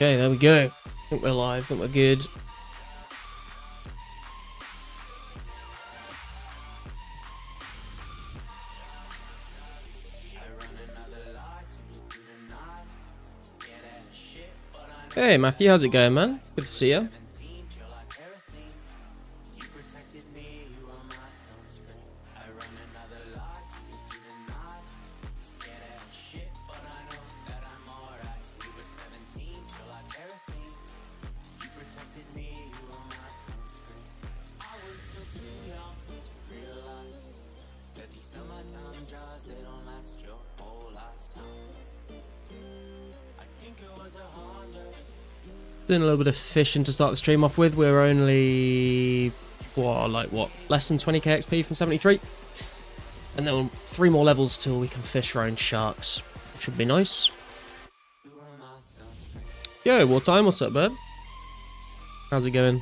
Okay, there we go. I think we're live. I think we're good. Hey, Matthew, how's it going, man? Good to see you. Doing a little bit of fishing to start the stream off with. We're only, less than 20k XP from 73. And then 3 more levels till we can fish our own sharks. Should be nice. Yo, Wartime, what's up, bud? How's it going?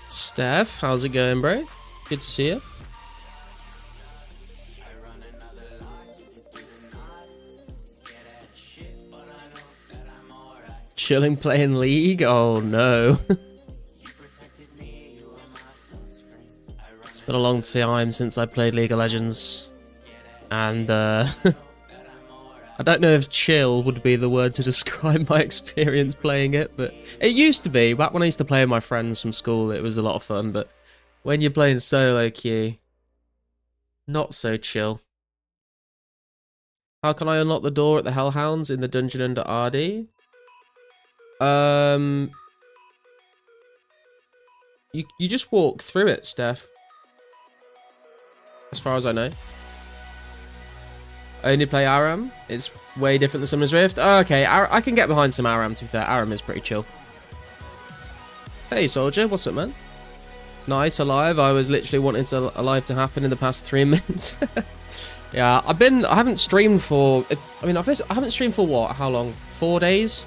Steph, how's it going, bro? Good to see you. Chilling playing League? Oh no. It's been a long time since I played League of Legends. And I don't know if chill would be the word to describe my experience playing it, but it used to be. Back when I used to play with my friends from school, it was a lot of fun, but when you're playing solo queue, not so chill. How can I unlock the door at the Hellhounds in the dungeon under RD? You just walk through it, Steph. As far as I know. Only play Aram. It's way different than Summoner's Rift. Oh, okay, I can get behind some Aram, to be fair. Aram is pretty chill. Hey, Soldier. What's up, man? Nice, alive. I was literally wanting alive to happen in the past 3 minutes. Yeah, I haven't streamed for... I haven't streamed for what? How long? 4 days?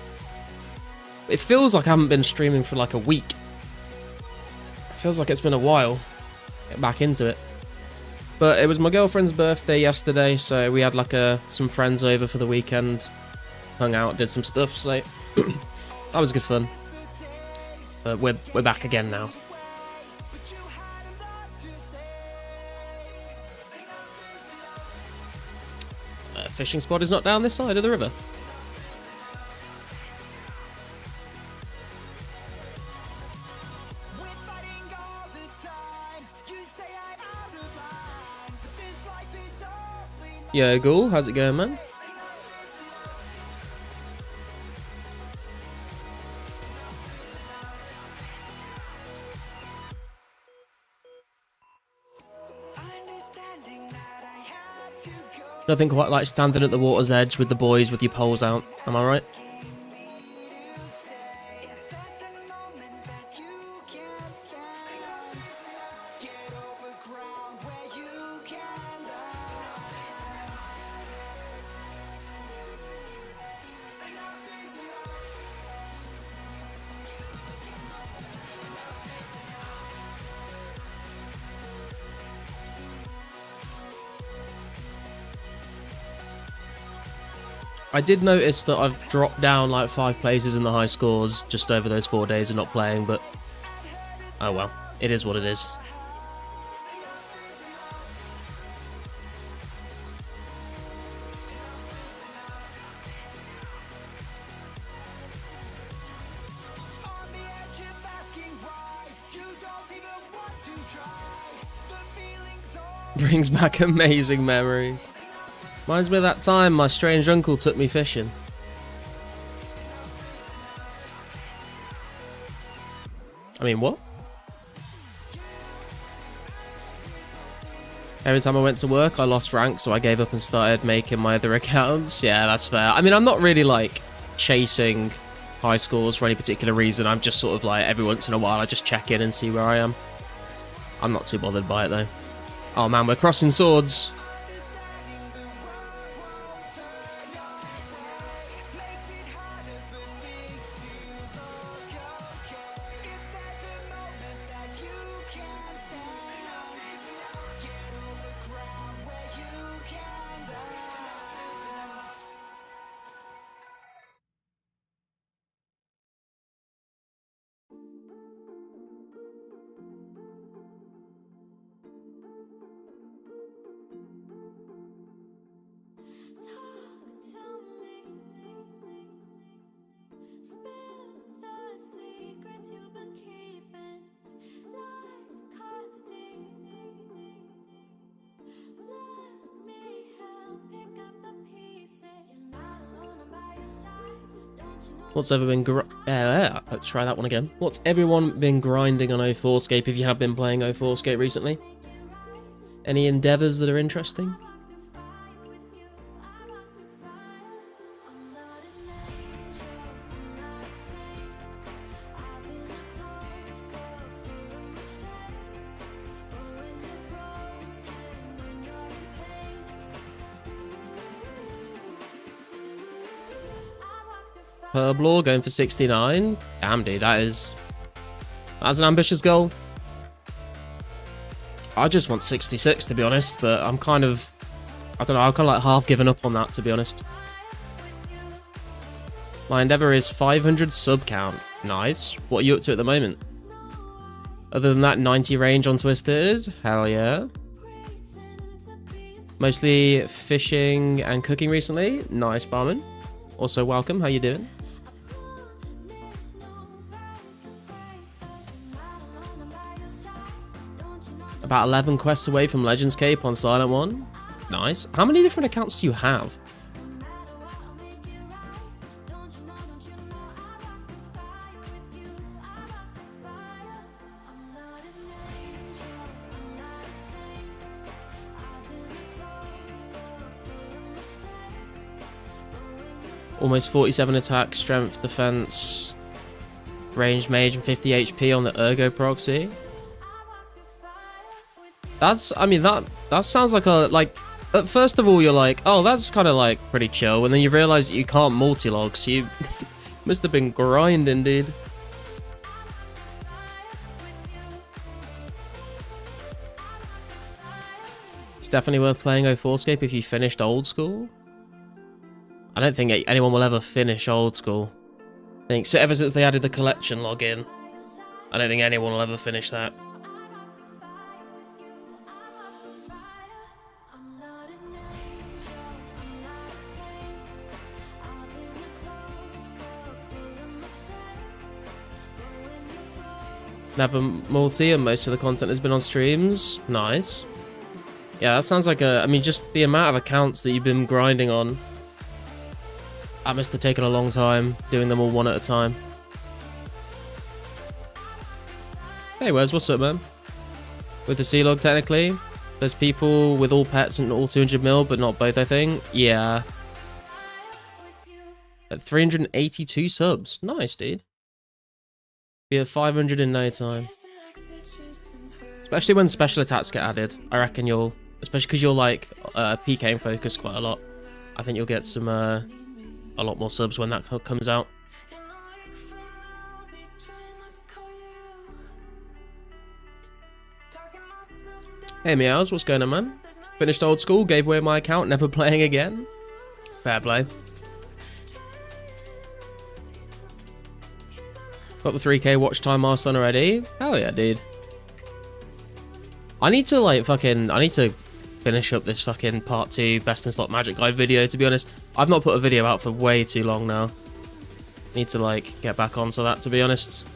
It feels like I haven't been streaming for like a week. It feels like it's been a while. Get back into it. But it was my girlfriend's birthday yesterday, so we had like some friends over for the weekend. Hung out, did some stuff, so that was good fun. But we're back again now. Fishing spot is not down this side of the river. Yo, Ghoul, how's it going, man? Nothing quite like standing at the water's edge with the boys with your poles out, am I right? I did notice that I've dropped down like 5 places in the high scores just over those 4 days of not playing, but oh well, it is what it is. Brings back amazing memories. Reminds me of that time my strange uncle took me fishing. I mean, what? Every time I went to work, I lost rank, so I gave up and started making my other accounts. Yeah, that's fair. I mean, I'm not really, like, chasing high scores for any particular reason. I'm just sort of, like, every once in a while, I just check in and see where I am. I'm not too bothered by it, though. Oh, man, we're crossing swords. What's ever been let's try that one again. What's everyone been grinding on 2004scape if you have been playing 2004scape recently? Any endeavors that are interesting? Herblore going for 69. Damn, dude, that's an ambitious goal. I just want 66 to be honest, but I'm kind of, I don't know, I'm kind of like half given up on that to be honest. My endeavor is 500 sub count. Nice. What are you up to at the moment? Other than that, 90 range on Twisted. Hell yeah. Mostly fishing and cooking recently. Nice, barman. Also, welcome. How you doing? About 11 quests away from Legends Cape on Silent One. Nice. How many different accounts do you have? Almost 47 attack, strength, defense, range mage, and 50 HP on the Ergo proxy. That's, I mean, that sounds like first of all, you're like, oh, that's kind of like pretty chill. And then you realize that you can't multi-log, so you must have been grinding, dude. It's definitely worth playing 2004scape if you finished old school. I don't think anyone will ever finish old school. I think so, ever since they added the collection login, I don't think anyone will ever finish that. Never multi, and most of the content has been on streams. Nice. Yeah, that sounds like I mean, just the amount of accounts that you've been grinding on. That must have taken a long time, doing them all one at a time. Hey, what's up, man? With the C-Log, technically, there's people with all pets and all 200 mil, but not both, I think. Yeah. At 382 subs. Nice, dude. Be at 500 in no time. Especially when special attacks get added. I reckon you'll, especially because you're like PKing focused quite a lot. I think you'll get some a lot more subs when that comes out. Hey Meows, what's going on, man? Finished old school, gave away my account, never playing again. Fair play. Got the 3K watch time milestone already. Hell yeah, dude. I need to like I need to finish up this fucking part 2 best in slot magic guide video, to be honest. I've not put a video out for way too long now. Need to like get back onto that, to be honest.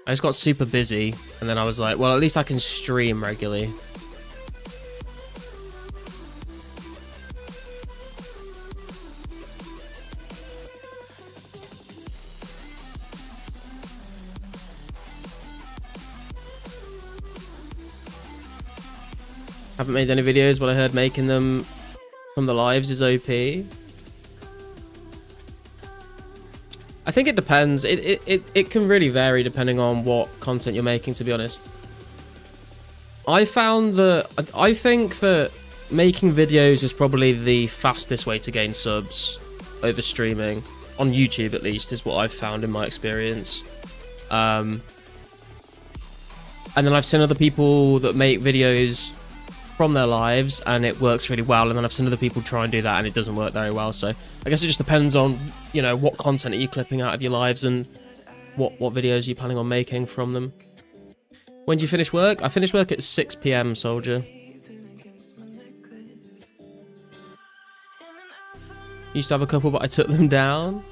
I just got super busy and then I was like, well, at least I can stream regularly. Haven't made any videos, but I heard making them from the lives is OP. I think it depends. It can really vary depending on what content you're making, to be honest. I think that making videos is probably the fastest way to gain subs over streaming. On YouTube, at least, is what I've found in my experience. And then I've seen other people that make videos from their lives and it works really well, and then I've seen other people try and do that and it doesn't work very well. So I guess it just depends on, you know, what content are you clipping out of your lives and what videos are you planning on making from them. When do you finish work? I finish work at 6 PM, soldier. Used to have a couple, but I took them down.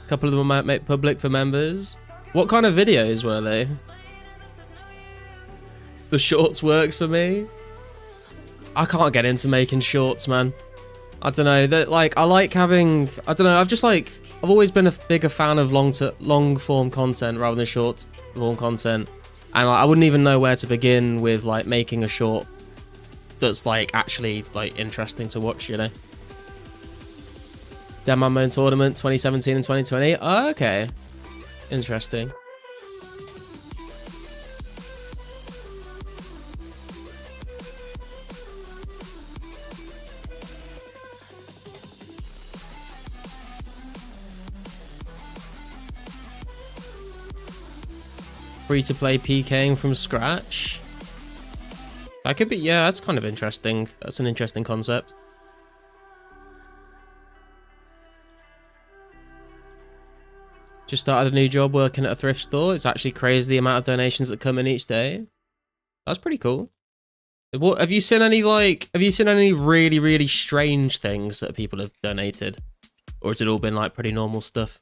A couple of them I might make public for members. What kind of videos were they? The shorts works for me. I can't get into making shorts, man. I don't know, that like I like having, I don't know, I've just like I've always been a bigger fan of long form content rather than short form content, and like, I wouldn't even know where to begin with like making a short that's like actually like interesting to watch, you know. Demo Moon Tournament 2017 and 2020. Oh, okay, interesting. Free to play PKing from scratch. That could be, yeah, that's kind of interesting. That's an interesting concept. Just started a new job working at a thrift store. It's actually crazy the amount of donations that come in each day. That's pretty cool. What have you seen any really, really strange things that people have donated? Or has it all been like pretty normal stuff?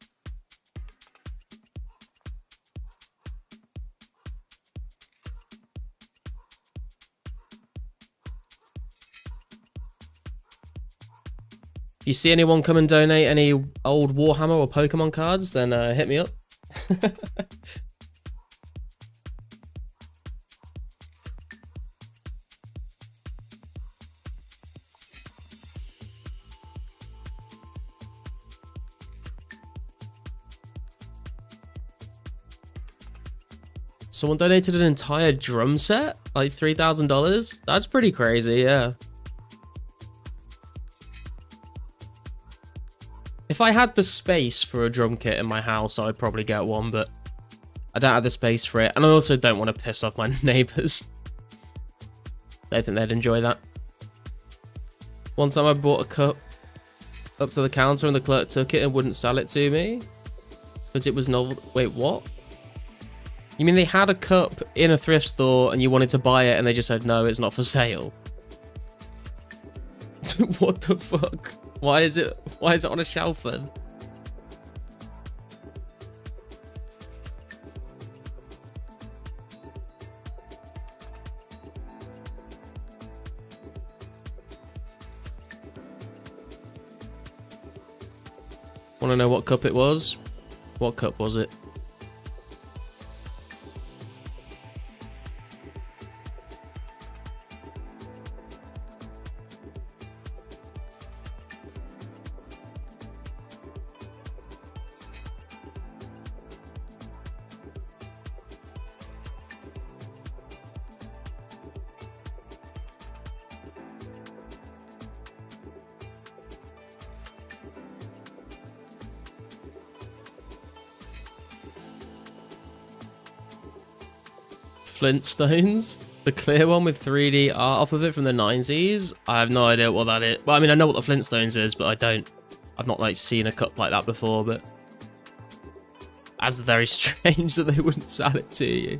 If you see anyone come and donate any old Warhammer or Pokemon cards, then hit me up. Someone donated an entire drum set, like $3,000. That's pretty crazy, yeah. If I had the space for a drum kit in my house, I'd probably get one, but I don't have the space for it. And I also don't want to piss off my neighbours. They think they'd enjoy that. One time I bought a cup up to the counter and the clerk took it and wouldn't sell it to me because it was novel. Wait, what? You mean they had a cup in a thrift store and you wanted to buy it and they just said, no, it's not for sale? What the fuck? Why is it on a shelf then? Want to know what cup it was? What cup was it? Flintstones, the clear one with 3D art off of it from the 90s. I have no idea what that is. Well, I mean, I know what the Flintstones is, but I've not like seen a cup like that before, but that's very strange that they wouldn't sell it to you.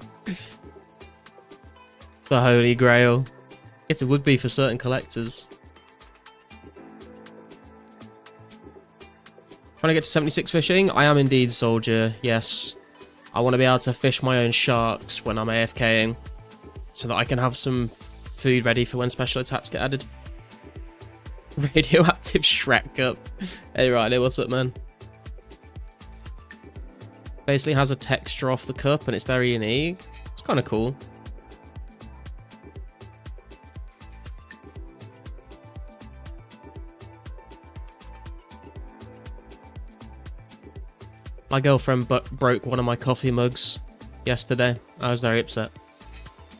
The Holy Grail. I guess it would be for certain collectors. Trying to get to 76 fishing? I am indeed, Soldier, yes. I want to be able to fish my own sharks when I'm AFKing, so that I can have some food ready for when special attacks get added. Radioactive Shrek Cup. Hey, Riley, what's up, man? Basically has a texture off the cup and it's very unique. It's kind of cool. My girlfriend broke one of my coffee mugs yesterday. I was very upset.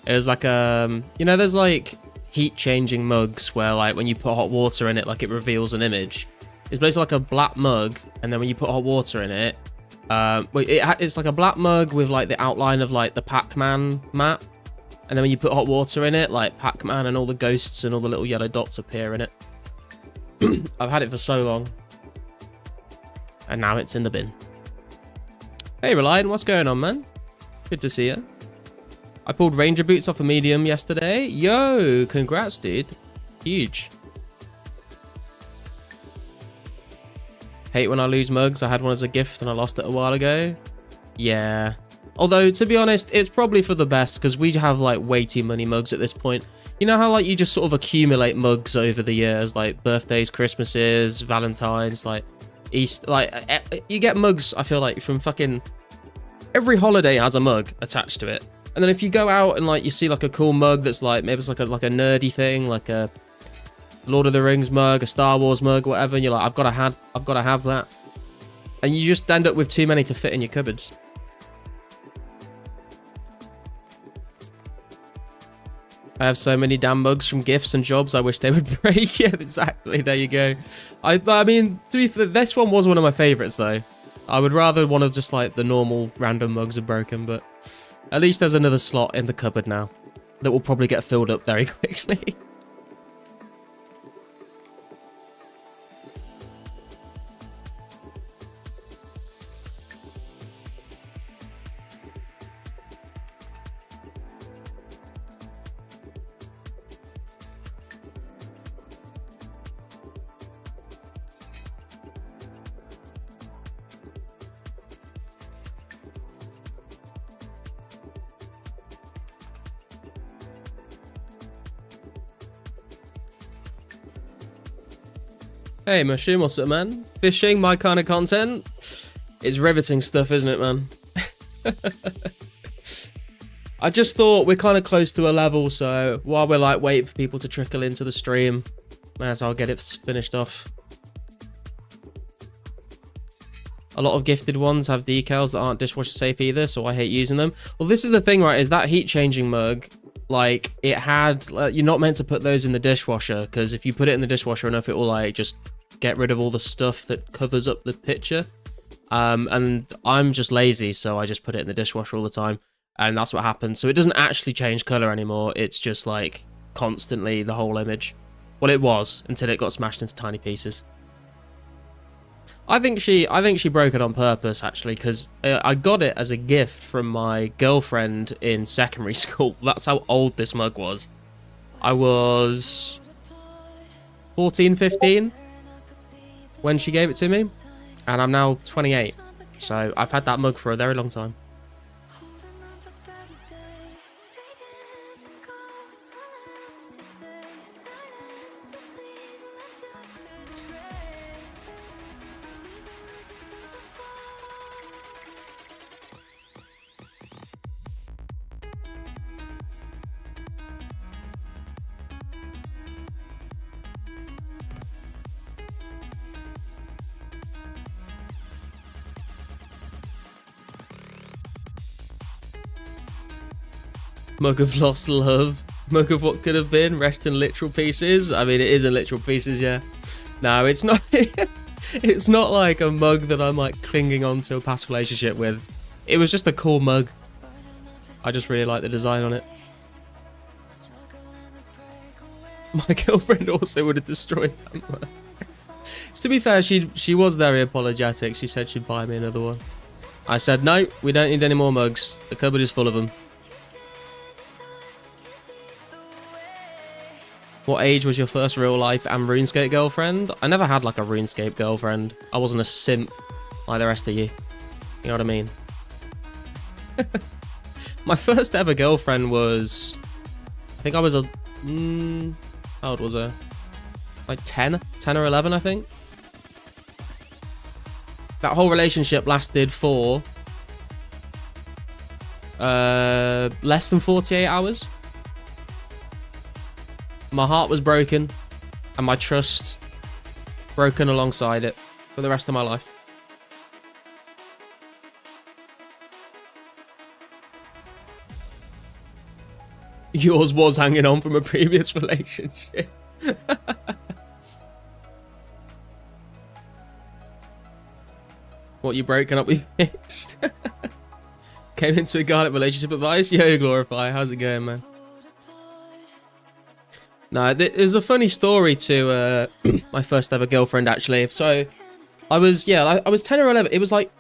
It was like you know, there's like heat changing mugs where like when you put hot water in it, like it reveals an image. It's basically like a black mug, and then when you put hot water in it, it's like a black mug with like the outline of like the Pac-Man map, and then when you put hot water in it, like Pac-Man and all the ghosts and all the little yellow dots appear in it. I've had it for so long, and now it's in the bin. Hey, Reliant, what's going on, man? Good to see you. I pulled Ranger boots off a medium yesterday. Yo, congrats, dude. Huge. Hate when I lose mugs. I had one as a gift and I lost it a while ago. Yeah. Although, to be honest, it's probably for the best because we have like way too many mugs at this point. You know how like you just sort of accumulate mugs over the years, like birthdays, Christmases, Valentine's, like East, like, you get mugs, I feel like, from fucking... Every holiday has a mug attached to it. And then if you go out and, like, you see, like, a cool mug that's, like, maybe it's like a nerdy thing, like a Lord of the Rings mug, a Star Wars mug, whatever, and you're like, I've got to have that. And you just end up with too many to fit in your cupboards. I have so many damn mugs from gifts and jobs, I wish they would break. Yeah, exactly, there you go. I mean, to be fair, this one was one of my favourites, though. I would rather one of just, like, the normal random mugs are broken, but at least there's another slot in the cupboard now that will probably get filled up very quickly. Hey, Mushroom, what's up, man? Fishing, my kind of content. It's riveting stuff, isn't it, man? I just thought we're kind of close to a level, so while we're like waiting for people to trickle into the stream, may as well get it finished off. A lot of gifted ones have decals that aren't dishwasher safe either, so I hate using them. Well, this is the thing, right, is that heat changing mug, like, it had, you're not meant to put those in the dishwasher, because if you put it in the dishwasher enough, it will, like, just get rid of all the stuff that covers up the picture. And I'm just lazy, so I just put it in the dishwasher all the time, and that's what happens. So it doesn't actually change color anymore, it's just, like, constantly the whole image. Well, it was, until it got smashed into tiny pieces. I think she broke it on purpose, actually, because I got it as a gift from my girlfriend in secondary school. That's how old this mug was. I was 14, 15 when she gave it to me, and I'm now 28. So I've had that mug for a very long time. Mug of lost love. Mug of what could have been. Rest in literal pieces. I mean, it is in literal pieces, yeah. No, it's not. It's not like a mug that I'm like clinging on to a past relationship with. It was just a cool mug. I just really like the design on it. My girlfriend also would have destroyed that mug. To be fair, she was very apologetic. She said she'd buy me another one. I said, no, we don't need any more mugs. The cupboard is full of them. What age was your first real life and RuneScape girlfriend? I never had like a RuneScape girlfriend. I wasn't a simp like the rest of you. You know what I mean? My first ever girlfriend was... I think I was a... how old was I? Like 10? 10 or 11, I think. That whole relationship lasted for... less than 48 hours. My heart was broken, and my trust broken alongside it for the rest of my life. Yours was hanging on from a previous relationship. What, you broken up with fixed? Came into a garlic relationship advice? Yo, Glorify, how's it going, man? No, there's a funny story to my first ever girlfriend, actually. So, I was 10 or 11. It was like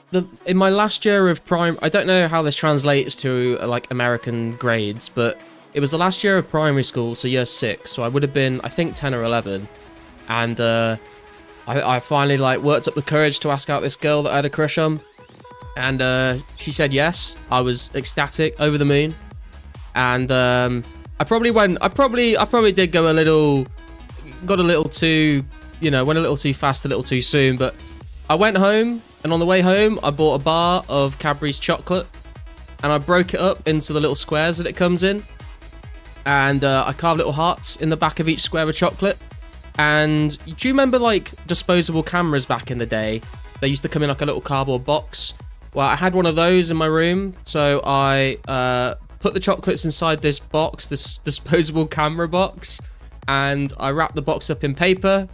in my last year of prime. I don't know how this translates to like American grades, but it was the last year of primary school, so year 6. So I would have been, I think, 10 or 11. And I finally like worked up the courage to ask out this girl that I had a crush on, and she said yes. I was ecstatic, over the moon, and I probably did got a little too, you know, went a little too fast, a little too soon, but I went home, and on the way home, I bought a bar of Cadbury's chocolate, and I broke it up into the little squares that it comes in, and I carved little hearts in the back of each square of chocolate. And do you remember like disposable cameras back in the day? They used to come in like a little cardboard box. Well, I had one of those in my room, so I put the chocolates inside this box, this disposable camera box, and I wrapped the box up in paper,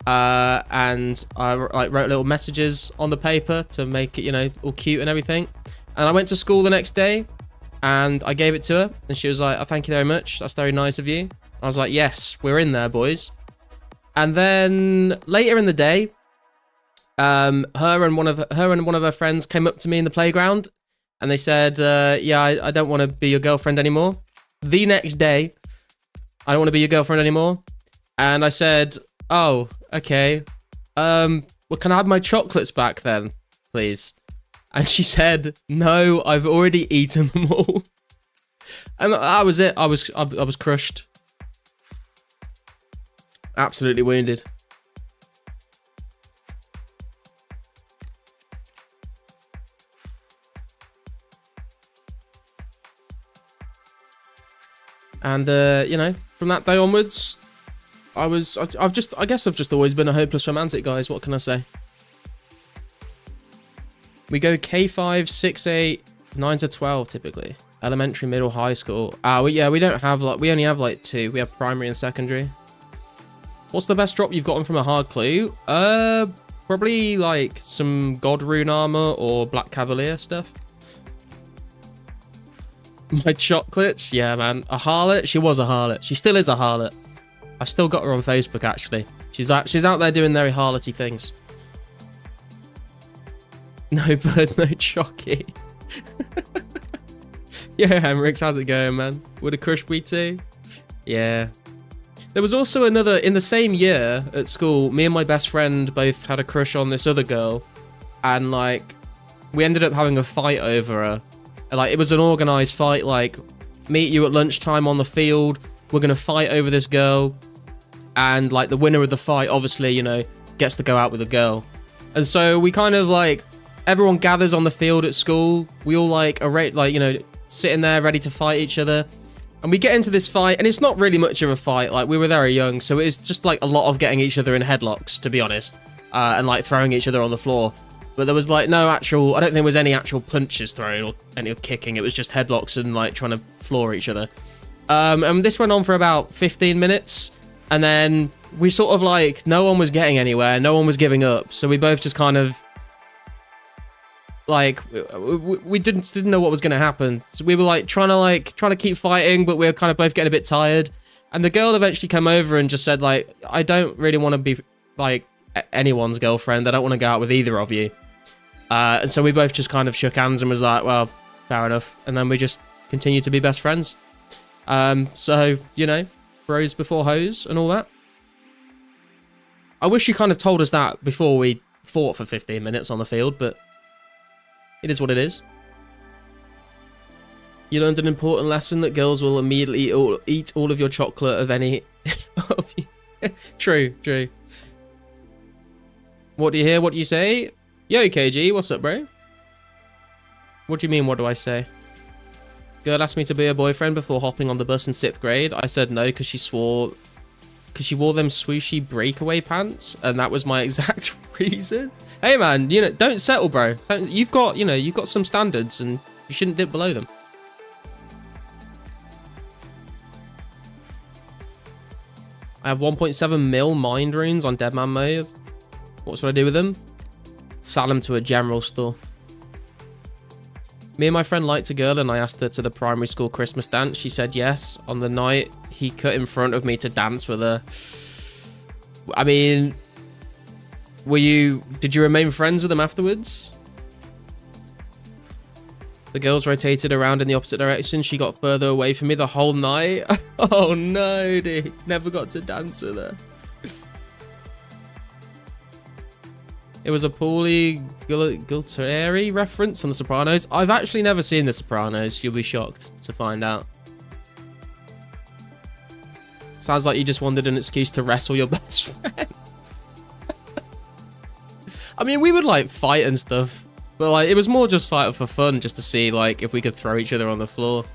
and I like wrote little messages on the paper to make it, you know, all cute and everything. And I went to school the next day, and I gave it to her, and she was like, "Oh, thank you very much. That's very nice of you." I was like, "Yes, we're in there, boys." And then later in the day, her and one of her friends came up to me in the playground, and they said, "Yeah, I don't want to be your girlfriend anymore." The next day, "I don't want to be your girlfriend anymore," and I said, "Oh, okay. Well, can I have my chocolates back then, please?" And she said, "No, I've already eaten them all." And that was it. I was crushed. Absolutely wounded. And you know, from that day onwards, I guess I've just always been a hopeless romantic, guys. What can I say? We go K5, 6, 8, 9 to 12 typically. Elementary, middle, high school. Yeah, we don't have like, we only have like 2. We have primary and secondary. What's the best drop you've gotten from a hard clue? Probably like some God Rune armor or Black Cavalier stuff. My chocolates? Yeah, man. A harlot? She was a harlot. She still is a harlot. I've still got her on Facebook, actually. She's out there doing very harloty things. No bird, no chocky. Yeah, Henrix, how's it going, man? Would a crush be too? Yeah. There was also another, in the same year at school, me and my best friend both had a crush on this other girl. And, like, we ended up having a fight over her. Like, it was an organized fight, like, meet you at lunchtime on the field. We're going to fight over this girl. And, like, the winner of the fight, obviously, you know, gets to go out with a girl. And so we kind of, like, everyone gathers on the field at school. We all, like, are like, you know, sitting there ready to fight each other. And we get into this fight, and it's not really much of a fight. Like, we were very young, so it's just, like, a lot of getting each other in headlocks, to be honest. And, like, throwing each other on the floor. But there was, like, no actual... I don't think there was any actual punches thrown or any kicking. It was just headlocks and, like, trying to floor each other. And this went on for about 15 minutes. And then we sort of, like, no one was getting anywhere. No one was giving up. So we both just kind of... Like, we didn't know what was going to happen. So we were, like, trying to keep fighting, but we were kind of both getting a bit tired. And the girl eventually came over and just said, like, I don't really want to be, like, anyone's girlfriend. I don't want to go out with either of you. And so we both just kind of shook hands and was like, well, fair enough. And then we just continued to be best friends. So, you know, bros before hoes and all that. I wish you kind of told us that before we fought for 15 minutes on the field, but it is what it is. You learned an important lesson that girls will immediately eat all of your chocolate of any of you. True. What do you hear? What do you say? Yo, KG, what's up, bro? What do you mean, what do I say? Girl asked me to be her boyfriend before hopping on the bus in 6th grade. I said no because she swore... Because she wore them swooshy breakaway pants, and that was my exact reason. Hey, man, you know, don't settle, bro. You've got, you know, you've got some standards, and you shouldn't dip below them. I have 1.7 mil mind runes on Deadman mode. What should I do with them? Sell them to a general store. Me and my friend liked a girl, and I asked her to the primary school Christmas dance. She said yes. On the night, he cut in front of me to dance with her. I mean, did you remain friends with him afterwards? The girls rotated around in the opposite direction. She got further away from me the whole night. Oh no, dude. Never got to dance with her. It was a Paulie Gualtieri reference on The Sopranos. I've actually never seen The Sopranos. You'll be shocked to find out. Sounds like you just wanted an excuse to wrestle your best friend. I mean, we would like fight and stuff, but like it was more just like for fun, just to see like if we could throw each other on the floor.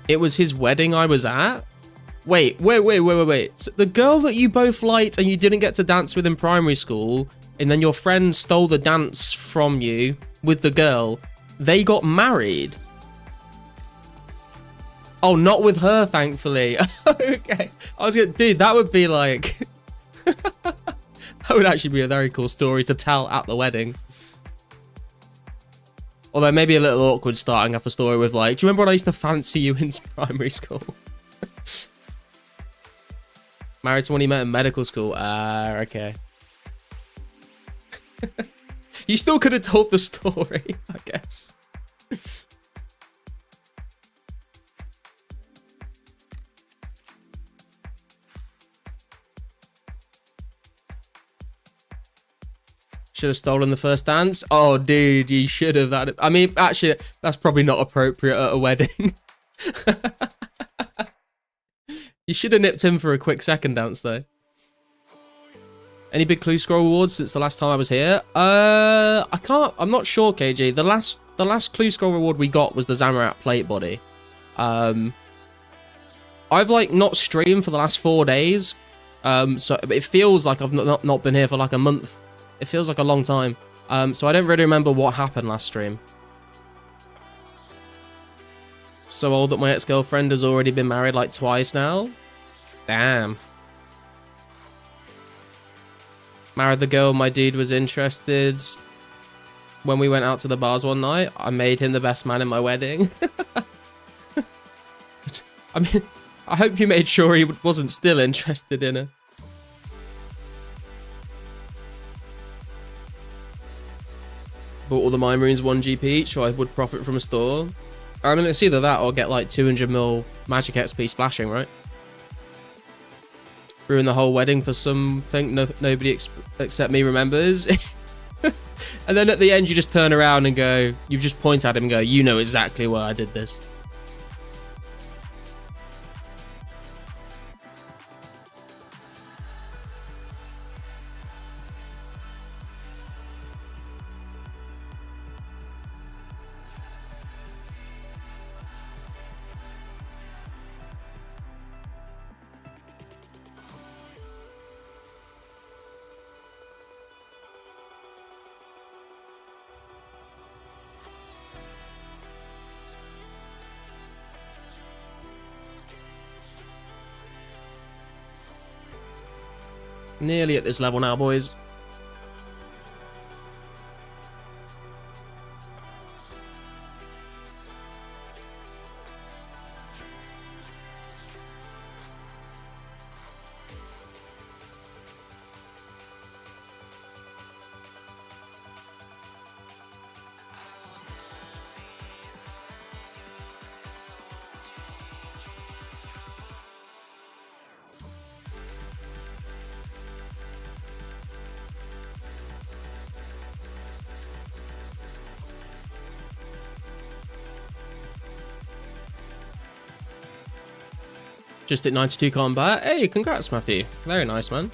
It was his wedding I was at? Wait. So the girl that you both liked and you didn't get to dance with in primary school, and then your friend stole the dance from you with the girl, they got married? Oh, not with her, thankfully. Okay. I was gonna, dude, that would be like... that would actually be a very cool story to tell at the wedding. Although maybe a little awkward starting off a story with like, do you remember when I used to fancy you in primary school? Married someone you met in medical school. Ah, okay. You still could have told the story, I guess. Should have stolen the first dance. Oh, dude, you should have. That. I mean, actually, that's probably not appropriate at a wedding. You should have nipped him for a quick second dance, though. Any big clue scroll awards since the last time I was here? I can't. I'm not sure, KG. The last clue scroll reward we got was the Zamorak plate body. I've like not streamed for the last 4 days. So it feels like I've not been here for like a month. It feels like a long time. So I don't really remember what happened last stream. So old that my ex-girlfriend has already been married like twice now. Damn. Married the girl my dude was interested. When we went out to the bars one night, I made him the best man in my wedding. I mean, I hope you made sure he wasn't still interested in her. Bought all the mine runes 1 GP each, so I would profit from a store. I mean, it's either that or get like 200 mil magic XP splashing, right? Ruin the whole wedding for something nobody except me remembers. And then at the end, you just turn around and go, you just point at him and go, you know exactly why I did this. Nearly at this level now, boys. Just at 92 combat. Hey, congrats, Matthew. Very nice, man.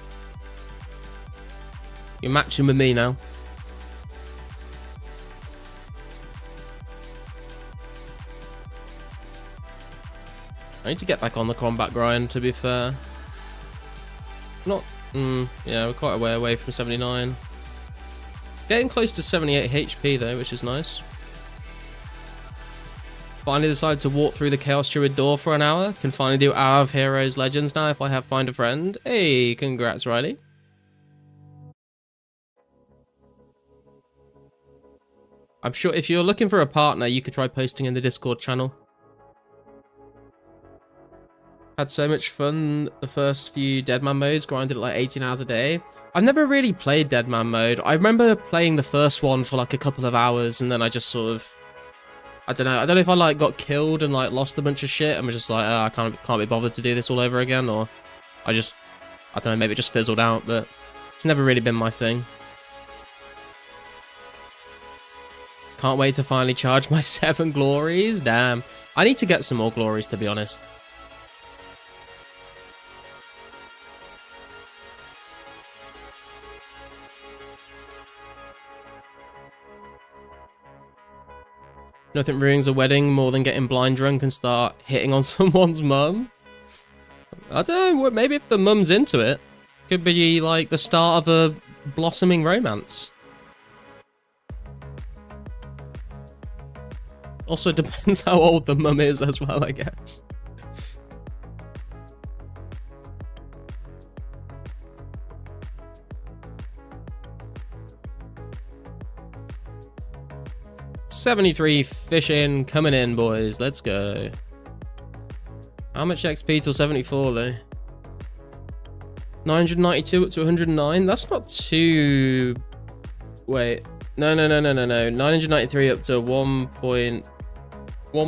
You're matching with me now. I need to get back on the combat grind, to be fair. Not... yeah, we're quite a way away from 79. Getting close to 78 HP, though, which is nice. Finally decided to walk through the Chaos Druid door for an hour. Can finally do Hour of Heroes Legends now if I have Find a Friend. Hey, congrats, Riley. I'm sure if you're looking for a partner, you could try posting in the Discord channel. Had so much fun the first few Deadman modes, grinded at like 18 hours a day. I've never really played Deadman mode. I remember playing the first one for like a couple of hours and then I just sort of... I don't know if I like got killed and like lost a bunch of shit and was just like, oh, I can't be bothered to do this all over again, or I don't know, maybe it just fizzled out, but it's never really been my thing. Can't wait to finally charge my 7 glories. Damn. I need to get some more glories, to be honest. Nothing ruins a wedding more than getting blind drunk and start hitting on someone's mum. I don't know, maybe if the mum's into it, could be like the start of a blossoming romance. Also depends how old the mum is as well, I guess. $73 fishing coming in, boys. Let's go. How much XP till 74 though? 992 up to 109. That's not too. Wait. No. 993 up to 1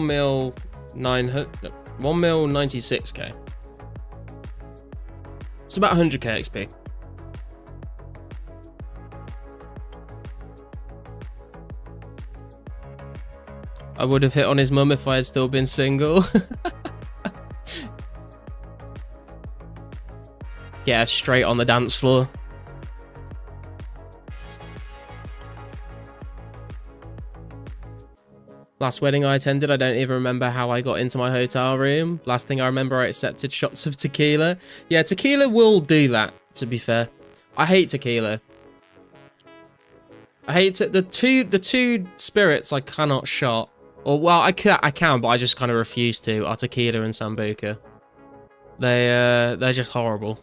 mil 96k. It's about 100k XP. I would have hit on his mum if I had still been single. Yeah, straight on the dance floor. Last wedding I attended, I don't even remember how I got into my hotel room. Last thing I remember, I accepted shots of tequila. Yeah, tequila will do that, to be fair. I hate tequila. I hate it. The two spirits I cannot shot. Or, well, I can, but I just kind of refuse to, are tequila and sambuca. They're just horrible.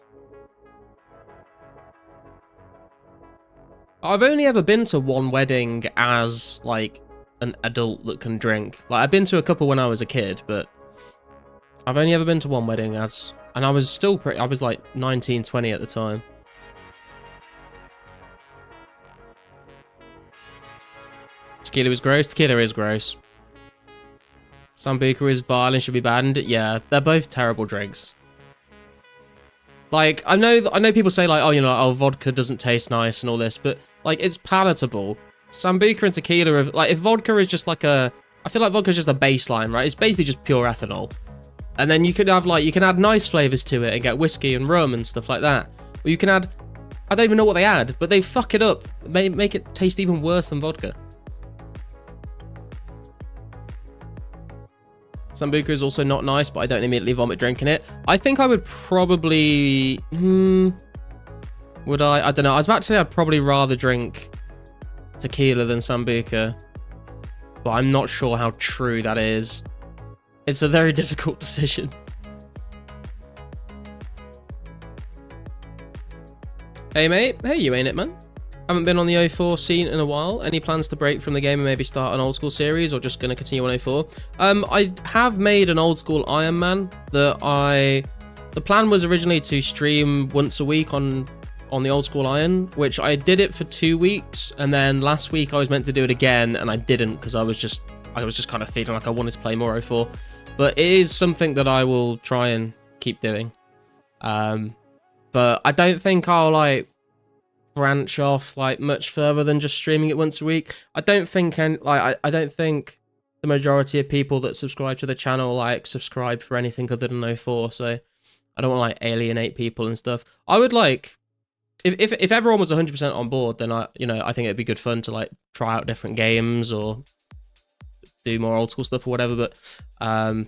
I've only ever been to one wedding as, like, an adult that can drink. Like, I've been to a couple when I was a kid, but I've only ever been to one wedding as... And I was still pretty... I was, like, 19, 20 at the time. Tequila was gross. Tequila is gross. Sambuca is vile and should be banned. Yeah, they're both terrible drinks. Like, I know people say, like, oh, you know, oh, vodka doesn't taste nice and all this, but, like, it's palatable. Sambuca and tequila are, like, if vodka is just like a... I feel like vodka is just a baseline, right? It's basically just pure ethanol. And then you could have, like, you can add nice flavors to it and get whiskey and rum and stuff like that. Or you can add... I don't even know what they add, but they fuck it up. Make it taste even worse than vodka. Sambuca is also not nice, but I don't immediately vomit drinking it. I think I would probably... Would I? I don't know. I was about to say I'd probably rather drink tequila than sambuca, but I'm not sure how true that is. It's a very difficult decision. Hey, mate. Hey, you ain't it, man? Haven't been on the 04 scene in a while. Any plans to break from the game and maybe start an old school series, or just going to continue on 04? I have made an old school Iron Man that the plan was originally to stream once a week on the old school Iron, which I did it for 2 weeks, and then last week I was meant to do it again and I didn't, because I was just kind of feeling like I wanted to play more 04. But it is something that I will try and keep doing. But I don't think I'll like branch off like much further than just streaming it once a week. I don't think I don't think the majority of people that subscribe to the channel like subscribe for anything other than 04, so I don't want to like alienate people and stuff. I would like if everyone was 100% on board, then I think it'd be good fun to like try out different games or do more old school stuff or whatever, but I'm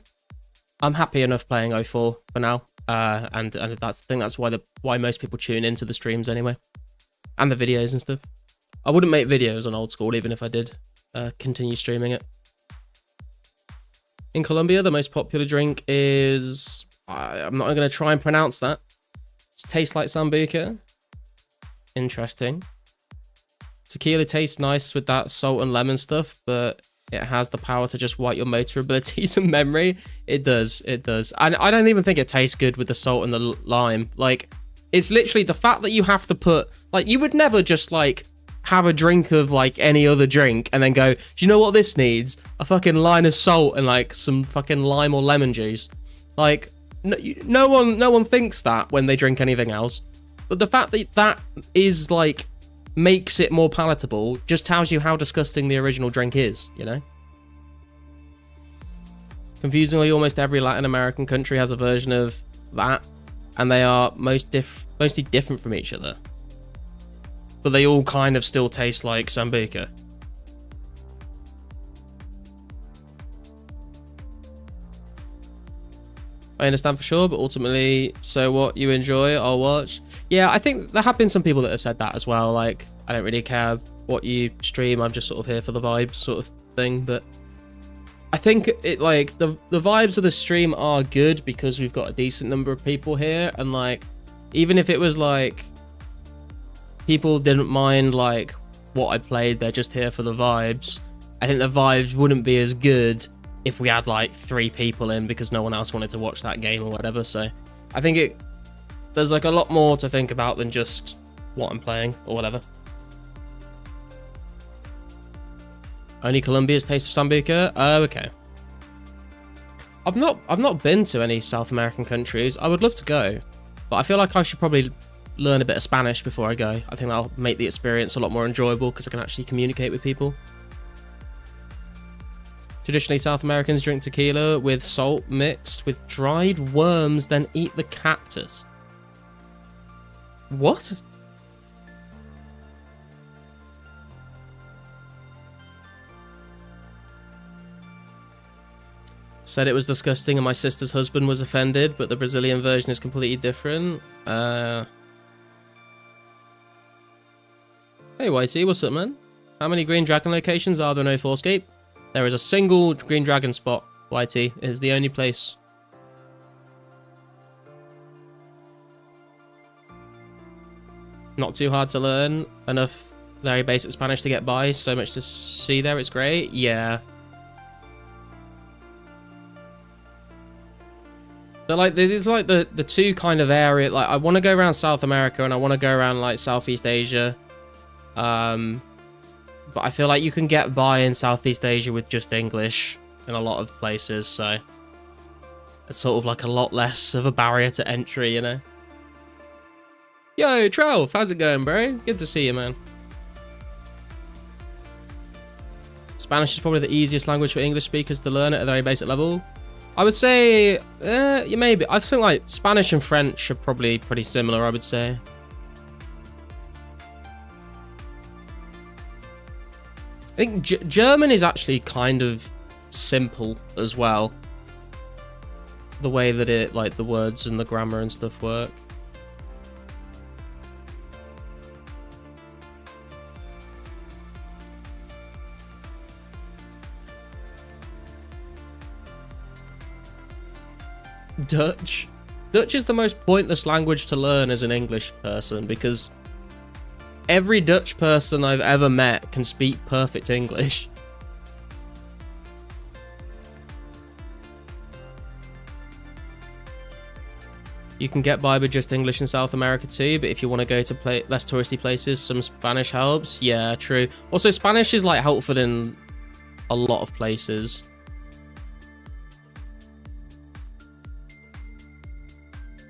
happy enough playing 04 for now. And that's, I think that's why most people tune into the streams anyway. And the videos and stuff. I wouldn't make videos on old school even if I did continue streaming it. In Colombia, the most popular drink is... I'm not going to try and pronounce that. It tastes like sambuca. Interesting. Tequila tastes nice with that salt and lemon stuff, but it has the power to just wipe your motor abilities and memory. It does. It does. And I don't even think it tastes good with the salt and the lime. Like... It's literally the fact that you have to put... Like, you would never just, like, have a drink of, like, any other drink and then go, do you know what this needs? A fucking line of salt and, like, some fucking lime or lemon juice. Like, no one thinks that when they drink anything else. But the fact that that is, like, makes it more palatable, just tells you how disgusting the original drink is, you know? Confusingly, almost every Latin American country has a version of that, and they are mostly different from each other. But they all kind of still taste like Sambuca. I understand for sure, but ultimately, so what you enjoy, I'll watch. Yeah, I think there have been some people that have said that as well. Like, I don't really care what you stream, I'm just sort of here for the vibes sort of thing. But I think it, like, the vibes of the stream are good because we've got a decent number of people here. And, like, even if it was, like, people didn't mind, like, what I played, they're just here for the vibes, I think the vibes wouldn't be as good if we had like 3 people in because no one else wanted to watch that game or whatever. So I think there's like a lot more to think about than just what I'm playing or whatever. Only Colombia's taste of Sambuca? Oh, okay. I've not been to any South American countries. I would love to go, but I feel like I should probably learn a bit of Spanish before I go. I think that'll make the experience a lot more enjoyable because I can actually communicate with people. Traditionally, South Americans drink tequila with salt mixed with dried worms, then eat the cactus. What? Said it was disgusting and my sister's husband was offended, but the Brazilian version is completely different. Hey, Whitey, what's up, man? How many Green Dragon locations are there in 2004scape? There is a single Green Dragon spot, YT. It is the only place. Not too hard to learn. Enough very basic Spanish to get by. So much to see there. It's great. Yeah. So like, there's like the two kind of area. Like, I want to go around South America and I want to go around like Southeast Asia. But I feel like you can get by in Southeast Asia with just English in a lot of places, so it's sort of like a lot less of a barrier to entry, you know? Yo, Trelf, how's it going, bro? Good to see you, man. Spanish is probably the easiest language for English speakers to learn at a very basic level. I would say, yeah, maybe. I think like Spanish and French are probably pretty similar, I would say. I think German is actually kind of simple as well. The way that it, like, the words and the grammar and stuff work. Dutch. Dutch is the most pointless language to learn as an English person because every Dutch person I've ever met can speak perfect English. You can get by with just English in South America too, but if you want to go to less touristy places, some Spanish helps. Yeah, true. Also, Spanish is like helpful in a lot of places.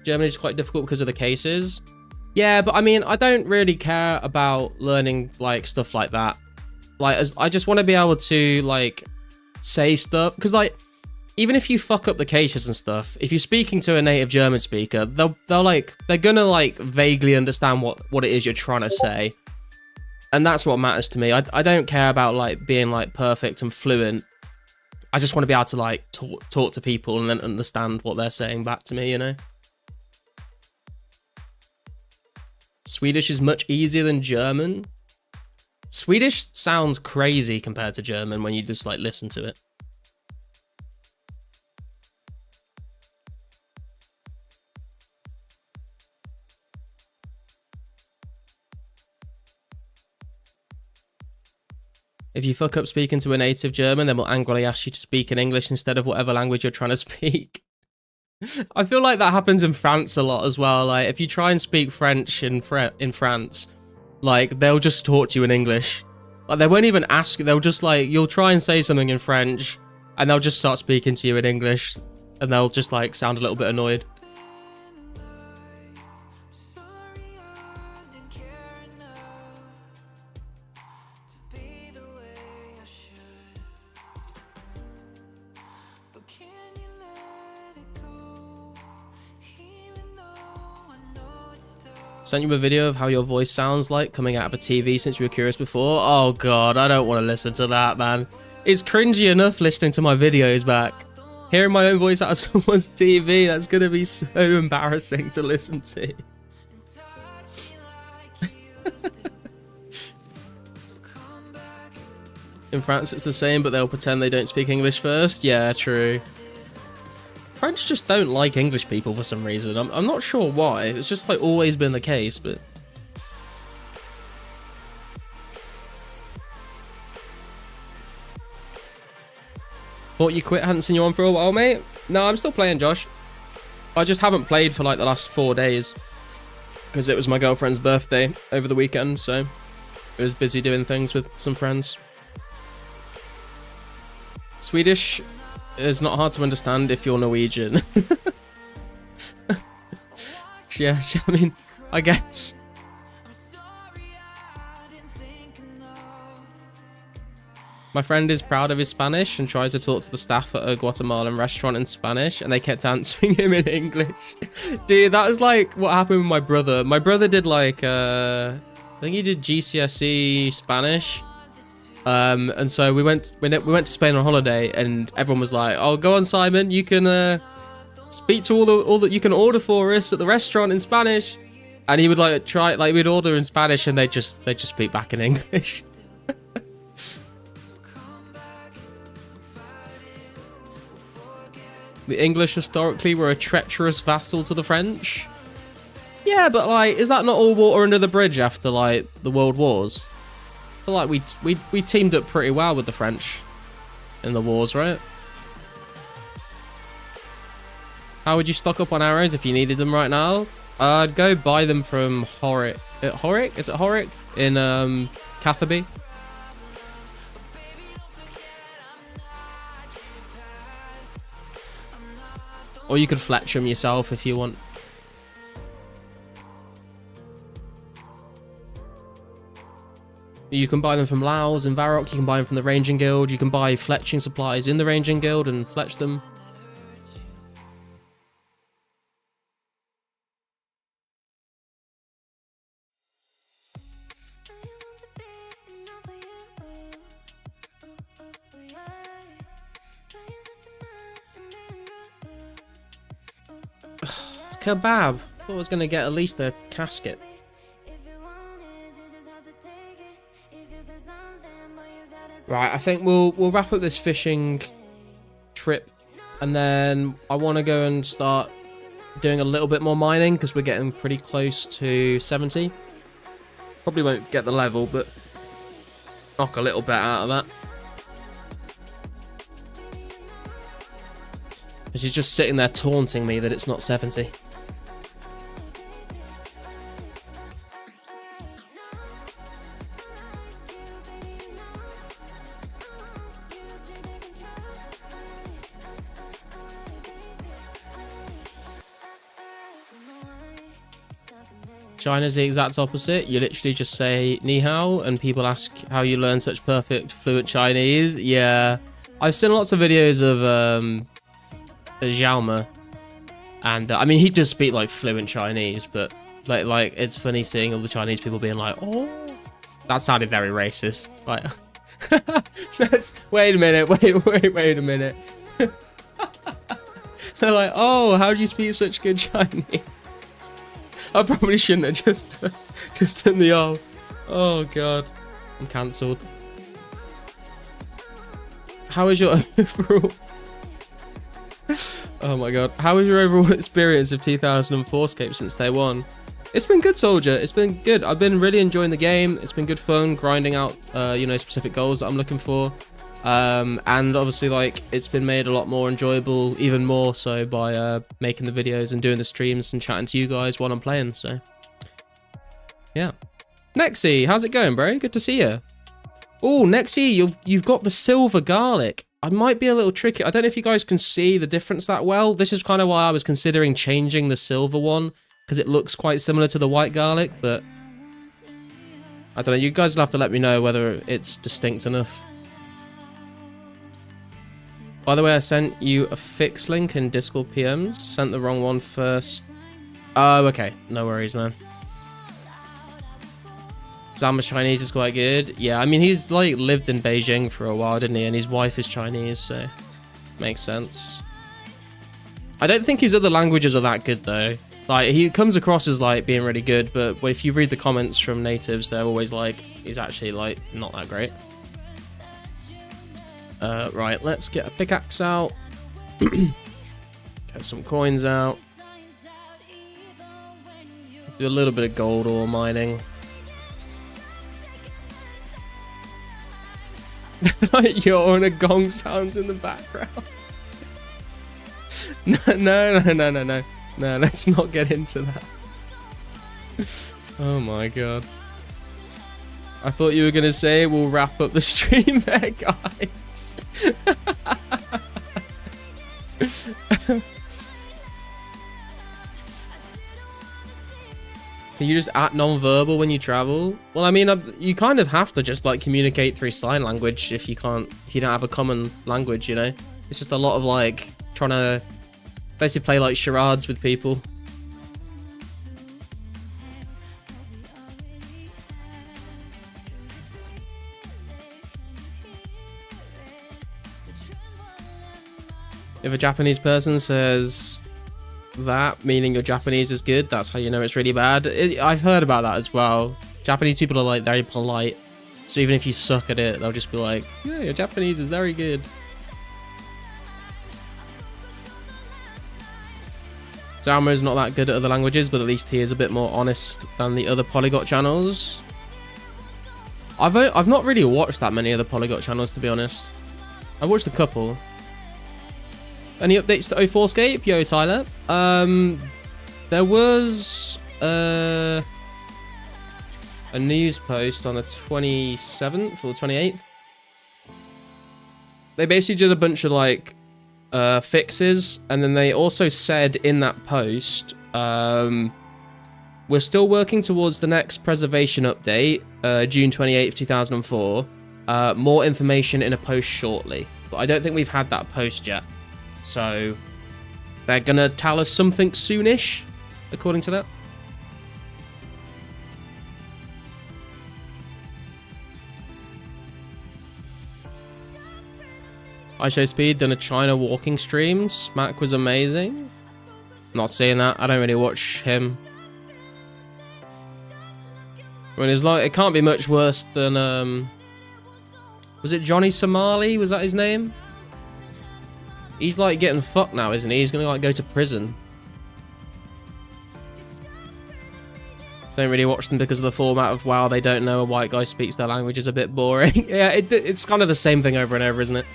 German is quite difficult because of the cases. Yeah, but I mean, I don't really care about learning like stuff like that. Like, I just want to be able to like say stuff because like even if you fuck up the cases and stuff, if you're speaking to a native German speaker, they're gonna like vaguely understand what it is you're trying to say, and that's what matters to me. I don't care about like being like perfect and fluent. I just want to be able to like talk to people and then understand what they're saying back to me, you know. Swedish is much easier than German. Swedish sounds crazy compared to German when you just like listen to it. If you fuck up speaking to a native German, then we'll angrily ask you to speak in English instead of whatever language you're trying to speak. I feel like that happens in France a lot as well. Like, if you try and speak French in France, like, they'll just talk to you in English. Like, they won't even ask. They'll just, like, you'll try and say something in French, and they'll just start speaking to you in English, and they'll just, like, sound a little bit annoyed. Sent you a video of how your voice sounds like coming out of a TV since you were curious before. Oh god, I don't want to listen to that, man. It's cringy enough listening to my videos back. Hearing my own voice out of someone's TV, that's going to be so embarrassing to listen to. In France it's the same, but they'll pretend they don't speak English first. Yeah, true. French just don't like English people for some reason. I'm not sure why. It's just like always been the case, but... Thought you quit, hadn't seen you on for a while, mate. No, I'm still playing, Josh. I just haven't played for like the last 4 days. Because it was my girlfriend's birthday over the weekend, so... I was busy doing things with some friends. Swedish is not hard to understand if you're Norwegian. Yeah, I mean, I guess. My friend is proud of his Spanish and tried to talk to the staff at a Guatemalan restaurant in Spanish, and they kept answering him in English. Dude, that was like what happened with my brother. My brother did like, I think he did GCSE Spanish. And so we went to Spain on holiday, and everyone was like, "Oh, go on, Simon, you can speak to all that you can order for us at the restaurant in Spanish." And he would like try, like we'd order in Spanish, and they just speak back in English. The English historically were a treacherous vassal to the French. Yeah, but like, is that not all water under the bridge after like the World Wars? I feel like we teamed up pretty well with the French in the wars, right? How would you stock up on arrows if you needed them right now? I'd go buy them from Horick. Horick? Is it Horick? In Catherby? Or you could fletch them yourself if you want. You can buy them from Laos and Varrock. You can buy them from the Ranging Guild. You can buy fletching supplies in the Ranging Guild and fletch them. Kebab. Thought I was going to get at least a casket. Right, I think we'll wrap up this fishing trip, and then I want to go and start doing a little bit more mining because we're getting pretty close to 70. Probably won't get the level, but knock a little bit out of that. She's just sitting there taunting me that it's not 70. China's the exact opposite. You literally just say ni hao and people ask how you learn such perfect fluent Chinese. Yeah, I've seen lots of videos of Xiaoma, and I mean he does speak like fluent Chinese, but like it's funny seeing all the Chinese people being like, "Oh, that sounded very racist." Like, wait a minute, wait a minute. They're like, "Oh, how do you speak such good Chinese?" I probably shouldn't have just done the oh. Oh god, I'm cancelled. How is your overall? Oh my god, how was your overall experience of 2004scape since day one? It's been good, Soldier. It's been good. I've been really enjoying the game. It's been good fun grinding out, you know, specific goals that I'm looking for. And obviously, like, it's been made a lot more enjoyable, even more so by making the videos and doing the streams and chatting to you guys while I'm playing. So, yeah. Nexy, how's it going, bro? Good to see you. Oh, Nexy, you've got the silver garlic. I might be a little tricky. I don't know if you guys can see the difference that well. This is kind of why I was considering changing the silver one, because it looks quite similar to the white garlic, but I don't know. You guys will have to let me know whether it's distinct enough. By the way, I sent you a fix link in Discord PMs. Sent the wrong one first. Oh, okay. No worries, man. Zama's Chinese is quite good. Yeah, I mean, he's like lived in Beijing for a while, didn't he? And his wife is Chinese, so makes sense. I don't think his other languages are that good though. Like, he comes across as like being really good, but if you read the comments from natives, they're always like, he's actually like not that great. Right, let's get a pickaxe out. Get some coins out. Do a little bit of gold ore mining. Like yawn and gong sounds in the background. No. No, let's not get into that. Oh my god. I thought you were going to say we'll wrap up the stream there, guys. Can you just act non-verbal when you travel? Well, I mean, you kind of have to just like communicate through sign language if you don't have a common language, you know? It's just a lot of like trying to basically play like charades with people. If a Japanese person says that, meaning your Japanese is good, that's how you know it's really bad. I've heard about that as well. Japanese people are like very polite, so even if you suck at it, they'll just be like, yeah, your Japanese is very good. Zama is not that good at other languages, but at least he is a bit more honest than the other Polygot channels. I've not really watched that many other Polygot channels, to be honest. I've watched a couple. Any updates to 2004scape? Yo, Tyler. There was a news post on the 27th or the 28th. They basically did a bunch of like fixes, and then they also said in that post, we're still working towards the next preservation update, June 28th, 2004. More information in a post shortly. But I don't think we've had that post yet. So they're gonna tell us something soonish, according to that. iShow Speed done a China walking stream. Smack was amazing. Not saying that. I don't really watch him. I mean, it's like, it can't be much worse than was it Johnny Somali? Was that his name? He's like getting fucked now, isn't he? He's gonna like go to prison. Don't really watch them because of the format of WoW. They don't know a white guy speaks their language is a bit boring. Yeah, it's kind of the same thing over and over, isn't it?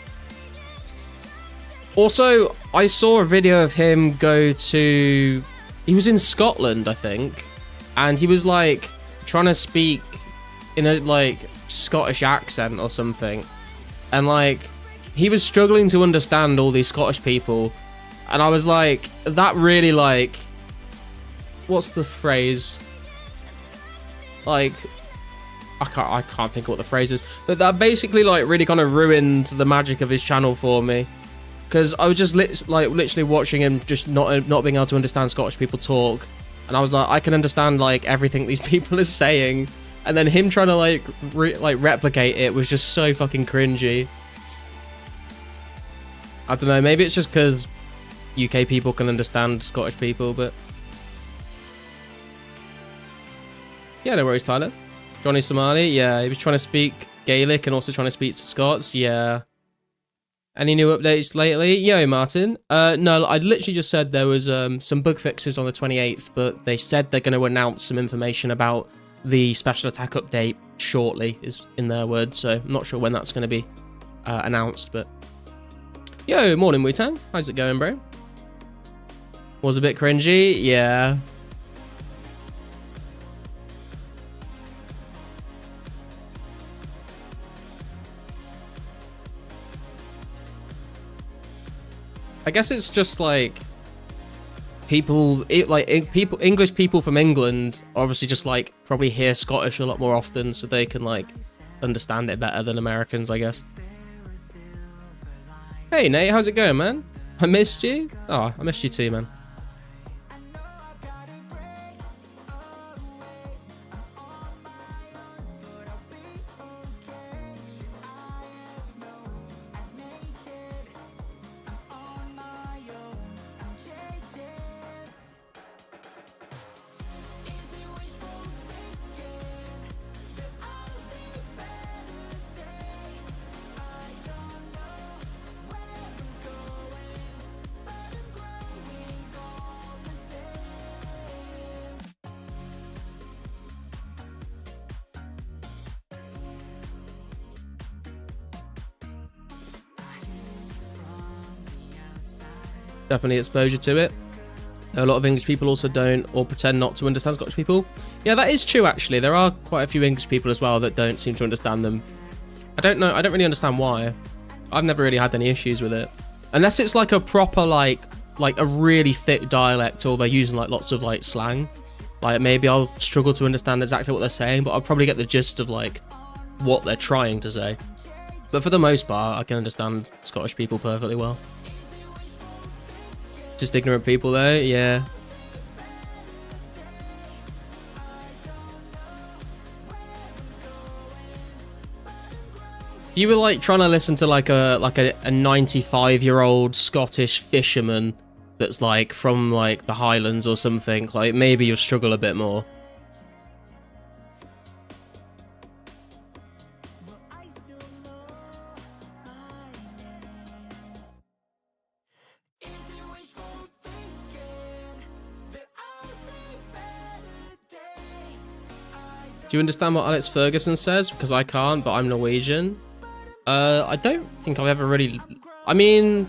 Also, I saw a video of him go to... He was in Scotland, I think. And he was like trying to speak in a like Scottish accent or something. And like... he was struggling to understand all these Scottish people, and I was like, that really like, what's the phrase? Like, I can't think of what the phrase is, but that basically like really kind of ruined the magic of his channel for me, because I was just literally watching him just not being able to understand Scottish people talk, and I was like, I can understand like everything these people are saying, and then him trying to like replicate it was just so fucking cringy. I don't know, maybe it's just because UK people can understand Scottish people, but... yeah, no worries, Tyler. Johnny Somali, yeah, he was trying to speak Gaelic and also trying to speak to Scots, yeah. Any new updates lately? Yo, Martin. No, I literally just said there was some bug fixes on the 28th, but they said they're going to announce some information about the special attack update shortly, is in their words, so I'm not sure when that's going to be announced, but... Yo, morning Wu-Tang. How's it going, bro? Was a bit cringy? Yeah. I guess it's just like English people from England obviously just like probably hear Scottish a lot more often, so they can like understand it better than Americans, I guess. Hey Nate, how's it going, man? I missed you. Oh, I missed you too, man. definitely exposure to it. A lot of English people also don't or pretend not to understand Scottish people. Yeah, that is true, actually. There are quite a few English people as well that don't seem to understand them. I don't really understand why. I've never really had any issues with it. Unless it's like a proper, like a really thick dialect, or they're using like lots of like slang. Like maybe I'll struggle to understand exactly what they're saying, but I'll probably get the gist of like what they're trying to say. But for the most part, I can understand Scottish people perfectly well. Just ignorant people though, yeah. If you were like trying to listen to like a 95-year-old Scottish fisherman that's like from like the Highlands or something, like maybe you'll struggle a bit more. Do you understand what Alex Ferguson says? Because I can't, but I'm Norwegian. I don't think I've ever really... I mean,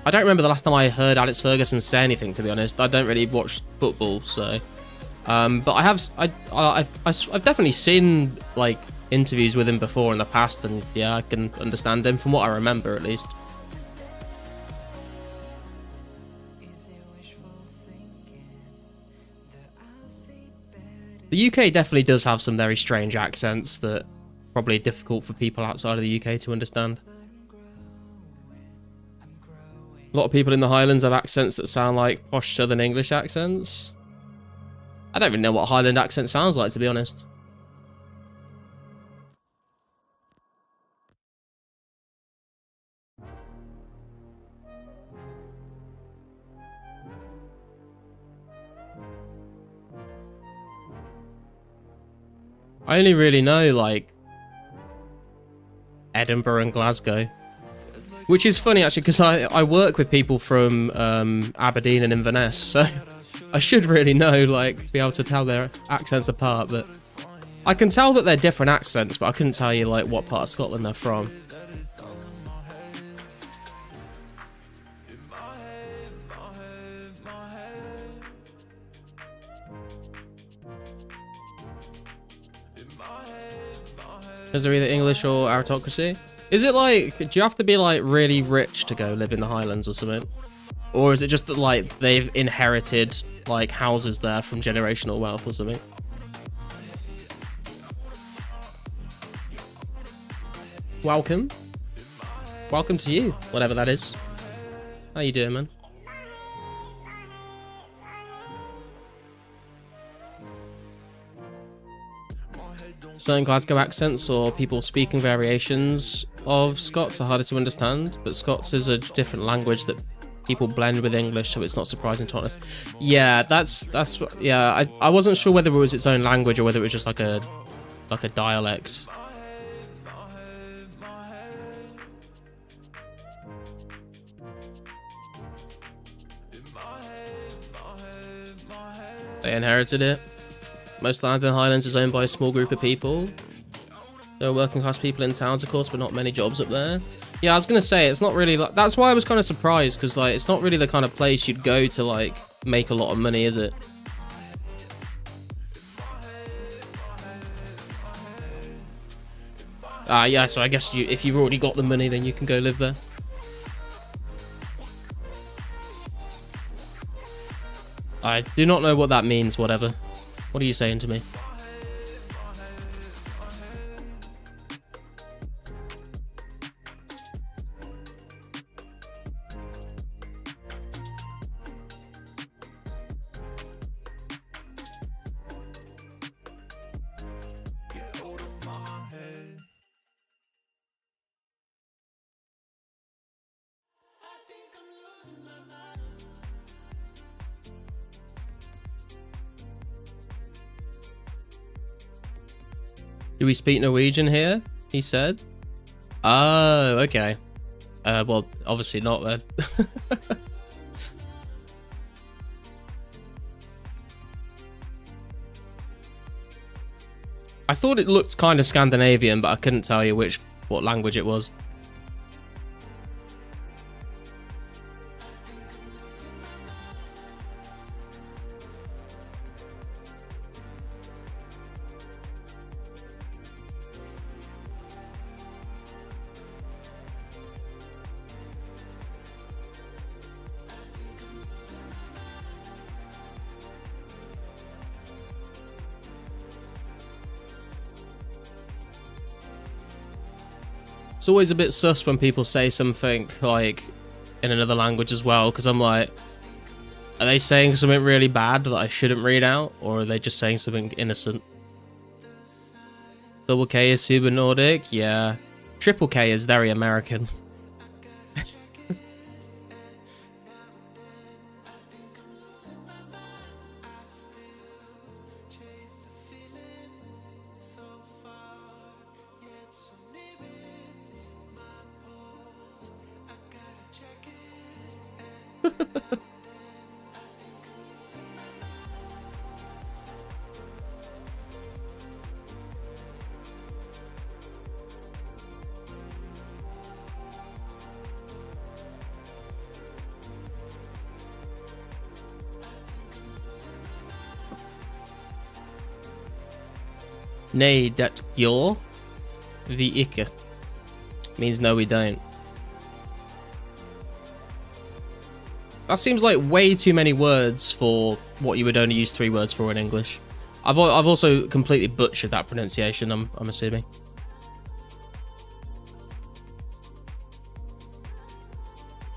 I don't remember the last time I heard Alex Ferguson say anything, to be honest. I don't really watch football, so... but I've definitely seen, like, interviews with him before in the past, and yeah, I can understand him, from what I remember, at least. The UK definitely does have some very strange accents that are probably difficult for people outside of the UK to understand. A lot of people in the Highlands have accents that sound like posh Southern English accents. I don't even know what a Highland accent sounds like, to be honest. I only really know, like, Edinburgh and Glasgow. Which is funny, actually, because I work with people from Aberdeen and Inverness, so I should really know, like, be able to tell their accents apart, but I can tell that they're different accents, but I couldn't tell you, like, what part of Scotland they're from. Is there either English or aristocracy? Is it like, do you have to be like really rich to go live in the Highlands or something? Or is it just that like they've inherited like houses there from generational wealth or something? Welcome. Welcome to you, whatever that is. How you doing, man? Certain Glasgow accents or people speaking variations of Scots are harder to understand, but Scots is a different language that people blend with English, so it's not surprising to honest. Yeah, that's yeah. I wasn't sure whether it was its own language or whether it was just like a dialect. They inherited it. Most land in the Highlands is owned by a small group of people. There are working class people in towns, of course, but not many jobs up there. Yeah, I was gonna say, it's not really like, that's why I was kind of surprised, because like it's not really the kind of place you'd go to like make a lot of money, is it? Yeah, so I guess if you've already got the money, then you can go live there. I do not know what that means, whatever. What are you saying to me? Do we speak Norwegian here? He said. Oh, okay. Well, obviously not then. I thought it looked kind of Scandinavian, but I couldn't tell you what language it was. It's always a bit sus when people say something like in another language as well, because I'm like, are they saying something really bad that I shouldn't read out, or are they just saying something innocent? Double K is super Nordic, yeah. Triple K is very American. Nee, dat gjør vi ikke. Means no, we don't. That seems like way too many words for what you would only use 3 words for in English. I've also completely butchered that pronunciation, I'm assuming.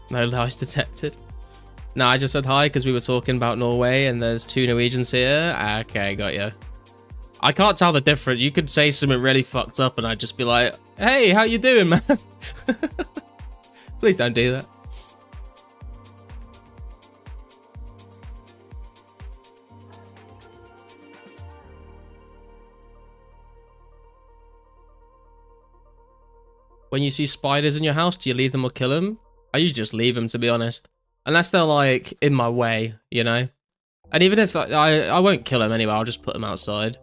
No lies detected. No, I just said hi because we were talking about Norway and there's 2 Norwegians here. Okay, got you. I can't tell the difference. You could say something really fucked up and I'd just be like, hey, how you doing, man? Please don't do that. When you see spiders in your house, do you leave them or kill them? I usually just leave them, to be honest. Unless they're, like, in my way, you know? And even if I won't kill them anyway, I'll just put them outside.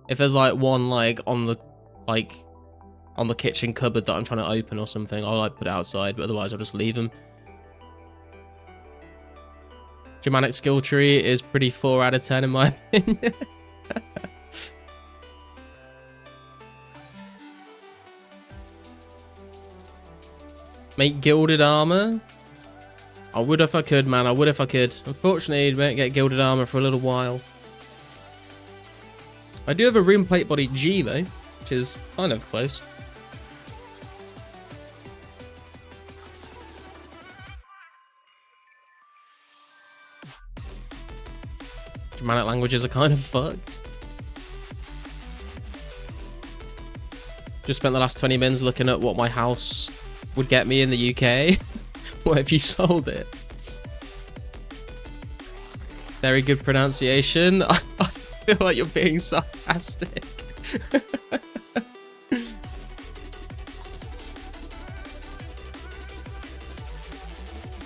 If there's, like, one, like, on the kitchen cupboard that I'm trying to open or something, I'll, like, put it outside, but otherwise I'll just leave them. Germanic skill tree is pretty 4 out of 10 in my opinion. Make gilded armor? I would if I could, man. I would if I could. Unfortunately, I won't get gilded armor for a little while. I do have a rune plate body G, though, which is kind of close. Germanic languages are kind of fucked. Just spent the last 20 minutes looking at what my house would get me in the UK. What if you sold it? Very good pronunciation. I feel like you're being sarcastic.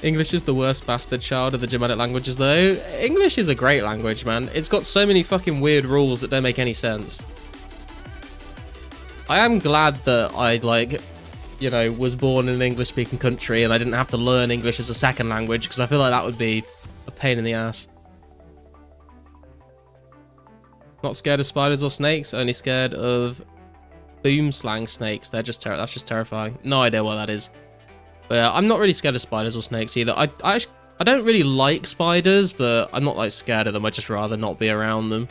English is the worst bastard child of the Germanic languages, though. English is a great language, man. It's got so many fucking weird rules that don't make any sense. I am glad that I, like, you know, was born in an English-speaking country and I didn't have to learn English as a second language, because I feel like that would be a pain in the ass. Not scared of spiders or snakes, only scared of boomslang snakes. They're just that's just terrifying. No idea what that is. But I'm not really scared of spiders or snakes either. I don't really like spiders, but I'm not like scared of them. I'd just rather not be around them.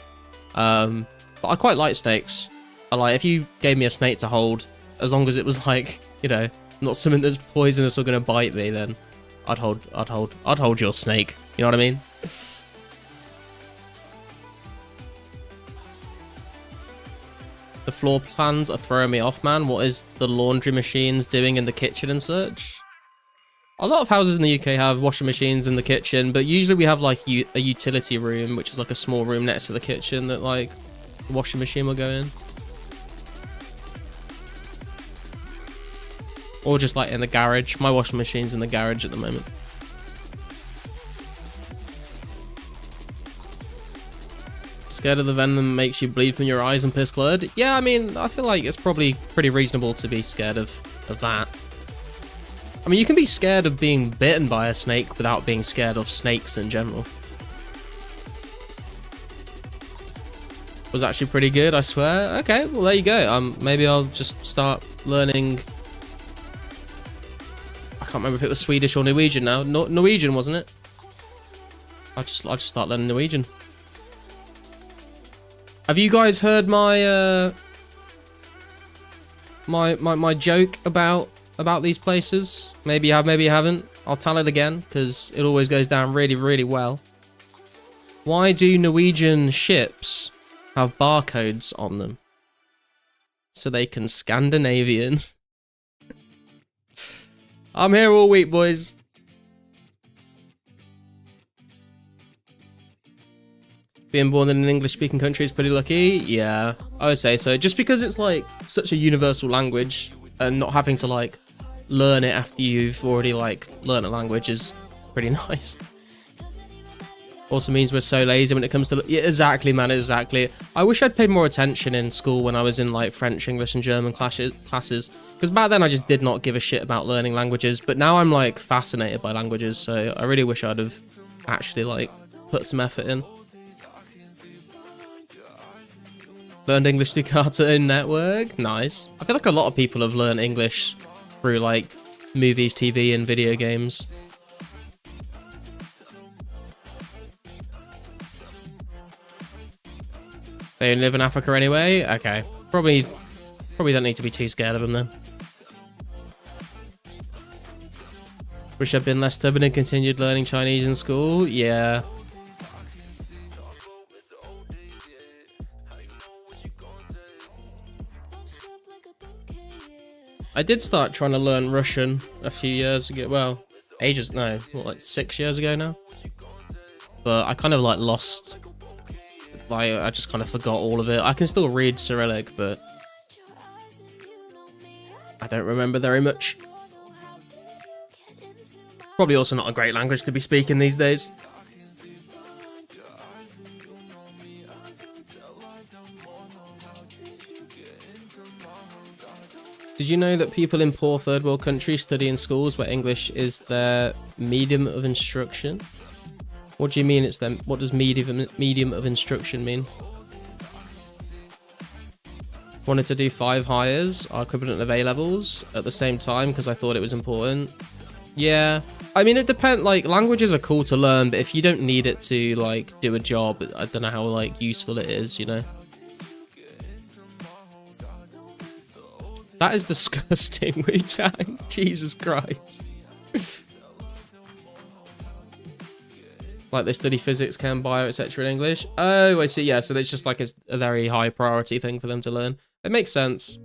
But I quite like snakes. I like, if you gave me a snake to hold, as long as it was like, you know, not something that's poisonous or gonna bite me, then I'd hold your snake. You know what I mean? The floor plans are throwing me off, man. What is the laundry machines doing in the kitchen and such? A lot of houses in the UK have washing machines in the kitchen, but usually we have like a utility room, which is like a small room next to the kitchen that like the washing machine will go in. Or just like in the garage. My washing machine's in the garage at the moment. Scared of the venom that makes you bleed from your eyes and piss blood? Yeah, I mean, I feel like it's probably pretty reasonable to be scared of that. I mean, you can be scared of being bitten by a snake without being scared of snakes in general. Was actually pretty good, I swear. Okay, well there you go. Maybe I'll just start learning. I can't remember if it was Swedish or Norwegian now. Norwegian, wasn't it? I'll just start learning Norwegian. Have you guys heard my my joke about these places? Maybe you have, maybe you haven't. I'll tell it again because it always goes down really, really well. Why do Norwegian ships have barcodes on them? So they can Scandinavian. I'm here all week, boys. Being born in an English-speaking country is pretty lucky. Yeah, I would say so. Just because it's like such a universal language, and not having to like learn it after you've already like learned a language is pretty nice. Also means we're so lazy when it comes to... Yeah, exactly, man, exactly. I wish I'd paid more attention in school when I was in like French, English and German classes. Because back then I just did not give a shit about learning languages. But now I'm like fascinated by languages. So I really wish I'd have actually like put some effort in. Learned English through Cartoon Network. Nice. I feel like a lot of people have learned English through like movies, TV and video games. They live in Africa anyway? Okay. Probably don't need to be too scared of them then. Wish I'd been less stubborn and continued learning Chinese in school. Yeah. I did start trying to learn Russian a few years ago. Well, ages, no, what, like 6 years ago now? But I kind of like lost... Like, I just kind of forgot all of it. I can still read Cyrillic, but I don't remember very much. Probably also not a great language to be speaking these days. Did you know that people in poor third world countries study in schools where English is their medium of instruction? What do you mean it's them? What does medium of instruction mean? Wanted to do 5 hires, our equivalent of A levels, at the same time because I thought it was important. Yeah, I mean it depends. Like languages are cool to learn, but if you don't need it to like do a job, I don't know how like useful it is. You know. That is disgusting, Wu-Tang. Jesus Christ. Like they study physics, chem, bio, etc. in English. Oh, I see. Yeah, so it's just like a very high priority thing for them to learn. It makes sense.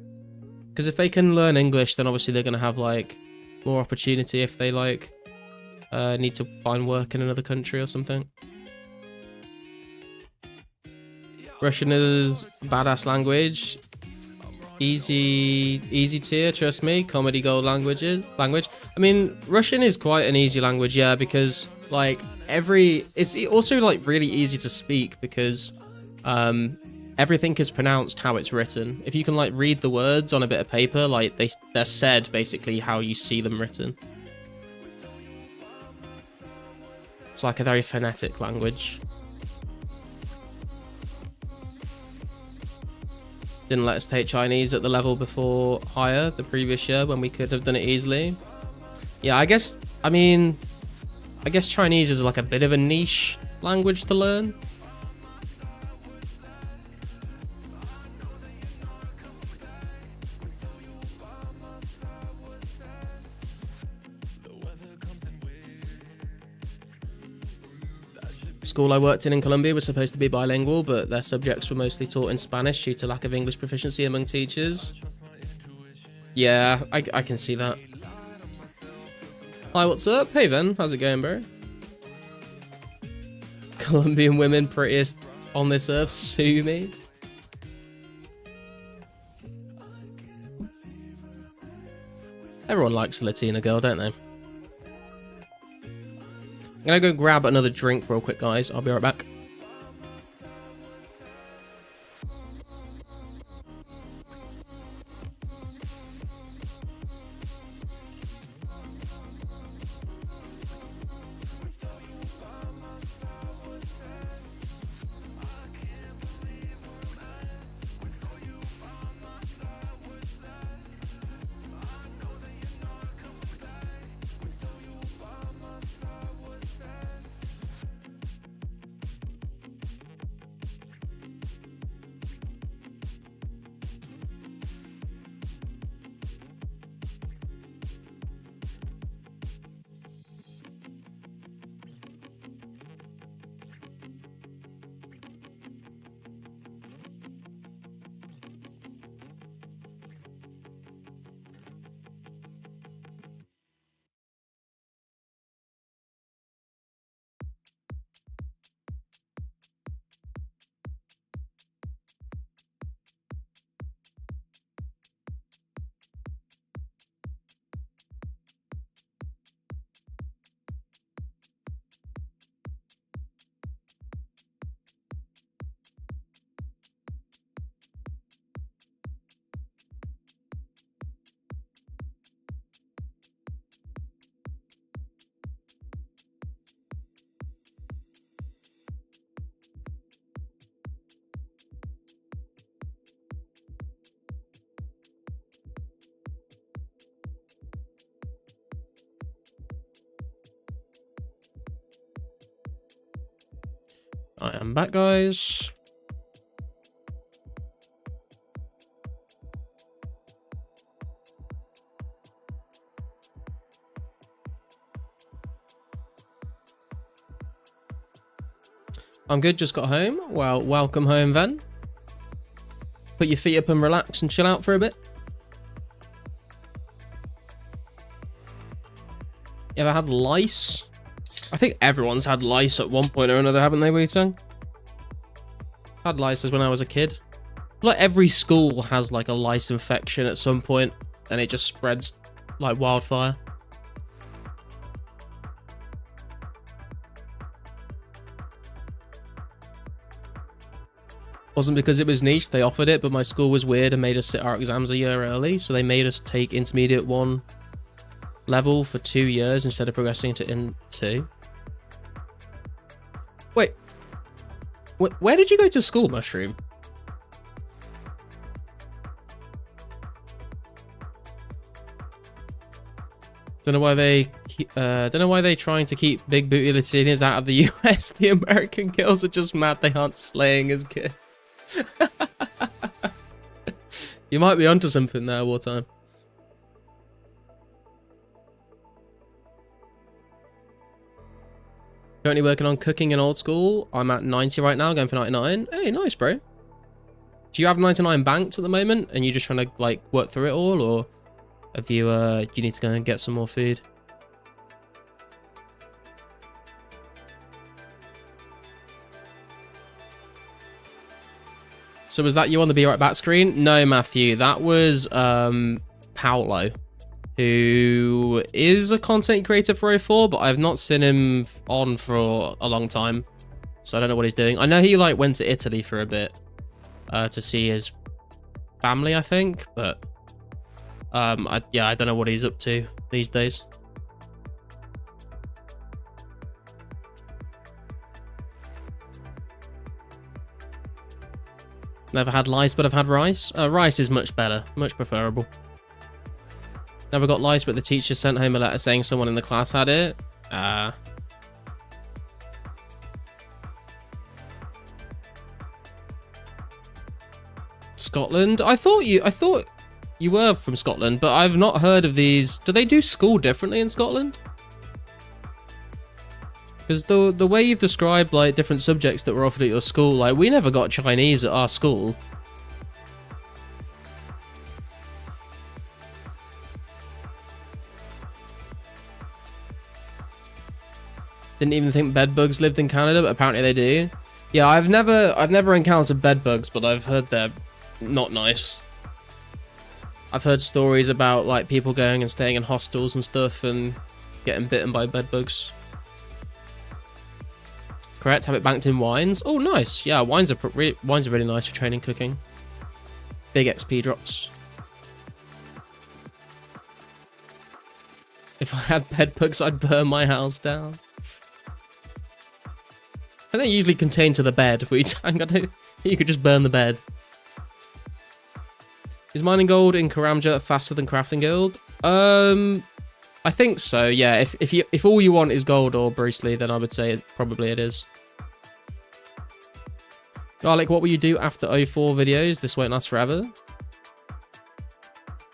Because if they can learn English, then obviously they're going to have like more opportunity if they like need to find work in another country or something. Russian is badass language. Easy tier, trust me. Comedy gold language. I mean, Russian is quite an easy language, yeah, because like it's also like really easy to speak because everything is pronounced how it's written. If you can like read the words on a bit of paper, like they're said basically how you see them written. It's like a very phonetic language. Didn't let us take Chinese at the level before higher the previous year when we could have done it easily. Yeah, I guess Chinese is like a bit of a niche language to learn. School I worked in Colombia was supposed to be bilingual, but their subjects were mostly taught in Spanish due to lack of English proficiency among teachers. Yeah, I can see that. Hi, what's up? Hey, Ven. How's it going, bro? Colombian women prettiest on this earth. Sue me. Everyone likes a Latina girl, don't they? I'm gonna go grab another drink real quick, guys. I'll be right back. I am back, guys. I'm good, just got home. Well, welcome home then. Put your feet up and relax and chill out for a bit. You ever had lice? I think everyone's had lice at one point or another, haven't they, Wu-Tang? Had lice when I was a kid. Like every school has like a lice infection at some point and it just spreads like wildfire. Wasn't because it was niche, they offered it, but my school was weird and made us sit our exams a year early, so they made us take intermediate 1 level for 2 years instead of progressing to in 2. Wait, where did you go to school, Mushroom? Don't know why they trying to keep big booty Latinas out of the US. The American girls are just mad they aren't slaying as good. You might be onto something there, Wartime. Currently working on cooking in old school. I'm at 90 right now, going for 99. Hey, nice, bro. Do you have 99 banked at the moment, and you're just trying to like work through it all, or have you? Do you need to go and get some more food? So was that you on the Be Right Back screen? No, Matthew. That was Paolo, who is a content creator for 04, but I've not seen him on for a long time. So I don't know what he's doing. I know he like went to Italy for a bit to see his family, I think. But I don't know what he's up to these days. Never had lice, but I've had rice. Rice is much better, much preferable. Never got lice, but the teacher sent home a letter saying someone in the class had it. Scotland? I thought you were from Scotland, but I've not heard of these. Do they do school differently in Scotland? Because the way you've described like different subjects that were offered at your school, like we never got Chinese at our school. Didn't even think bedbugs lived in Canada, but apparently they do. Yeah, I've never encountered bedbugs, but I've heard they're not nice. I've heard stories about like people going and staying in hostels and stuff and getting bitten by bedbugs. Correct, have it banked in wines. Oh, nice. Yeah, wines are really nice for training cooking. Big XP drops. If I had bedbugs, I'd burn my house down. And they usually contain to the bed. You could just burn the bed. Is mining gold in Karamja faster than Crafting Guild? I think so. Yeah. If all you want is gold or Bruce Lee, then I would say probably it is. Garlic, what will you do after 04 videos? This won't last forever.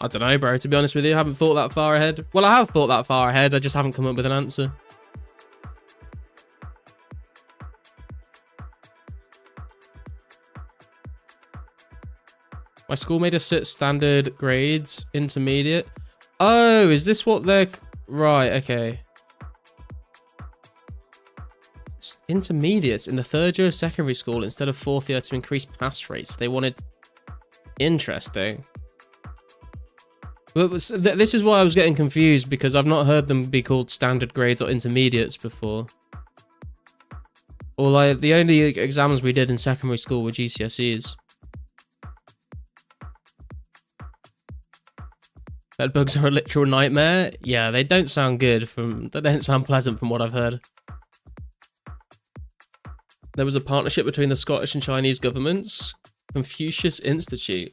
I don't know, bro. To be honest with you, I haven't thought that far ahead. Well, I have thought that far ahead. I just haven't come up with an answer. My school made us sit standard grades, intermediate. Oh, is this what they're... Right, okay. Intermediates in the third year of secondary school instead of fourth year to increase pass rates. They wanted... Interesting. But this is why I was getting confused, because I've not heard them be called standard grades or intermediates before. Or like, the only exams we did in secondary school were GCSEs. Bedbugs are a literal nightmare. Yeah, they don't sound good they don't sound pleasant from what I've heard. There was a partnership between the Scottish and Chinese governments. Confucius Institute.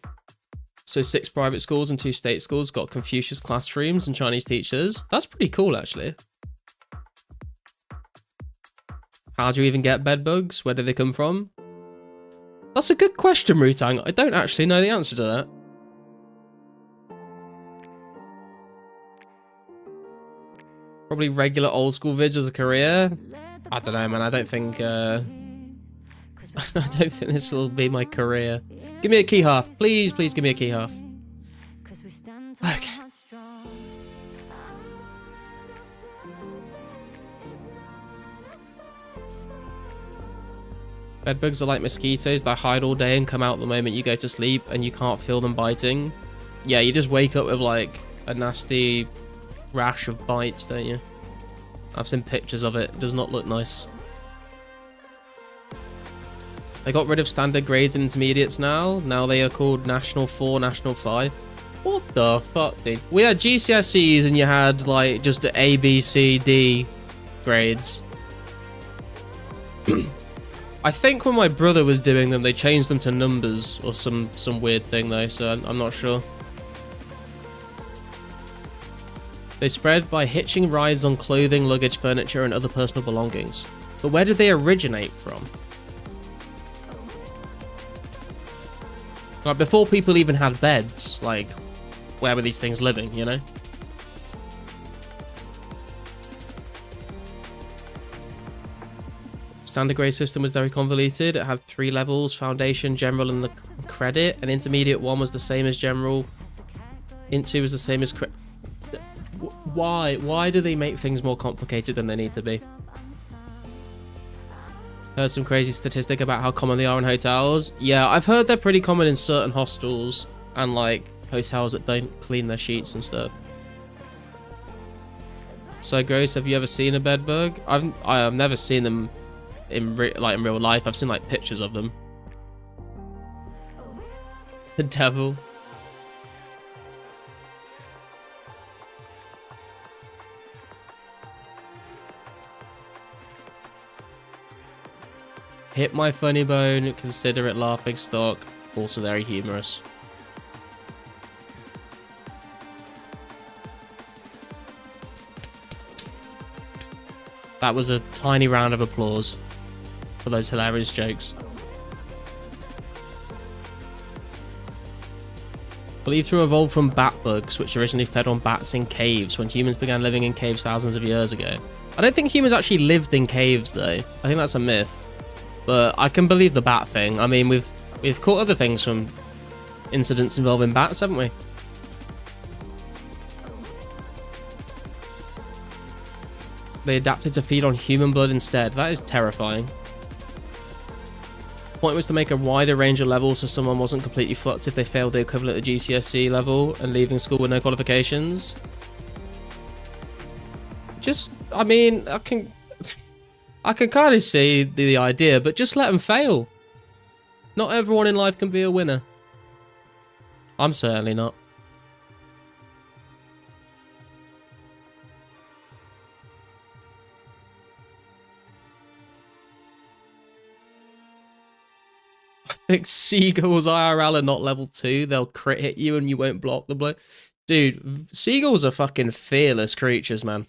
So 6 private schools and 2 state schools got Confucius classrooms and Chinese teachers. That's pretty cool, actually. How do you even get bed bugs? Where do they come from? That's a good question, Rutang. I don't actually know the answer to that. Probably regular old school vids as a career. I don't know, man. I don't think I don't think this will be my career. Give me a key half. Please, please give me a key half. Okay. Bedbugs are like mosquitoes. They hide all day and come out the moment you go to sleep, and you can't feel them biting. Yeah, you just wake up with like a nasty rash of bites, don't you? I've seen pictures of it. It does not look nice. They got rid of standard grades in intermediates now. Now they are called National 4, National 5. What the fuck, dude? We had GCSEs and you had like just A, B, C, D grades. I think when my brother was doing them, they changed them to numbers or some weird thing though, so I'm not sure. They spread by hitching rides on clothing, luggage, furniture, and other personal belongings. But where did they originate from? Like, before people even had beds, like, where were these things living, you know? Standard grade system was very convoluted. It had 3 levels: foundation, general, and the credit. And intermediate 1 was the same as general. Int 2 was the same as credit. Why? Why do they make things more complicated than they need to be? Heard some crazy statistic about how common they are in hotels. Yeah, I've heard they're pretty common in certain hostels and like hotels that don't clean their sheets and stuff. So gross. Have you ever seen a bed bug? I've never seen them in real life. I've seen like pictures of them. The devil. Hit my funny bone, consider it laughing stock, also very humorous. That was a tiny round of applause for those hilarious jokes. Believed to evolve from bat bugs, which originally fed on bats in caves when humans began living in caves thousands of years ago. I don't think humans actually lived in caves though. I think that's a myth. But I can believe the bat thing. I mean, we've caught other things from incidents involving bats, haven't we? They adapted to feed on human blood instead. That is terrifying. The point was to make a wider range of levels so someone wasn't completely fucked if they failed the equivalent of GCSE level and leaving school with no qualifications. Just, I mean, I can kind of see the idea, but just let them fail. Not everyone in life can be a winner. I'm certainly not. I think seagulls IRL are not level 2. They'll crit hit you and you won't block the blow. Dude, seagulls are fucking fearless creatures, man.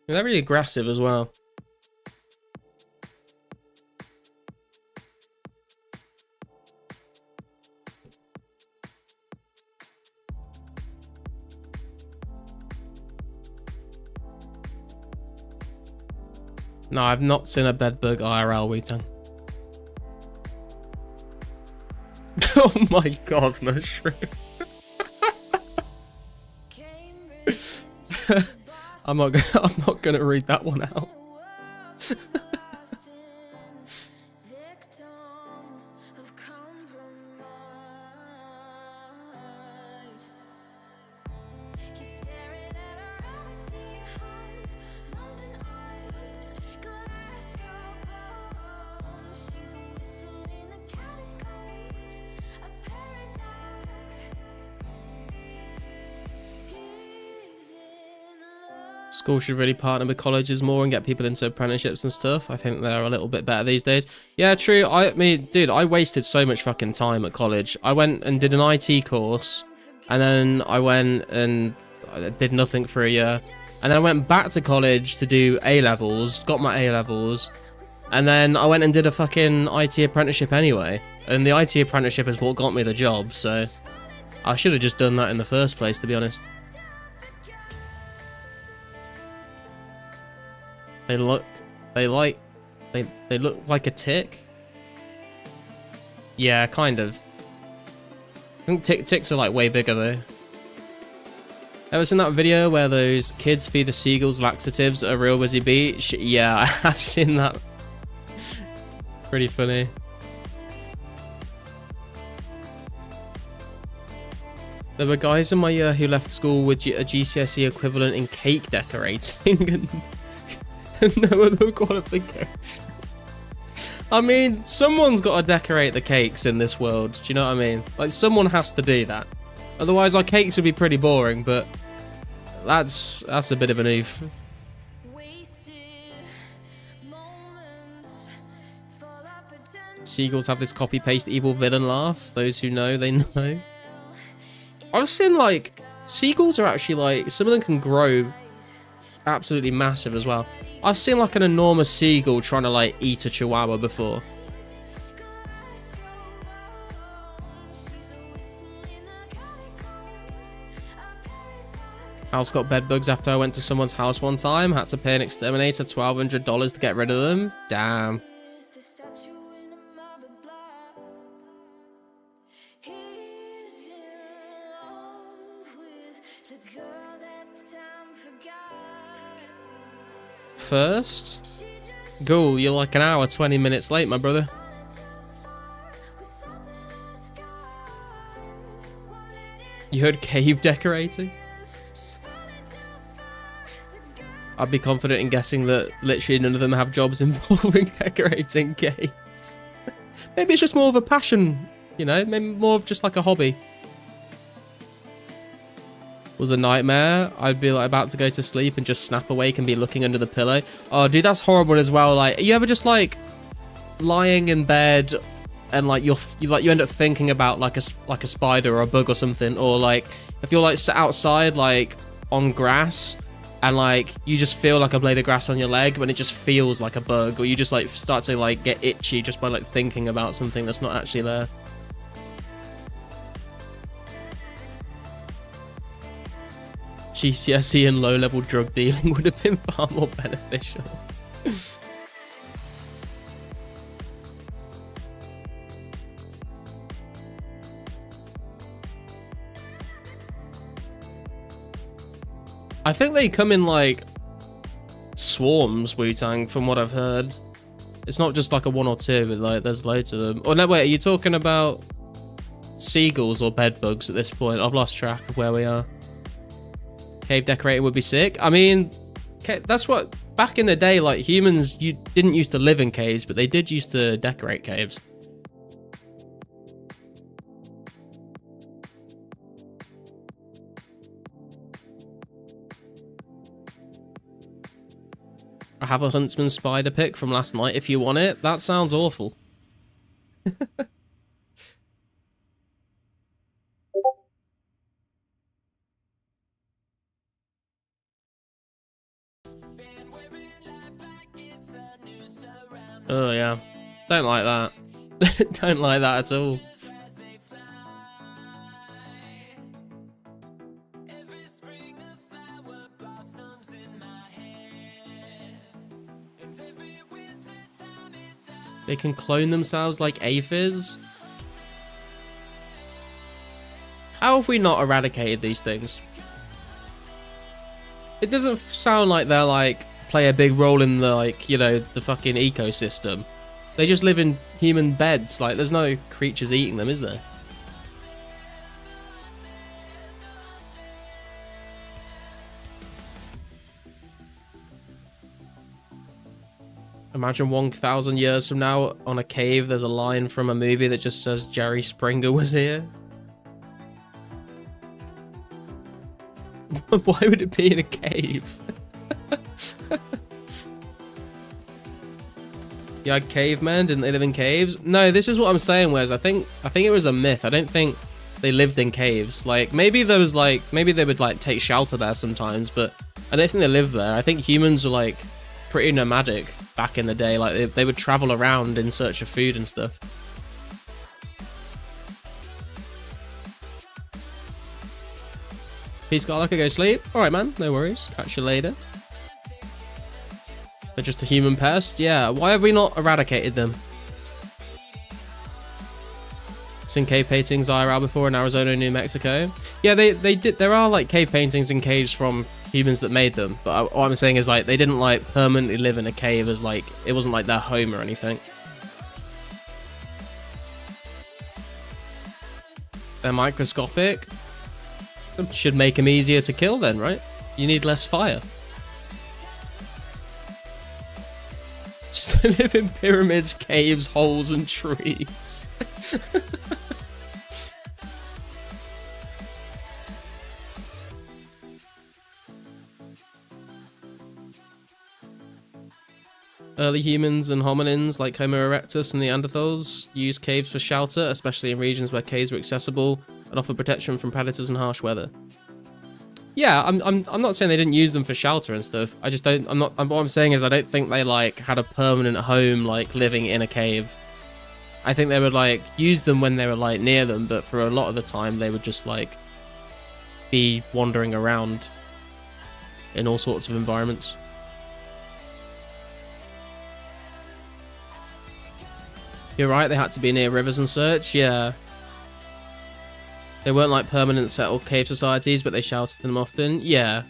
They're very aggressive as well. No, I've not seen a bedbug IRL, Weetang. Oh my god, mushroom. I'm not gonna read that one out. Schools should really partner with colleges more and get people into apprenticeships and stuff. I think they're a little bit better these days. Yeah, true. I mean, dude, I wasted so much fucking time at college. I went and did an IT course, and then I went and did nothing for a year. And then I went back to college to do A-levels, got my A-levels, and then I went and did a fucking IT apprenticeship anyway. And the IT apprenticeship is what got me the job, so I should have just done that in the first place, to be honest. They look like a tick. Yeah, kind of. I think ticks are like way bigger though. Ever seen that video where those kids feed the seagulls laxatives at a real busy beach? Yeah, I have seen that. Pretty funny. There were guys in my year who left school with a GCSE equivalent in cake decorating and no other qualification. I mean, someone's got to decorate the cakes in this world. Do you know what I mean? Like, someone has to do that. Otherwise, our cakes would be pretty boring, but that's a bit of an oof. Seagulls have this copy-paste evil villain laugh. Those who know, they know. I've seen, like, seagulls are actually, like, some of them can grow absolutely massive as well. I've seen, like, an enormous seagull trying to, like, eat a chihuahua before. House got bed bugs after I went to someone's house one time. Had to pay an exterminator $1,200 to get rid of them. Damn. First? Ghoul, you're like an hour, 20 minutes late, my brother. You heard cave decorating? I'd be confident in guessing that literally none of them have jobs involving decorating caves. Maybe it's just more of a passion, you know? Maybe more of just like a hobby. Was a nightmare. I'd be like about to go to sleep and just snap awake and be looking under the pillow. Oh, dude, that's horrible as well. Like, you ever just like lying in bed and like you end up thinking about like a spider or a bug or something, or like if you're like sat outside like on grass and like you just feel like a blade of grass on your leg, but it just feels like a bug, or you just like start to like get itchy just by like thinking about something that's not actually there. GCSE and low-level drug dealing would have been far more beneficial. I think they come in like swarms, Wu-Tang, from what I've heard. It's not just like a one or two, but like there's loads of them. Oh no, wait, are you talking about seagulls or bed bugs at this point? I've lost track of where we are. Cave decorating would be sick. I mean, that's what, back in the day, like humans, you didn't used to live in caves, but they did used to decorate caves. I have a huntsman spider pick from last night if you want it. That sounds awful. Oh yeah, don't like that. Don't like that at all. They can clone themselves like aphids? How have we not eradicated these things? It doesn't sound like they're like play a big role in the, like, you know, the fucking ecosystem. They just live in human beds. Like, there's no creatures eating them, is there? Imagine 1,000 years from now, on a cave, there's a line from a movie that just says Jerry Springer was here. Why would it be in a cave? Yeah, cavemen, didn't they live in caves? No, this is what I'm saying, Wes. I think it was a myth. I don't think they lived in caves. Like, maybe there was like, maybe they would like take shelter there sometimes, but I don't think they live there. I think humans were like pretty nomadic back in the day. Like they would travel around in search of food and stuff. Peace, God, I could go sleep. Alright, man, no worries. Catch you later. They're just a human pest? Yeah, why have we not eradicated them? Seen cave paintings IRL before in Arizona, New Mexico. Yeah, they did. There are like cave paintings in caves from humans that made them. But what I'm saying is like they didn't like permanently live in a cave as like, it wasn't like their home or anything. They're microscopic. Should make them easier to kill then, right? You need less fire. Just live in pyramids, caves, holes, and trees. Early humans and hominins like Homo erectus and Neanderthals used caves for shelter, especially in regions where caves were accessible and offered protection from predators and harsh weather. Yeah, I'm not saying they didn't use them for shelter and stuff. I just don't. What I'm saying is I don't think they like had a permanent home like living in a cave. I think they would like use them when they were like near them, but for a lot of the time they would just like be wandering around in all sorts of environments. You're right, they had to be near rivers and such, yeah. They weren't like permanent settled cave societies, but they sheltered them often, yeah.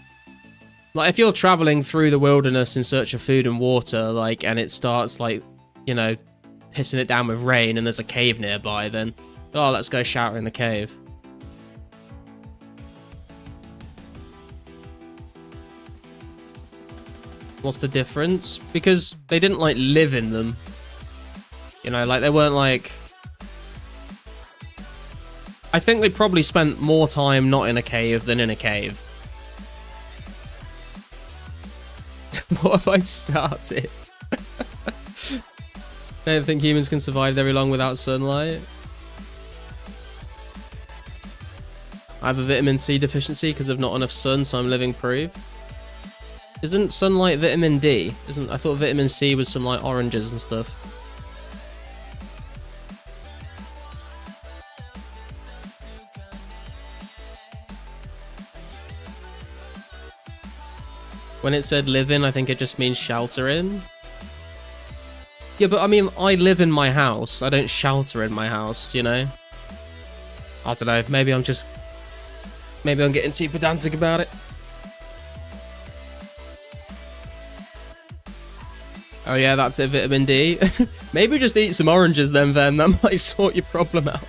Like if you're traveling through the wilderness in search of food and water, like, and it starts like, you know, pissing it down with rain and there's a cave nearby, then, oh, let's go shelter in the cave. What's the difference? Because they didn't like live in them. You know, like they weren't like... I think they probably spent more time not in a cave than in a cave. What have I started? I don't think humans can survive very long without sunlight. I have a vitamin C deficiency because of not enough sun, so I'm living proof. Isn't sunlight vitamin D? I thought vitamin C was some like oranges and stuff. When it said live in, I think it just means shelter in. Yeah, but I mean, I live in my house. I don't shelter in my house, you know? I don't know. Maybe I'm getting too pedantic about it. Oh yeah, that's it, vitamin D. Maybe just eat some oranges then, that might sort your problem out.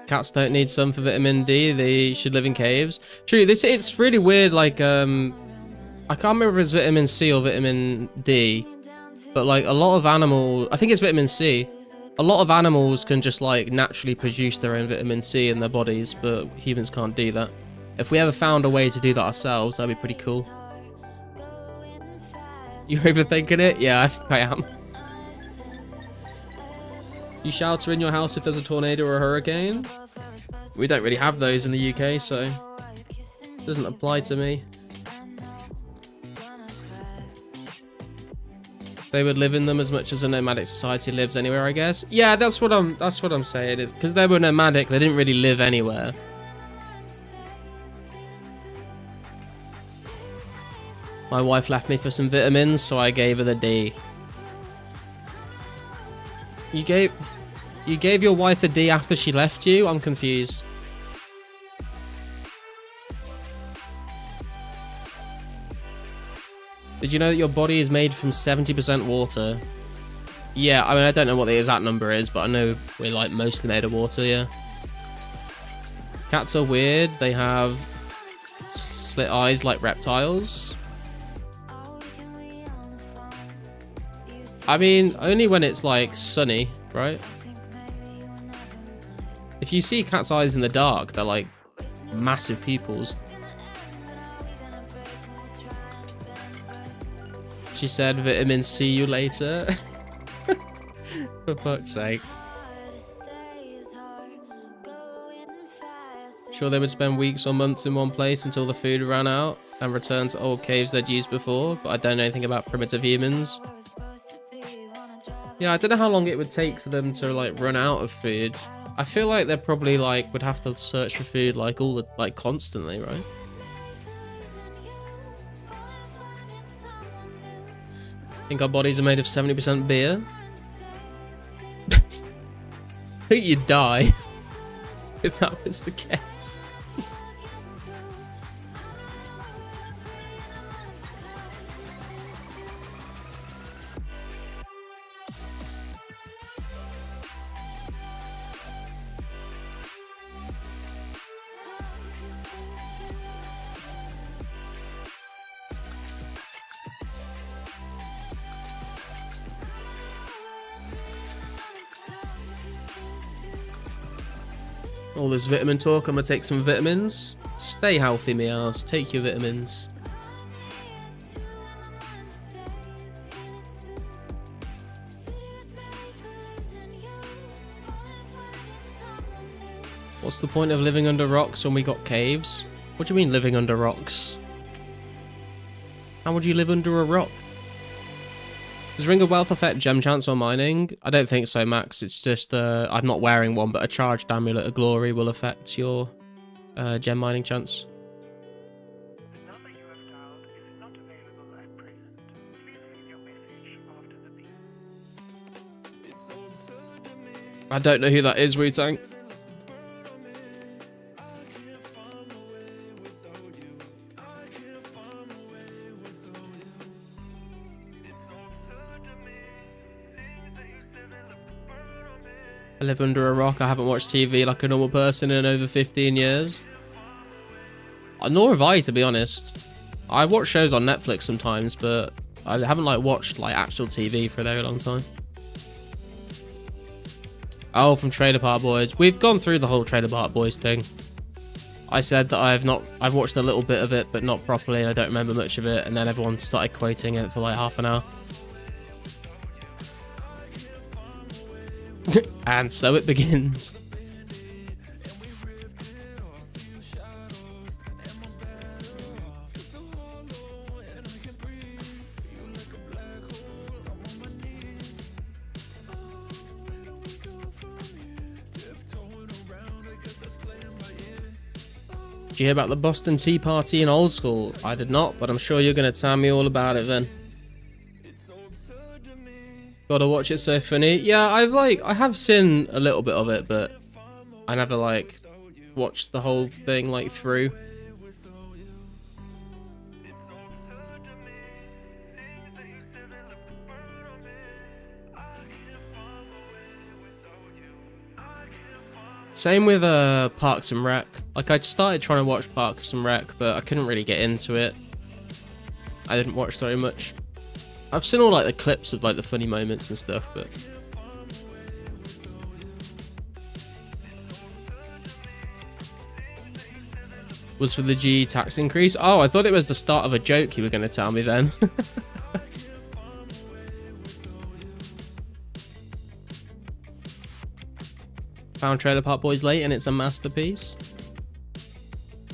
Cats don't need sun for vitamin D, they should live in caves. True, it's really weird, like, I can't remember if it's vitamin C or vitamin D, but like a lot of animals, I think it's vitamin C, a lot of animals can just like naturally produce their own vitamin C in their bodies, but humans can't do that. If we ever found a way to do that ourselves, that'd be pretty cool. You overthinking it? Yeah, I think I am. You shelter in your house if there's a tornado or a hurricane? We don't really have those in the UK, so it doesn't apply to me. They would live in them as much as a nomadic society lives anywhere, I guess. Yeah, that's what I'm saying. Is because they were nomadic, they didn't really live anywhere. My wife left me for some vitamins, so I gave her the D. You gave your wife a D after she left you? I'm confused. Did you know that your body is made from 70% water? Yeah, I mean, I don't know what the exact number is, but I know we're like mostly made of water, yeah. Cats are weird. They have slit eyes like reptiles. I mean, only when it's like sunny, right? If you see cat's eyes in the dark, they're like massive pupils. She said vitamin C you later. For fuck's sake. Sure, they would spend weeks or months in one place until the food ran out and return to old caves they'd used before, but I don't know anything about primitive humans. Yeah, I don't know how long it would take for them to like run out of food. I feel like they probably like would have to search for food like all the like constantly, right? I think our bodies are made of 70% beer. I think you'd die if that was the case. All this vitamin talk, I'm gonna take some vitamins. Stay healthy, me ass. Take your vitamins. What's the point of living under rocks when we got caves? What do you mean living under rocks? How would you live under a rock? Does Ring of Wealth affect gem chance or mining? I don't think so, Max. It's just I'm not wearing one, but a charged amulet of glory will affect your gem mining chance. The number you have dialed is not available at present. Please leave your message after the beep. I don't know who that is, Wu-Tang. I live under a rock. I haven't watched TV like a normal person in over 15 years. Nor have I, to be honest. I watch shows on Netflix sometimes, but I haven't like watched like actual TV for a very long time. Oh, from Trailer Park Boys. We've gone through the whole Trailer Park Boys thing. I said that I've watched a little bit of it, but not properly, and I don't remember much of it, and then everyone started quoting it for like half an hour. And so it begins. Did you hear about the Boston Tea Party in Old School? I did not, but I'm sure you're going to tell me all about it then. Gotta watch it, so funny. Yeah, I have seen a little bit of it, but I never like watched the whole thing like through. Same with Parks and Rec. Like I started trying to watch Parks and Rec, but I couldn't really get into it. I didn't watch very much. I've seen all like the clips of like the funny moments and stuff, but was for the GE tax increase. Oh, I thought it was the start of a joke you were going to tell me then. Found Trailer Park Boys late and it's a masterpiece.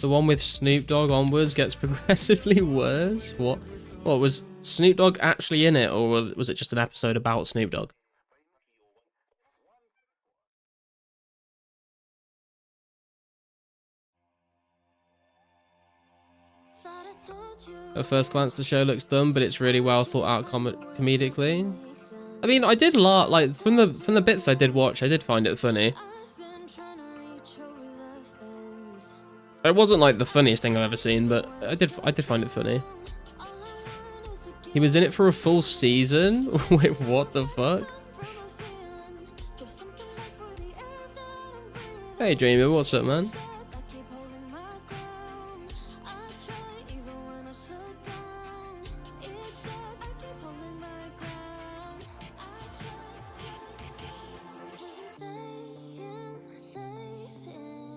The one with Snoop Dogg onwards gets progressively worse. What was Snoop Dogg actually in it, or was it just an episode about Snoop Dogg? At first glance, the show looks dumb, but it's really well thought out comedically. I mean, I did laugh, like from the bits I did watch, I did find it funny. It wasn't like the funniest thing I've ever seen, but I did find it funny. He was in it for a full season? Wait, what the fuck? Hey Dreamer, what's up, man?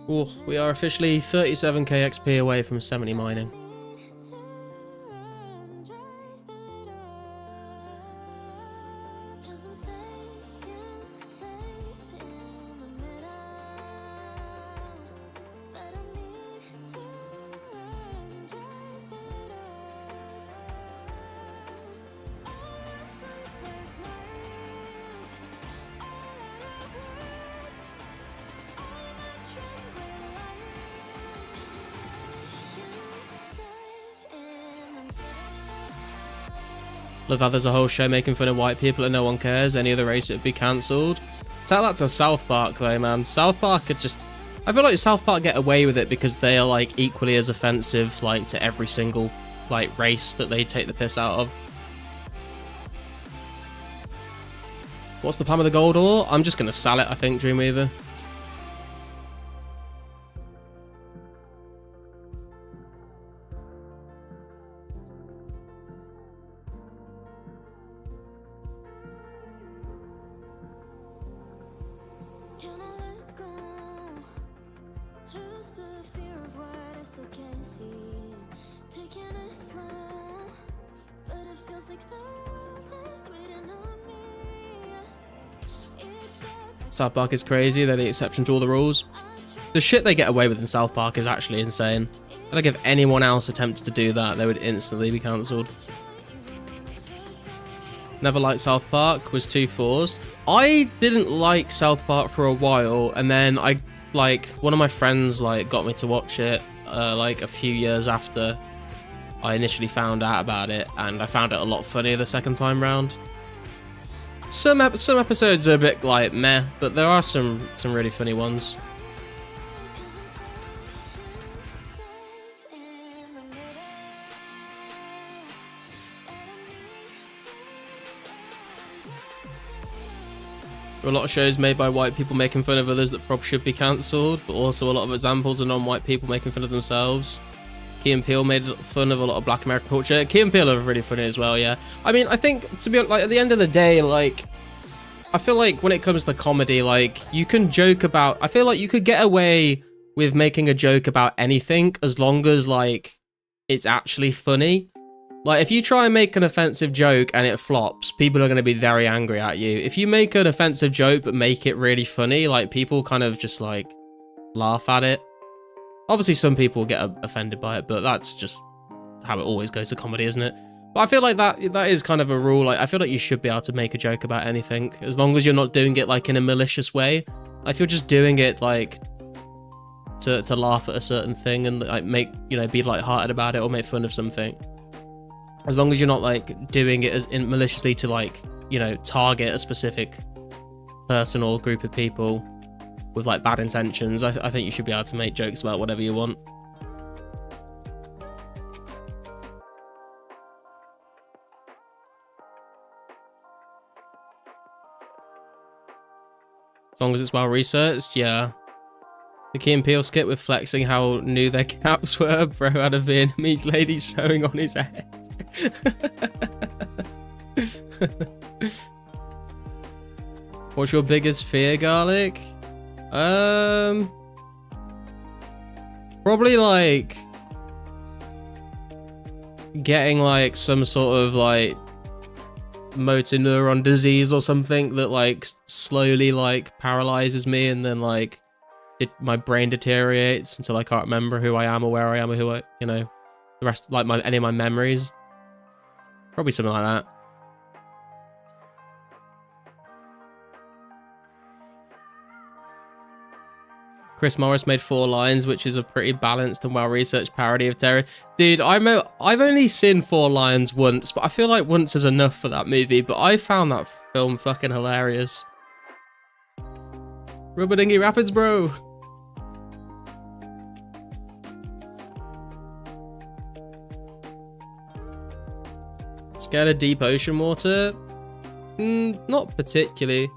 Ooh, we are officially 37k XP away from 70 mining. Love how there's a whole show making fun of white people and no one cares. Any other race it would be cancelled. Tell that to South Park though, man. South Park are just... I feel like South Park get away with it because they are like equally as offensive like to every single like race that they take the piss out of. What's the plan with the gold ore? I'm just gonna sell it, I think, Dreamweaver. South Park is crazy, they're the exception to all the rules. The shit they get away with in South Park is actually insane. I feel like if anyone else attempted to do that, they would instantly be cancelled. Never liked South Park, was too forced. I didn't like South Park for a while, and then one of my friends got me to watch it like a few years after I initially found out about it, and I found it a lot funnier the second time round. Some episodes are a bit like meh, but there are some really funny ones. There are a lot of shows made by white people making fun of others that probably should be cancelled, but also a lot of examples of non-white people making fun of themselves. Key and Peele made fun of a lot of Black American culture. Key and Peele are really funny as well, yeah. I mean, I think, to be honest, at the end of the day, I feel like when it comes to comedy, you can joke about... I feel like you could get away with making a joke about anything as long as, it's actually funny. If you try and make an offensive joke and it flops, people are going to be very angry at you. If you make an offensive joke but make it really funny, people kind of just, laugh at it. Obviously, some people get offended by it, but that's just how it always goes to comedy, isn't it? But I feel like that is kind of a rule. I feel like you should be able to make a joke about anything, as long as you're not doing it, in a malicious way. If you're just doing it, to laugh at a certain thing and, be lighthearted about it or make fun of something. As long as you're not, doing it maliciously to, target a specific person or group of people with bad intentions, I think you should be able to make jokes about whatever you want. As long as it's well researched, yeah. The Key and Peele skit with flexing how new their caps were. Bro had a Vietnamese lady sewing on his head. What's your biggest fear, Garlic? Probably getting some sort of motor neuron disease or something that slowly paralyzes me, and then my brain deteriorates until I can't remember who I am or where I am or who the rest any of my memories. Probably something like that. Chris Morris made 4 Lines, which is a pretty balanced and well-researched parody of terror. Dude, I've only seen 4 Lines once, but I feel like once is enough for that movie, but I found that film fucking hilarious. Rubber Dinghy Rapids, bro! Scared of deep ocean water? Not particularly.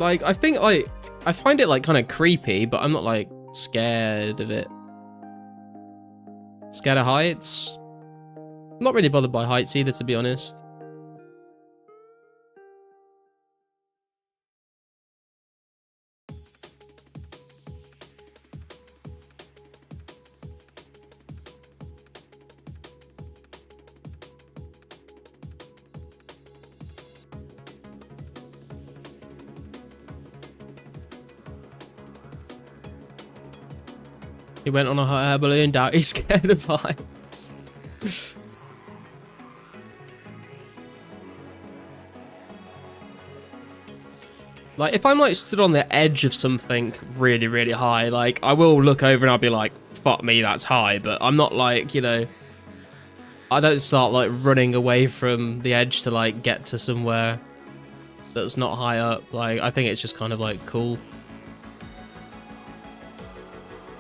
I think I find it kind of creepy, but I'm not scared of it. Scared of heights? I'm not really bothered by heights either, to be honest. He went on a hot air balloon, doubt he's scared of heights. Like, if I'm, like, stood on the edge of something really, really high, like, I will look over and I'll be like, fuck me, that's high. But I'm not, like, you know... I don't start, like, running away from the edge to, like, get to somewhere that's not high up. Like, I think it's just kind of, like, cool.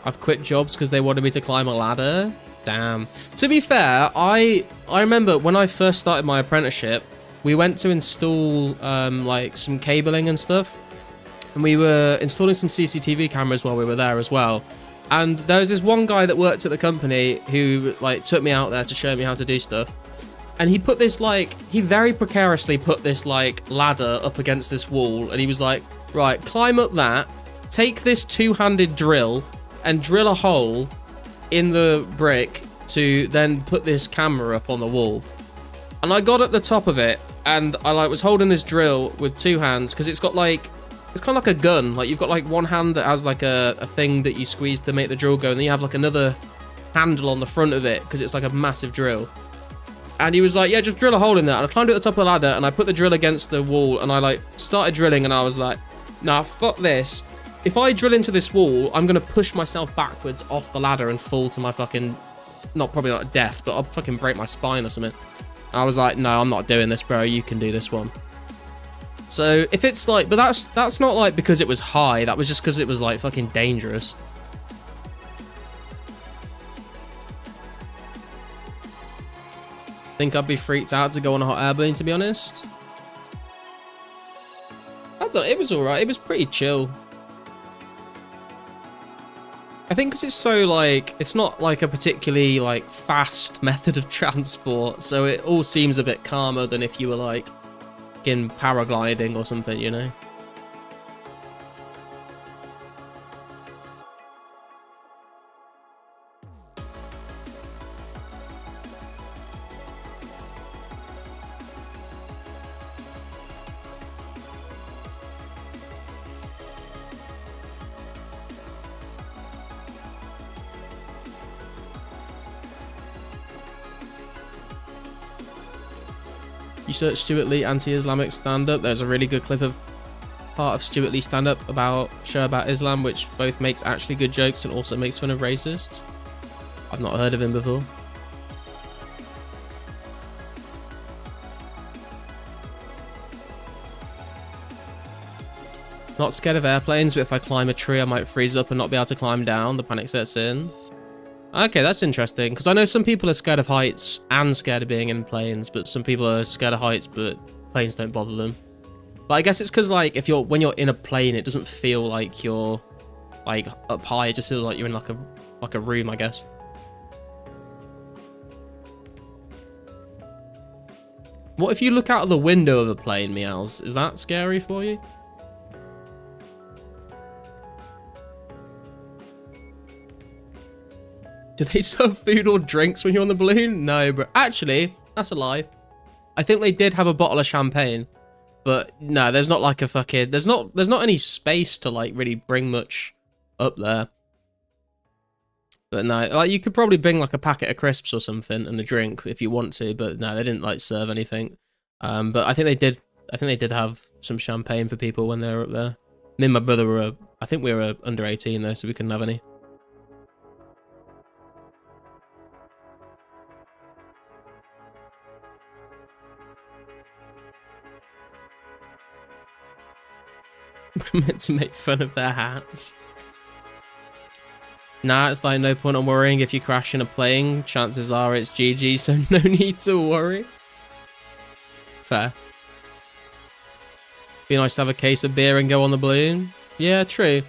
I've quit jobs because they wanted me to climb a ladder. Damn. To be fair, I remember when I first started my apprenticeship, we went to install like some cabling and stuff, and we were installing some CCTV cameras while we were there as well. And there was this one guy that worked at the company who like took me out there to show me how to do stuff. And he put this like, he very precariously put this like ladder up against this wall, and he was like, right, climb up that, take this two-handed drill and drill a hole in the brick to then put this camera up on the wall. And I got at the top of it, and I like was holding this drill with two hands, because it's got like, it's kind of like a gun. Like, you've got like one hand that has like a thing that you squeeze to make the drill go, and then you have like another handle on the front of it because it's like a massive drill. And he was like, yeah, just drill a hole in there. And I climbed at the top of the ladder, and I put the drill against the wall, and I like started drilling, and I was like, nah, fuck this. If I drill into this wall, I'm going to push myself backwards off the ladder and fall to my fucking... probably not death, but I'll fucking break my spine or something. And I was like, no, I'm not doing this, bro. You can do this one. So if it's like... But that's not like because it was high. That was just because it was like fucking dangerous. Think I'd be freaked out to go on a hot air balloon, to be honest. I don't know. It was alright. It was pretty chill. I think because it's so, like, it's not, like, a particularly, like, fast method of transport, so it all seems a bit calmer than if you were, like, in paragliding or something, you know? You search Stuart Lee anti-Islamic stand-up. There's a really good clip of part of Stuart Lee stand-up show about Islam, which both makes actually good jokes and also makes fun of racists. I've not heard of him before. Not scared of airplanes, but if I climb a tree, I might freeze up and not be able to climb down. The panic sets in. Okay, that's interesting, because I know some people are scared of heights and scared of being in planes, but some people are scared of heights, but planes don't bother them. But I guess it's because, like, when you're in a plane, it doesn't feel like you're, like, up high. It just feels like you're in, like a room, I guess. What if you look out of the window of a plane, Meows? Is that scary for you? Do they serve food or drinks when you're on the balloon? No, bro. Actually, that's a lie. I think they did have a bottle of champagne, but no, there's not like a fucking... There's not any space to like really bring much up there. But no, like you could probably bring like a packet of crisps or something and a drink if you want to, but no, they didn't like serve anything. But I think they did. I think they did have some champagne for people when they were up there. Me and my brother were... I think we were under 18 though, so we couldn't have any. We're meant to make fun of their hats. Nah, it's like no point on worrying if you crash in a plane. Chances are it's GG, so no need to worry. Fair. Be nice to have a case of beer and go on the balloon. Yeah, true.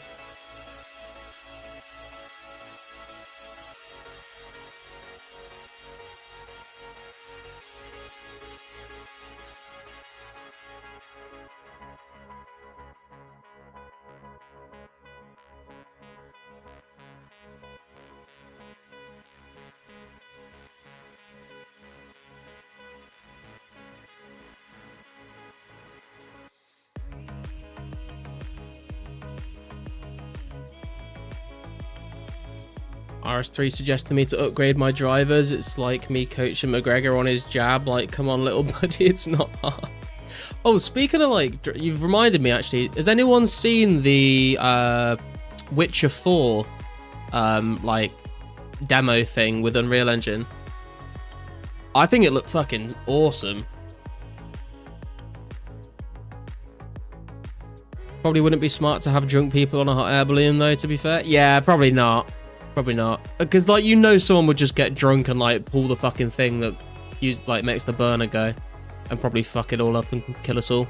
RS3 suggested me to upgrade my drivers. It's like me coaching McGregor on his jab. Like, come on, little buddy, it's not hard. Oh, speaking of like, you've reminded me actually. Has anyone seen the Witcher 4 like demo thing with Unreal Engine? I think it looked fucking awesome. Probably wouldn't be smart to have drunk people on a hot air balloon though, to be fair. Yeah, probably not. Probably not. Because like, you know, someone would just get drunk and like pull the fucking thing that like makes the burner go and probably fuck it all up and kill us all.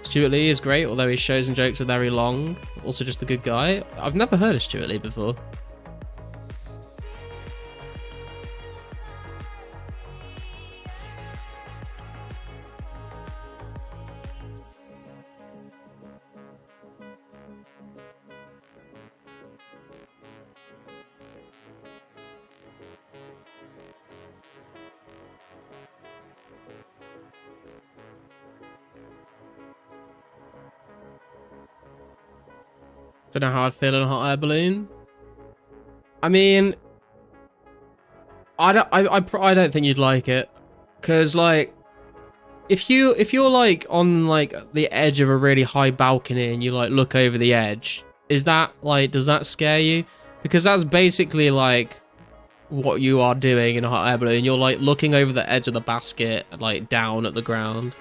Stuart Lee is great, although his shows and jokes are very long. Also just a good guy. I've never heard of Stuart Lee before. Don't know how I'd feel in a hot air balloon. I mean, I don't think you'd like it, cause like, if you're like on like the edge of a really high balcony and you like look over the edge, is that like, does that scare you? Because that's basically like what you are doing in a hot air balloon. You're like looking over the edge of the basket, like down at the ground.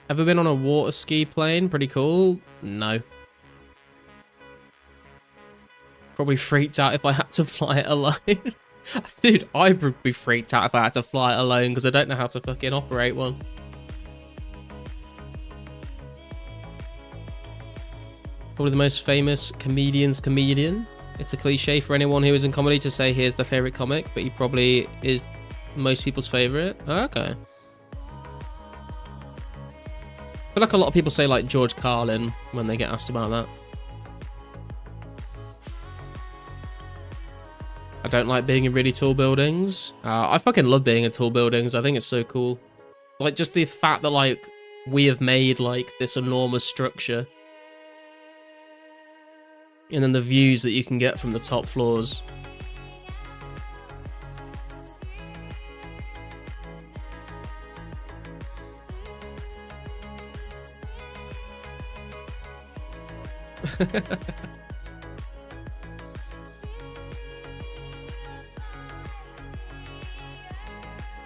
Ever been on a water ski plane? Pretty cool. No. Probably freaked out if I had to fly it alone. Dude, I would be freaked out if I had to fly it alone because I don't know how to fucking operate one. Probably the most famous comedian's comedian. It's a cliche for anyone who is in comedy to say here's their favorite comic, but he probably is most people's favorite. Okay. I feel like a lot of people say like George Carlin when they get asked about that. I don't like being in really tall buildings. I fucking love being in tall buildings. I think it's so cool. Like just the fact that like we have made like this enormous structure. And then the views that you can get from the top floors.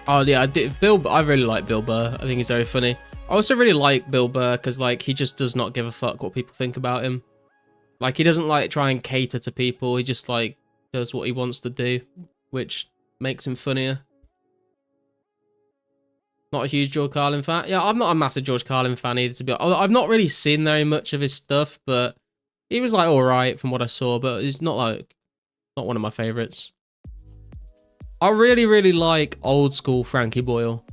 Oh yeah, I really like Bill Burr. I think he's very funny. I also really like Bill Burr because like he just does not give a fuck what people think about him. Like he doesn't like try and cater to people. He just like does what he wants to do, which makes him funnier. Not a huge George Carlin fan. Yeah, I'm not a massive George Carlin fan either, to be honest. I've not really seen very much of his stuff, but he was like all right from what I saw, but he's not one of my favorites. I really, really like old school Frankie Boyle.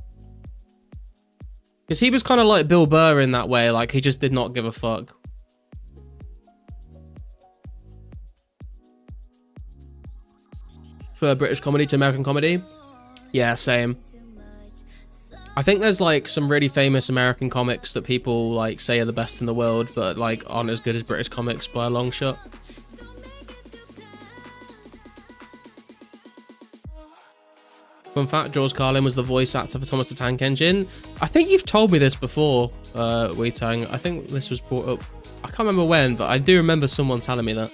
Because he was kind of like Bill Burr in that way, like he just did not give a fuck. For British comedy to American comedy? Yeah, same. I think there's like some really famous American comics that people like say are the best in the world, but like aren't as good as British comics by a long shot. Fun fact, George Carlin was the voice actor for Thomas the Tank Engine. I think you've told me this before, Wee-Tang. I think this was brought up, I can't remember when, but I do remember someone telling me that.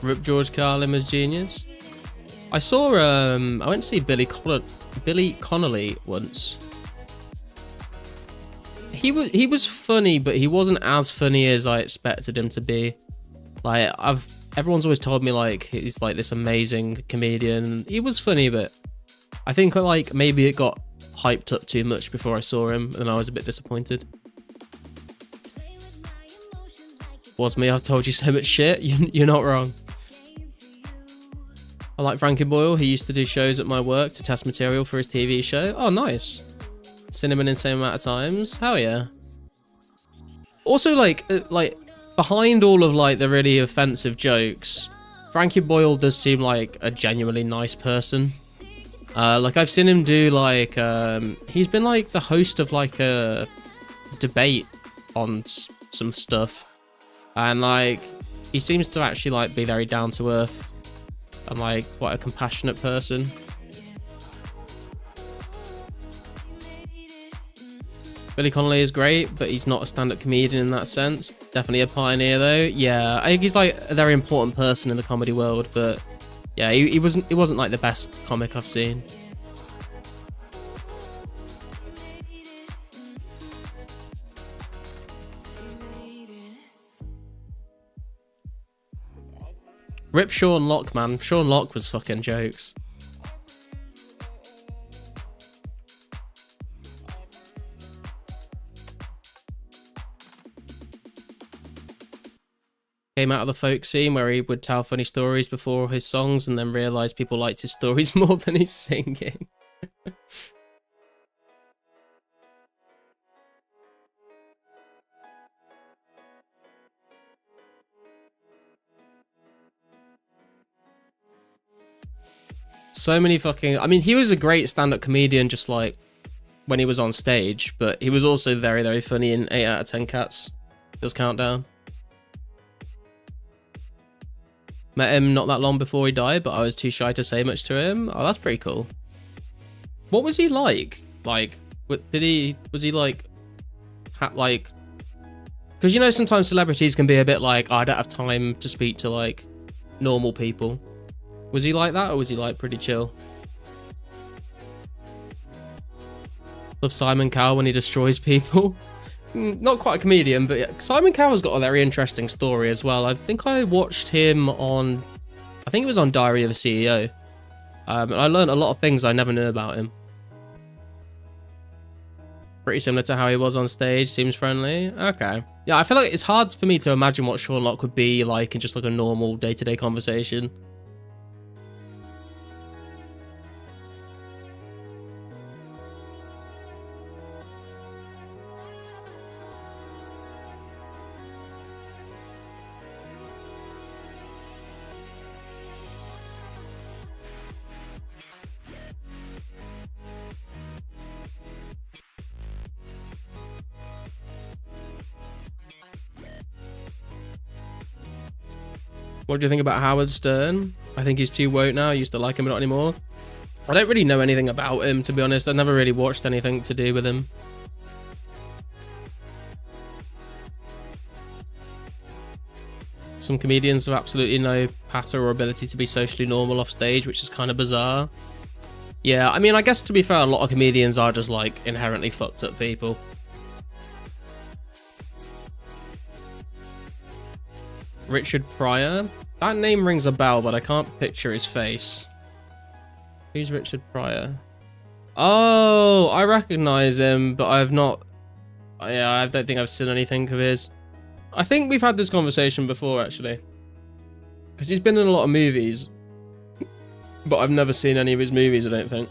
Rip George Carlin was genius. I saw, I went to see Billy Connolly once. He was funny, but he wasn't as funny as I expected him to be. Like everyone's always told me like he's like this amazing comedian. He was funny, but I think like maybe it got hyped up too much before I saw him, and I was a bit disappointed. Was me? I've told you so much shit. You're not wrong. I like Frankie Boyle. He used to do shows at my work to test material for his TV show. Oh, nice. Seen him an insane amount of times. Hell yeah. Also, like behind all of like the really offensive jokes, Frankie Boyle does seem like a genuinely nice person. Like I've seen him do like he's been like the host of like a debate on some stuff, and like he seems to actually like be very down to earth and like quite a compassionate person. Billy Connolly is great, but he's not a stand-up comedian in that sense. Definitely a pioneer though. Yeah, I think he's like a very important person in the comedy world, but yeah, he wasn't like the best comic I've seen. Rip Sean Lock, man. Sean Lock was fucking jokes. Came out of the folk scene where he would tell funny stories before his songs and then realised people liked his stories more than his singing. So many fucking... I mean, he was a great stand-up comedian just like when he was on stage, but he was also very, very funny in 8 out of 10 Cats. Does Countdown. Met him not that long before he died, but I was too shy to say much to him. Oh, that's pretty cool. What was he like? Like, was he like, because you know sometimes celebrities can be a bit like, oh, I don't have time to speak to like normal people. Was he like that, or was he like pretty chill? Love Simon Cowell when he destroys people. Not quite a comedian, but yeah. Simon Cowell's got a very interesting story as well. I think I watched him on, I think it was on Diary of a CEO. And I learned a lot of things I never knew about him. Pretty similar to how he was on stage, seems friendly. Okay. Yeah, I feel like it's hard for me to imagine what Sean Lock would be like in just like a normal day-to-day conversation. What do you think about Howard Stern? I think he's too woke now. I used to like him, but not anymore. I don't really know anything about him, to be honest. I never really watched anything to do with him. Some comedians have absolutely no patter or ability to be socially normal off stage, which is kind of bizarre. Yeah, I mean, I guess to be fair, a lot of comedians are just like inherently fucked up people. Richard Pryor? That name rings a bell, but I can't picture his face. Who's Richard Pryor? Oh, I recognize him, but I've not... Yeah, I don't think I've seen anything of his. I think we've had this conversation before, actually. Because he's been in a lot of movies, but I've never seen any of his movies, I don't think.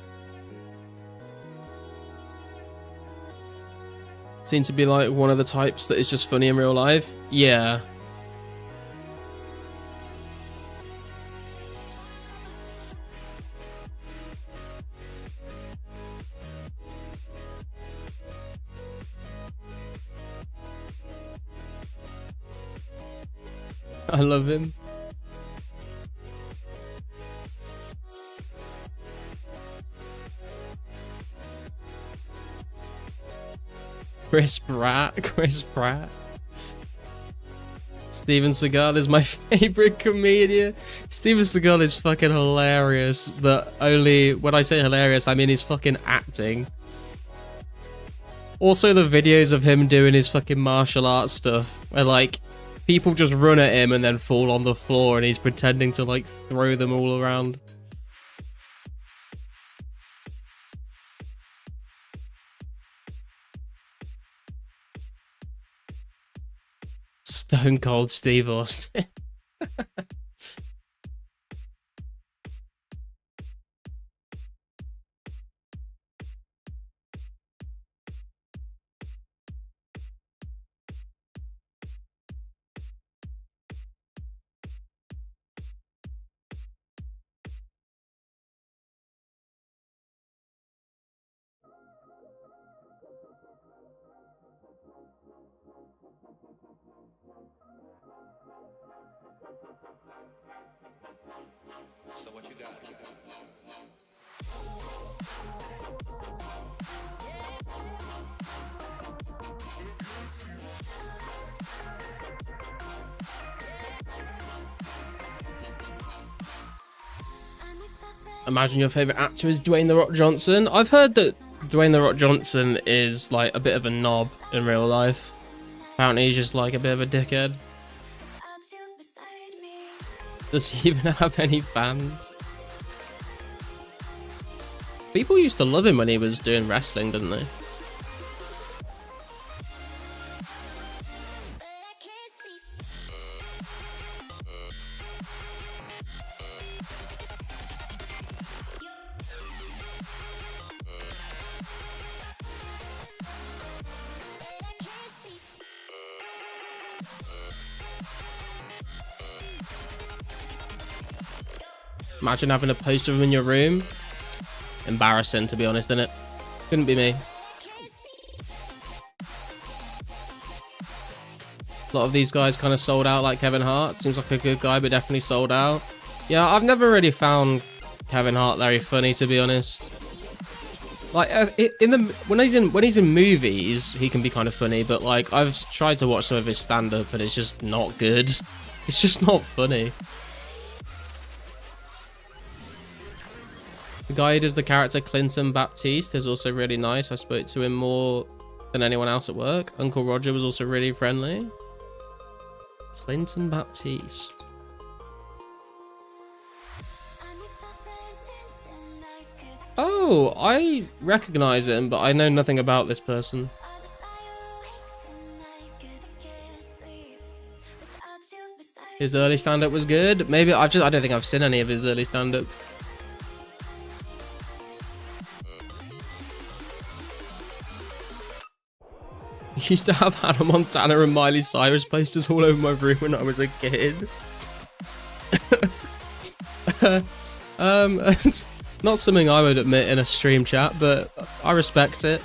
Seems to be like one of the types that is just funny in real life. Yeah. I love him. Chris Pratt. Steven Seagal is my favorite comedian. Steven Seagal is fucking hilarious, but only when I say hilarious, I mean he's fucking acting. Also, the videos of him doing his fucking martial arts stuff, where like people just run at him and then fall on the floor, and he's pretending to like throw them all around. Stone Cold Steve Austin. Imagine your favorite actor is Dwayne The Rock Johnson. I've heard that Dwayne The Rock Johnson is like a bit of a knob in real life. Apparently he's just like a bit of a dickhead. Does he even have any fans? People used to love him when he was doing wrestling, didn't they? Imagine having a poster of him in your room. Embarrassing, to be honest, innit? Couldn't be me. A lot of these guys kind of sold out, like Kevin Hart. Seems like a good guy, but definitely sold out. Yeah, I've never really found Kevin Hart very funny, to be honest. Like when he's in movies, he can be kind of funny, but like I've tried to watch some of his stand-up, and it's just not good. It's just not funny. The guy who does the character Clinton Baptiste is also really nice. I spoke to him more than anyone else at work. Uncle Roger was also really friendly. Clinton Baptiste. Oh, I recognize him, but I know nothing about this person. His early stand-up was good. Maybe I don't think I've seen any of his early stand-up. Used to have Hannah Montana and Miley Cyrus posters all over my room when I was a kid. It's not something I would admit in a stream chat, but I respect it.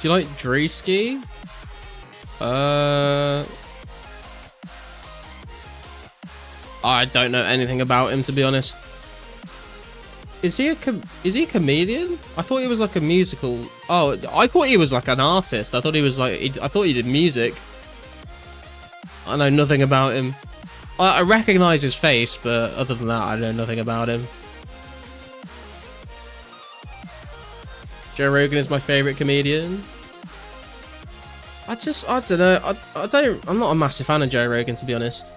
Do you like Drewski? I don't know anything about him, to be honest. Is he a comedian? I thought he was like a musical. Oh, I thought he was like an artist. I thought he was like I thought he did music. I know nothing about him. I recognize his face, but other than that, I know nothing about him. Joe Rogan is my favorite comedian. I don't know. I'm not a massive fan of Joe Rogan, to be honest.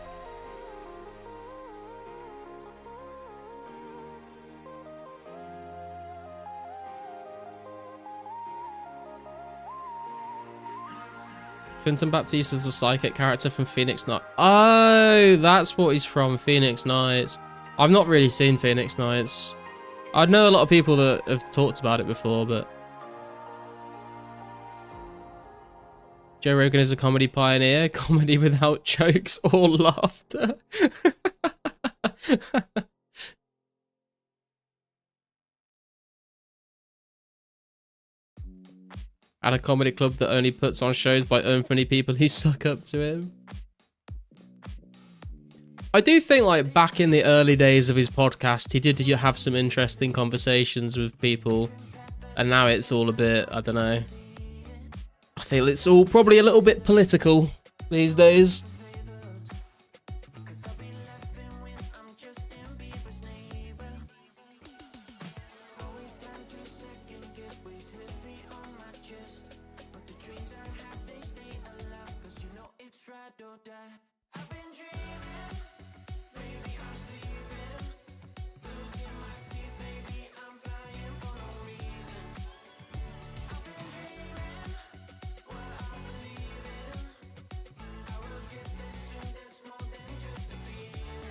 Clinton Baptiste is the psychic character from Phoenix Nights. Oh, that's what he's from, Phoenix Nights. I've not really seen Phoenix Nights. I know a lot of people that have talked about it before, but... Joe Rogan is a comedy pioneer. Comedy without jokes or laughter. At a comedy club that only puts on shows by unfunny people who suck up to him. I do think, like, back in the early days of his podcast, he did have some interesting conversations with people. And now it's all a bit, I don't know. I feel it's all probably a little bit political these days.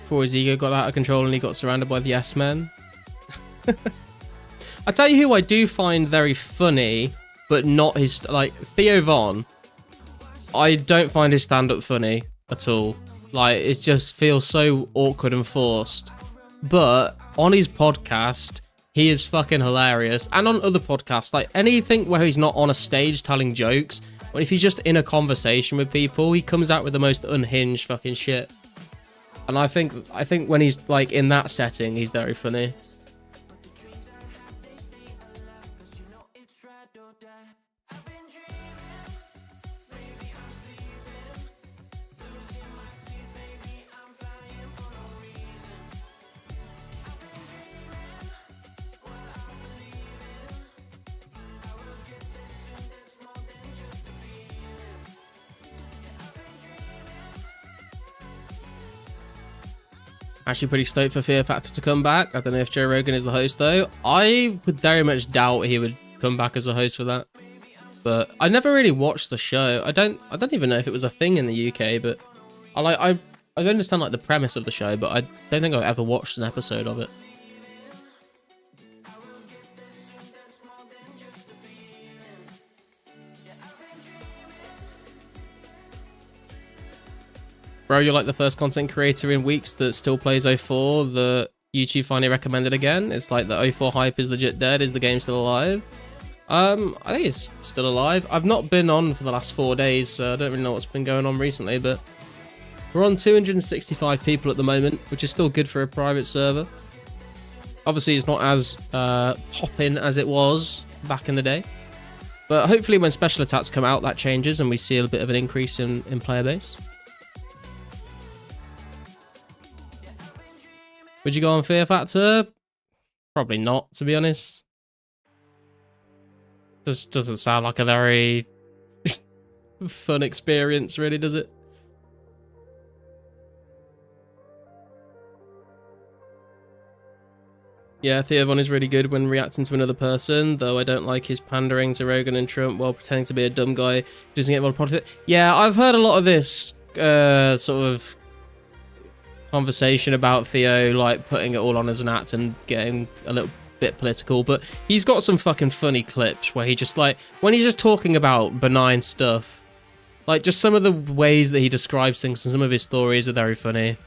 Before his ego got out of control and he got surrounded by the S-Men. I tell you who I do find very funny, but not his... Like, Theo Von. I don't find his stand-up funny at all. Like, it just feels so awkward and forced. But on his podcast, he is fucking hilarious. And on other podcasts, like anything where he's not on a stage telling jokes, Or if he's just in a conversation with people, he comes out with the most unhinged fucking shit. And I think when he's like in that setting, he's very funny. Actually pretty stoked for Fear Factor to come back. I don't know if Joe Rogan is the host though. I would very much doubt he would come back as a host for that. But I never really watched the show. I don't even know if it was a thing in the UK, but I understand like the premise of the show, but I don't think I've ever watched an episode of it. Bro, you're like the first content creator in weeks that still plays 04 that YouTube finally recommended again. It's like the 04 hype is legit dead. Is the game still alive? I think it's still alive. I've not been on for the last 4 days, so I don't really know what's been going on recently, but we're on 265 people at the moment, which is still good for a private server. Obviously, it's not as popping as it was back in the day, but hopefully when special attacks come out, that changes and we see a bit of an increase in player base. Would you go on Fear Factor? Probably not, to be honest. Just doesn't sound like a very fun experience, really, does it? Yeah, Theovon is really good when reacting to another person, though I don't like his pandering to Rogan and Trump while pretending to be a dumb guy who doesn't get more politics. Yeah, I've heard a lot of this sort of conversation about Theo like putting it all on as an act and getting a little bit political, but he's got some fucking funny clips where he just like when he's just talking about benign stuff, like just some of the ways that he describes things and some of his stories are very funny.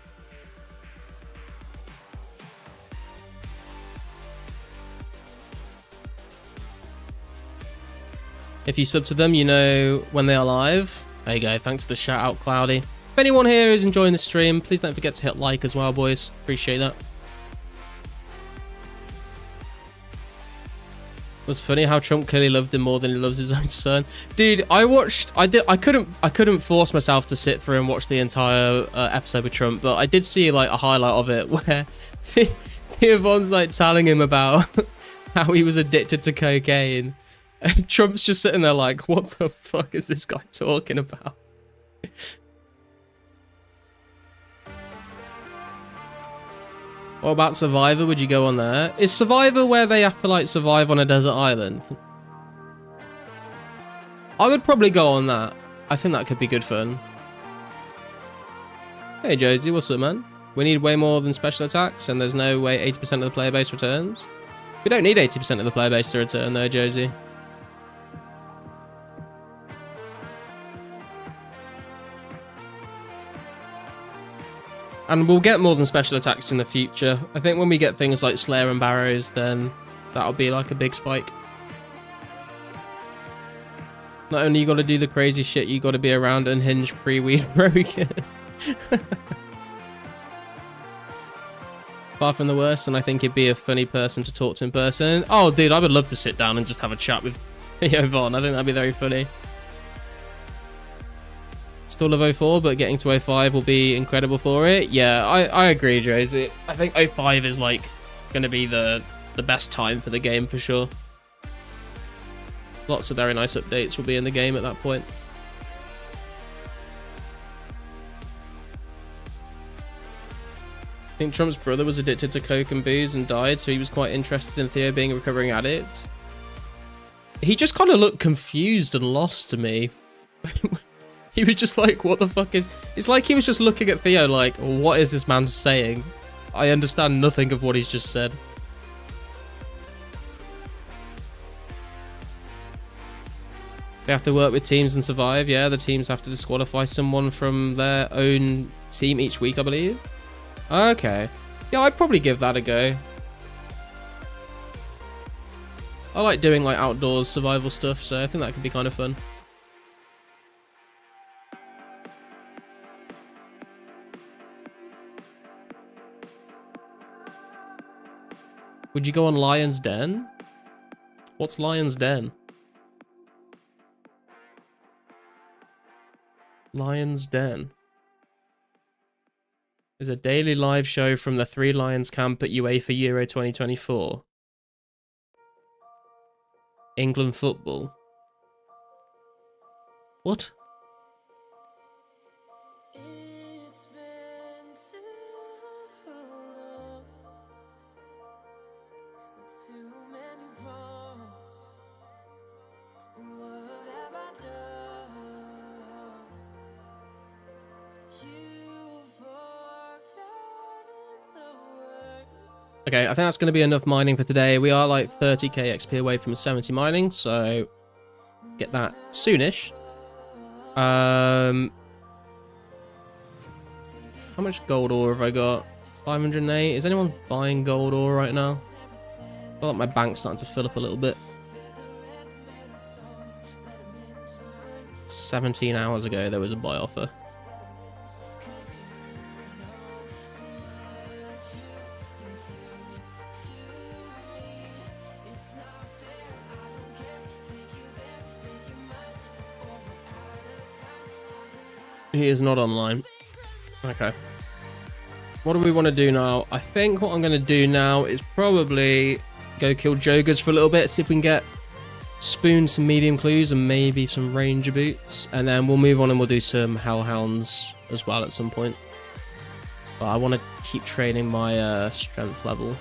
If you sub to them, you know when they are live. There you go, thanks for the shout out, Cloudy. If anyone here is enjoying the stream, please don't forget to hit like as well, boys. Appreciate that. It was funny how Trump clearly loved him more than he loves his own son. Dude, I couldn't force myself to sit through and watch the entire episode with Trump, but I did see like a highlight of it where Theovon's like telling him about how he was addicted to cocaine. And Trump's just sitting there like, what the fuck is this guy talking about? What about Survivor? Would you go on there? Is Survivor where they have to like survive on a desert island? I would probably go on that. I think that could be good fun. Hey Josie, what's up, man? We need way more than special attacks, and there's no way 80% of the player base returns. We don't need 80% of the player base to return though, Josie. And we'll get more than special attacks in the future. I think when we get things like Slayer and Barrows, then that'll be like a big spike. Not only you got to do the crazy shit, you got to be around unhinged pre-weed Rogan. Far from the worst, and I think he'd be a funny person to talk to in person. Oh, dude, I would love to sit down and just have a chat with Yvonne. I think that'd be very funny. Still love 04, but getting to 05 will be incredible for it. Yeah, I agree, Josie. I think 05 is like going to be the best time for the game for sure. Lots of very nice updates will be in the game at that point. I think Trump's brother was addicted to coke and booze and died, so he was quite interested in Theo being a recovering addict. He just kind of looked confused and lost to me. He was just like, what the fuck is... It's like he was just looking at Theo like, what is this man saying? I understand nothing of what he's just said. They have to work with teams and survive. Yeah, the teams have to disqualify someone from their own team each week, I believe. Okay. Yeah, I'd probably give that a go. I like doing like outdoors survival stuff, so I think that could be kind of fun. Would you go on Lion's Den? What's Lion's Den? Lion's Den is a daily live show from the Three Lions camp at UEFA Euro 2024. England football. What? It's been too long with too many wrongs. What have I done? You've forgotten the words. Okay, I think that's going to be enough mining for today. We are like 30k XP away from 70 mining, so get that soonish. How much gold ore have I got? 508. Is anyone buying gold ore right now? I feel like my bank's starting to fill up a little bit. 17 hours ago, there was a buy offer. He is not online. Okay. What do we want to do now? I think what I'm going to do now is probably go kill Jogers for a little bit, see if we can get spoon, some medium clues, and maybe some ranger boots. And then we'll move on and we'll do some hellhounds as well at some point. But I want to keep training my strength level.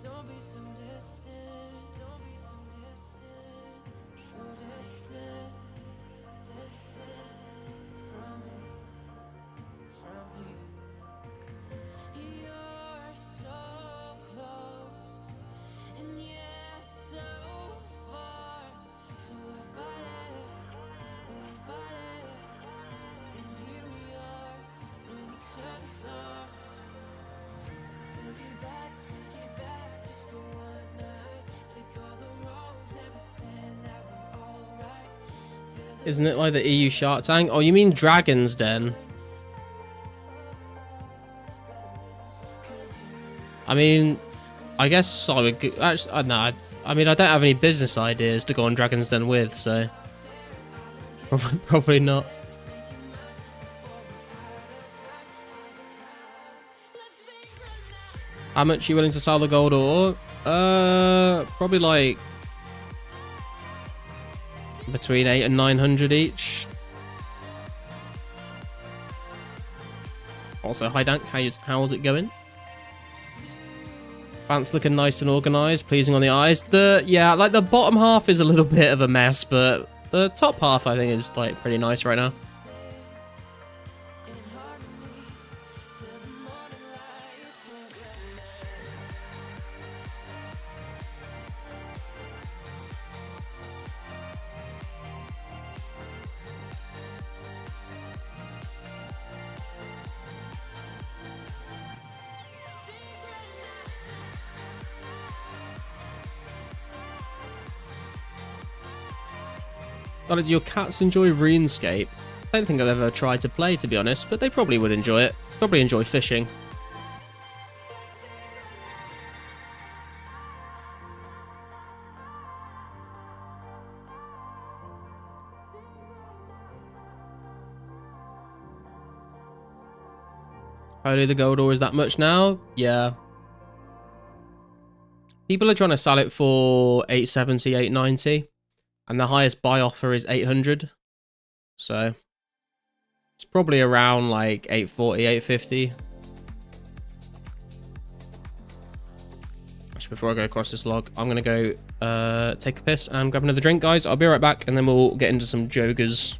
Don't be so distant. Don't be so distant. So distant, distant from me, from me. You're so close, and yet so far. So I fight it, and here we are in each other's arms. Take it back, just for one night. Take all the wrongs and pretend that we're alright. Isn't it like the EU Shark Tank? Oh, you mean Dragon's Den? I mean, I guess I would... Actually, no, I mean, I don't have any business ideas to go on Dragon's Den with, so... Probably not. How much are you willing to sell the gold ore? Probably like between 800 and 900 each. Also, hi Dank, how's it going? Pants looking nice and organised, pleasing on the eyes. Yeah, like the bottom half is a little bit of a mess, but the top half I think is like pretty nice right now. Do your cats enjoy RuneScape? I don't think I've ever tried to play, to be honest, but they probably would enjoy it. Probably enjoy fishing. Only the gold ore is that much now? Yeah. People are trying to sell it for 870, 890. And the highest buy offer is 800. So it's probably around like 840, 850. Actually, before I go across this log, I'm going to go take a piss and grab another drink, guys. I'll be right back, and then we'll get into some Jogers.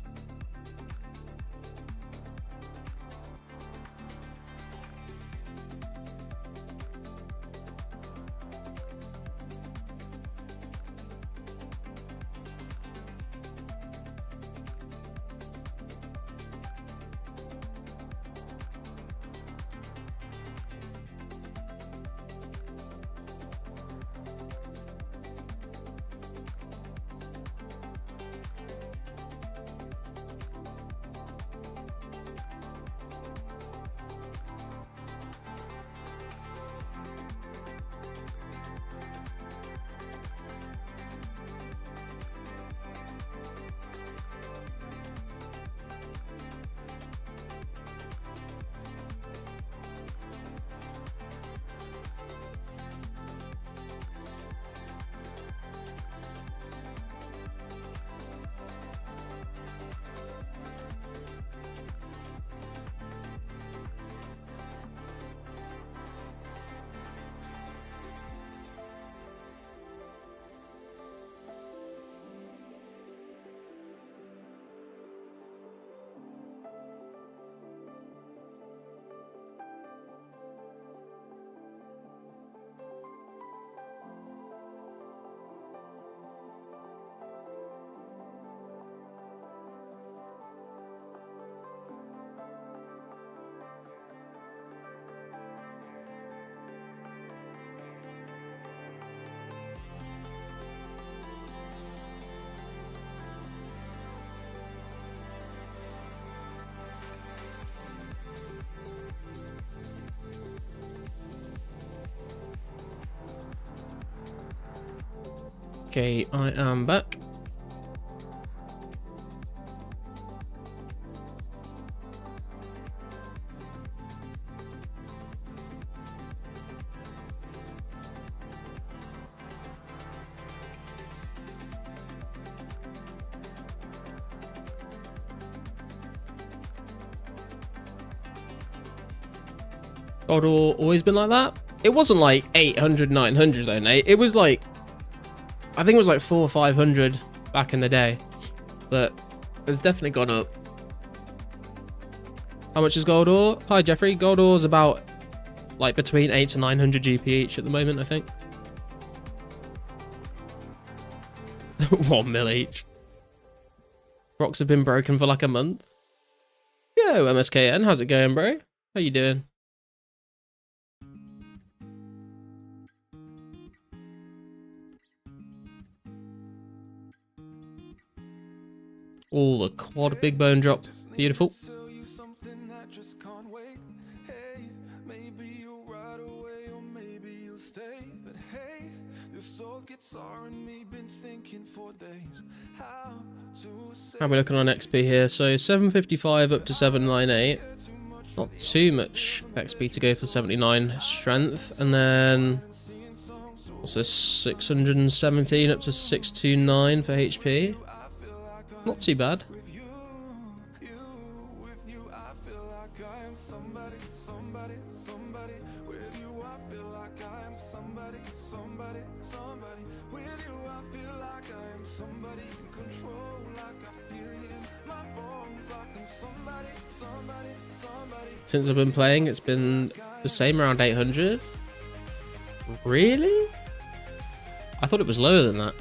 Okay, I am back. God, always been like that? It wasn't like 800, 900 though, Nate. It was like, I think it was like 400 or 500 back in the day. But it's definitely gone up. How much is gold ore? Hi, Jeffrey. Gold ore is about like between 8 to 900 GP each at the moment, I think. 1 mil each. Rocks have been broken for like a month. Yo, MSKN, how's it going, bro? How you doing? Oh, the quad big bone drop. Beautiful. How are we looking on XP here? So 755 up to 798. Not too much XP to go to 79 strength. And then what's this? 617 up to 629 for HP. Not too bad. Since I've been playing, it's been the same, around 800. Really? I thought it was lower than that.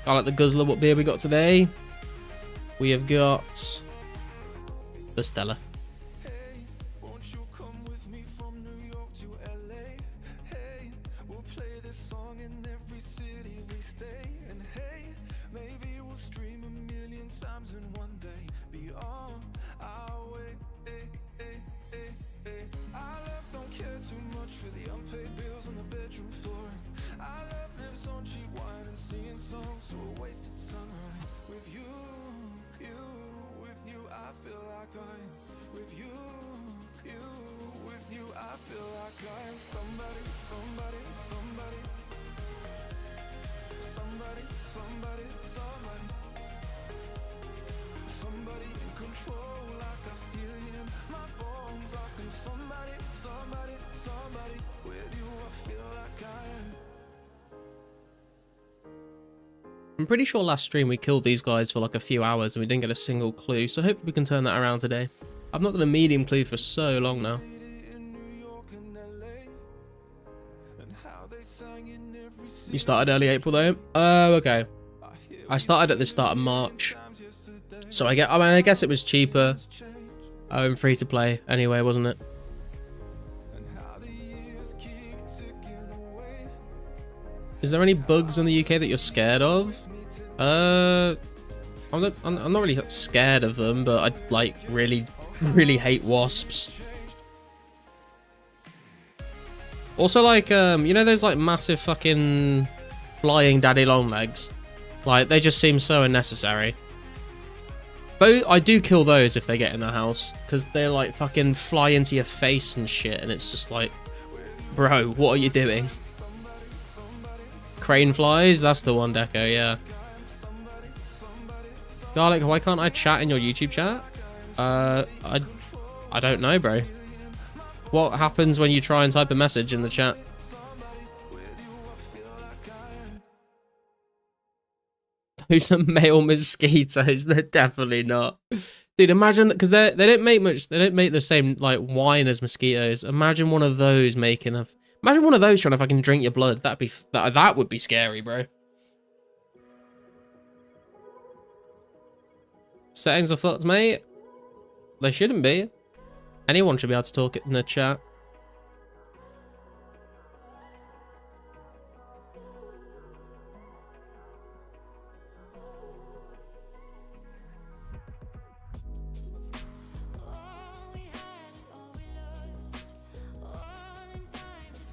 I like the guzzler. What beer we got today? We have got the Stella. I'm pretty sure last stream we killed these guys for like a few hours and we didn't get a single clue, so hopefully we can turn that around today. I've not done a medium clue for so long now. You started early April though? Oh, okay. I started at the start of March. So I guess it was cheaper. And free to play anyway, wasn't it? Is there any bugs in the UK that you're scared of? I'm not really scared of them, but I like really hate wasps. Also, like, you know those like massive fucking flying daddy long legs? Like, they just seem so unnecessary. But I do kill those if they get in the house, because they like fucking fly into your face and shit, and it's just like, bro, what are you doing? Crane flies, that's the one, Deco, yeah. Garlic, why can't I chat in your YouTube chat? I don't know, bro. What happens when you try and type a message in the chat? Those are male mosquitoes. They're definitely not. Dude, imagine that, because they don't make much. They don't make the same like whine as mosquitoes. Imagine one of those making a. Imagine one of those trying to fucking drink your blood. That would be scary, bro. Settings are fucked, mate. They shouldn't be. Anyone should be able to talk in the chat.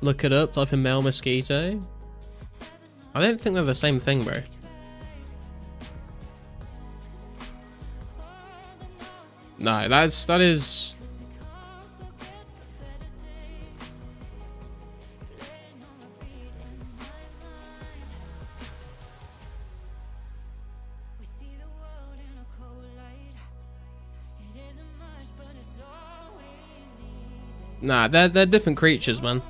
Look it up, type in male mosquito. I don't think they're the same thing, bro. No, that is... We see the world in a cold light. It isn't much, but it's all we need. Nah, they're different creatures, man.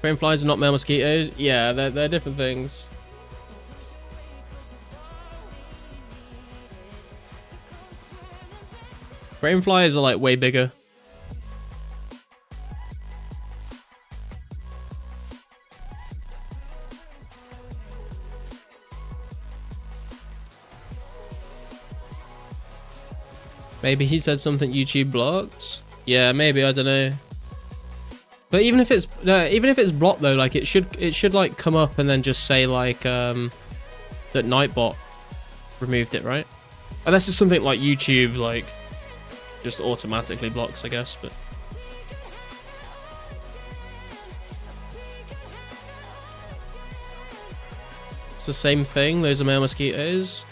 Crane flies are not male mosquitoes. Yeah, they're different things. Crane flies are like way bigger. Maybe he said something YouTube blocked. Yeah, maybe, I don't know. But even if it's blocked though, like it should like come up and then just say like that Nightbot removed it, right? Unless it's something like YouTube like just automatically blocks, I guess, but it's the same thing. Those are male mosquitoes.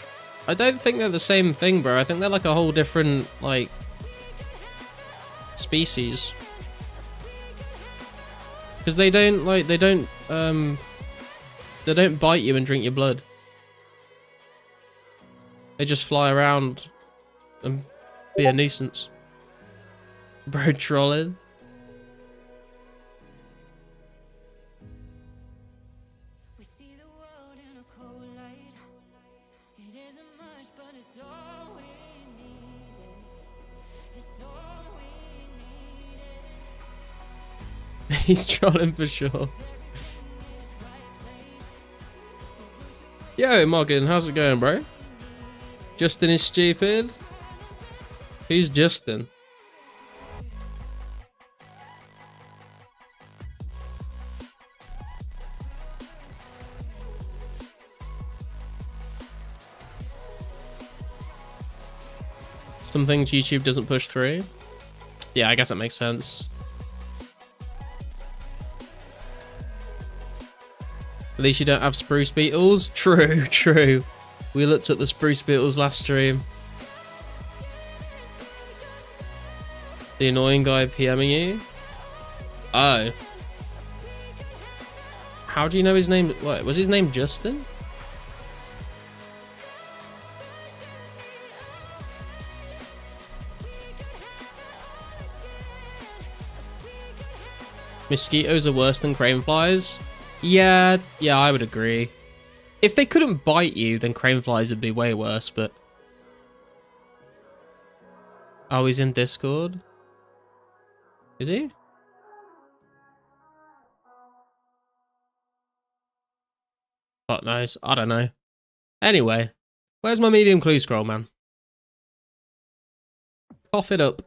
I don't think they're the same thing, bro. I think they're like a whole different like species. Because they don't bite you and drink your blood. They just fly around and be a nuisance. Bro, trolling. We see the world in a cold light. It isn't much, but it's all we needed. It's all we needed. He's trolling for sure. Yo, Morgan, how's it going, bro? Justin is stupid. Who's Justin? Some things YouTube doesn't push through. Yeah, I guess that makes sense. At least you don't have spruce beetles. True, true. We looked at the spruce beetles last stream. The annoying guy PMing you? Oh. How do you know his name? What, was his name Justin? Mosquitoes are worse than crane flies? Yeah, I would agree. If they couldn't bite you, then crane flies would be way worse, but... Oh, he's in Discord? Is he? Fuck knows. I don't know. Anyway, where's my medium clue scroll, man? Cough it up.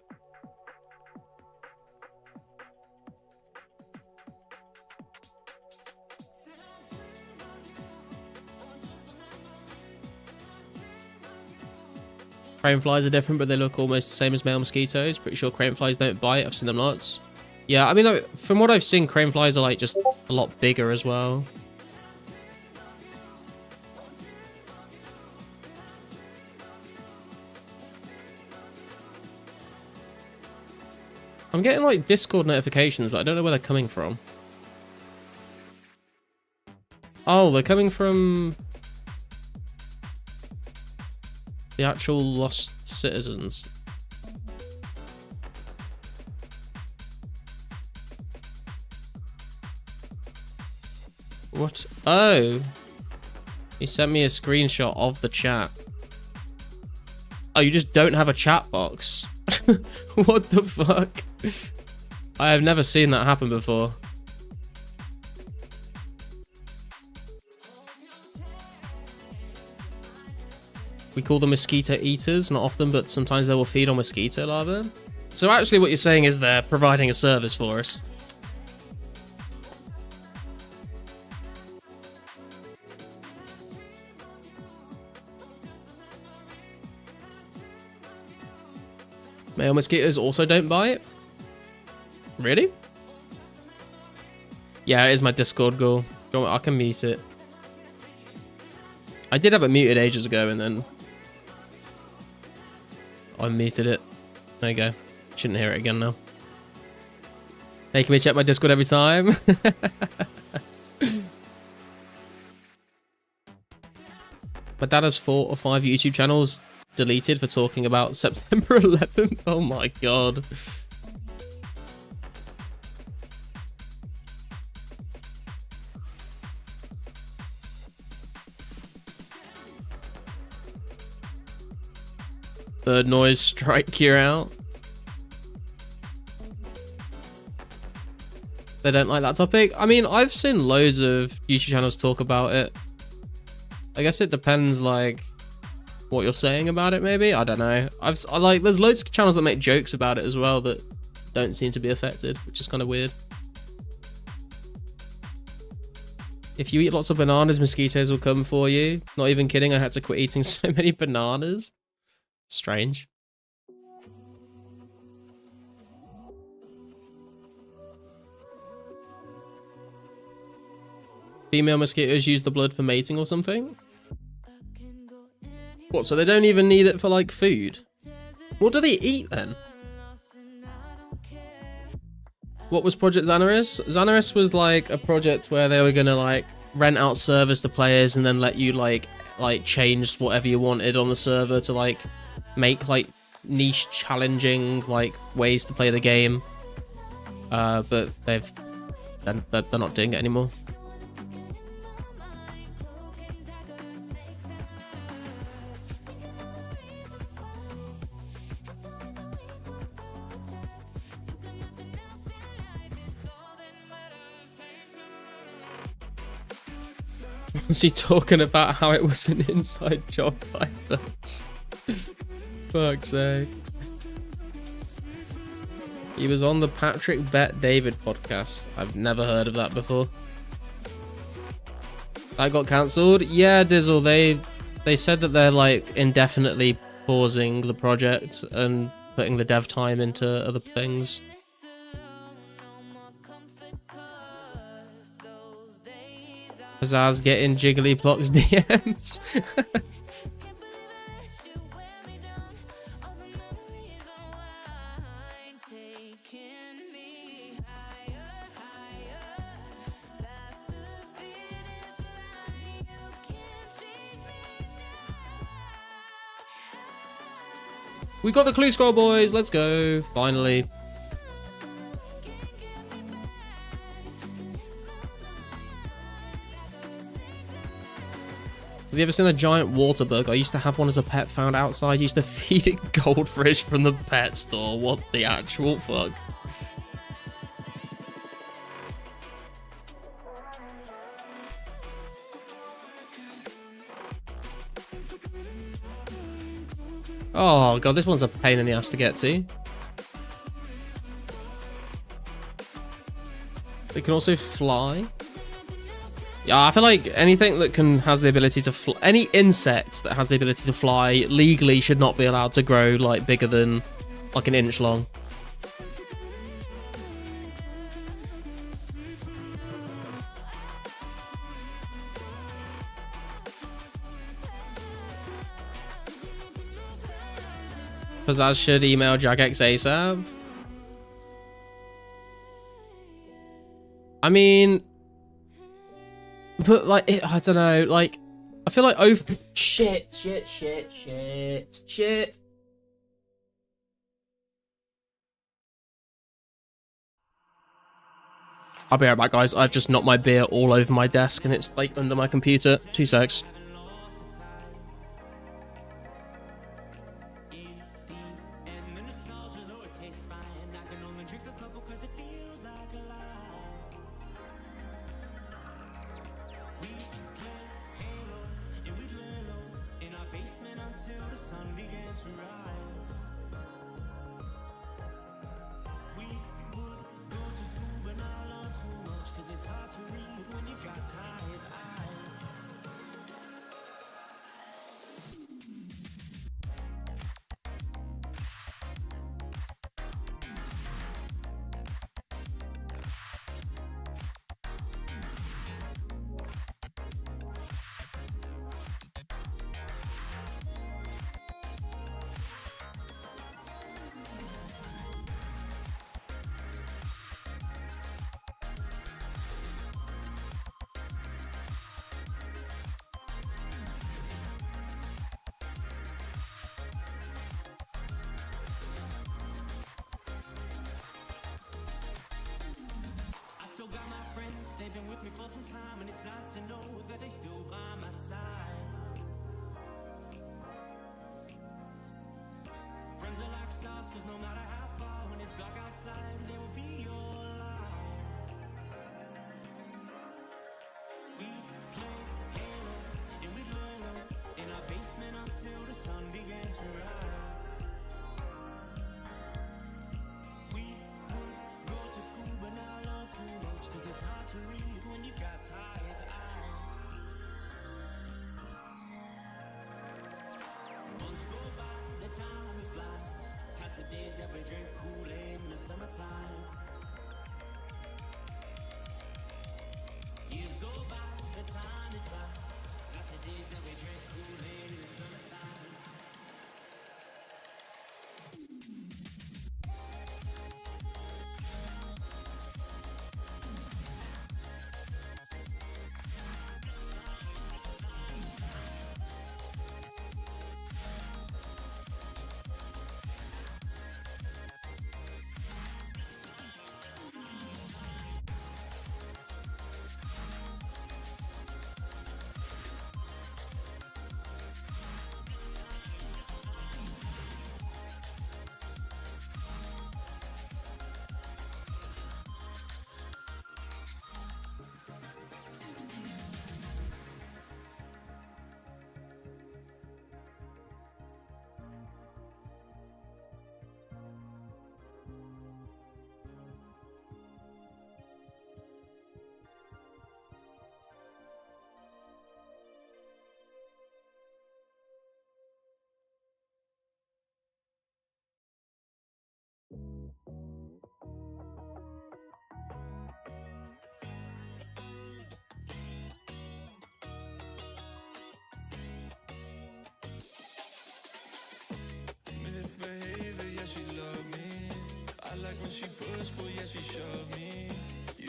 Crane flies are different, but they look almost the same as male mosquitoes. Pretty sure crane flies don't bite. I've seen them lots. Yeah, I mean, from what I've seen, crane flies are like just a lot bigger as well. I'm getting like Discord notifications, but I don't know where they're coming from. Oh, they're coming from the actual lost citizens. What? Oh. He sent me a screenshot of the chat. Oh, you just don't have a chat box? What the fuck? I have never seen that happen before. We call them mosquito eaters, not often, but sometimes they will feed on mosquito larvae. So actually what you're saying is they're providing a service for us. Male mosquitoes also don't bite? Really? Yeah, it is my Discord goal. I can mute it. I did have it muted ages ago, and then I muted it. There you go. Shouldn't hear it again now. Making me check my Discord every time. My dad has 4 or 5 YouTube channels deleted for talking about September 11th. Oh my god. Third noise strike you out. They don't like that topic. I mean, I've seen loads of YouTube channels talk about it. I guess it depends, like, what you're saying about it, maybe? I don't know. I like, there's loads of channels that make jokes about it as well that don't seem to be affected, which is kind of weird. If you eat lots of bananas, mosquitoes will come for you. Not even kidding, I had to quit eating so many bananas. Strange. Female mosquitoes use the blood for mating or something? What, so they don't even need it for, like, food? What do they eat, then? What was Project Xanaris? Xanaris was, like, a project where they were gonna, like, rent out servers to players and then let you, like change whatever you wanted on the server to, like, make, like, niche, challenging, like, ways to play the game. But they're not doing it anymore. Was he talking about how it was an inside job either? Fuck's sake. He was on the Patrick Bet David podcast. I've never heard of that before. That got cancelled? Yeah, Dizzle, they said that they're, like, indefinitely pausing the project and putting the dev time into other things. Pizzazz getting Jigglyplox DMs. We got the clue scroll, boys. Let's go. Finally. Have you ever seen a giant water bug? I used to have one as a pet found outside. I used to feed it goldfish from the pet store. What the actual fuck? Oh god, this one's a pain in the ass to get to. They can also fly. Yeah, I feel like anything that has the ability to fly, any insect that has the ability to fly legally should not be allowed to grow, like, bigger than, like, an inch long. Pizzazz should email Jagex ASAP. I mean, but, like, I don't know, like, I feel like shit. I'll be right back, guys. I've just knocked my beer all over my desk and it's, like, under my computer. 2 secs.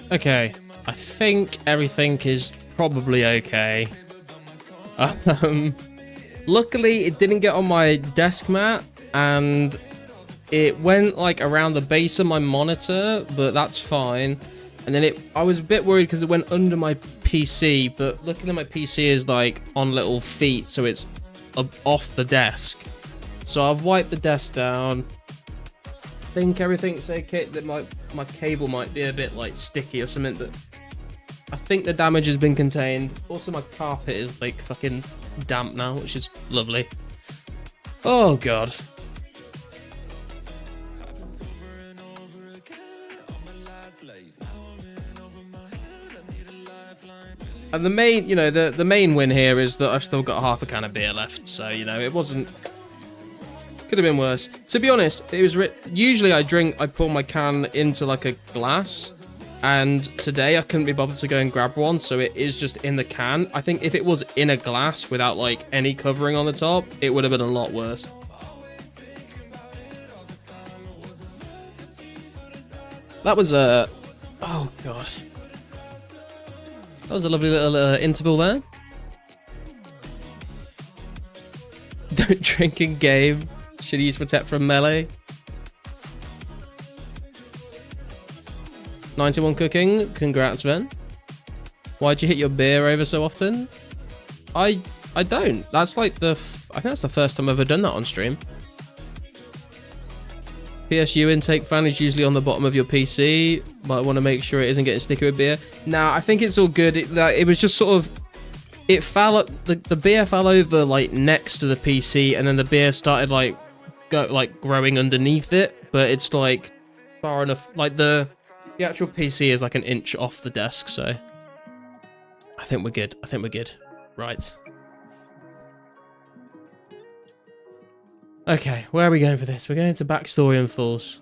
Okay, I think everything is probably okay. Luckily, it didn't get on my desk mat, and it went like around the base of my monitor, but that's fine. And then I was a bit worried because it went under my PC, but luckily my PC is like on little feet, so it's off the desk. So I've wiped the desk down. I think everything's okay. That my cable might be a bit like sticky or something, but I think the damage has been contained. Also, my carpet is like fucking damp now, which is lovely. Oh god. And the main, the main win here is that I've still got half a can of beer left. So, it wasn't... Could have been worse. To be honest, it was... Usually I pour my can into like a glass. And today I couldn't be bothered to go and grab one. So it is just in the can. I think if it was in a glass without like any covering on the top, it would have been a lot worse. That was a... Oh, God. That was a lovely little interval there. Don't drink in game. Should use protect from melee. 91 cooking. Congrats, Ben. Why'd you hit your beer over so often? I don't. That's like I think that's the first time I've ever done that on stream. PSU intake fan is usually on the bottom of your PC. Might want to make sure it isn't getting sticky with beer. Nah, I think it's all good. It was just sort of... It fell... The beer fell over, like, next to the PC, and then the beer started, growing underneath it. But it's, like, far enough... Like, the actual PC is, like, an inch off the desk, so... I think we're good. I think we're good. Right. Okay, where are we going for this? We're going to backstory and falls.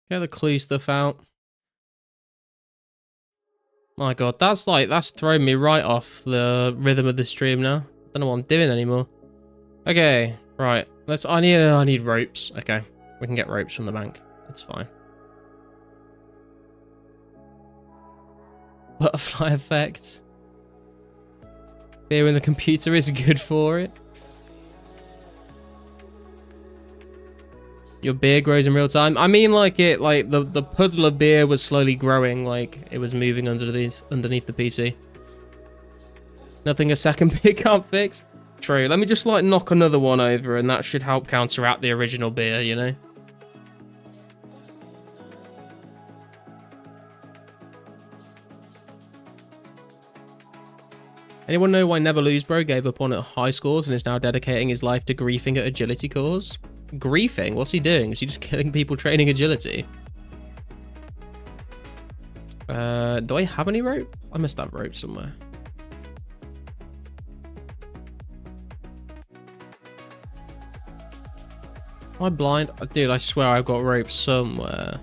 Get the clue stuff out. My god, that's throwing me right off the rhythm of the stream now. Don't know what I'm doing anymore. Okay, right. I need ropes. Okay, we can get ropes from the bank. That's fine. Butterfly effect. Beer in the computer is good for it. Your beer grows in real time. I mean, like the puddle of beer was slowly growing, like it was moving underneath the PC. Nothing a second beer can't fix. True. Let me just like knock another one over, and that should help counteract the original beer, you know. Anyone know why Never Lose Bro gave up on at high scores and is now dedicating his life to griefing at agility cores? Griefing? What's he doing? Is he just killing people training agility? Do I have any rope? I must have rope somewhere. Am I blind? Dude, I swear I've got rope somewhere.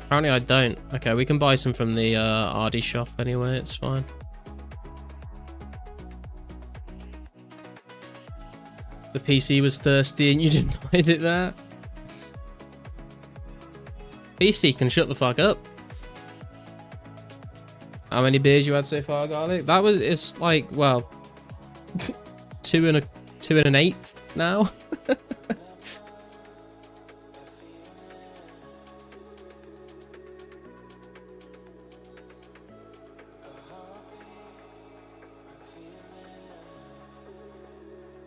Apparently I don't. Okay, we can buy some from the RD shop anyway, it's fine. The PC was thirsty and you denied it there. PC can shut the fuck up. How many beers you had so far, Garlic? That was, it's like, well, 2 and an eighth now.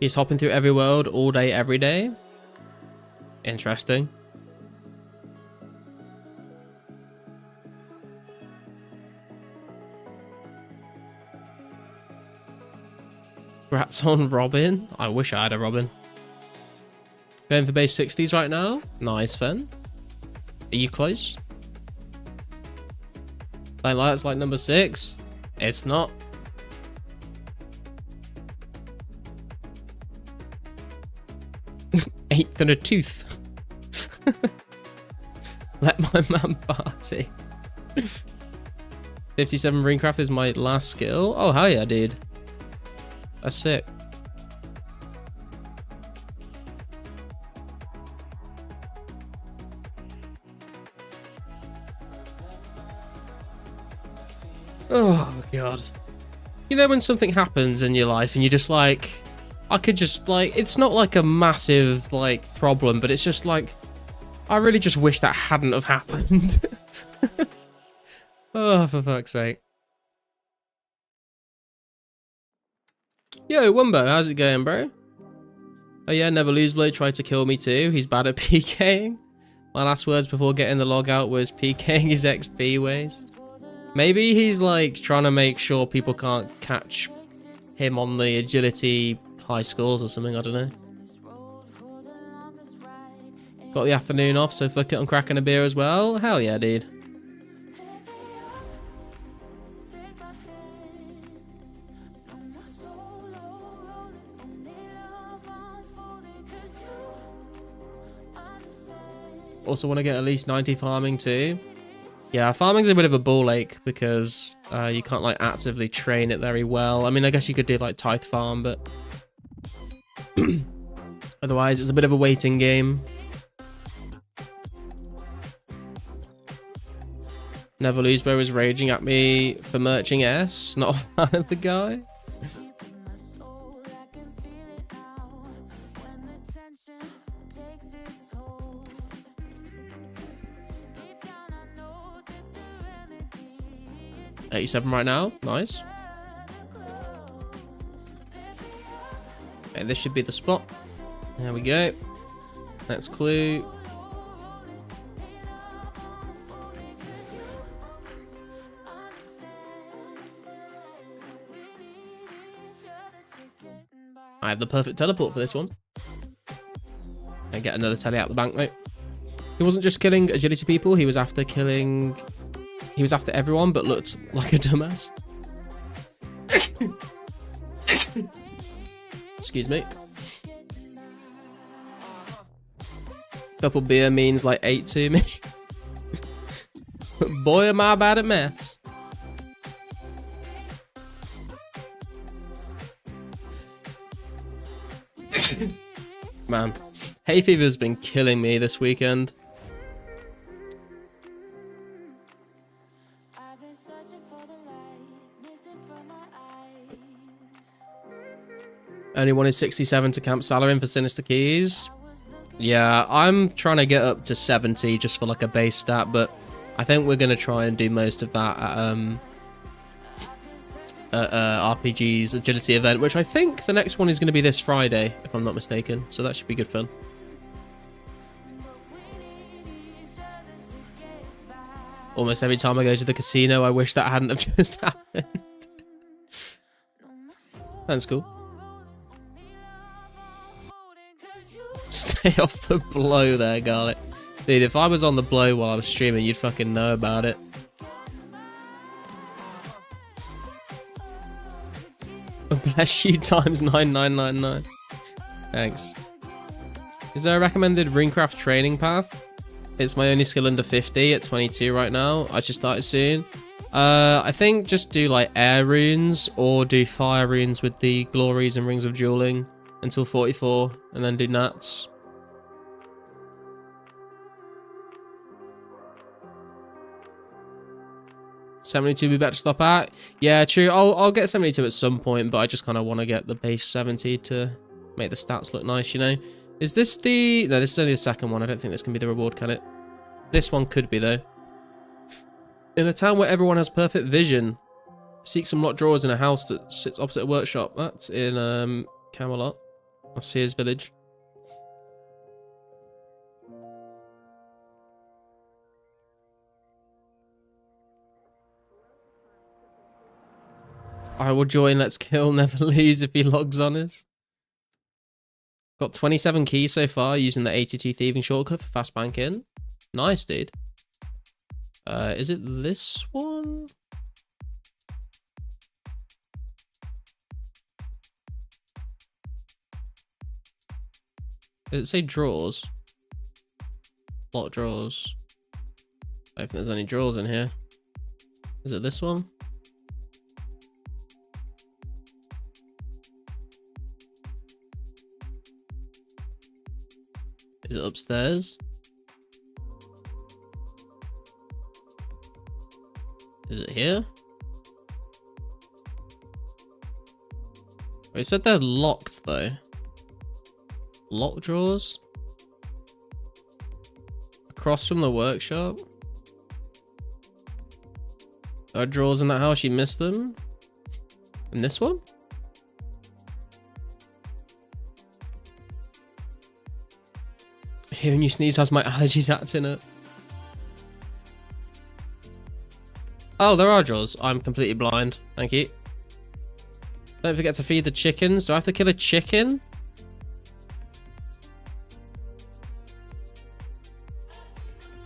He's hopping through every world all day, every day. Interesting. Congrats on Robin. I wish I had a Robin. Going for base 60s right now. Nice, Fen. Are you close? Like that's like number 6. It's not. Eighth and a tooth. Let my man party. 57 Ringcraft is my last skill. Oh, hell yeah, dude. That's sick. Oh, God. You know when something happens in your life and you're just like, I could just, like, it's not like a massive, like, problem, but it's just like, I really just wish that hadn't have happened. Oh, for fuck's sake. Yo, Wumbo, how's it going, bro? Oh yeah, Never Lose Blade tried to kill me too. He's bad at PKing. My last words before getting the log out was PKing his XP waste. Maybe he's, like, trying to make sure people can't catch him on the agility high scores or something, I don't know. Got the afternoon off, so fuck it, I'm cracking a beer as well. Hell yeah, dude. Also want to get at least 90 farming too. Yeah, farming's a bit of a ball ache because you can't, like, actively train it very well. I mean, I guess you could do, like, Tithe farm, but otherwise it's a bit of a waiting game. Never Lose Bro was raging at me for merching S. Not a fan of the guy. $87 right now. Nice. Okay, this should be the spot. There we go. That's clue. I have the perfect teleport for this one. And get another telly out the bank, mate. He wasn't just killing agility people, he was after killing... He was after everyone, but looked like a dumbass. Excuse me. Couple beer means like 8 to me. Boy, am I bad at maths. Man, hay fever's been killing me this weekend. Only wanted 67 to camp Salarin for Sinister Keys. Yeah, I'm trying to get up to 70 just for like a base stat, but I think we're going to try and do most of that at RPG's agility event, which I think the next one is going to be this Friday, if I'm not mistaken. So that should be good fun. Almost every time I go to the casino, I wish that hadn't have just happened. That's cool. Stay off the blow there, Garlic. Dude, if I was on the blow while I was streaming, you'd fucking know about it. Bless you times 9999. Thanks. Is there a recommended Runecraft training path? It's my only skill under 50 at 22 right now. I just started soon. I think just do like air runes or do fire runes with the glories and rings of dueling until 44 and then do nats. $72 be better to stop at. Yeah, true. I'll get 72 at some point, but I just kind of want to get the base 70 to make the stats look nice, you know. Is this the... No, this is only the second one. I don't think this can be the reward, can it? This one could be, though. In a town where everyone has perfect vision, seek some locked drawers in a house that sits opposite a workshop. That's in Camelot. Or Sears Village. I will join Let's Kill, never lose if he logs on us. Got 27 keys so far using the 82 thieving shortcut for fast banking. Nice, dude. Is it this one? Does it say drawers? Lot of drawers. I don't think there's any drawers in here. Is it this one? Is it upstairs? Is it here? It said they're locked though. Lock drawers? Across from the workshop? There are drawers in that house, you missed them? And this one? Hearing you sneeze has my allergies acting up. Oh, there are drawers. I'm completely blind. Thank you. Don't forget to feed the chickens. Do I have to kill a chicken?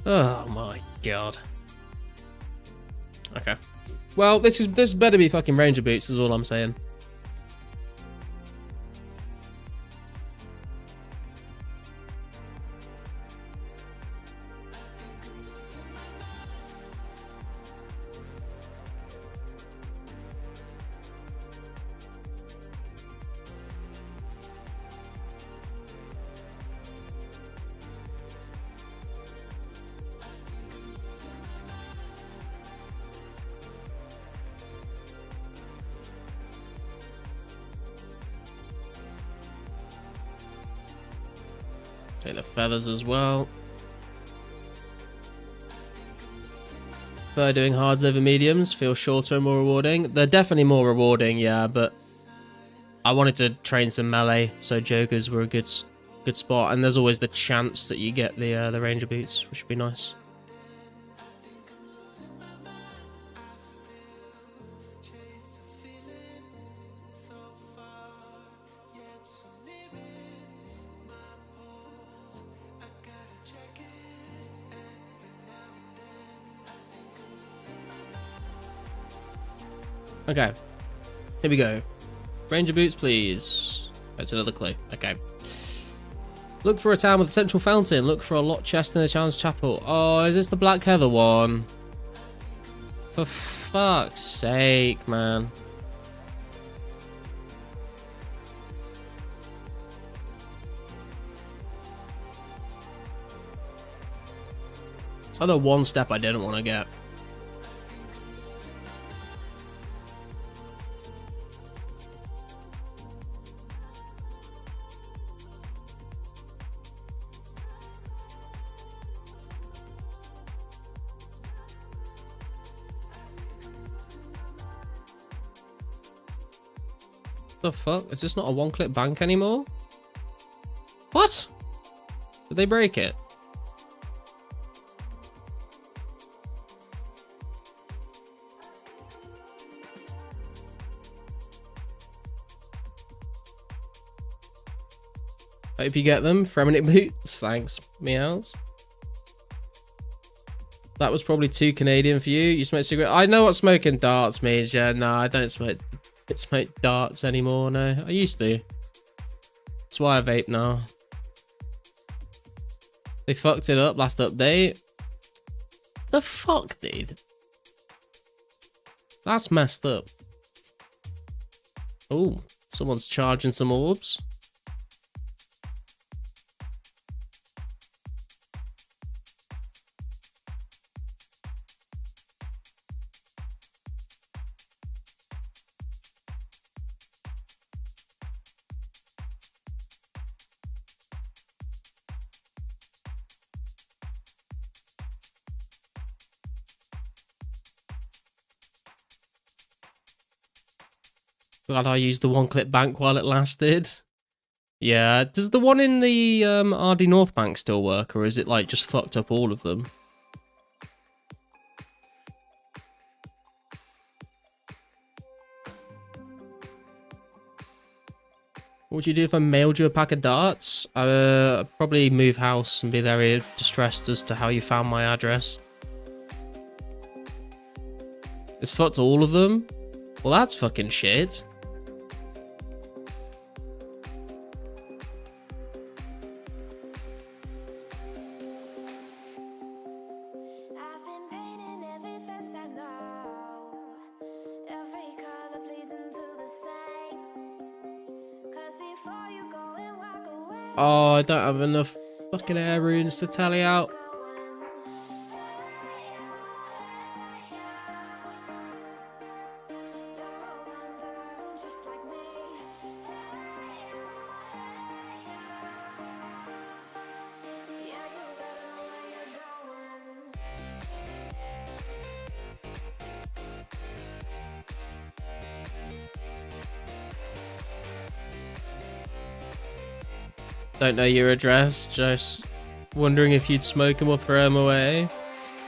Oh my god. Okay. Well, this better be fucking Ranger boots is all I'm saying. Take the feathers as well. Prefer doing hards over mediums. Feel shorter and more rewarding. They're definitely more rewarding, yeah, but I wanted to train some melee, so Jokers were a good spot. And there's always the chance that you get the Ranger boots, which would be nice. Okay, here we go. Ranger boots, please. That's another clue. Okay. Look for a town with a central fountain. Look for a locked chest in the challenge chapel. Oh, is this the Black Heather one? For fuck's sake, man. It's either one step I didn't want to get. The fuck? Is this not a one-click bank anymore? What? Did they break it? Hope you get them. Fremenic boots. Thanks, meows. That was probably too Canadian for you. You smoke cigarette. I know what smoking darts means. Yeah, no, I don't smoke darts anymore. No, I used to. That's why I vape now. They fucked it up last update. The fuck, dude? That's messed up. Oh, someone's charging some orbs. Glad I used the one-click bank while it lasted. Yeah, does the one in the RD North Bank still work, or is it like just fucked up all of them? What would you do if I mailed you a pack of darts? I'd probably move house and be very distressed as to how you found my address. It's fucked all of them? Well, that's fucking shit. I've been painting every fence I know. Every color bleeds into the same. 'Cause before you go and walk away, Oh, I don't have enough fucking air runes to tally out. just like me. Yeah, you better know where you're going. Don't know your address, just wondering if you'd smoke them or throw them away.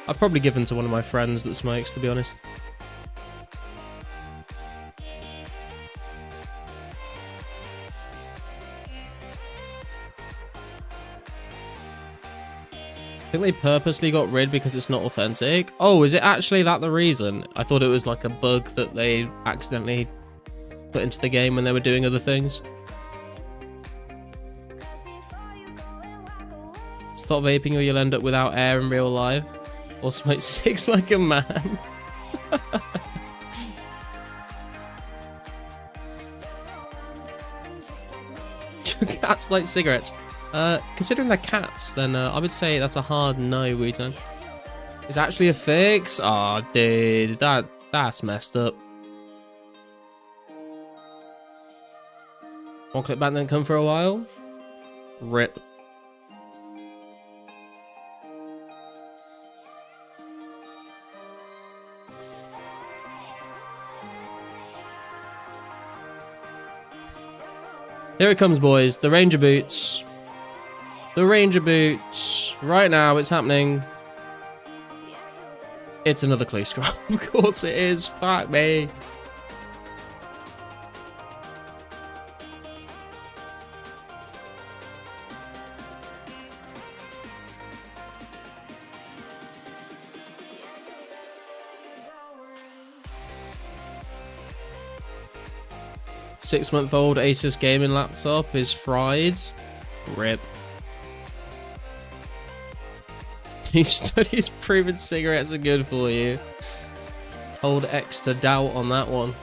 I'd probably give them to one of my friends that smokes, to be honest. I think they purposely got rid because it's not authentic. Oh, is it actually that the reason? I thought it was like a bug that they accidentally put into the game when they were doing other things. Stop vaping or you'll end up without air in real life. Or smoke six like a man. Cats like cigarettes. Considering they're cats, then I would say that's a hard no, Wu-Tang. It's actually a fix? Aw, oh, dude, that's messed up. One clip back didn't come for a while? Rip. Here it comes, boys. The Ranger Boots. The Ranger Boots. Right now, it's happening. It's another clue scroll. Of course it is. Fuck me. Six-month-old Asus gaming laptop is fried. Rip. New studies proven cigarettes are good for you. Hold extra doubt on that one.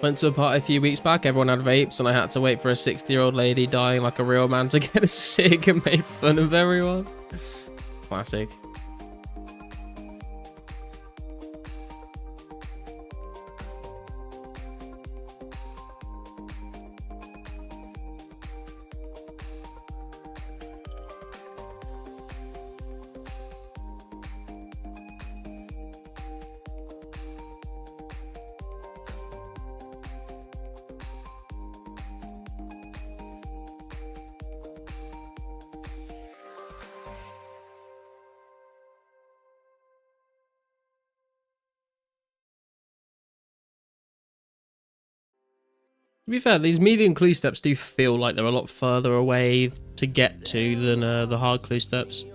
Went to a party a few weeks back, everyone had vapes, and I had to wait for a 60-year-old lady dying like a real man to get a cig and make fun of everyone. Classic. To be fair, these medium clue steps do feel like they're a lot further away to get to than the hard clue steps.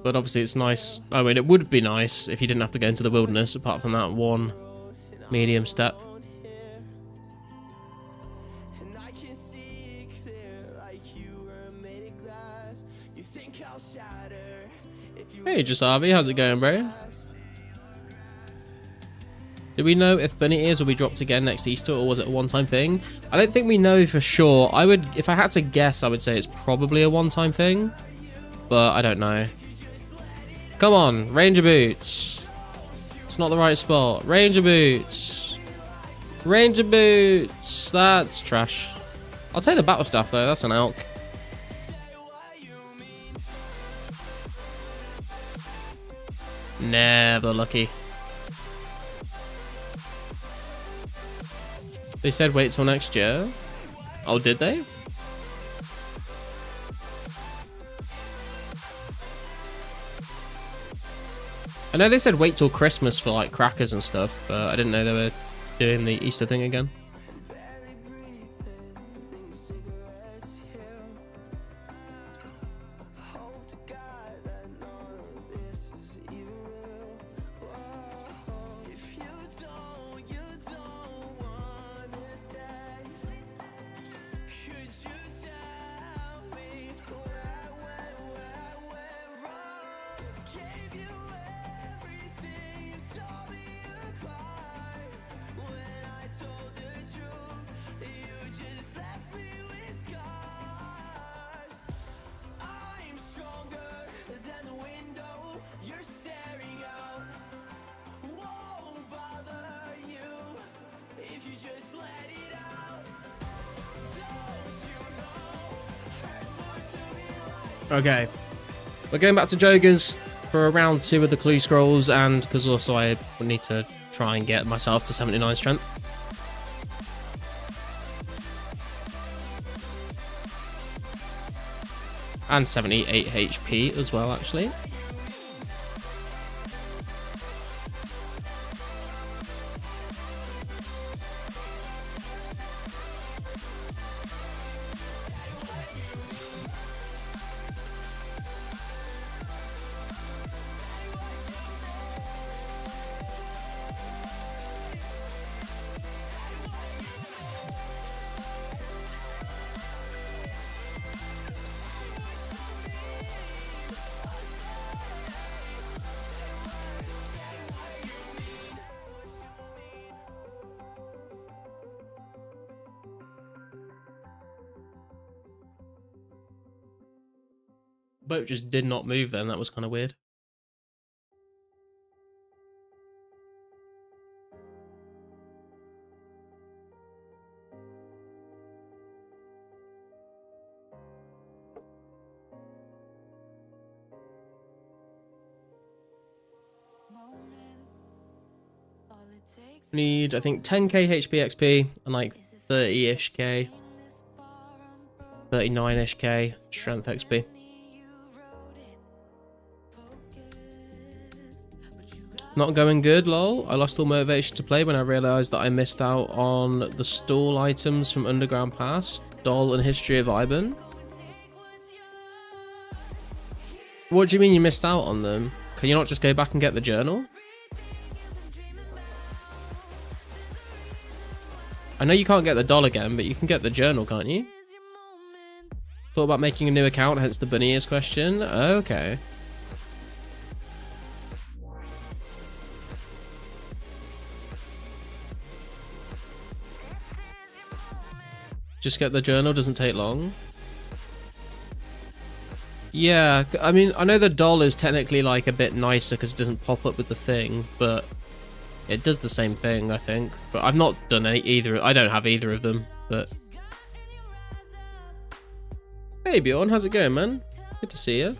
But obviously it's nice. I mean, it would be nice if you didn't have to go into the wilderness apart from that one medium step. Hey, Jasavi, how's it going, bro? Do we know if bunny ears will be dropped again next Easter, or was it a one-time thing? I don't think we know for sure. If I had to guess, I would say it's probably a one-time thing, but I don't know. Come on, Ranger Boots. It's not the right spot. Ranger Boots. Ranger Boots. That's trash. I'll take the battle staff though. That's an elk. Never lucky. They said wait till next year. Oh, did they? I know they said wait till Christmas for like crackers and stuff, but I didn't know they were doing the Easter thing again. Okay, we're going back to Joggers for round 2 of the clue scrolls, and because also I need to try and get myself to 79 strength. And 78 HP as well, actually. Boat just did not move then. That was kind of weird. Need, I think, 10k HP XP and like 30-ish k, 39-ish k strength XP. Not going good, lol. I lost all motivation to play when I realised that I missed out on the stall items from Underground Pass, Doll and History of Iban. What do you mean you missed out on them? Can you not just go back and get the journal? I know you can't get the doll again, but you can get the journal, can't you? Thought about making a new account, hence the bunny ears question. Okay. Just get the journal, doesn't take long. Yeah, I mean, I know the doll is technically like a bit nicer because it doesn't pop up with the thing, but it does the same thing, I think. But I've not done either. I don't have either of them, but... Hey Bjorn, how's it going, man? Good to see you.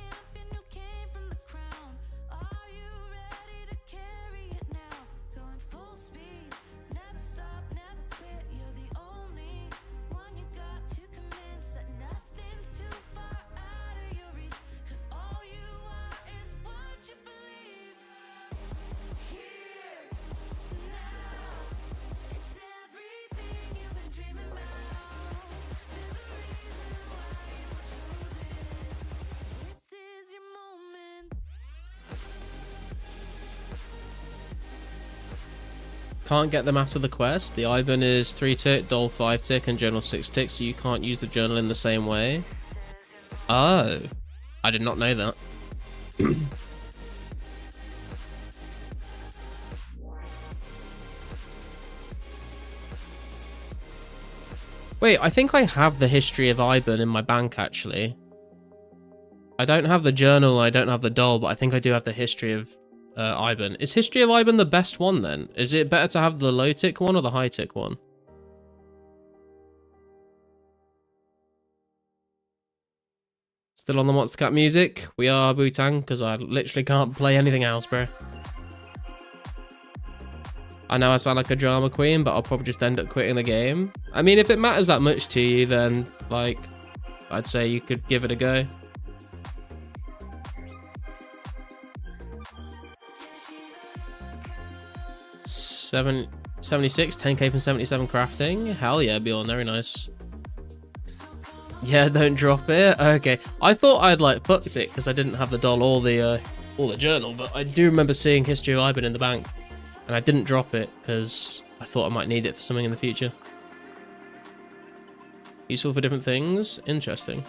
Can't get them after the quest. The Ivan is 3 tick, Doll 5 tick, and Journal 6 tick, so you can't use the journal in the same way. Oh, I did not know that. Wait, I think I have the history of Ivan in my bank, actually. I don't have the journal, I don't have the doll, but I think I do have the history of Ivan. Is history of Ivan the best one, then? Is it better to have the low tick one or the high tick one? Still on the Monster Cat music? We are Wu-Tang, because I literally can't play anything else, bro. I know I sound like a drama queen, but I'll probably just end up quitting the game. I mean, if it matters that much to you, then, like, I'd say you could give it a go. 76, 10k from 77 crafting. Hell yeah, Bjorn, very nice. Yeah, don't drop it. Okay, I thought I'd like fucked it because I didn't have the doll or the journal, but I do remember seeing History of Ivan in the bank, and I didn't drop it because I thought I might need it for something in the future. Useful for different things. Interesting.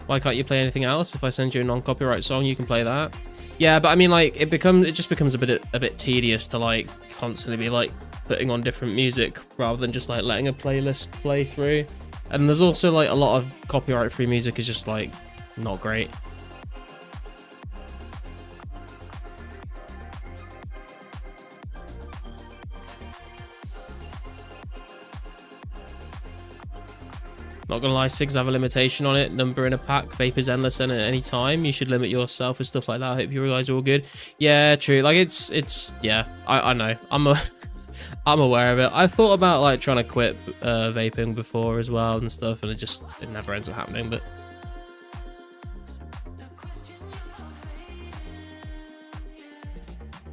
Why can't you play anything else? If I send you a non-copyright song, you can play that. Yeah, but I mean, like, it just becomes a bit tedious to like constantly be like putting on different music rather than just like letting a playlist play through. And there's also like a lot of copyright-free music is just like not great. Not gonna lie, SIGs have a limitation on it. Number in a pack, vape is endless, and at any time you should limit yourself and stuff like that. I hope you guys are all good. Yeah, true. Like it's yeah. I know. I'm aware of it. I thought about like trying to quit vaping before as well and stuff, and it never ends up happening. But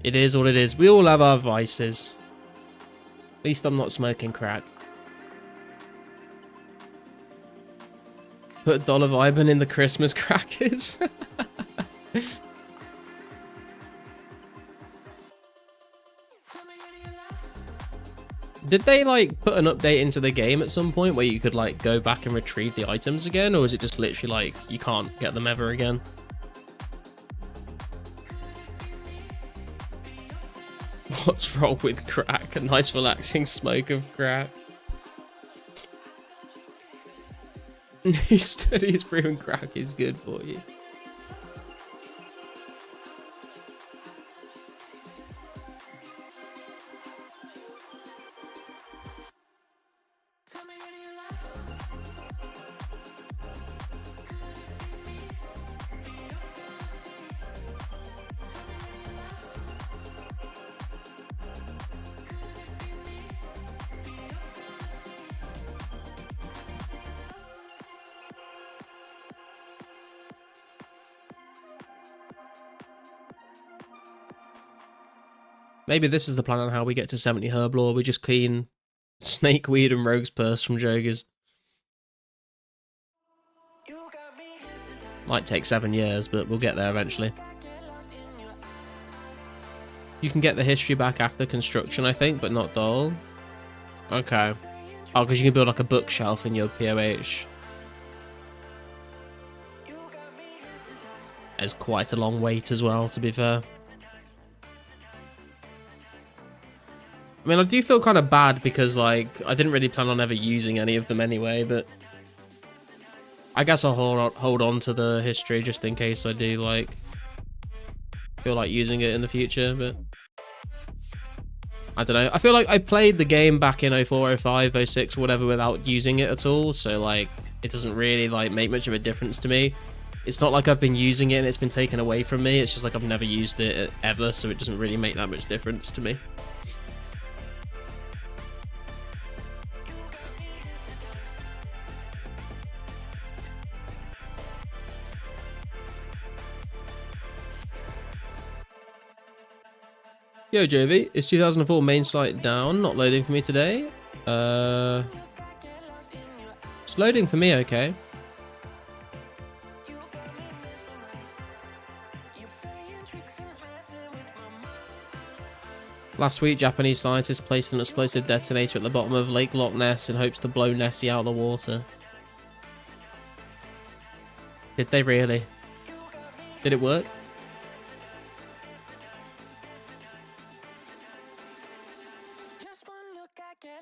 it is what it is. We all have our vices. At least I'm not smoking crack. Put Dollar Ivan in the Christmas crackers. Did they like put an update into the game at some point where you could like go back and retrieve the items again, or is it just literally like you can't get them ever again? What's wrong with crack? A nice relaxing smoke of crack. New studies proving crack is good for you. Maybe this is the plan on how we get to 70 herb lore. We just clean snakeweed and rogue's purse from Jogers. Might take 7 years, but we'll get there eventually. You can get the history back after construction, I think, but not doll. Okay. Oh, because you can build like a bookshelf in your POH. There's quite a long wait as well, to be fair. I mean, I do feel kind of bad because, like, I didn't really plan on ever using any of them anyway, but I guess I'll hold on to the history just in case I do, like, feel like using it in the future, but I don't know. I feel like I played the game back in 04, 05, 06, whatever, without using it at all, so, like, it doesn't really, like, make much of a difference to me. It's not like I've been using it and it's been taken away from me, it's just like I've never used it ever, so it doesn't really make that much difference to me. Yo, JV, is 2004 main site down? Not loading for me today. It's loading for me, okay. Last week, Japanese scientists placed an explosive detonator at the bottom of Lake Loch Ness in hopes to blow Nessie out of the water. Did they really? Did it work?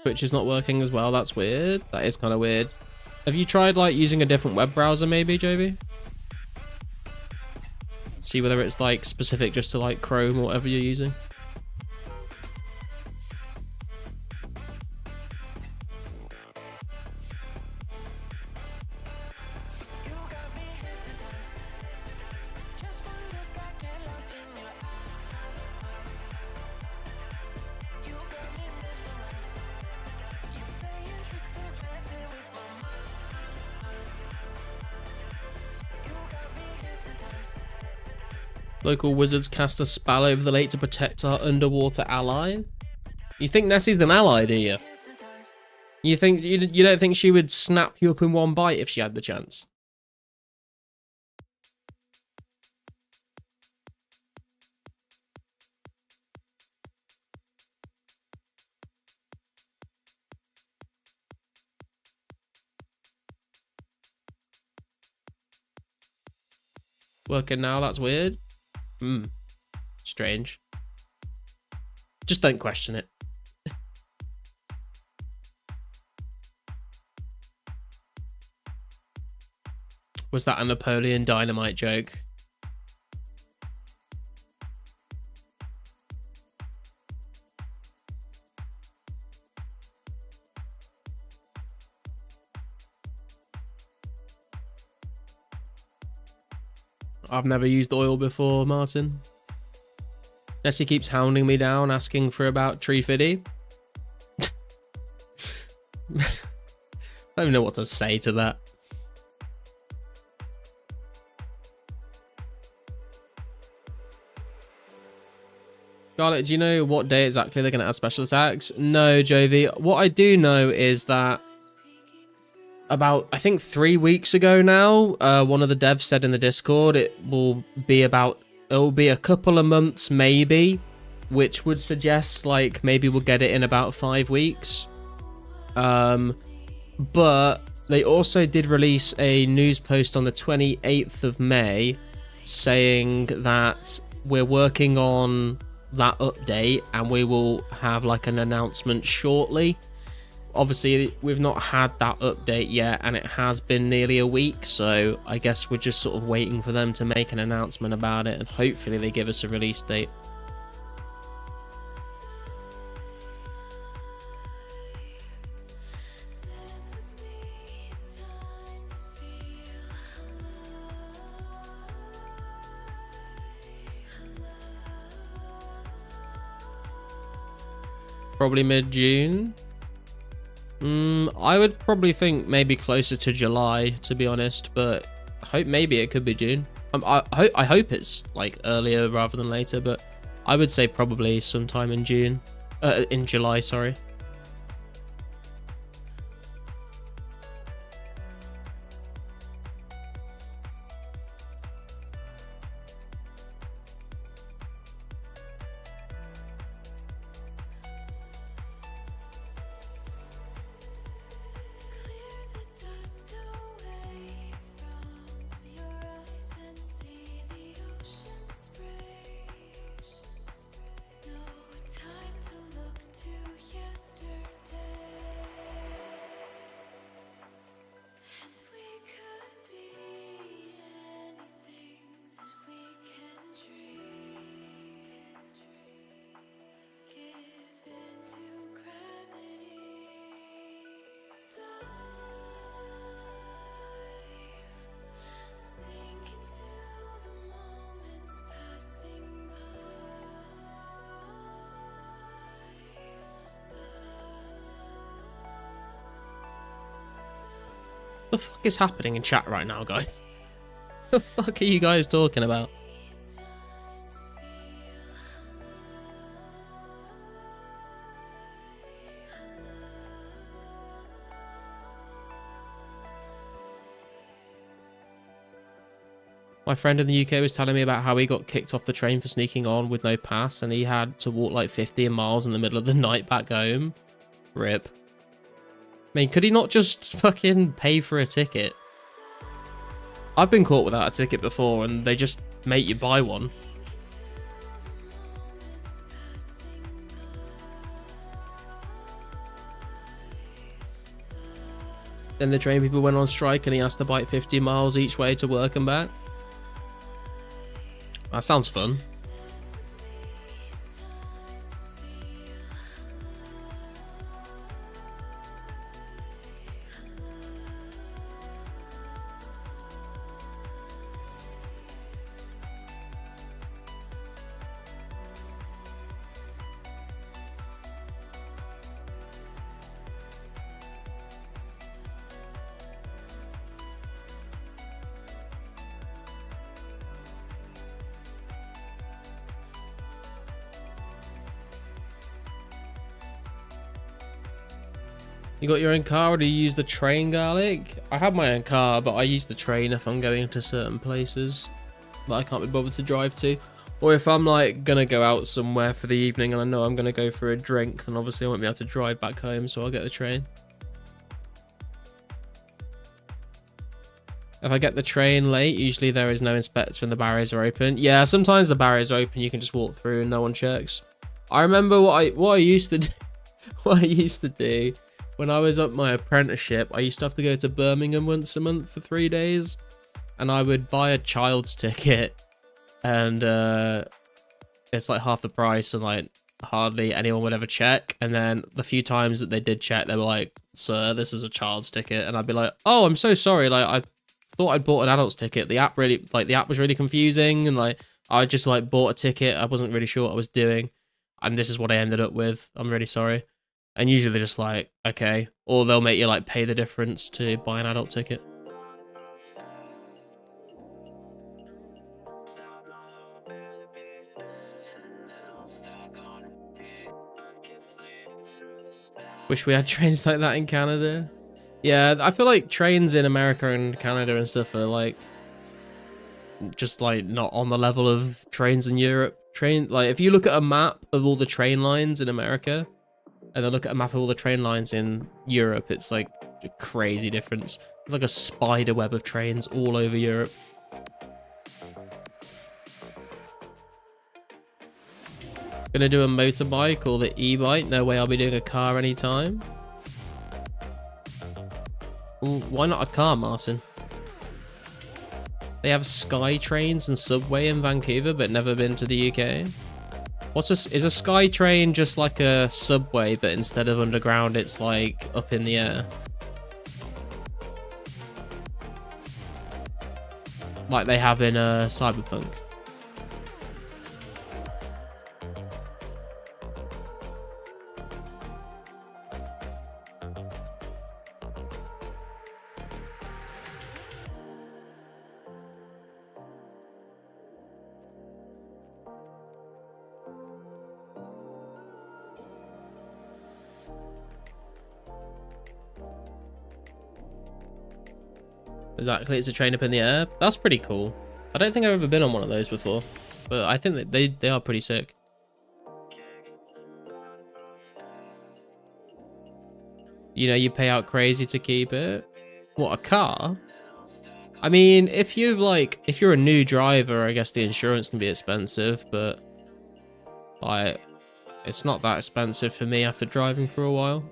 Twitch is not working as well. That's weird. That is kind of weird. Have you tried like using a different web browser maybe, Jovi? See whether it's like specific just to like Chrome or whatever you're using. Local wizards cast a spell over the lake to protect our underwater ally. You think Nessie's an ally, do you? You think you don't think she would snap you up in one bite if she had the chance? Working now, that's weird. Strange. Just don't question it. Was that a Napoleon Dynamite joke? I've never used oil before, Martin. Nessie keeps hounding me down, asking for about Tree Fiddy. I don't even know what to say to that. Garlic, do you know what day exactly they're going to add special attacks? No, Jovi. What I do know is that about, I think 3 weeks ago now, one of the devs said in the Discord it will be a couple of months maybe, which would suggest like maybe we'll get it in about 5 weeks. But they also did release a news post on the 28th of May saying that we're working on that update and we will have like an announcement shortly. Obviously, we've not had that update yet, and it has been nearly a week, so I guess we're just sort of waiting for them to make an announcement about it, and hopefully they give us a release date. Probably mid-June. I would probably think maybe closer to July, to be honest, but maybe it could be June. I hope it's like earlier rather than later, but I would say probably sometime in July, sorry. The fuck is happening in chat right now, guys? The fuck are you guys talking about? My friend in the UK was telling me about how he got kicked off the train for sneaking on with no pass, and he had to walk like 50 miles in the middle of the night back home. Rip. I mean, could he not just fucking pay for a ticket? I've been caught without a ticket before, and they just make you buy one. Then the train people went on strike and he has to bike 50 miles each way to work and back. That sounds fun. You got your own car, or do you use the train, Garlic? I have my own car, but I use the train if I'm going to certain places that I can't be bothered to drive to. Or if I'm like gonna go out somewhere for the evening and I know I'm gonna go for a drink, then obviously I won't be able to drive back home, so I'll get the train. If I get the train late, usually there is no inspector and the barriers are open. Yeah, sometimes the barriers are open, you can just walk through and no one checks. I remember what I used to do, what I used to do when I was up my apprenticeship. I used to have to go to Birmingham once a month for 3 days, and I would buy a child's ticket, and it's like half the price, and like hardly anyone would ever check. And then the few times that they did check, they were like, "Sir, this is a child's ticket," and I'd be like, "Oh, I'm so sorry. Like, I thought I'd bought an adult's ticket. The app was really confusing, and like I just like bought a ticket. I wasn't really sure what I was doing, and this is what I ended up with. I'm really sorry." And usually they're just like, okay, or they'll make you like pay the difference to buy an adult ticket. Wish we had trains like that in Canada. Yeah, I feel like trains in America and Canada and stuff are like just like not on the level of trains in Europe. Like if you look at a map of all the train lines in America and then look at a map of all the train lines in Europe, it's like a crazy difference. It's like a spider web of trains all over Europe. Gonna do a motorbike or the e-bike? No way, I'll be doing a car anytime. Ooh, why not a car, Martin? They have Sky Trains and Subway in Vancouver, but never been to the UK. Is a Sky Train just like a subway, but instead of underground, it's like up in the air? Like they have in Cyberpunk. Exactly, it's a train up in the air. That's pretty cool. I don't think I've ever been on one of those before, but I think that they are pretty sick. You know, you pay out crazy to keep it. What, a car? I mean, if you're a new driver, I guess the insurance can be expensive, but like, it's not that expensive for me after driving for a while.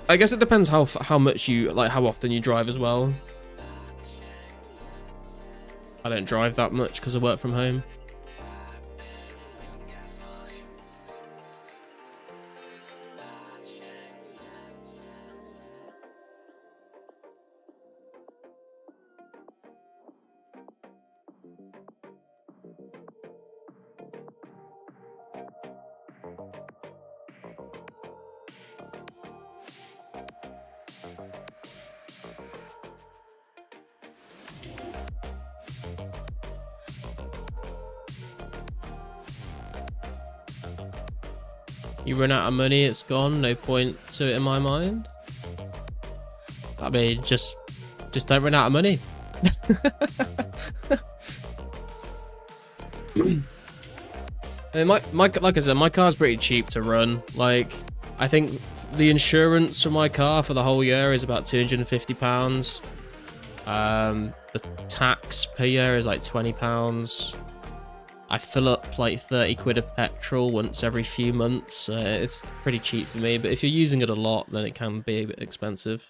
I guess it depends how much you, like how often you drive as well. I don't drive that much because I work from home. You run out of money, it's gone. No point to it in my mind. I mean, just Just don't run out of money. I mean, like I said, my car's pretty cheap to run. Like, I think the insurance for my car for the whole year is about £250. The tax per year is like £20. I fill up like 30 quid of petrol once every few months. It's pretty cheap for me, but if you're using it a lot, then it can be a bit expensive.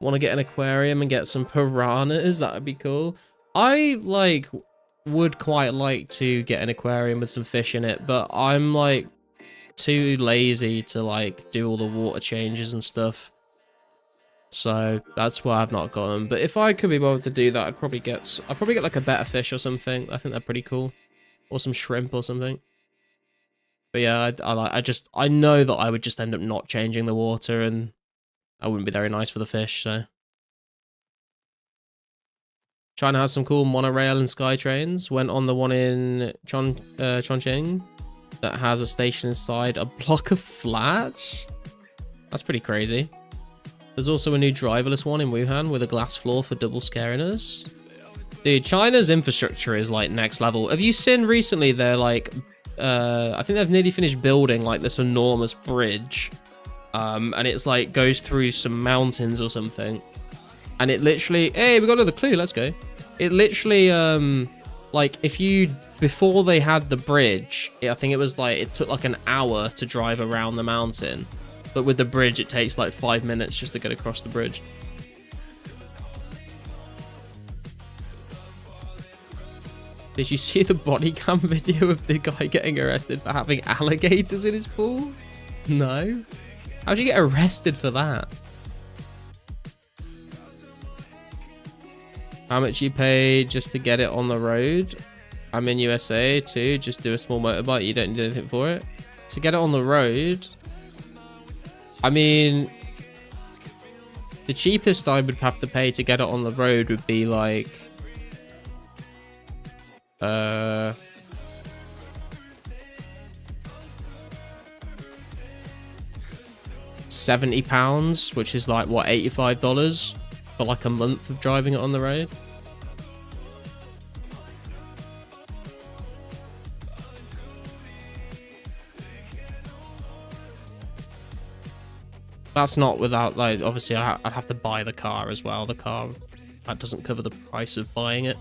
Want to get an aquarium and get some piranhas? That would be cool. I like would quite like to get an aquarium with some fish in it, but I'm like too lazy to like do all the water changes and stuff. So that's why I've not got them. But if I could be able to do that, I'd probably get like a better fish or something. I think they're pretty cool, or some shrimp or something. But yeah, I know that I would just end up not changing the water, and I wouldn't be very nice for the fish. So China has some cool monorail and sky trains. Went on the one in Chongqing that has a station inside a block of flats. That's pretty crazy. There's also a new driverless one in Wuhan with a glass floor for double scariness. Dude, China's infrastructure is like next level. Have you seen recently they're like, I think they've nearly finished building like this enormous bridge. And it's like goes through some mountains or something. And it literally, hey, we got another clue, let's go. It literally, like if you, before they had the bridge, I think it was like, it took like an hour to drive around the mountain. But with the bridge, it takes like 5 minutes just to get across the bridge. Did you see the body cam video of the guy getting arrested for having alligators in his pool? No. How'd you get arrested for that? How much you pay just to get it on the road? I'm in USA too. Just do a small motorbike. You don't need anything for it. To get it on the road... I mean, the cheapest I would have to pay to get it on the road would be like, £70, which is like, what, $85 for like a month of driving it on the road. That's not without, like, obviously I'd have to buy the car as well. The car, that doesn't cover the price of buying it.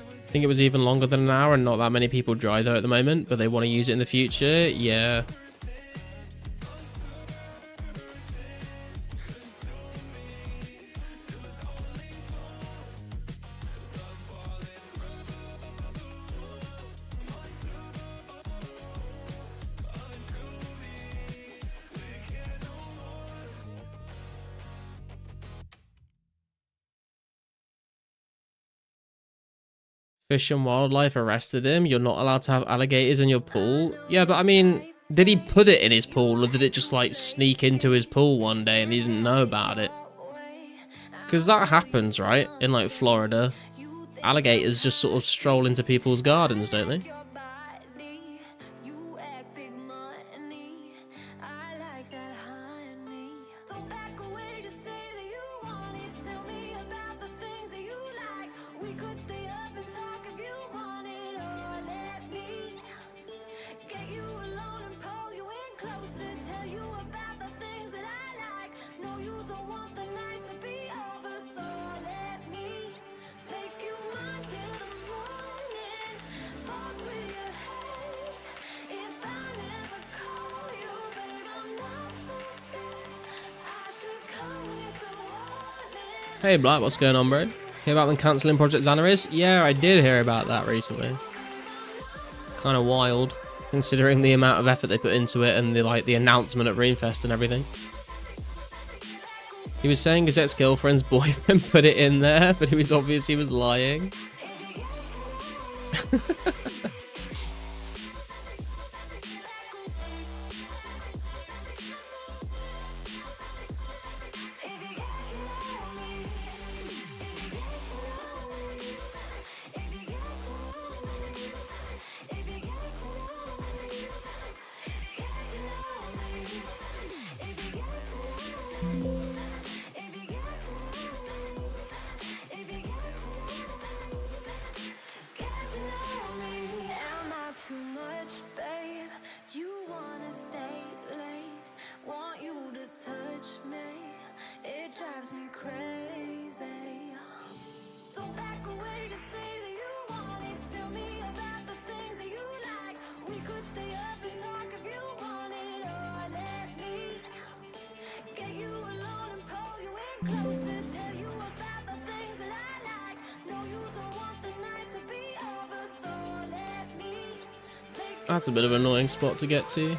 I think it was even longer than an hour, and not that many people drive there at the moment, but they want to use it in the future. Yeah. Fish and Wildlife arrested him. You're not allowed to have alligators in your pool. Yeah, but I mean, did he put it in his pool, or did it just like sneak into his pool one day and he didn't know about it? Because that happens, right? In like Florida. Alligators just sort of stroll into people's gardens, don't they? Hey Black, what's going on, bro? Hear about them cancelling Project Xanaris? Yeah, I did hear about that recently. Kind of wild, considering the amount of effort they put into it and the announcement at Rainfest and everything. He was saying his ex-girlfriend's boyfriend put it in there, but he was lying. That's a bit of an annoying spot to get to.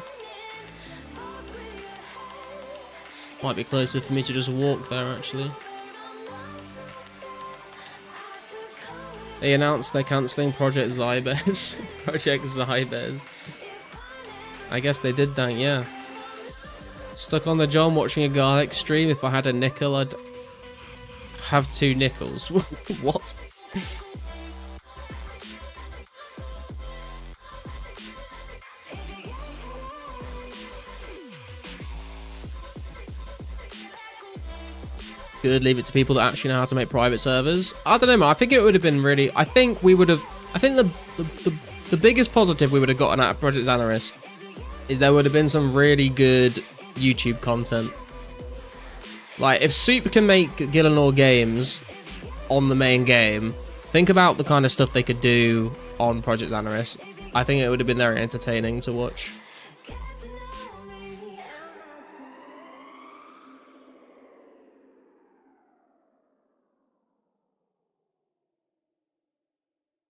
Might be closer for me to just walk there, actually. They announced they're cancelling Project Zybez. Project Zybez. I guess they did that, yeah. Stuck on the John watching a garlic stream. If I had a nickel, I'd have 2 nickels. What? Good, leave it to people that actually know how to make private servers. I don't know, man. I think it would have been really... I think we would have... I think the biggest positive we would have gotten out of Project Xanaris is there would have been some really good YouTube content. Like, if Soup can make Gillenor games on the main game, think about the kind of stuff they could do on Project Xanaris. I think it would have been very entertaining to watch.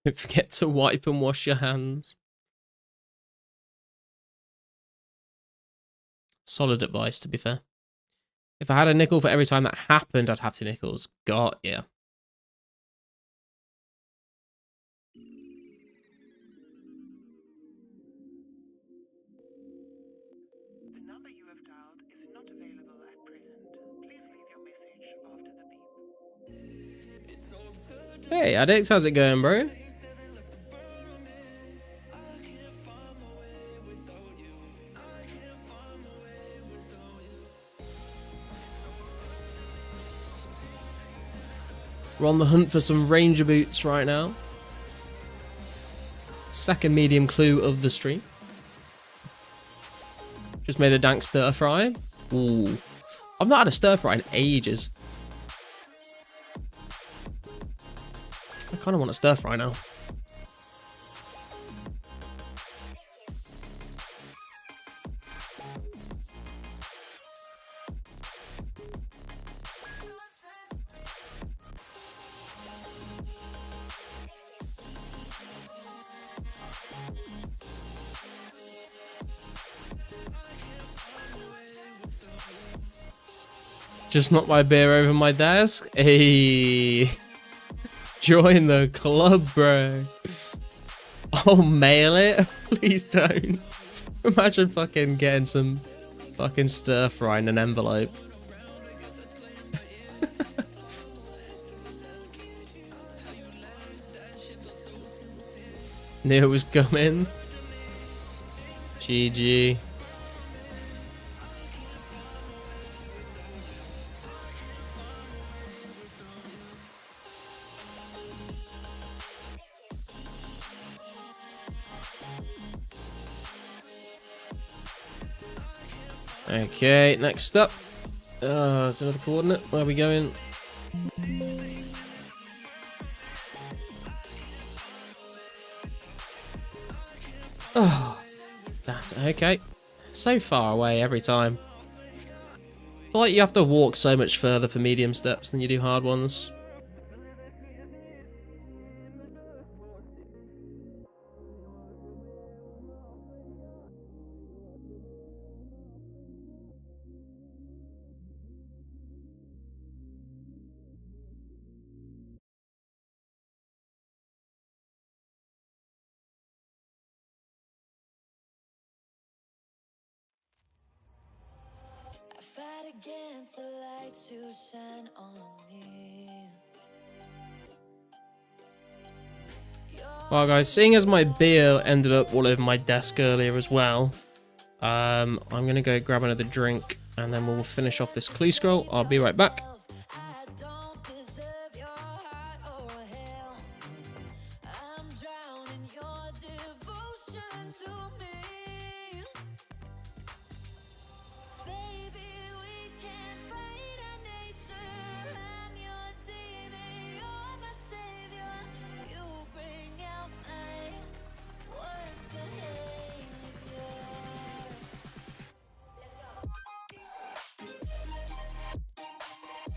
Don't forget to wipe and wash your hands. Solid advice, to be fair. If I had a nickel for every time that happened, I'd have 2 nickels. Got ya. The number you have dialed is not available at present. Please leave your message after the beep. Hey, Addict, how's it going, bro? We're on the hunt for some ranger boots right now. Second medium clue of the stream. Just made a dank stir fry. Ooh. I've not had a stir fry in ages. I kind of want a stir fry now. Just knocked my beer over my desk. Hey, join the club, bro. Oh, mail it? Please don't. Imagine fucking getting some fucking stir fry in an envelope. Knew it was coming. GG. Okay, next up. It's another coordinate. Where are we going? Oh, that okay. So far away every time. I feel like you have to walk so much further for medium steps than you do hard ones. Fight against the light you shine on me. Well, guys, seeing as my beer ended up all over my desk earlier as well, I'm gonna go grab another drink and then we'll finish off this clue scroll. I'll be right back. I don't deserve your heart or hell. I'm drowning your devotion to me. Baby, we can't fight our nature. I'm your demon, you're my savior. You bring out my worst behavior. Let's go.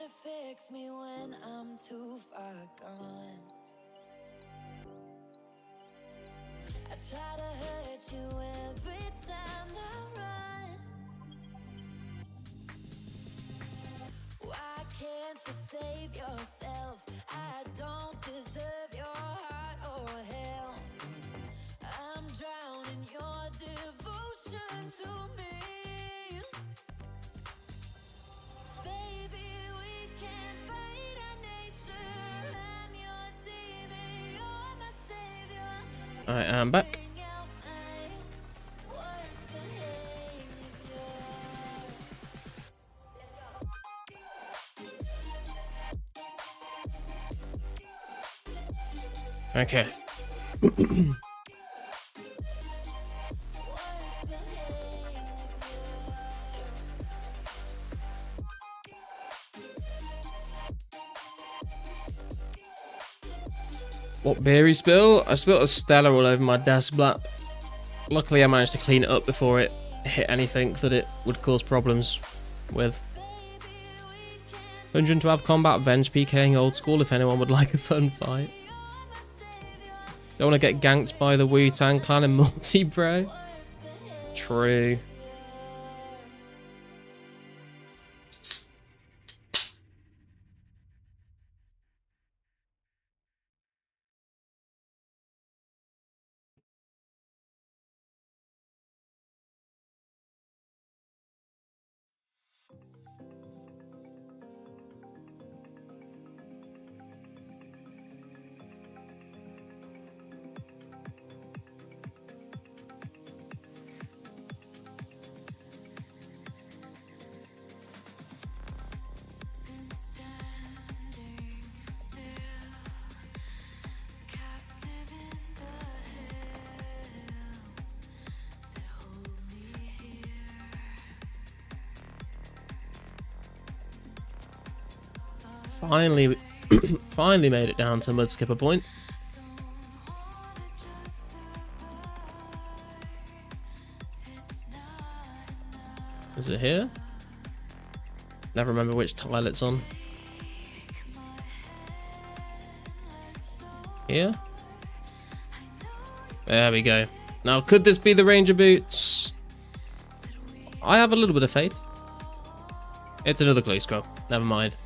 to fix me when I'm too far gone. I try to hurt you every time I run. Why can't you save yourself? I don't deserve your heart or hell. I'm drowning your devotion to me. Baby, we can't fight our nature. I'm your demon, you're my savior. I am back. Bring out my worst behavior. Okay. Worst behavior. What beer spill? I spilled a Stella all over my desk black. Luckily I managed to clean it up before it hit anything that it would cause problems with. 112 combat venge PKing old school if anyone would like a fun fight. Don't want to get ganked by the Wu-Tang clan in multi, bro. True. Finally, finally made it down to Mudskipper Point. Is it here? Never remember which tile it's on. Here? There we go. Now, could this be the Ranger Boots? I have a little bit of faith. It's another clue scroll. Never mind.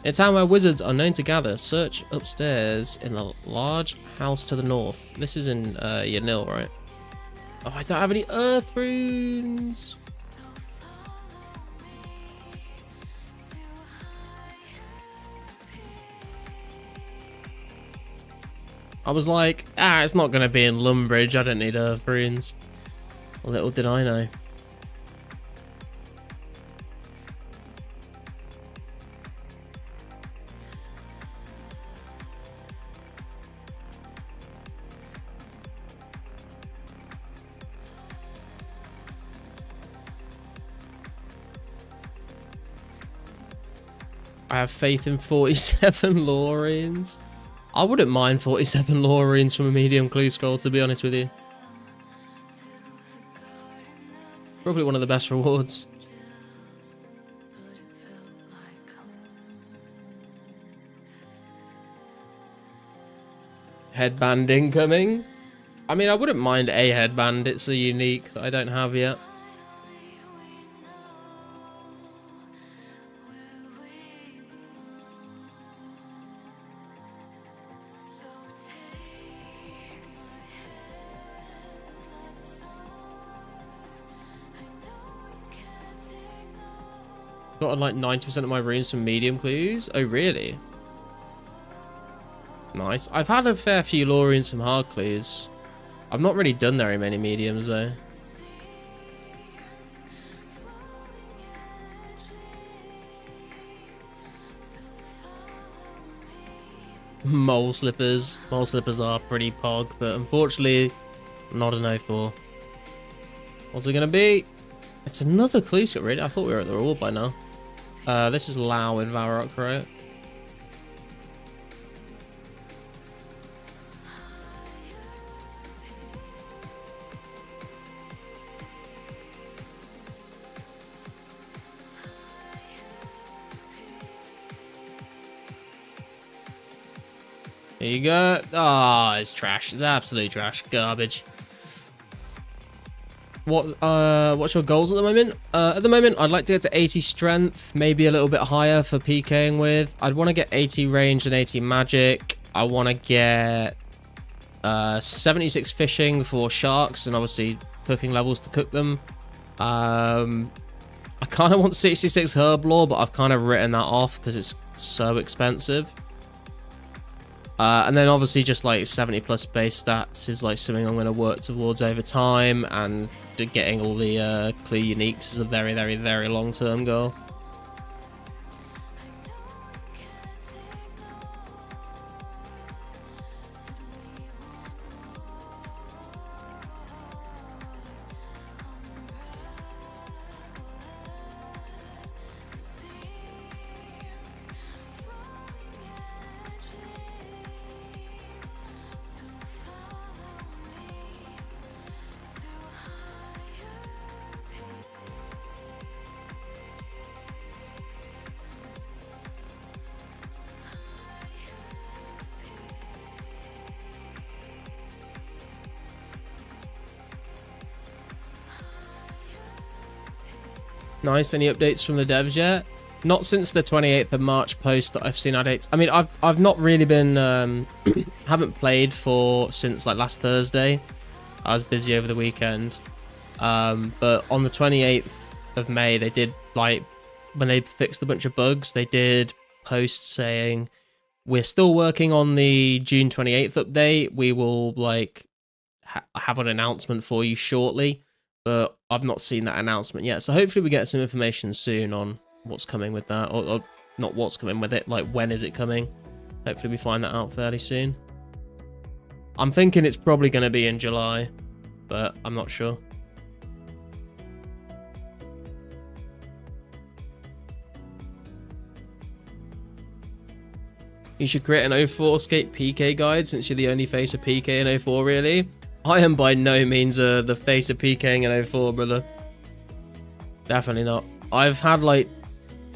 It's how where wizards are known to gather. Search upstairs in the large house to the north. This is in Yanil, right? Oh, I don't have any earth runes. I was like, it's not going to be in Lumbridge. I don't need earth runes. Little did I know. I have faith in 47 Lorines. I wouldn't mind 47 Lorines from a medium clue scroll, to be honest with you. Probably one of the best rewards. Headband incoming. I mean, I wouldn't mind a headband. It's a unique that I don't have yet. Got like 90% of my runes from medium clues. Oh, really? Nice. I've had a fair few lore runes from hard clues. I've not really done very many mediums, though. Mole slippers. Mole slippers are pretty pog, but unfortunately, not an 04. What's it going to be? It's another clue set, really. I thought we were at the reward by now. This is Lao in Varrock, right? Here you go. Oh, it's trash. It's absolute trash. Garbage. What's your goals at the moment? At the moment, I'd like to get to 80 strength, maybe a little bit higher for PKing with. I'd want to get 80 range and 80 magic. I want to get 76 fishing for sharks and obviously cooking levels to cook them. I kind of want 66 herb lore, but I've kind of written that off because it's so expensive. And then obviously just like 70 plus base stats is like something I'm going to work towards over time, and getting all the clear uniques is a very, very, very long-term goal. Nice. Any updates from the devs yet? Not since the 28th of March post that I've seen updates. I mean, I've not really been haven't played since like last Thursday. I was busy over the weekend. But on the 28th of May, they did, like, when they fixed a bunch of bugs, they did post saying we're still working on the June 28th update. We will like have an announcement for you shortly. But I've not seen that announcement yet. So hopefully we get some information soon on what's coming with that. Or not what's coming with it, like when is it coming. Hopefully we find that out fairly soon. I'm thinking it's probably going to be in July, but I'm not sure. You should create an 2004scape PK guide since you're the only face of PK in 04, really. I am by no means the face of PKing in 04, brother. Definitely not. I've had like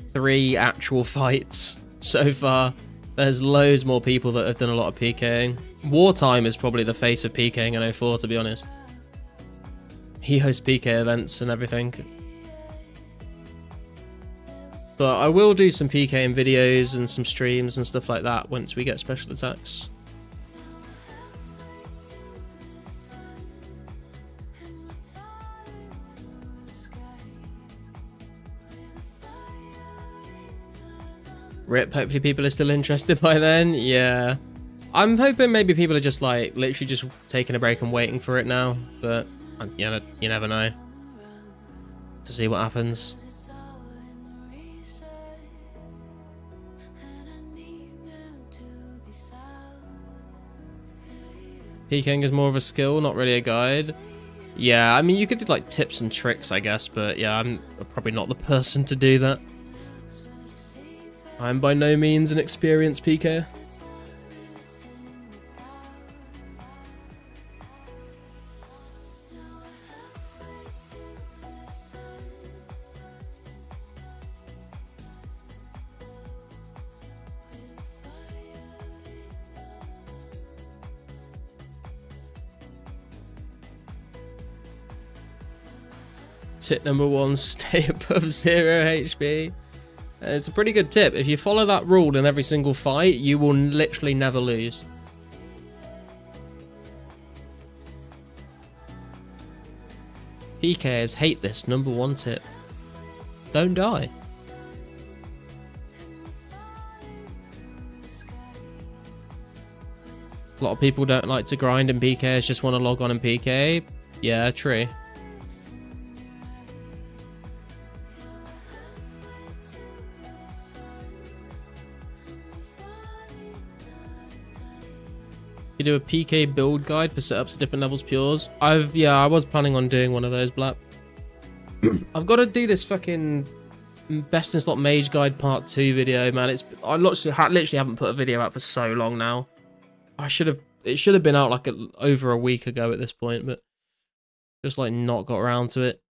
3 actual fights so far. There's loads more people that have done a lot of PKing. Wartime is probably the face of PKing in 04, to be honest. He hosts PK events and everything. But I will do some PKing videos and some streams and stuff like that once we get special attacks. RIP, hopefully people are still interested by then. Yeah. I'm hoping maybe people are just like literally just taking a break and waiting for it now. But you never know. To see what happens. PKing is more of a skill, not really a guide. Yeah, I mean you could do like tips and tricks, I guess. But yeah, I'm probably not the person to do that. I'm by no means an experienced PK. Tip number 1, stay above 0 HP. It's a pretty good tip. If you follow that rule in every single fight, you will literally never lose. PKers hate this number 1 tip. Don't die. A lot of people don't like to grind in PKs, just want to log on and PK. Yeah, true. You do a PK build guide for setups at different levels pures. I was planning on doing one of those, Black. I've got to do this fucking best in slot mage guide part 2 video, man. I literally haven't put a video out for so long now. It should have been out like over a week ago at this point, but just like not got around to it.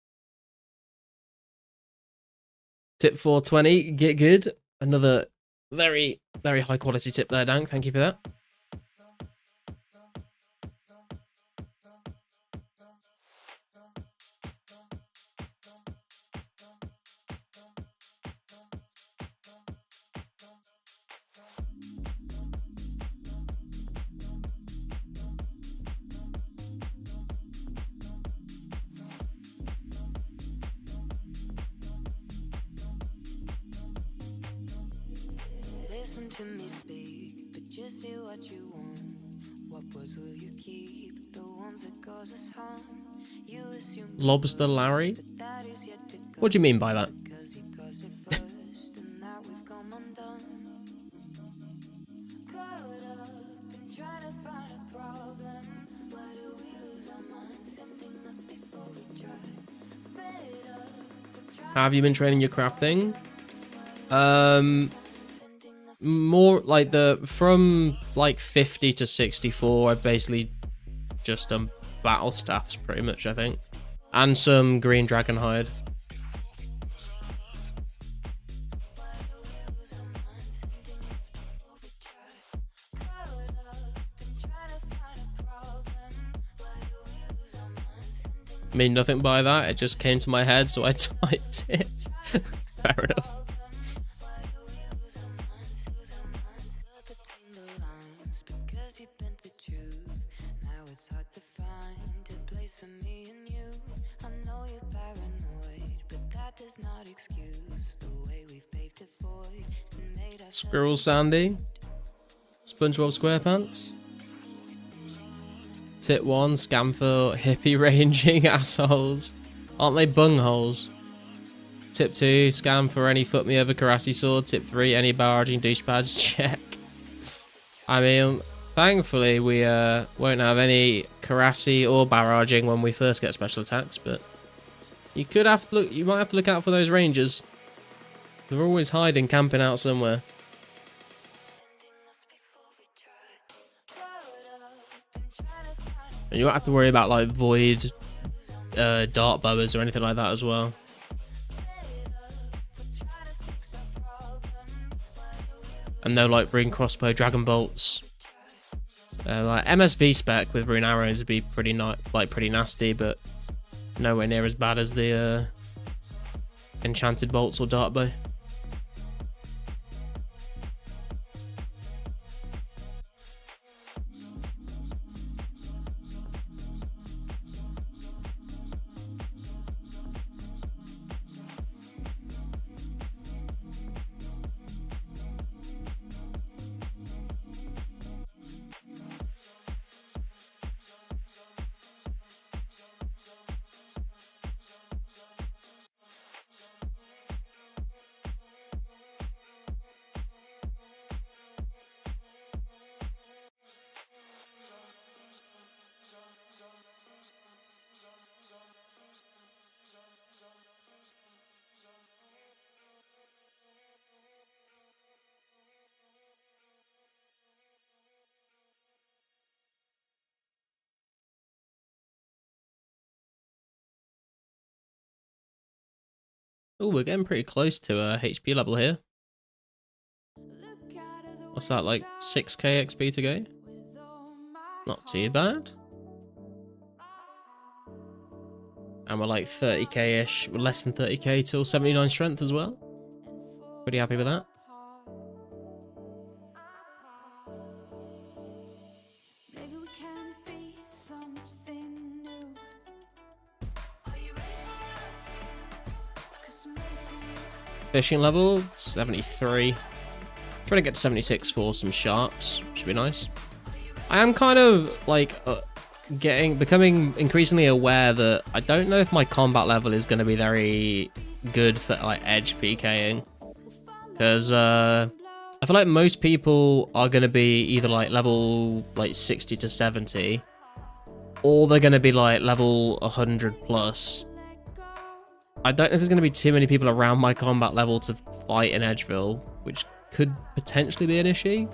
Tip 420, get good. Another very, very high quality tip there, Dank. Thank you for that. to me speak, but just say what you want. What words will you keep? The ones that cause us harm. You assume Lobster Larry? that is yet to What do you mean by that? because he caused it first, and now we've come undone. Caught up in trying to find a problem. Why do we lose our minds, sending us before we try? Fed up with trying How have you been training your crafting? More like from like 50 to 64, I've basically just done battle staffs pretty much, I think. And some green dragon hide. I mean, nothing by that. It just came to my head, so I typed it. Fair enough. Squirrel Sandy. SpongeBob SquarePants. Tip 1, scam for hippie ranging assholes. Aren't they bungholes? Tip 2, scam for any foot me over Karasi sword. Tip 3, any barraging douchebags. Check. I mean, thankfully we won't have any Karasi or barraging when we first get special attacks, but you could have to look. You might have to look out for those rangers. They're always hiding, camping out somewhere. And you won't have to worry about like void dart boas or anything like that as well. And no like rune crossbow dragon bolts. Like MSV spec with rune arrows would be pretty pretty nasty, but nowhere near as bad as the enchanted bolts or dart bow. Oh, we're getting pretty close to a HP level here. What's that, like 6k XP to go? Not too bad. And we're like 30k-ish, we're less than 30k till 79 strength as well. Pretty happy with that. Fishing level 73. Trying to get to 76 for some sharks. Should be nice. I am kind of like becoming increasingly aware that I don't know if my combat level is going to be very good for like edge PKing, because I feel like most people are going to be either like level like 60 to 70, or they're going to be like level 100 plus. I don't know if there's going to be too many people around my combat level to fight in Edgeville, which could potentially be an issue.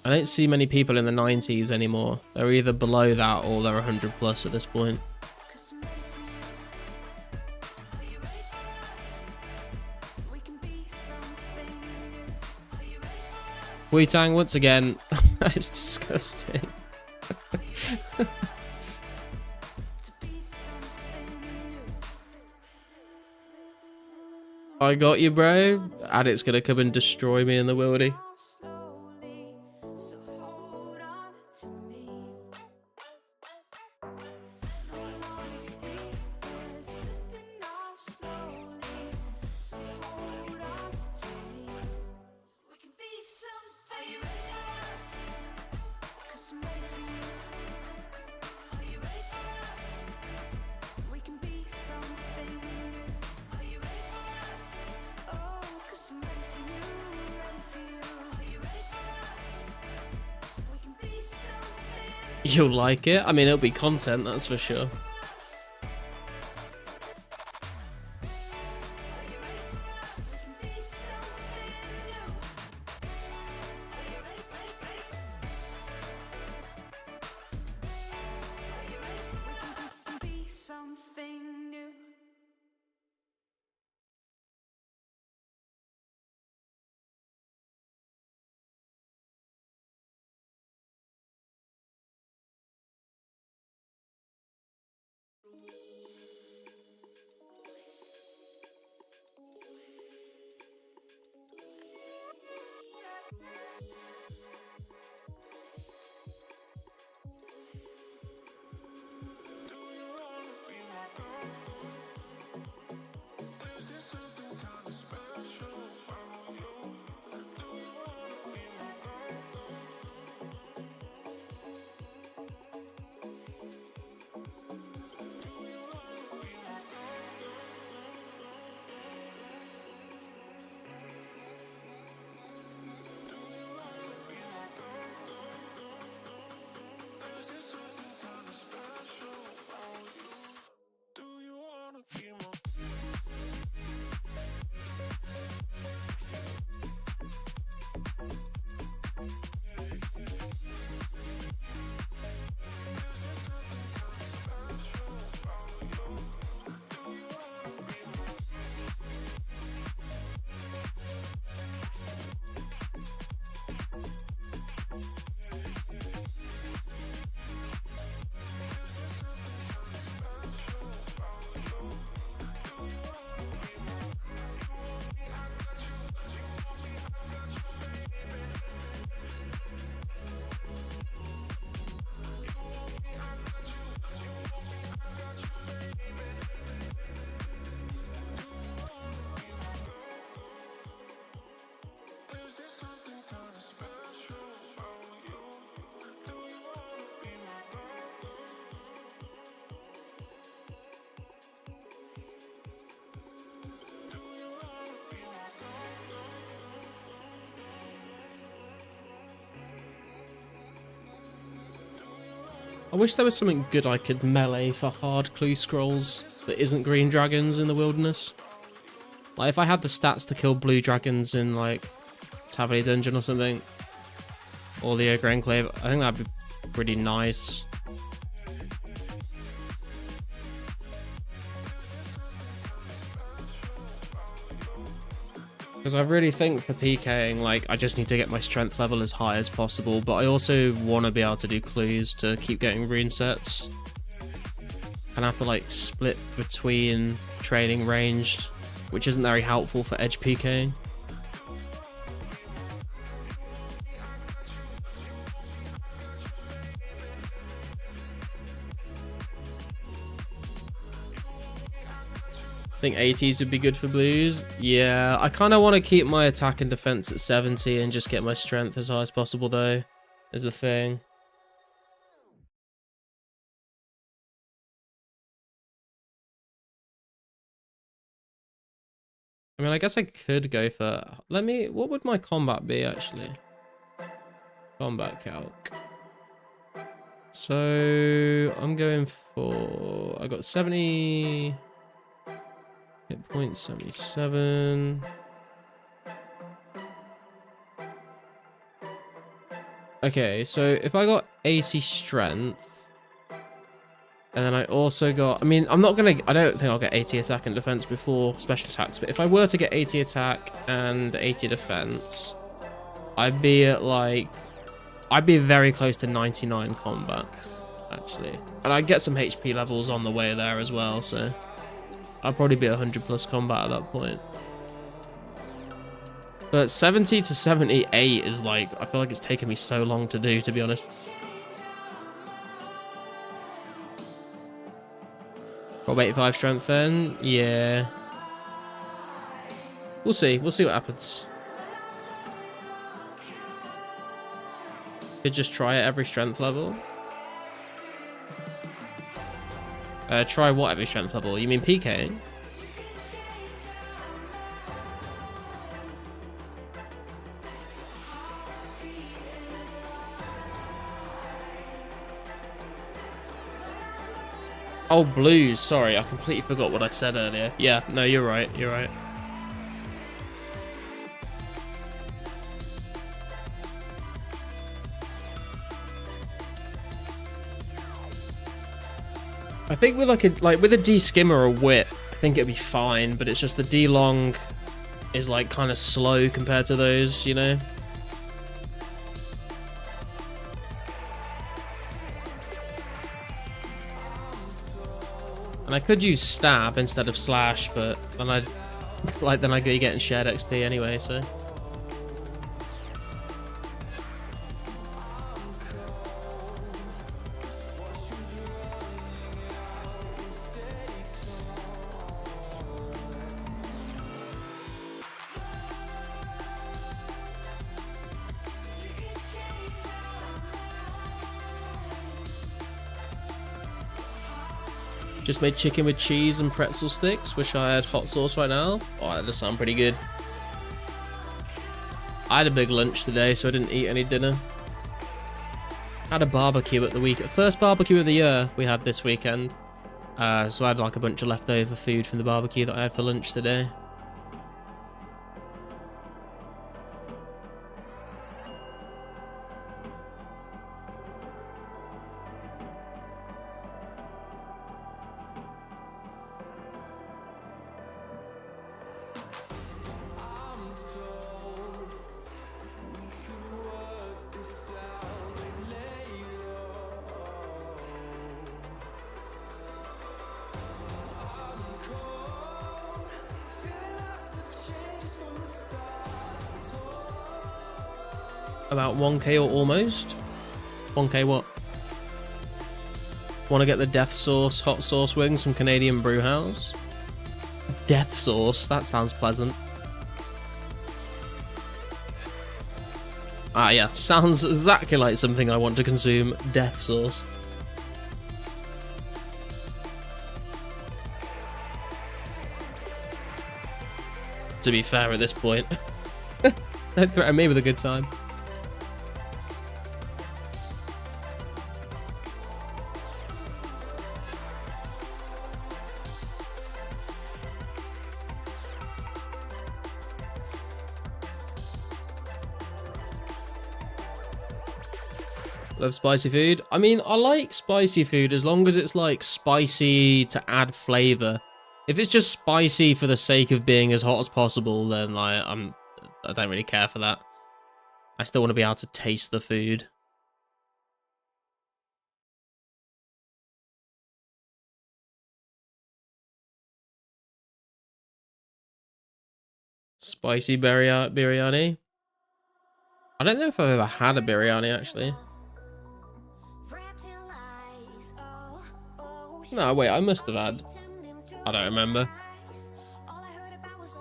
I don't see many people in the 90s anymore. They're either below that or they're 100 plus at this point. Wu-Tang, once again, it's disgusting. I got you, bro. Addict's gonna come and destroy me in the wildy. You'll like it. I mean, it'll be content, that's for sure. Be something new. I wish there was something good I could melee for hard clue scrolls that isn't green dragons in the wilderness. Like, if I had the stats to kill blue dragons in, like, Taverney Dungeon or something, or the Ogre Enclave, I think that'd be pretty nice. Because I really think for PKing, like, I just need to get my strength level as high as possible, but I also want to be able to do clues to keep getting rune sets. And I have to, like, split between training ranged, which isn't very helpful for edge PKing. I think 80s would be good for blues. Yeah, I kind of want to keep my attack and defense at 70 and just get my strength as high as possible, though, is the thing. I mean, I guess I could go for... What would my combat be, actually? Combat calc. So, I'm going for... I got 70... Hit point 77. Okay, so if I got 80 strength, and then I also got, I mean, I don't think I'll get 80 attack and defense before special attacks, but if I were to get 80 attack and 80 defense, I'd be very close to 99 combat, actually. And I'd get some HP levels on the way there as well, so I'll probably be 100 plus combat at that point. But 70 to 78 is like, I feel like it's taken me so long to do, to be honest. Got 85 strength then? Yeah. We'll see what happens. Could just try it every strength level. Try what every strength level? You mean PKing? Oh, blues. Sorry, I completely forgot what I said earlier. Yeah, no, you're right. You're right. I think with with a D skimmer or whip, I think it'd be fine, but it's just the D long is like kind of slow compared to those, you know? And I could use stab instead of slash, but then I'd be getting shared XP anyway, so. Just made chicken with cheese and pretzel sticks. Wish I had hot sauce right now. Oh, that does sound pretty good. I had a big lunch today, so I didn't eat any dinner. Had a barbecue at the weekend. First barbecue of the year we had this weekend. So I had like a bunch of leftover food from the barbecue that I had for lunch today. About 1k or almost. 1k what? Want to get the death sauce hot sauce wings from Canadian Brew House? Death sauce, that sounds pleasant. Ah yeah, sounds exactly like something I want to consume. Death sauce. To be fair at this point. Don't threaten me with a good time. Love spicy food. I mean, I like spicy food as long as it's like spicy to add flavor. If it's just spicy for the sake of being as hot as possible, then like I don't really care for that. I still want to be able to taste the food. Spicy biryani. I don't know if I've ever had a biryani actually. No, wait, I must have had. I don't remember.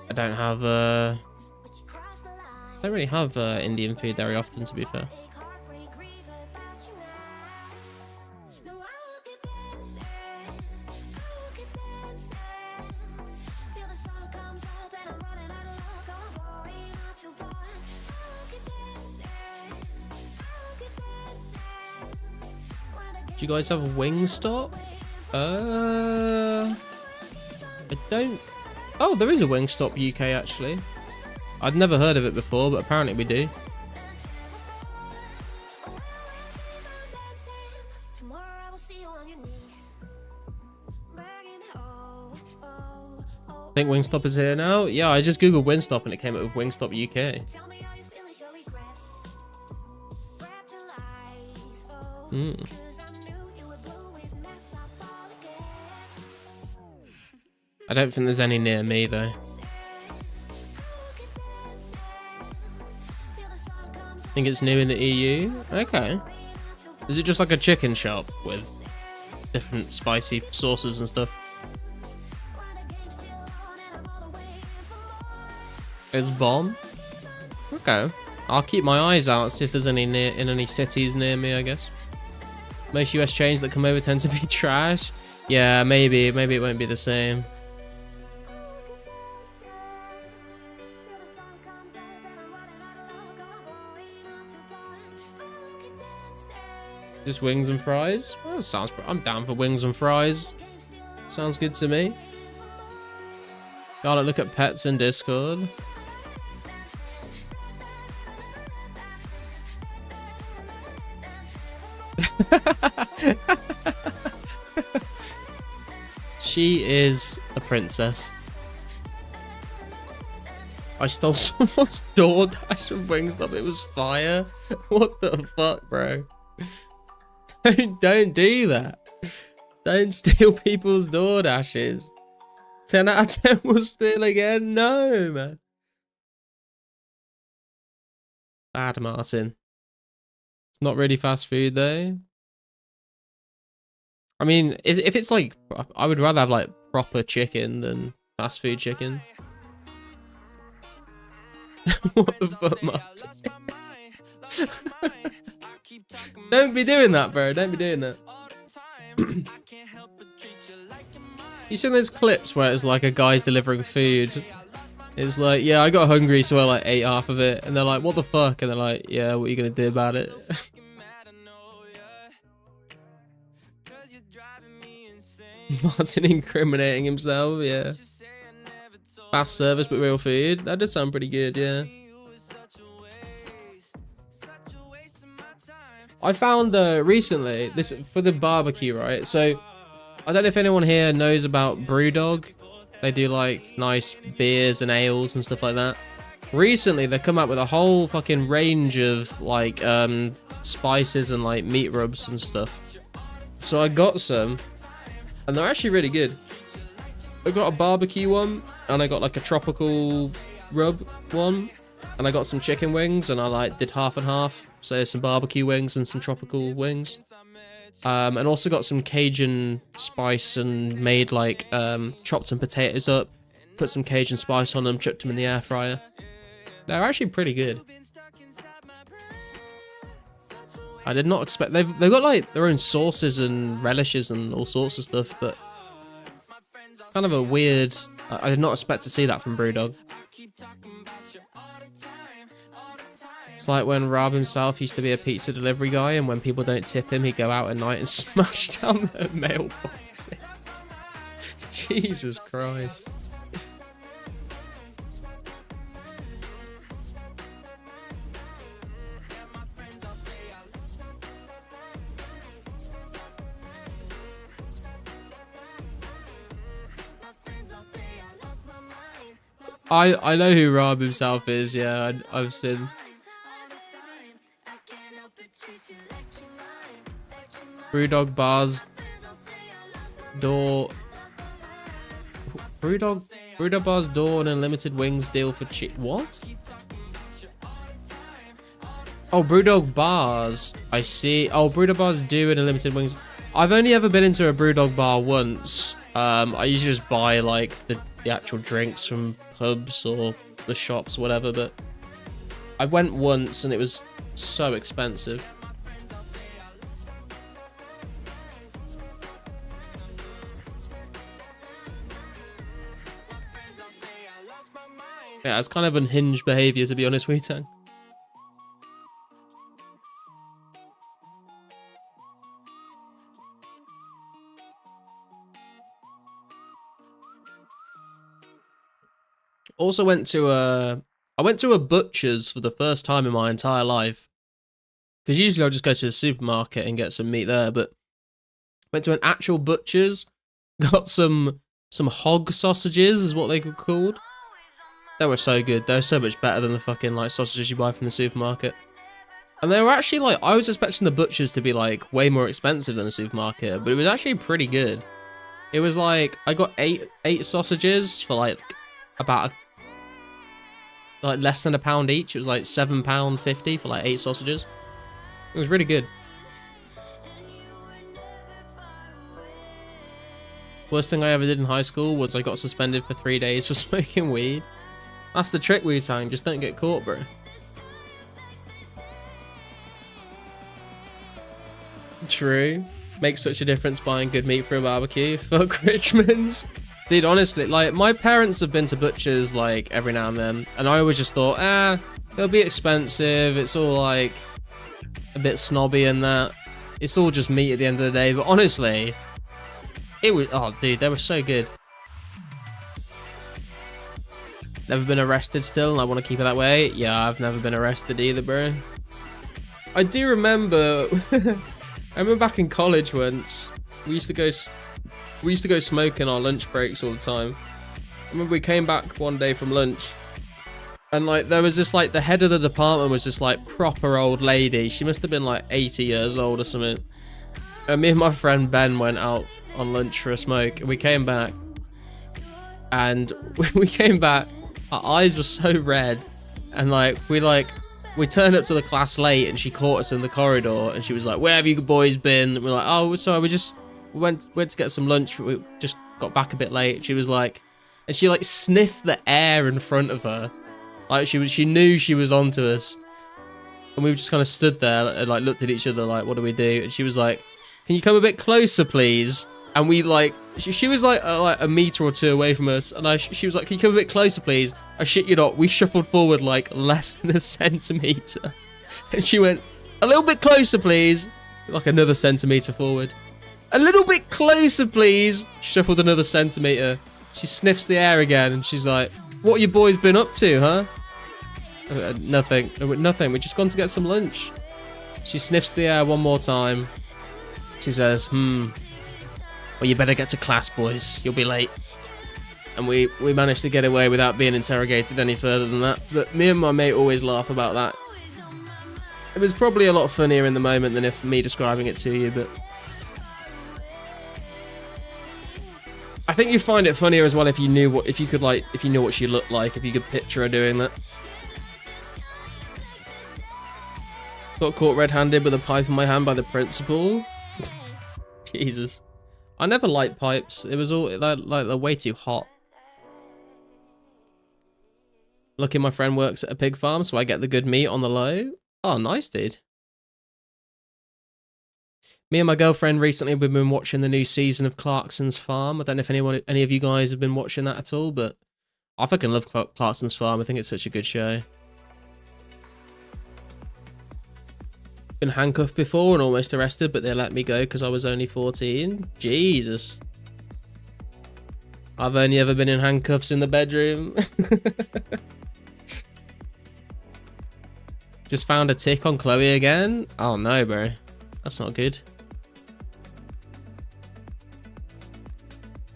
I don't have, I don't really have Indian food very often, to be fair. Do you guys have Wingstop? I don't. Oh, there is a Wingstop UK actually. I'd never heard of it before, but apparently we do. I think Wingstop is here now. Yeah, I just googled Wingstop and it came up with Wingstop UK. I don't think there's any near me though. I think it's new in the EU. Okay. Is it just like a chicken shop with different spicy sauces and stuff? It's bomb. Okay. I'll keep my eyes out, see if there's any in any cities near me, I guess. Most US chains that come over tend to be trash. Yeah, maybe it won't be the same. Just wings and fries? Well, that sounds. I'm down for wings and fries. Sounds good to me. Gotta look at pets in Discord. She is a princess. I stole someone's DoorDash and Wingstop. It was fire. What the fuck, bro? Don't do that. Don't steal people's DoorDashes. 10 out of 10 will steal again? No, man. Bad, Martin. It's not really fast food, though. I mean, if it's like... I would rather have, like, proper chicken than fast food chicken. What the fuck, Martin? Don't be doing that, bro. Don't be doing that. You seen those clips where it's like a guy's delivering food? It's like, yeah, I got hungry, so I like ate half of it. And they're like, what the fuck? And they're like, yeah, what are you gonna do about it? Martin incriminating himself, yeah. Fast service but real food. That does sound pretty good, yeah. I found recently, this for the barbecue, right? So, I don't know if anyone here knows about Brewdog. They do like nice beers and ales and stuff like that. Recently, they've come out with a whole fucking range of like spices and like meat rubs and stuff. So I got some, and they're actually really good. I got a barbecue one, and I got like a tropical rub one, and I got some chicken wings, and I like did half and half. So some barbecue wings and some tropical wings. And also got some Cajun spice and made like chopped some potatoes up, put some Cajun spice on them, chucked them in the air fryer. They're actually pretty good. I did not expect they've got like their own sauces and relishes and all sorts of stuff, but kind of a weird. I did not expect to see that from Brewdog. It's like when Rob himself used to be a pizza delivery guy, and when people don't tip him, he'd go out at night and smash down their mailboxes. Jesus Christ. I know who Rob himself is, yeah, I've seen. Brewdog bars door. Brewdog bars door and unlimited wings deal for cheap. What? Oh, Brewdog bars. I see. Oh, Brewdog bars do and unlimited wings. I've only ever been into a Brewdog bar once. I usually just buy like the actual drinks from pubs or the shops, whatever. But I went once and it was so expensive. Yeah, it's kind of unhinged behavior, to be honest, Wu-Tang. Also went to a butcher's for the first time in my entire life. Because usually I'll just go to the supermarket and get some meat there, but went to an actual butcher's, got some hog sausages, is what they were called. They were so good. They were so much better than the fucking like sausages you buy from the supermarket. And they were actually like, I was expecting the butchers to be like way more expensive than a supermarket, but it was actually pretty good. It was like, I got eight sausages for like about like less than £1 each. It was like £7.50 for like 8 sausages. It was really good. Worst thing I ever did in high school was I got suspended for 3 days for smoking weed. That's the trick, Wu-Tang. Just don't get caught, bro. True. Makes such a difference buying good meat for a barbecue. Fuck Richmond's. Dude, honestly, like, my parents have been to butchers, like, every now and then. And I always just thought, it'll be expensive. It's all, like, a bit snobby and that. It's all just meat at the end of the day. But honestly, It was, oh dude, they were so good. Never been arrested still, and I want to keep it that way. Yeah, I've never been arrested either, bro. I do remember, I remember back in college once, we used to go smoking our lunch breaks all the time. I remember we came back one day from lunch, and like there was this like the head of the department was this like proper old lady. She must have been like 80 years old or something. And me and my friend Ben went out on lunch for a smoke, and we came back, and we came back. Our eyes were so red, and we turned up to the class late, and she caught us in the corridor, and she was like, "Where have you boys been?" And we're like, "Oh, sorry, we went to get some lunch, but we just got back a bit late." She was like, and she like sniffed the air in front of her, like she knew she was onto us, and we just kind of stood there and like looked at each other like, "What do we do?" And she was like, "Can you come a bit closer, please?" And we like, she was like a meter or two away from us, and she was like, "Can you come a bit closer, please?" I shit you not, we shuffled forward like less than a centimeter, and she went, "A little bit closer, please." Like another centimeter forward. "A little bit closer, please." Shuffled another centimeter. She sniffs the air again, and she's like, "What have you boys been up to, huh?" Nothing. Nothing. We just gone to get some lunch. She sniffs the air one more time. She says, "Well, you better get to class, boys. You'll be late." And we managed to get away without being interrogated any further than that. But me and my mate always laugh about that. It was probably a lot funnier in the moment than if me describing it to you, but I think you'd find it funnier as well if you knew what she looked like, if you could picture her doing that. Got caught red-handed with a pipe in my hand by the principal. Jesus. I never liked pipes. It was all like they're way too hot. Lucky my friend works at a pig farm, so I get the good meat on the low. Oh, nice, dude. Me and my girlfriend recently have been watching the new season of Clarkson's Farm. I don't know if any of you guys have been watching that at all, but I fucking love Clarkson's Farm. I think it's such a good show. Been handcuffed before and almost arrested, but they let me go because I was only 14. Jesus. I've only ever been in handcuffs in the bedroom. Just found a tick on Chloe again. Oh no, bro. That's not good.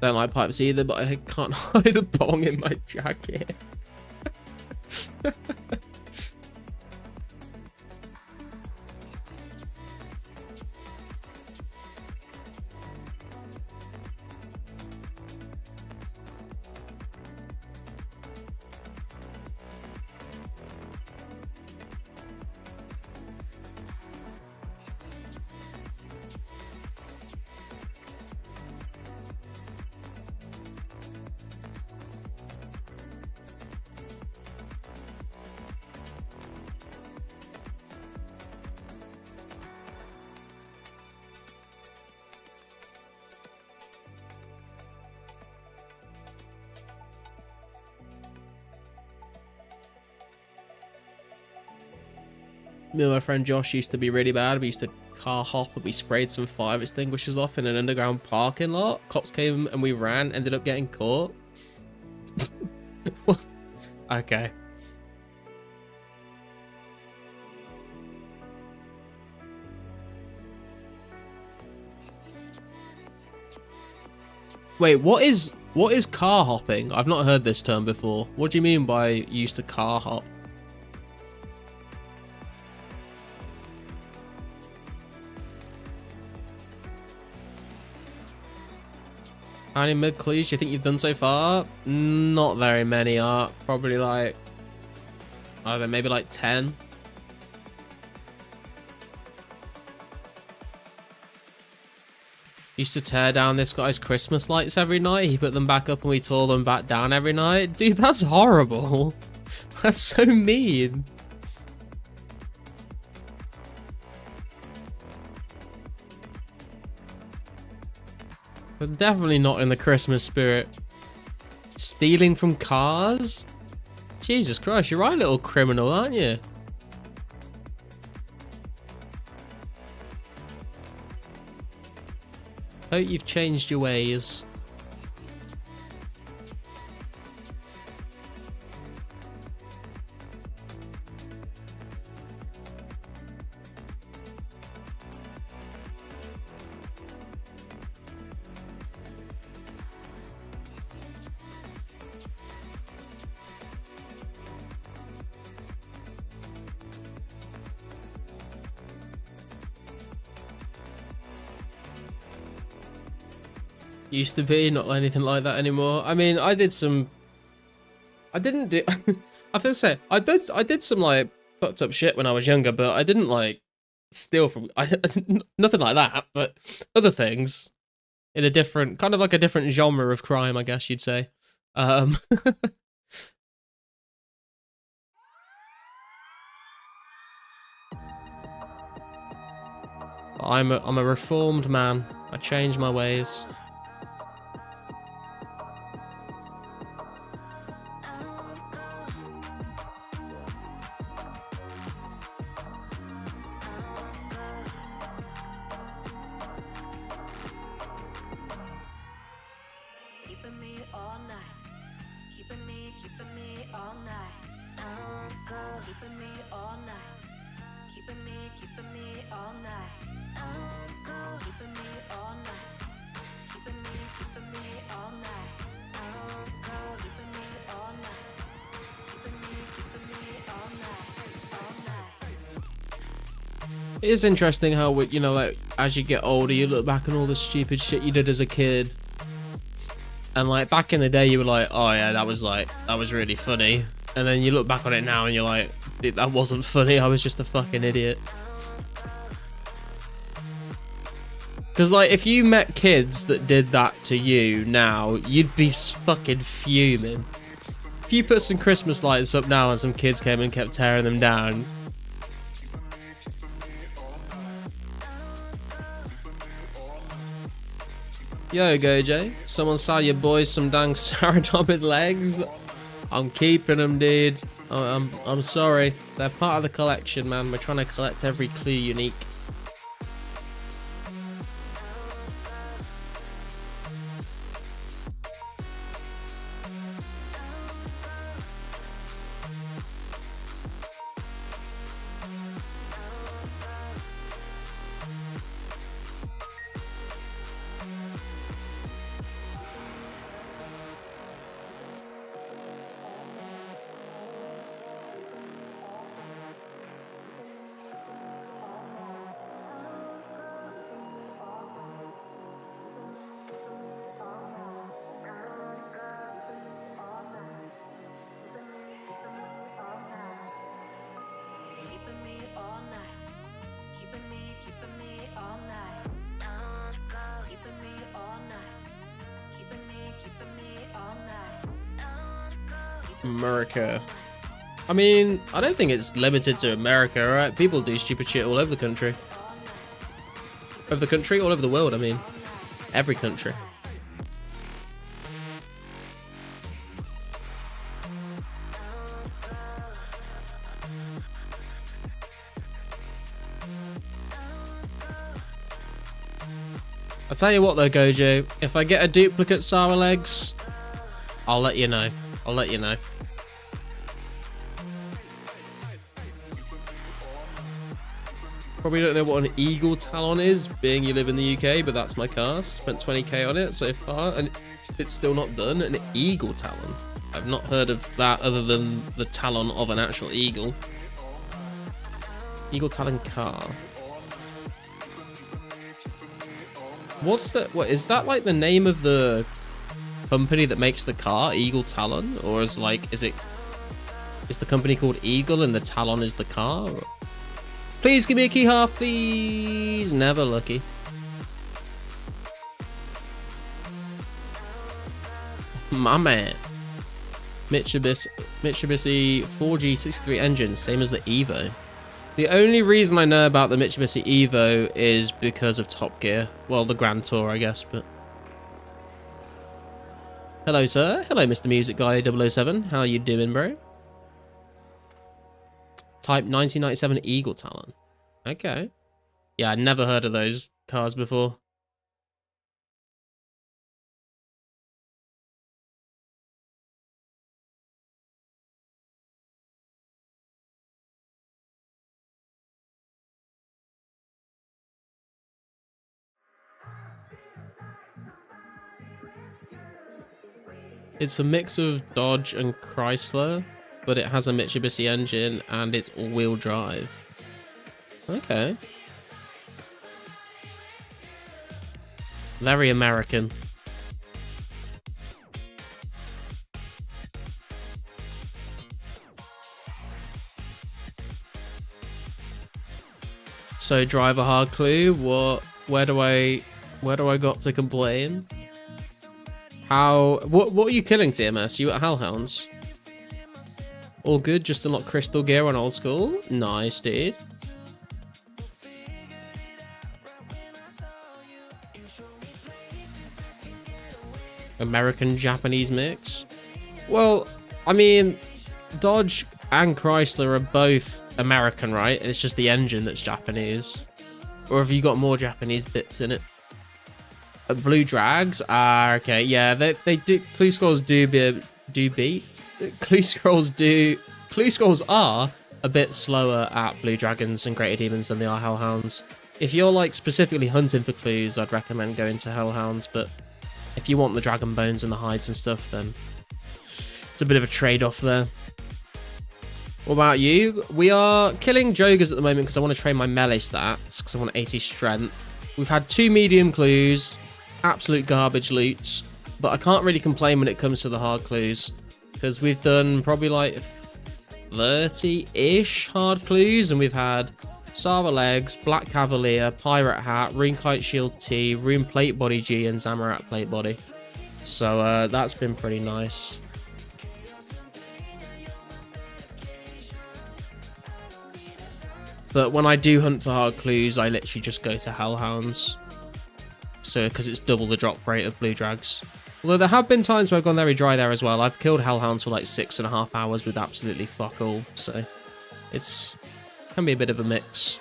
Don't like pipes either, but I can't hide a bong in my jacket. Me and my friend Josh used to be really bad. We used to car hop and we sprayed some fire extinguishers off in an underground parking lot. Cops came and we ran, ended up getting caught. Okay. Wait, what is car hopping? I've not heard this term before. What do you mean by used to car hop? How many mid-clues do you think you've done so far? Not very many, Art. Probably like, I don't know, maybe like 10. Used to tear down this guy's Christmas lights every night. He put them back up and we tore them back down every night. Dude, that's horrible. That's so mean. But definitely not in the Christmas spirit. Stealing from cars? Jesus Christ, you're right, little criminal, aren't you? Hope you've changed your ways. Used to be, not anything like that anymore. I mean, I didn't do I feel say I did some like fucked up shit when I was younger, but I didn't like steal from nothing like that, but other things in a different kind of like a different genre of crime, I guess you'd say. I'm a reformed man. I changed my ways. Keeping me all night. Keeping me all night. Keeping me all night. Keeping me all night. Keeping me all night. Keeping me all night. Keeping me all night. Keeping me all night. All night. It is interesting how, you know, like as you get older, you look back on all the stupid shit you did as a kid. And like back in the day, you were like, "Oh yeah, that was really funny." And then you look back on it now, and you're like, "That wasn't funny. I was just a fucking idiot." Because like, if you met kids that did that to you now, you'd be fucking fuming. If you put some Christmas lights up now, and some kids came and kept tearing them down. Yo, Gojo, someone sell your boys some dang Saradomin legs? I'm keeping them, dude. I'm sorry. They're part of the collection, man. We're trying to collect every clue unique. Keeping me all night. Keeping me all night. Keeping me all night. Keeping me all night. America. I mean, I don't think it's limited to America, right? People do stupid shit all over the country. All over the world, I mean. Every country. I'll tell you what though, Gojo, if I get a duplicate Sara legs, I'll let you know. Probably don't know what an eagle talon is, being you live in the UK, but that's my car. Spent 20k on it so far, and it's still not done. An eagle talon. I've not heard of that other than the talon of an actual eagle. Eagle talon car. What is that like the name of the company that makes the car, Eagle Talon? Or is the company called Eagle and the Talon is the car? Or... Please give me a key half, please. Never lucky. My man. Mitsubishi 4G63 engine, same as the Evo. The only reason I know about the Mitsubishi Evo is because of Top Gear. Well, the Grand Tour, I guess, but... Hello, sir. Hello, Mr. Music Guy 007. How you doing, bro? Type 1997 Eagle Talon. Okay. Yeah, I'd never heard of those cars before. It's a mix of Dodge and Chrysler, but it has a Mitsubishi engine and it's all-wheel drive. Okay. Very American. So driver hard clue, where do I got to complain? What are you killing, TMS? You at Hellhounds? All good, just unlock crystal gear on old school. Nice, dude. American Japanese mix. Well, I mean, Dodge and Chrysler are both American, right? It's just the engine that's Japanese. Or have you got more Japanese bits in it? Blue Drags are okay. Yeah, they do. Clue scrolls Clue scrolls are a bit slower at Blue Dragons and Greater Demons than they are Hellhounds. If you're like specifically hunting for clues, I'd recommend going to Hellhounds, but if you want the dragon bones and the hides and stuff, then it's a bit of a trade-off there. What about you? We are killing Jogers at the moment because I want to train my melee stats, because I want 80 strength. We've had 2 medium clues, absolute garbage loots, but I can't really complain when it comes to the hard clues, because we've done probably like 30-ish hard clues, and we've had Sara Legs, Black Cavalier, Pirate Hat, Rune Kite Shield T, Rune Plate Body G, and Zamorak Plate Body. So that's been pretty nice. But when I do hunt for hard clues, I literally just go to Hellhounds. So, because it's double the drop rate of Blue Drags. Although there have been times where I've gone very dry there as well. I've killed Hellhounds for like 6.5 hours with absolutely fuck all. So, can be a bit of a mix.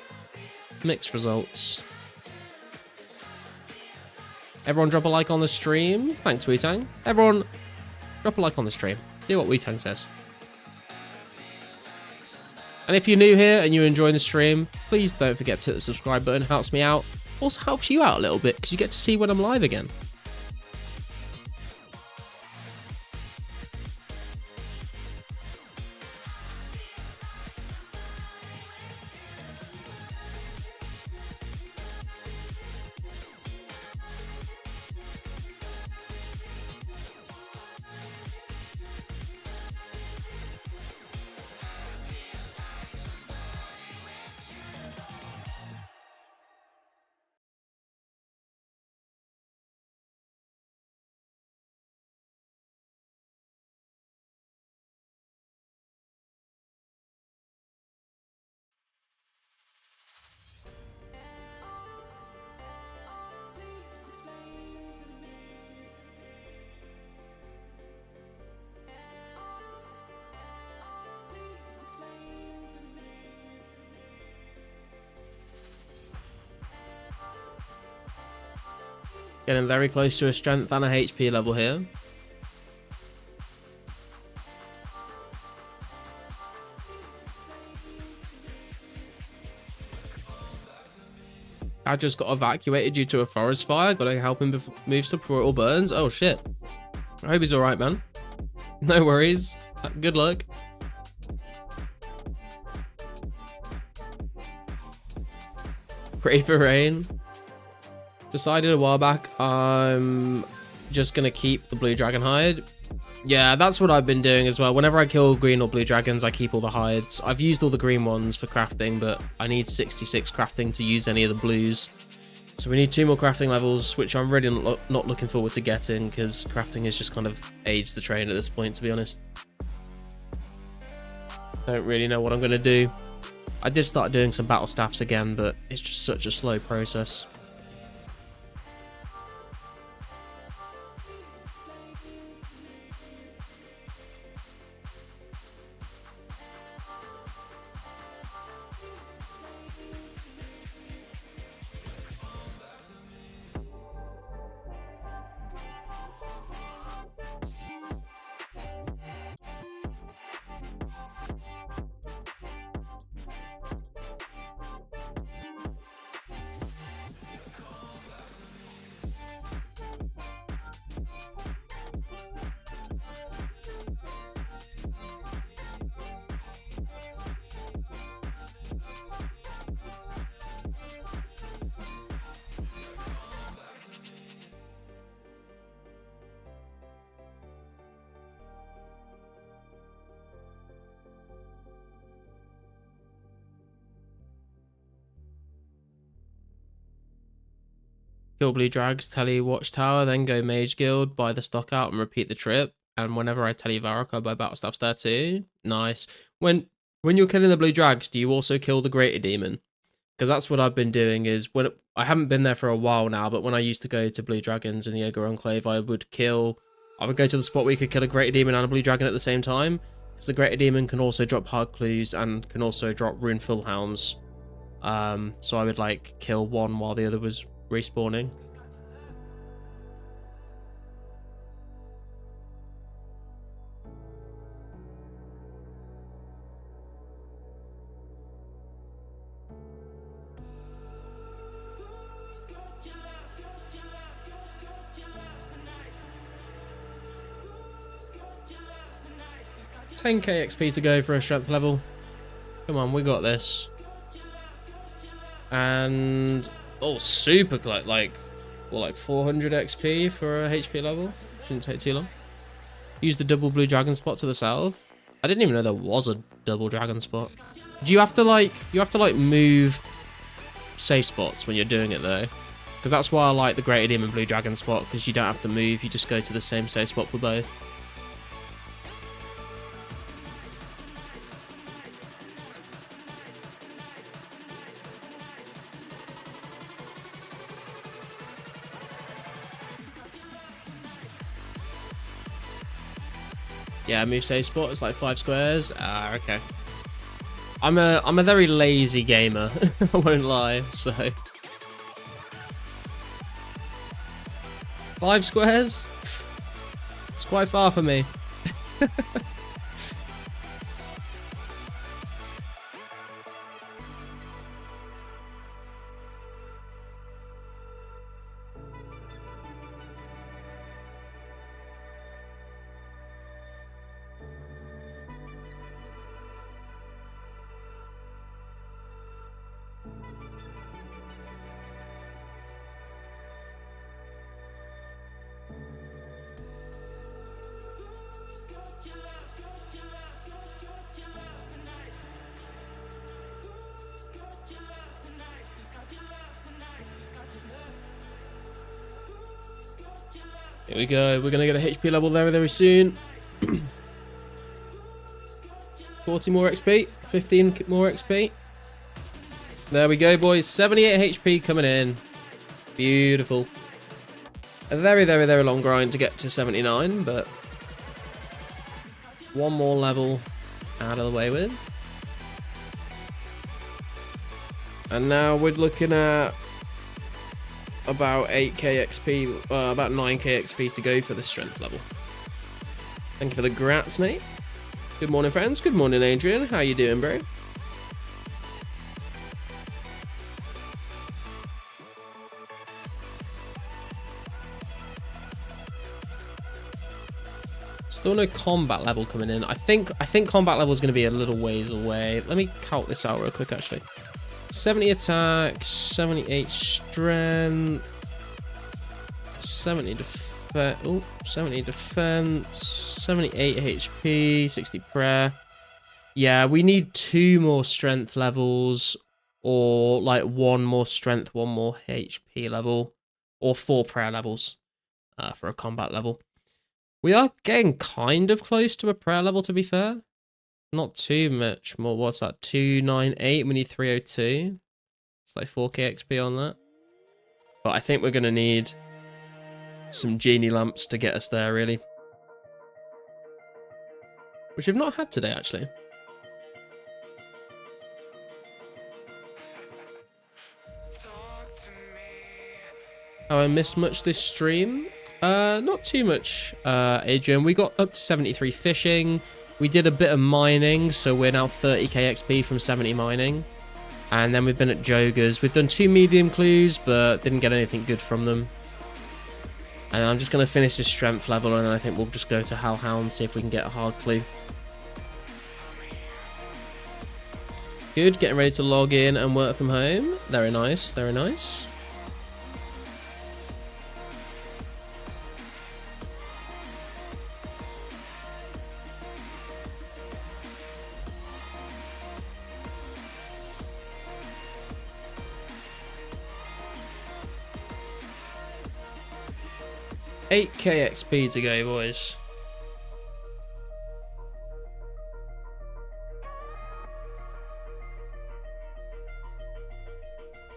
Mixed results. Everyone drop a like on the stream. Thanks, Wu-Tang. Everyone drop a like on the stream. Do what Wu-Tang says. And if you're new here and you're enjoying the stream, please don't forget to hit the subscribe button. It helps me out. Also helps you out a little bit because you get to see when I'm live again. Getting very close to a strength and a HP level here. I just got evacuated due to a forest fire. Gotta help him move stuff before it all burns. Oh shit. I hope he's alright, man. No worries. Good luck. Pray for rain. Decided a while back I'm just gonna keep the blue dragon hide. Yeah, that's what I've been doing as well. Whenever I kill green or blue dragons, I keep all the hides. I've used all the green ones for crafting, but I need 66 crafting to use any of the blues. So we need 2 more crafting levels, which I'm really not looking forward to getting, because crafting is just kind of aids the train at this point, to be honest. Don't really know what I'm going to do. I did start doing some battle staffs again, but it's just such a slow process. kill blue drags, tele watchtower, then go mage guild, buy the stock out, and repeat the trip. And whenever I tele Varrock, I buy battle stuffs there too. Nice. When you're killing the blue drags, do you also kill the greater demon? Because that's what I've been doing. Is when I haven't been there for a while now, but when I used to go to blue dragons in the Ogre Enclave, I would go to the spot where you could kill a greater demon and a blue dragon at the same time. Because the greater demon can also drop hard clues and can also drop rune full hounds. So I would like kill one while the other was respawning. Who's got your love, got your love, got your love tonight? Who's got your love tonight? Who's got your 10k XP to go for a strength level. Come on, we got this. And oh, super like 400 XP for a HP level. Shouldn't take too long. Use the double blue dragon spot to the south. I didn't even know there was a double dragon spot. Do you have to like move safe spots when you're doing it though? Because that's why I like the greater demon blue dragon spot, because you don't have to move, you just go to the same safe spot for both. Yeah, move safe spot is like 5 squares. Ah, okay. I'm a very lazy gamer, I won't lie, so 5 squares? It's quite far for me. Who's got your love, got your love, got your love tonight? Who's got your love tonight? Who's got your love tonight? Who's got your love? Who's got your love? Here we go. We're gonna get a HP level very soon. 40 more XP, 15 more XP. There we go, boys. 78 HP coming in. Beautiful. A very long grind to get to 79, but one more level out of the way with. And now we're looking at about 8k XP, about 9k XP to go for the strength level. Thank you for the grats, Nate. Good morning, friends. Good morning, Adrian. How you doing, bro? Still no combat level coming in. I think combat level is going to be a little ways away. Let me count this out real quick, actually. 70 attack, 78 strength, 70 defense, 70 defense, 78 HP, 60 prayer. Yeah, we need 2 more strength levels, or like 1 more strength, 1 more HP level, or 4 prayer levels for a combat level. We are getting kind of close to a prayer level, to be fair. Not too much more. What's that? 298. We need 302. It's like 4k XP on that. But I think we're going to need some genie lamps to get us there, really. Which we've not had today, actually. Have I missed much this stream? Not too much, Adrian. We got up to 73 fishing. We did a bit of mining, so we're now 30k XP from 70 mining. And then we've been at Joggers. We've done 2 medium clues, but didn't get anything good from them. And I'm just going to finish this strength level, and then I think we'll just go to Hellhound, see if we can get a hard clue. Good, getting ready to log in and work from home. Very nice, very nice. 8k XP to go, boys.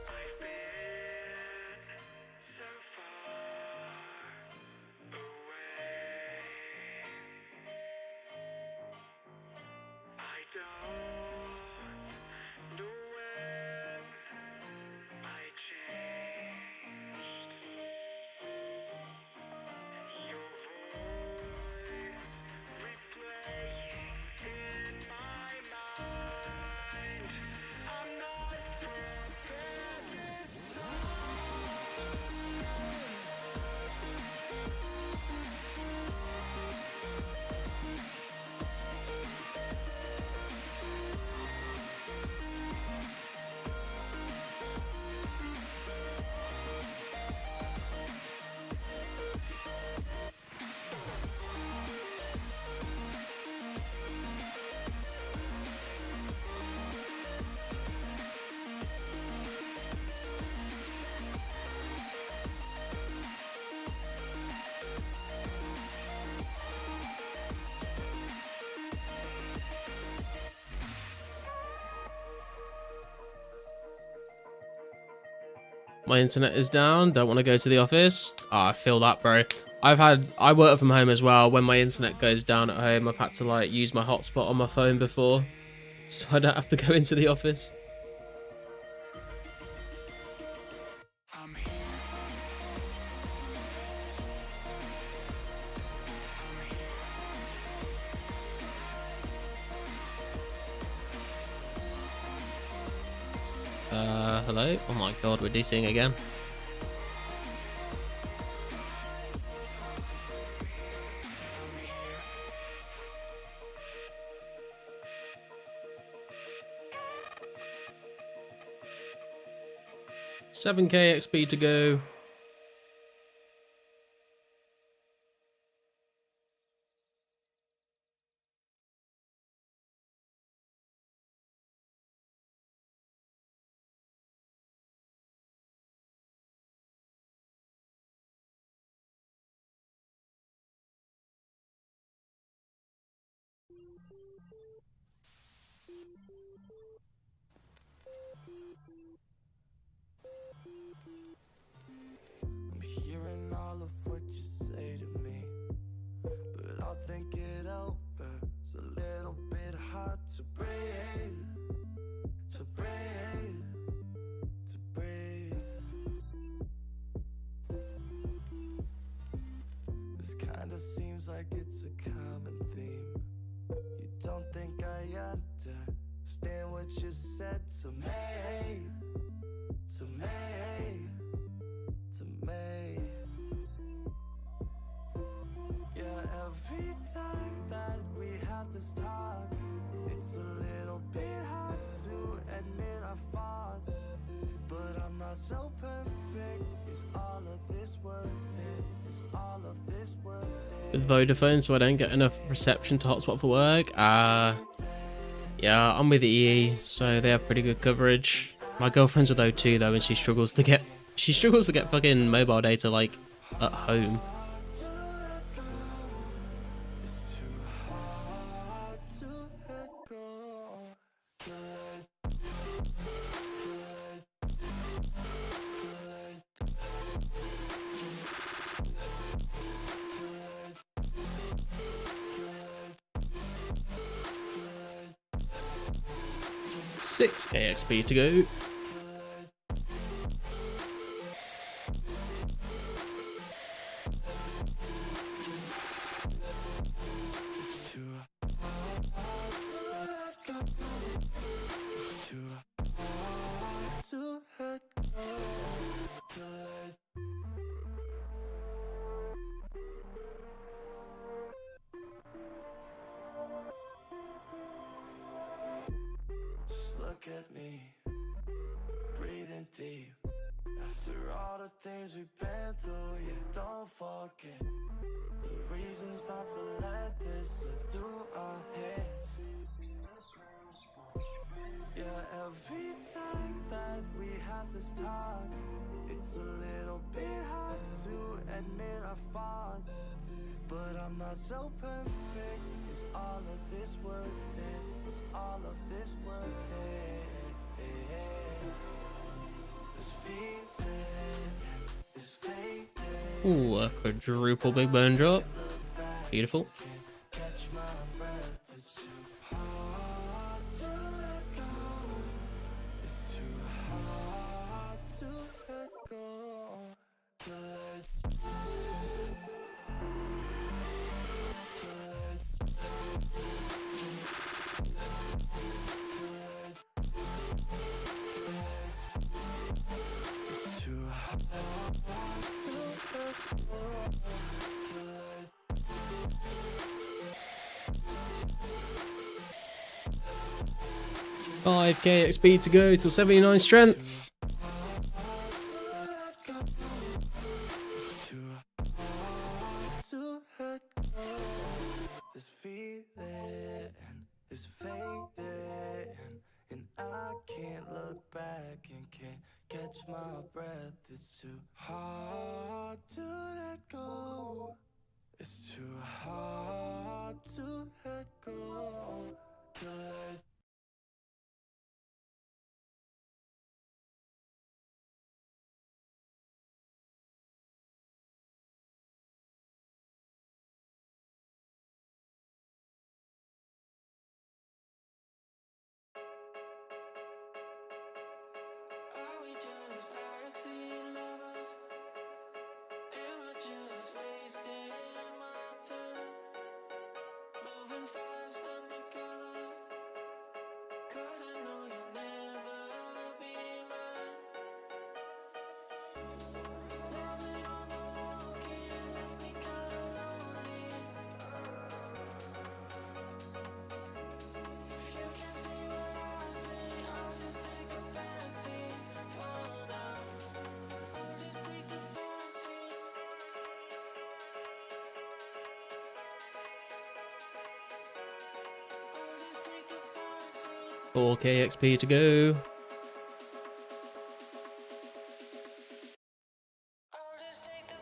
I've been so far away. I don't know when I changed. Your voice replaying in my mind. I'm not prepared this time. My internet is down. Don't want to go to the office. I feel that, bro. I work from home as well. When my internet goes down at home, I've had to like use my hotspot on my phone before, so I don't have to go into the office. I'm here. Hello? Oh my god, we're DCing again. $7k XP to go. I'm hearing all of what you say to me, but I'll think it over. It's a little bit hard to breathe, to breathe, to breathe. This kinda seems like it's a common theme. You don't think I understand what you said to me, to me, to me. Yeah, every time that we have this talk, it's a little bit hard to admit our faults. But I'm not so perfect. Is all of this worth it? Is all of this worth it? With Vodafone, so I don't get enough reception to hotspot for work. Yeah, I'm with EE, so they have pretty good coverage. My girlfriend's with O2 though, and she struggles to get fucking mobile data like at home. It's too hard to let go. Good, good, good. 6k XP to go. Just look at me, breathing deep. After all the things we've been through, yeah, don't forget the reasons not to let this slip through our heads. Yeah, every time that we have this talk, it's a little bit hard to admit our faults, but I'm not so perfect. Is all of this worth it? Is all of this worth it? This feeling is fading. Ooh, a quadruple big bone drop. Beautiful. Catch my breath, it's too hard to let go. It's too hard to let go. To let It's too hard to let go. To let 5k XP to go till 79 strength. to let go. This feeling is fading, and I can't look back and can't catch my breath. It's too hard to let go. It's too hard to let go. To let Are we just backseat lovers? Am I just wasting my time? Moving fast undercover, 'cause I know you'll never be mine. Loving on the low key left me kinda lonely. If you can't see what I see, I'll just take a backseat for now. I'll just take the backseat. I'll just take the backseat. 4k XP to go. I'll just take the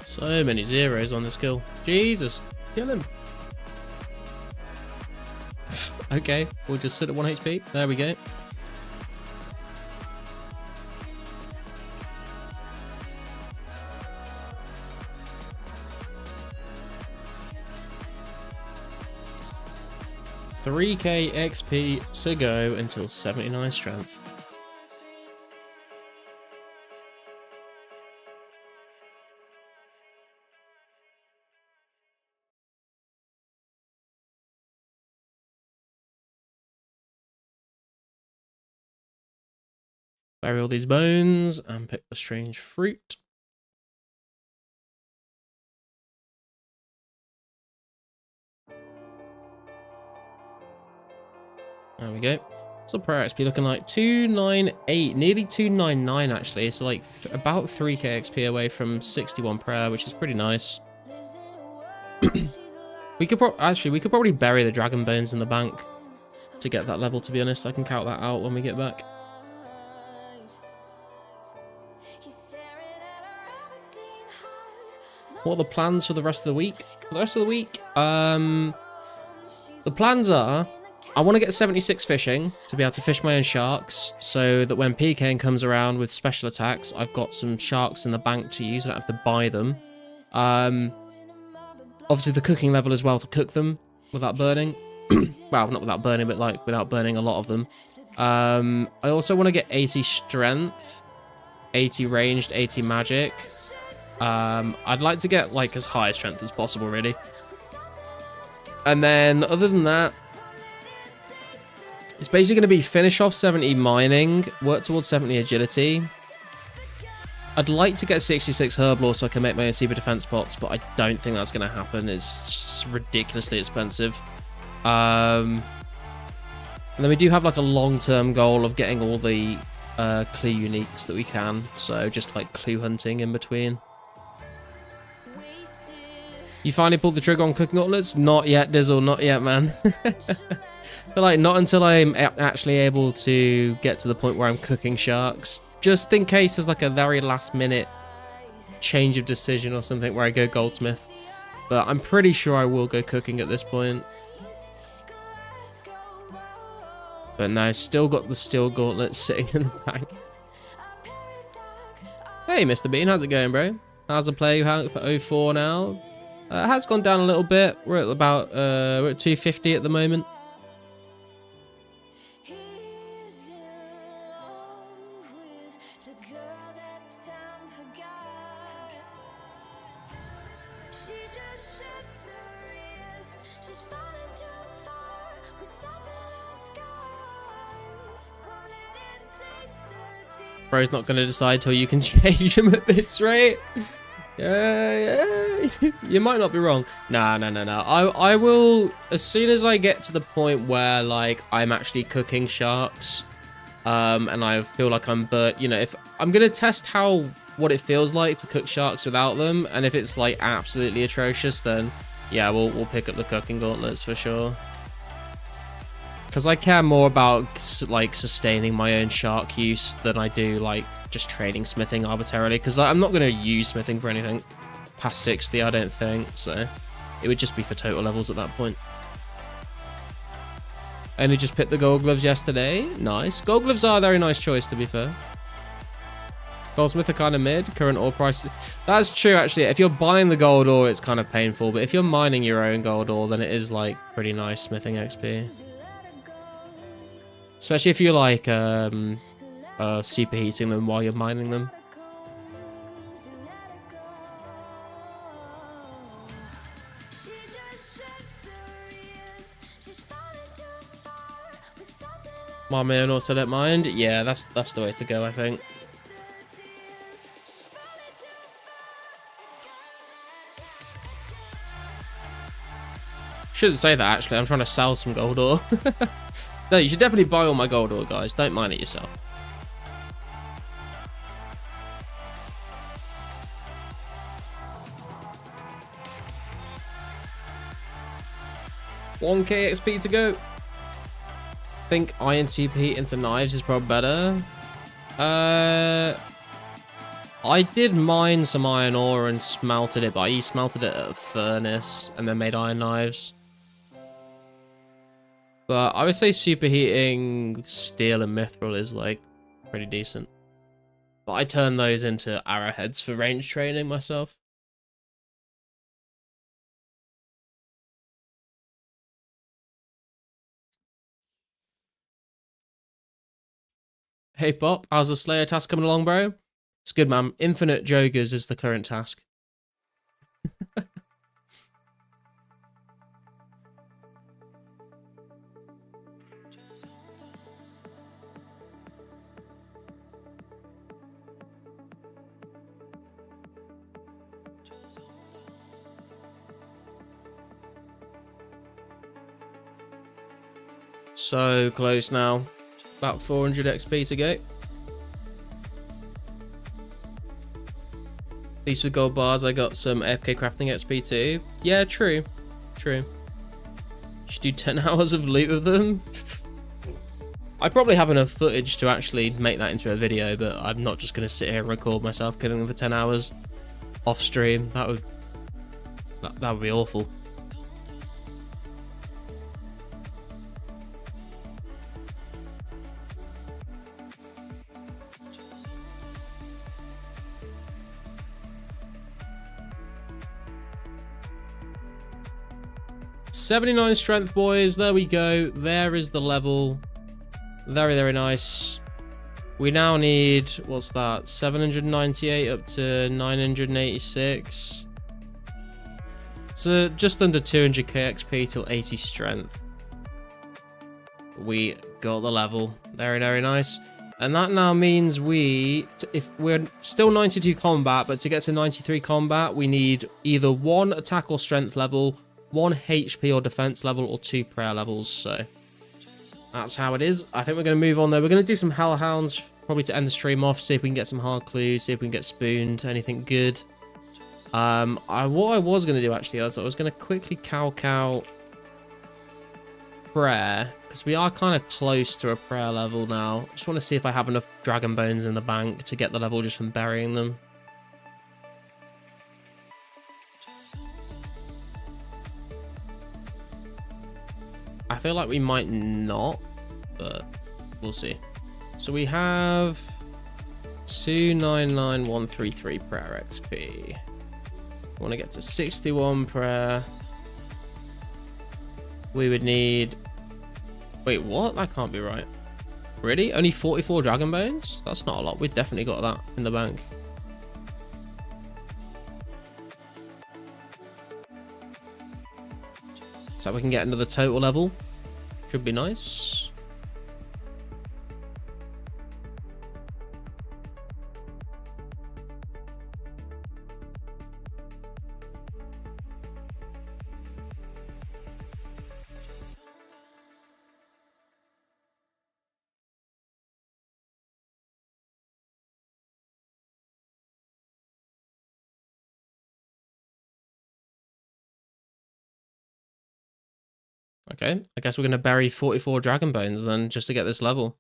'So many zeros on this kill. Jesus, kill him. Okay, we'll just sit at 1 HP. There we go. $3k XP to go until 79 strength. Bury all these bones and pick the strange fruit. There we go. So prayer XP looking like 298, nearly 299 actually. So like about 3k XP away from 61 prayer, which is pretty nice. Lives in a world, she's We could actually, we could probably bury the dragon bones in the bank to get that level, to be honest. I can count that out when we get back. What are the plans for the rest of the week? For the rest of the week, the plans are, I want to get 76 fishing to be able to fish my own sharks, so that when PKing comes around with special attacks, I've got some sharks in the bank to use. I don't have to buy them. Obviously the cooking level as well to cook them without burning. Well, not without burning, but like without burning a lot of them. I also want to get 80 strength, 80 ranged, 80 magic. I'd like to get like as high strength as possible, really. And then other than that, it's basically going to be finish off 70 mining, work towards 70 agility. I'd like to get 66 herb lore so I can make my own super defense pots, but I don't think that's going to happen. It's ridiculously expensive. And then we do have like a long-term goal of getting all the clue uniques that we can. So just like clue hunting in between. You finally pulled the trigger on cooking gauntlets? Not yet, Dizzle. Not yet, man. But like, not until I'm actually able to get to the point where I'm cooking sharks. Just in case there's like a very last minute change of decision or something where I go goldsmith. But I'm pretty sure I will go cooking at this point. But no, still got the steel gauntlets sitting in the bank. Hey, Mr. Bean, how's it going, bro? How's the play for 04 now? It has gone down a little bit. We're at about we're at 250 at the moment. Bro's not going to decide till you can change him at this rate. Yeah, you might not be wrong. No. I will, as soon as I get to the point where like I'm actually cooking sharks, and I feel like I'm you know, if I'm gonna test what it feels like to cook sharks without them, and if it's like absolutely atrocious, then yeah, we'll pick up the cooking gauntlets for sure. Because I care more about like sustaining my own shark use than I do like just trading smithing arbitrarily. Because I'm not going to use smithing for anything past 60, I don't think. So it would just be for total levels at that point. I only just picked the gold gloves yesterday. Nice. Gold gloves are a very nice choice, to be fair. Goldsmith are kind of mid. Current ore prices. That's true, actually. If you're buying the gold ore, it's kind of painful. But if you're mining your own gold ore, then it is like pretty nice smithing XP. Especially if you're like superheating them while you're mining them. My man also don't mind. Yeah, that's the way to go, I think. Shouldn't say that, actually. I'm trying to sell some gold ore. No, you should definitely buy all my gold ore, guys. Don't mine it yourself. $1k XP to go. I think iron superheat into knives is probably better. I did mine some iron ore and smelted it, but I smelted it at a furnace and then made iron knives. But I would say superheating steel and mithril is like pretty decent. But I turn those into arrowheads for range training myself. Hey Pop, how's the Slayer task coming along, bro? It's good, man. Infinite Jogers is the current task. So close now. About 400 XP to go. At least with gold bars, I got some FK crafting XP too. Yeah, true. True. Should do 10 hours of loot with them. I probably have enough footage to actually make that into a video, but I'm not just going to sit here and record myself killing them for 10 hours off stream. That would be awful. $79 strength, boys. There we go. There is the level. Very, very nice. We now need, what's that? 798 up to 986. So just under 200k XP till 80 strength. We got the level. Very, very nice. And that now means if we're still 92 combat, but to get to 93 combat, we need either 1 attack or strength level, 1 HP or defense level, or 2 prayer levels. So that's how it is. I think we're going to move on though. We're going to do some hellhounds probably to end the stream off, see if we can get some hard clues, see if we can get spooned, anything good. What I was going to do actually is I was going to quickly calc out prayer, because we are kind of close to a prayer level now. Just want to see if I have enough dragon bones in the bank to get the level just from burying them. I feel like we might not, but we'll see. So we have 299133 prayer XP. I want to get to 61 prayer. We would need... Wait, what? That can't be right. Really? Only 44 dragon bones? That's not a lot. We've definitely got that in the bank. So we can get another total level. Should be nice. Okay, I guess we're going to bury 44 dragon bones then, just to get this level.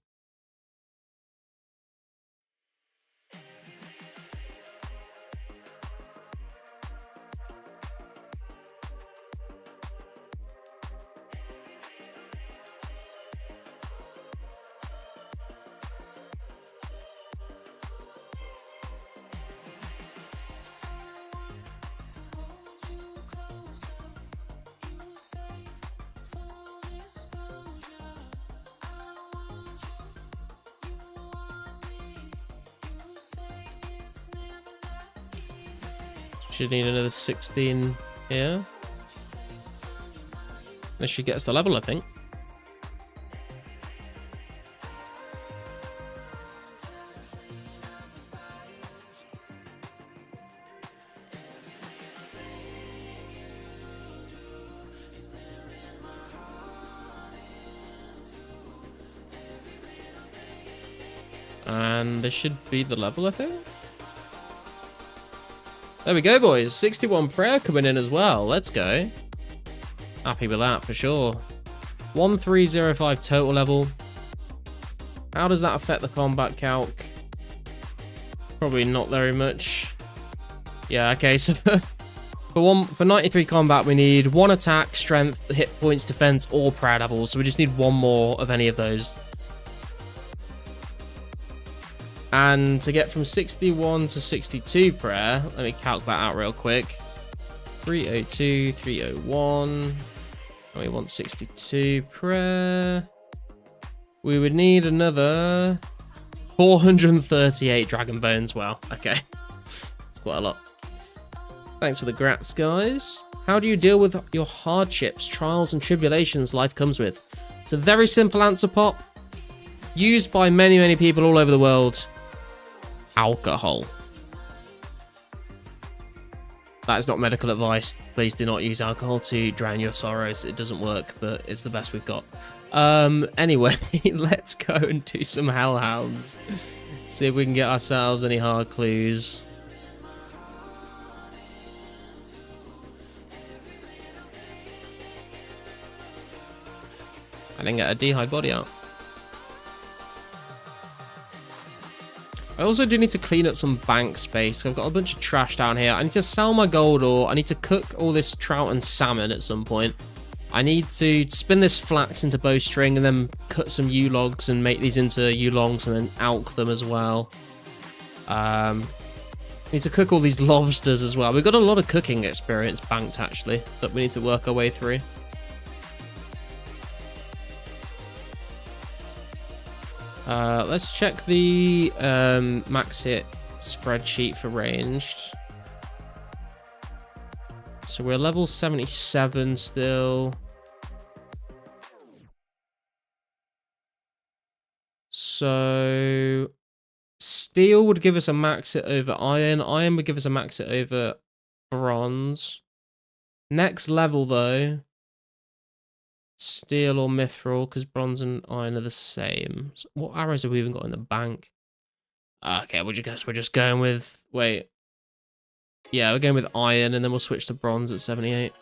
Should need another 16 here. This should get us the level, I think. And this should be the level, I think. There we go, boys. 61 prayer coming in as well. Let's go. Happy with that for sure. 1305 total level. How does that affect the combat calc? Probably not very much. Yeah, okay, so for 93 combat, we need 1 attack, strength, hit points, defense, or prayer levels. So we just need 1 more of any of those. And to get from 61 to 62 prayer, let me calc that out real quick. 302, 301. And we want 62 prayer. We would need another 438 dragon bones. Wow, okay. That's quite a lot. Thanks for the grats, guys. How do you deal with your hardships, trials, and tribulations life comes with? It's a very simple answer, Pop. Used by many, many people all over the world. Alcohol. That is not medical advice. Please do not use alcohol to drown your sorrows. It doesn't work, but it's the best we've got. Anyway, let's go and do some hellhounds. See if we can get ourselves any hard clues. I didn't get a D-high body out. I also do need to clean up some bank space. I've got a bunch of trash down here. I need to sell my gold ore. I need to cook all this trout and salmon at some point. I need to spin this flax into bowstring and then cut some yew logs and make these into yew longs and then alk them as well. Need to cook all these lobsters as well. We've got a lot of cooking experience banked actually that we need to work our way through. Let's check the max hit spreadsheet for ranged. So we're level 77 still. So steel would give us a max hit over iron. Iron would give us a max hit over bronze. Next level though, steel or mithril, because bronze and iron are the same. So what arrows have we even got in the bank? Okay, would you guess we're just going with... Wait. Yeah, we're going with iron, and then we'll switch to bronze at 78.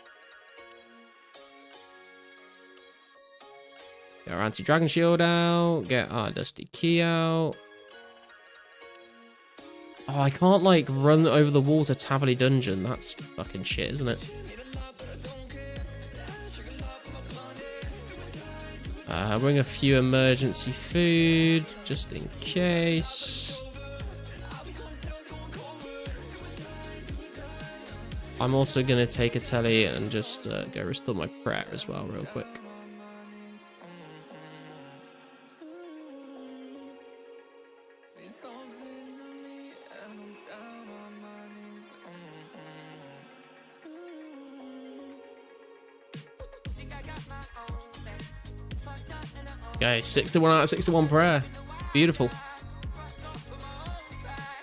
Get our anti-dragon shield out. Get our dusty key out. Oh, I can't, like, run over the wall to Taverley Dungeon. That's fucking shit, isn't it? Bring a few emergency food, just in case. I'm also going to take a telly and just go restore my prayer as well real quick. Okay, 61 out of 61 prayer. Beautiful.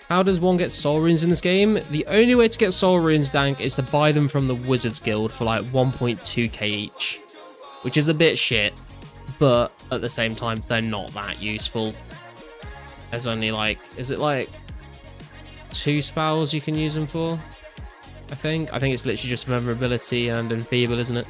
How does one get soul runes in this game? The only way to get soul runes, Dank, is to buy them from the Wizards Guild for like 1.2k each, which is a bit shit, but at the same time, they're not that useful. There's only like, is it like 2 spells you can use them for? I think it's literally just memorability and enfeeble, isn't it?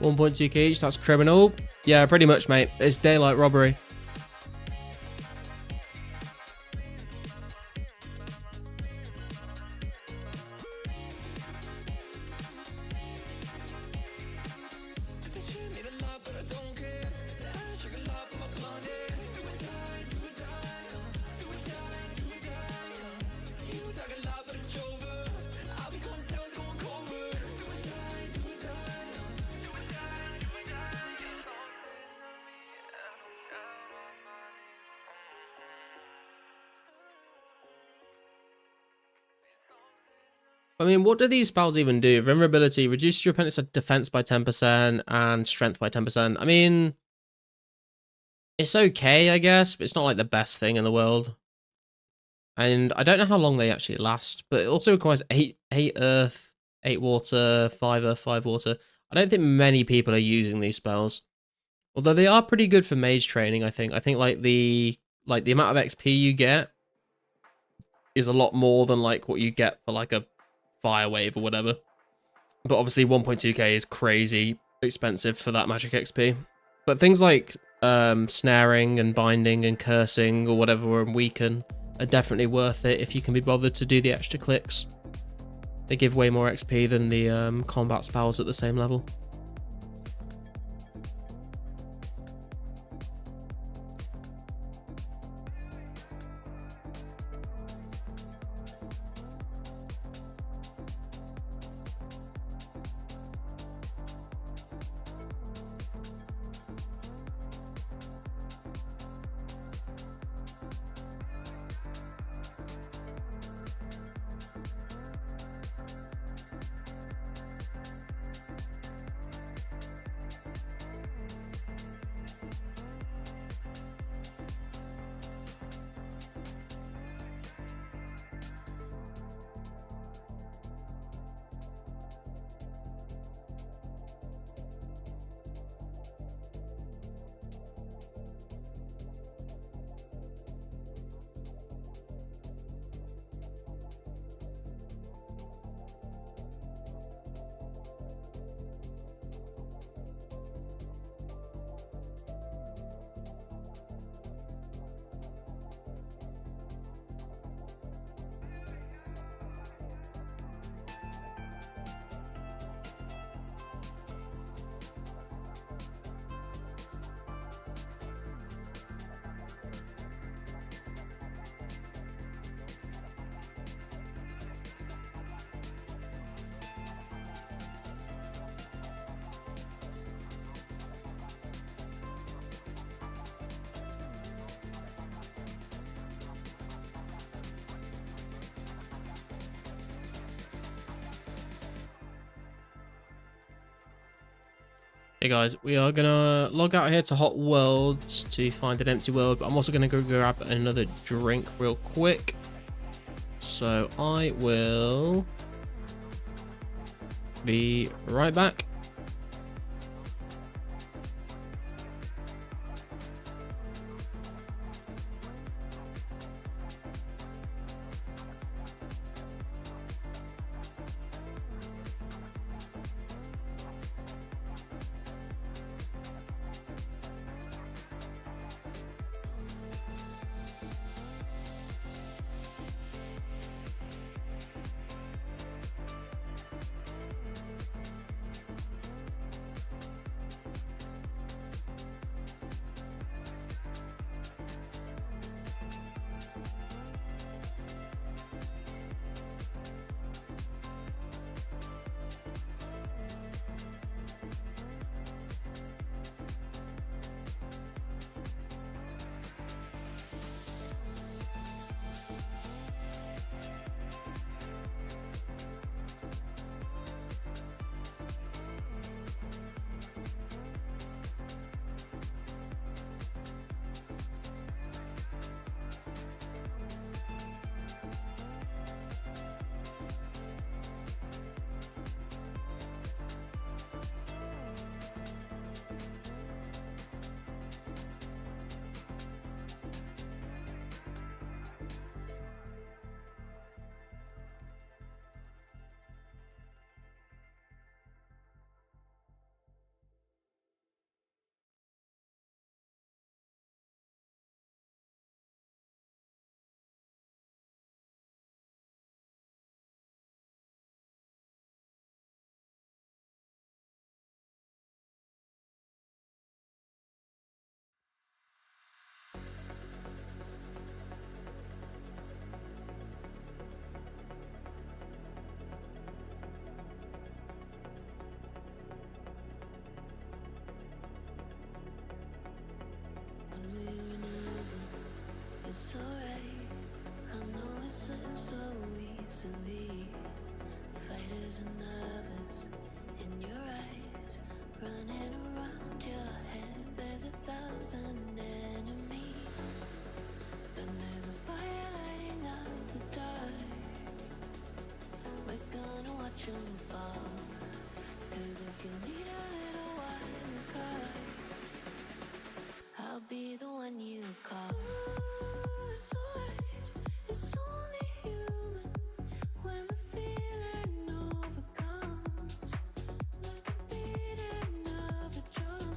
$1.2k each, that's criminal. Yeah, pretty much, mate. It's daylight robbery. I mean, what do these spells even do? Vulnerability, reduces your opponent's defense by 10% and strength by 10%. I mean, it's okay, I guess, but it's not like the best thing in the world. And I don't know how long they actually last, but it also requires 8 earth, 8 water, 5 earth, 5 water. I don't think many people are using these spells. Although they are pretty good for mage training, I think. I think like the amount of XP you get is a lot more than like what you get for like a fire wave or whatever. But obviously 1.2k is crazy expensive for that magic XP. But things like snaring and binding and cursing or whatever and weaken are definitely worth it if you can be bothered to do the extra clicks. They give way more XP than the combat spells at the same level. Hey guys, we are gonna log out here to Hot Worlds to find an empty world, but I'm also gonna go grab another drink real quick. So I will be right back. It's alright, I know it slips so easily. Fighters and lovers in your eyes, running around your head. There's 1,000 enemies, but there's a fire lighting up the dark. We're gonna watch them fall, 'cause if you need a little wild card, I'll be the one you call. It's only human when the feeling overcomes, like a beating of a drum.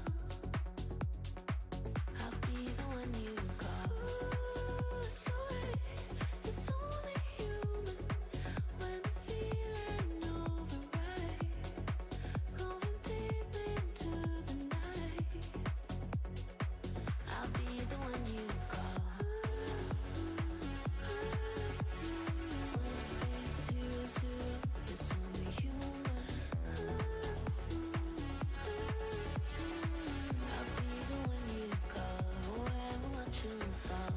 I'll be the one you call. It's only human when the feeling overrides, going deep into the night. I'll be the one you call. 1800, it's only human. I'll be the one you call when we watch 'em fall.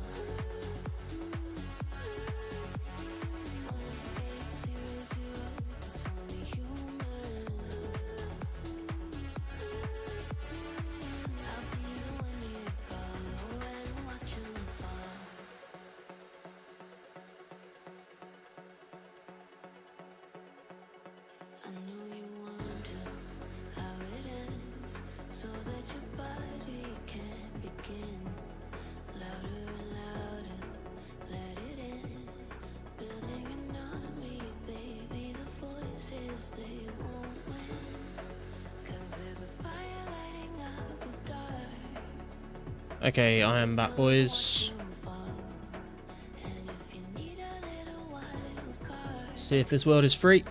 1800, it's only human. I'll be the one you call when we watch 'em fall. I know you wonder how it ends, so that your body can begin. Louder and louder, let it in. Building an army, baby, the voices, they won't win. 'Cause there's a fire lighting up the dark. Okay, I am back, boys. And if you need a little wild card, See if this world is free.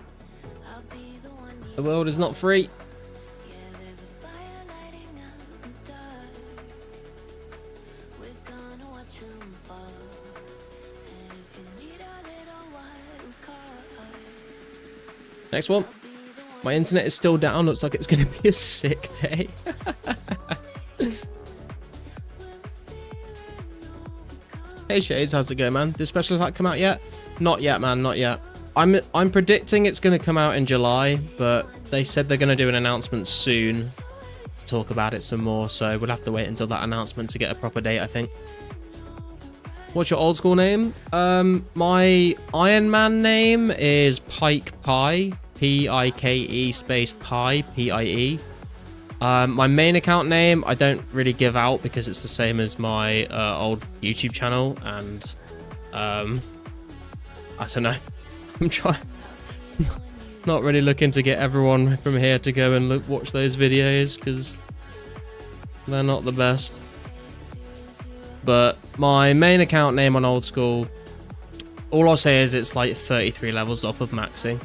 I'll be the one you. The world is not free. Yeah, there's a fire lighting up the dark. We're gonna watch 'em fall. And if you need a little wild card, Next one. My internet is still down. Looks like it's going to be a sick day. Hey Shades, how's it going, man? Did special attack come out yet? Not yet, man, not yet. I'm predicting it's going to come out in July, but they said they're going to do an announcement soon. to talk about it some more, so we'll have to wait until that announcement to get a proper date, I think. What's your old school name? My Iron Man name is Pike Pie, P-I-K-E space Pie, P-I-E. My main account name, I don't really give out because it's the same as my old YouTube channel, and I don't know. I'm trying, not really looking to get everyone from here to go and watch those videos because they're not the best. But my main account name on old school, all I'll say is it's like 33 levels off of maxing.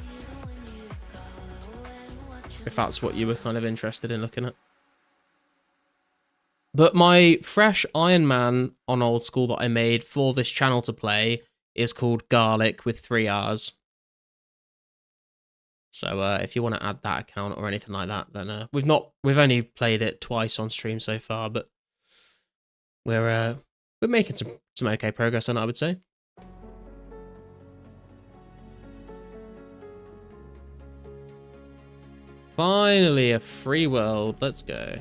If that's what you were kind of interested in looking at. But my fresh Iron Man on old school that I made for this channel to play is called Garlic with 3 R's. So if you want to add that account or anything like that, then we've only played it twice on stream so far, but we're making some okay progress on it, I would say. Finally, a free world. Let's go.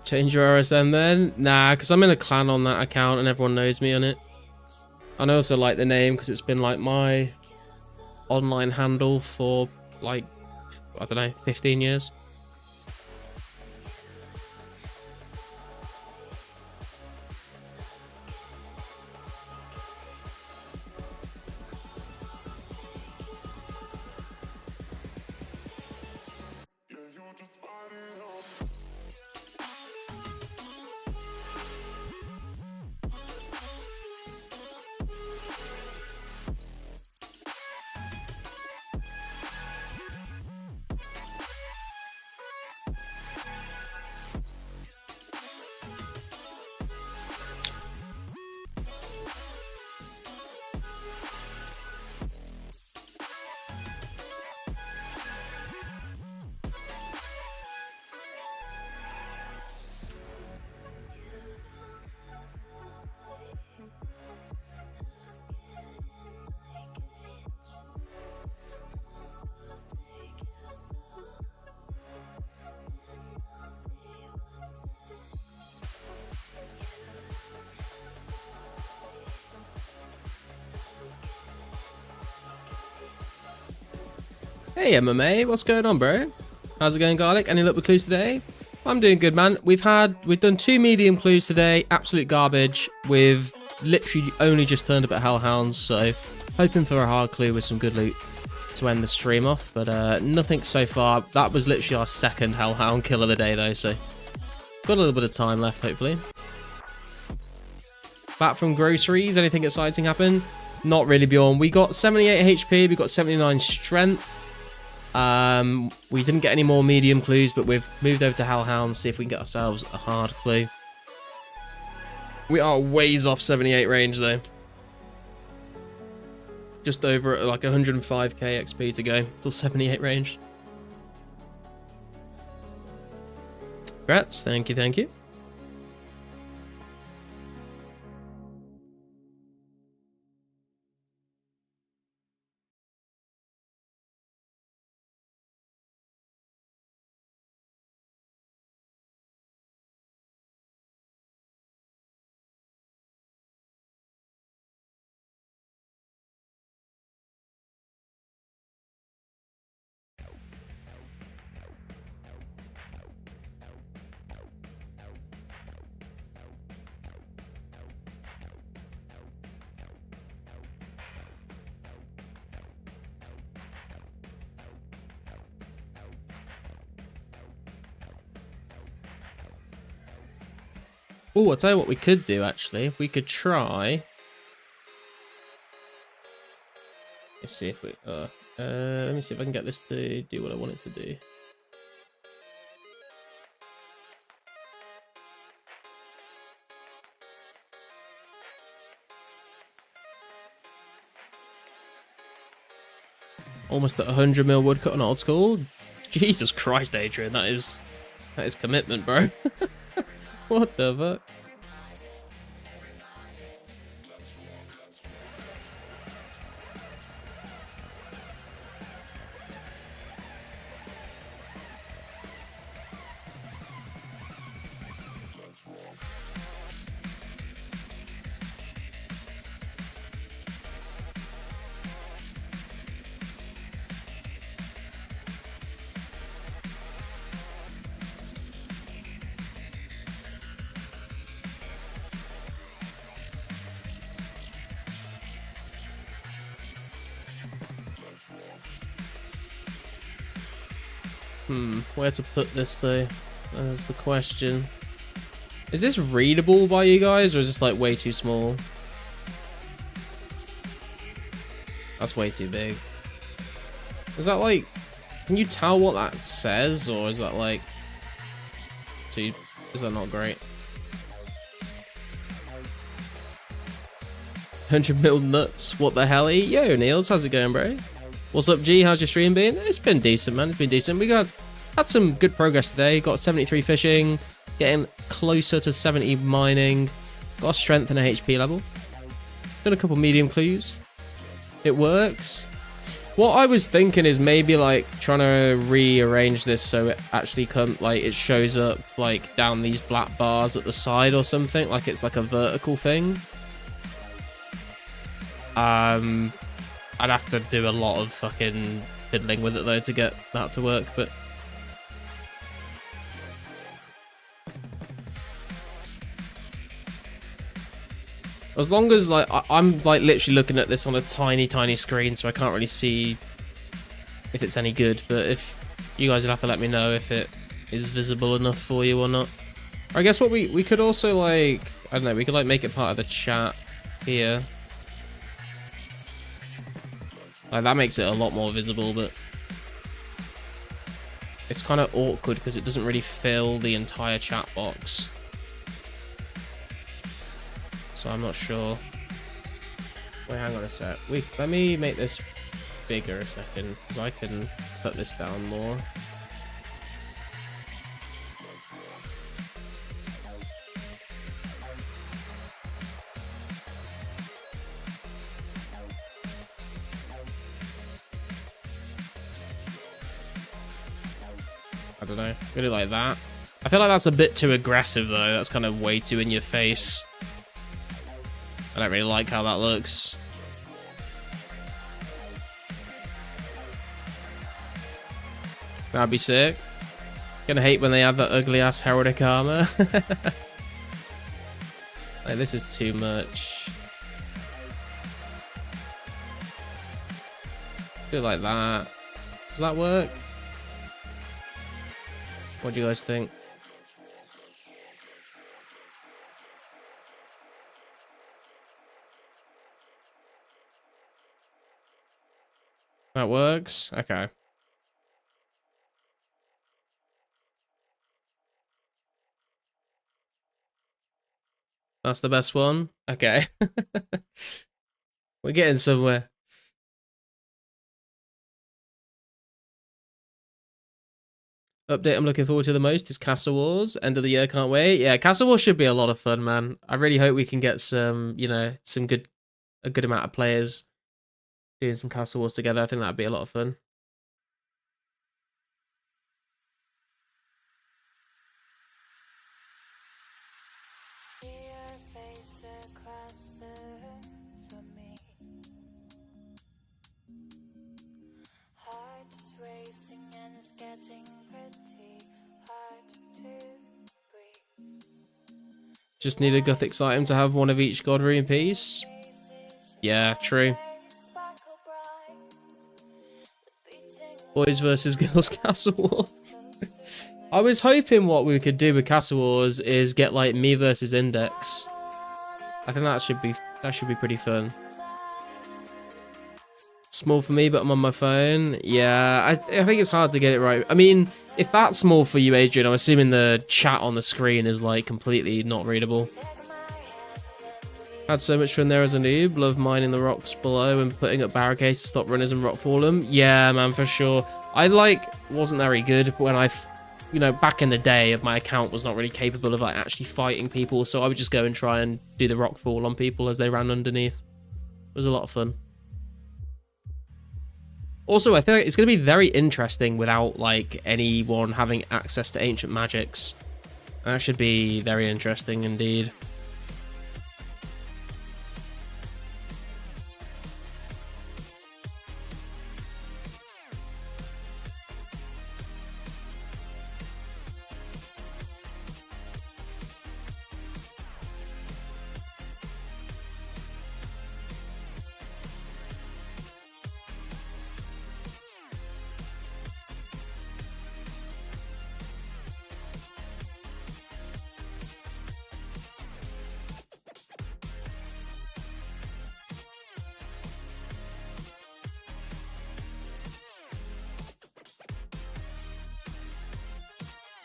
Change your RSM then? Nah, because I'm in a clan on that account and everyone knows me on it. And I also like the name because it's been like my online handle for like, I don't know, 15 years. Hey MMA, what's going on, bro? How's it going, Garlic? Any luck with clues today? I'm doing good, man. We've done 2 medium clues today, absolute garbage. We've literally only just turned up at Hellhounds, so hoping for a hard clue with some good loot to end the stream off, but nothing so far. That was literally our 2nd Hellhound kill of the day, though, so got a little bit of time left, hopefully. Back from groceries, anything exciting happen? Not really, Bjorn. We got 78 HP, we got 79 strength. We didn't get any more medium clues, but we've moved over to Hellhounds, see if we can get ourselves a hard clue. We are ways off 78 range, though. Just over like 105k XP to go till 78 range. Congrats, thank you, thank you. Oh, I'll tell you what we could do, actually. If we could try... Let's see if we... let me see if I can get this to do what I want it to do. Almost at 100 mil woodcut on old school. Jesus Christ, Adrian, that is commitment, bro. What the fuck? Where to put this though? That's the question. Is this readable by you guys, or is this like way too small? That's way too big. Is that like, can you tell what that says, or is that like too, is that not great? 100 mil nuts, what the hell? Yo Niels, how's it going, bro? What's up, G? How's your stream been? It's been decent, man. It's been decent. We had some good progress today. Got 73 fishing, getting closer to 70 mining. Got a strength and a HP level. Done a couple medium clues. It works. What I was thinking is maybe like trying to rearrange this so it actually it shows up like down these black bars at the side or something. Like it's like a vertical thing. I'd have to do a lot of fucking fiddling with it though to get that to work, but as long as like I'm like literally looking at this on a tiny screen, so I can't really see if it's any good, but if you guys would have to let me know if it is visible enough for you or not. Or I guess what we could also like, I don't know, we could like make it part of the chat here. Like, that makes it a lot more visible, but it's kind of awkward because it doesn't really fill the entire chat box. So I'm not sure. Wait, hang on a sec. Let me make this bigger a second, because I can put this down more. I don't know. I'm gonna do like that. I feel like that's a bit too aggressive though. That's kind of way too in your face. I don't really like how that looks. That'd be sick. Gonna hate when they have that ugly ass heraldic armor. Like, this is too much. Do it like that. Does that work? What do you guys think? That works? Okay. That's the best one? Okay. We're getting somewhere. Update I'm looking forward to the most is Castle Wars. End of the year, can't wait. Yeah, Castle Wars should be a lot of fun, man. I really hope we can get some, you know, a good amount of players doing some Castle Wars together. I think that'd be a lot of fun. See your face across the room from me. Heart is racing and it's getting pretty hard to breathe. Just need a Gothic item to have one of each God Rune piece. Yeah, true. Boys versus girls Castle Wars. I was hoping what we could do with Castle Wars is get like me versus Index. I think that should be pretty fun. Small for me, but I'm on my phone. Yeah, I think it's hard to get it right. I mean, if that's small for you, Adrian, I'm assuming the chat on the screen is like completely not readable. Had so much fun there as a noob. Love mining the rocks below and putting up barricades to stop runners and rock fall them. Yeah, man, for sure. I wasn't very good when I you know, back in the day, my account was not really capable of like actually fighting people, so I would just go and try and do the rock fall on people as they ran underneath. It was a lot of fun. Also, I think it's going to be very interesting without like anyone having access to ancient magics. That should be very interesting indeed.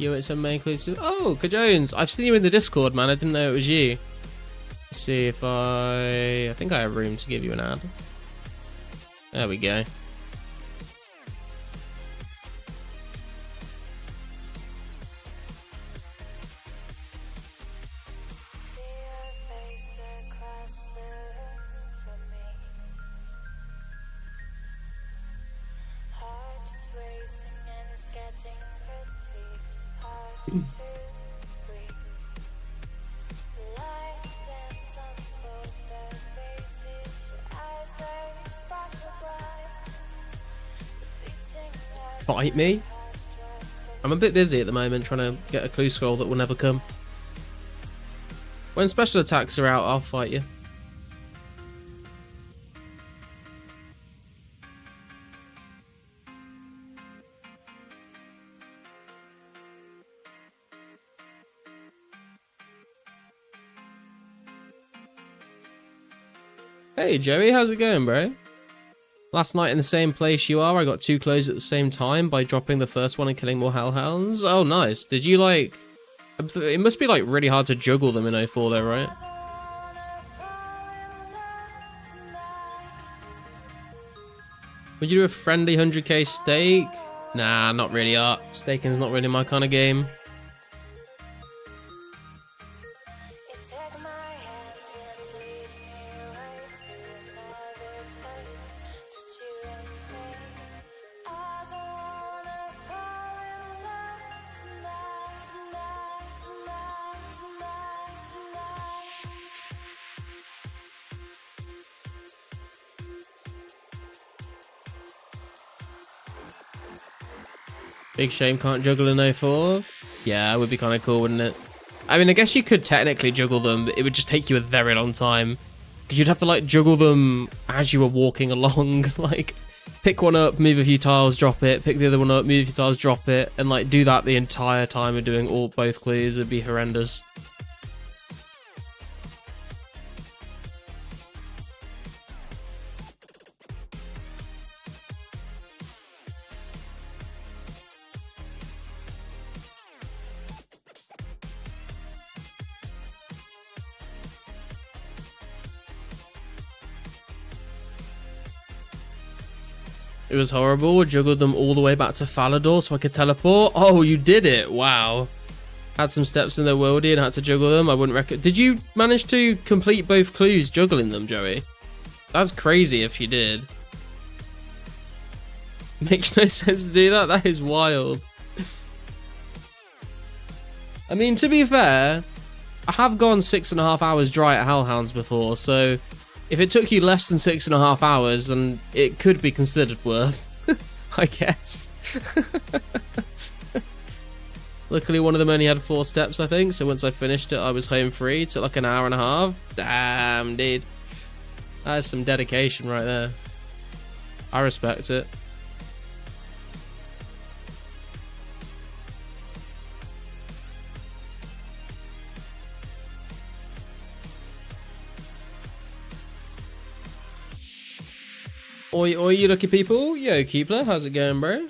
You at some main clues. Oh, Kajones, I've seen you in the Discord, man. I didn't know it was you. Let's see if I think I have room to give you an ad. There we go. See your face across the room from me. Heart's racing and it's getting pretty hard to breathe. Lights dance on both our faces. Your eyes they sparkle bright. Beating heart Bite me. drives I'm a bit busy at the moment trying to get a clue scroll that will never come. When special attacks are out, I'll fight you. Hey Joey, how's it going, bro? Last night in the same place you are, I got 2 clothes at the same time by dropping the first one and killing more hellhounds. Oh, nice. Did you like... It must be like really hard to juggle them in 04 though, right? Would you do a friendly 100k stake? Nah, not really, Art. Staking's not really my kind of game. You take my hand and lead me right to another place. Just you and me. I don't wanna fall in love tonight, tonight, tonight, tonight, tonight. Big shame can't juggle in 04. Yeah, it would be kind of cool, wouldn't it? I mean, I guess you could technically juggle them, but it would just take you a very long time. Because you'd have to, like, juggle them as you were walking along. Like, pick one up, move a few tiles, drop it. Pick the other one up, move a few tiles, drop it. And, like, do that the entire time of doing both clues. It'd be horrendous. It was horrible. I juggled them all the way back to Falador so I could teleport. Oh, you did it. Wow. Had some steps in the worldy and had to juggle them. I wouldn't recommend. Did you manage to complete both clues juggling them, Joey? That's crazy if you did. Makes no sense to do that. That is wild. I mean, to be fair, I have gone 6.5 hours dry at Hellhounds before, so if it took you less than 6.5 hours, then it could be considered worth, I guess. Luckily, one of them only had 4 steps, I think, so once I finished it, I was home free. It took like an hour and a half. Damn, dude. That is some dedication right there. I respect it. Oi, oi, you lucky people. Yo, Keepler, how's it going, bro?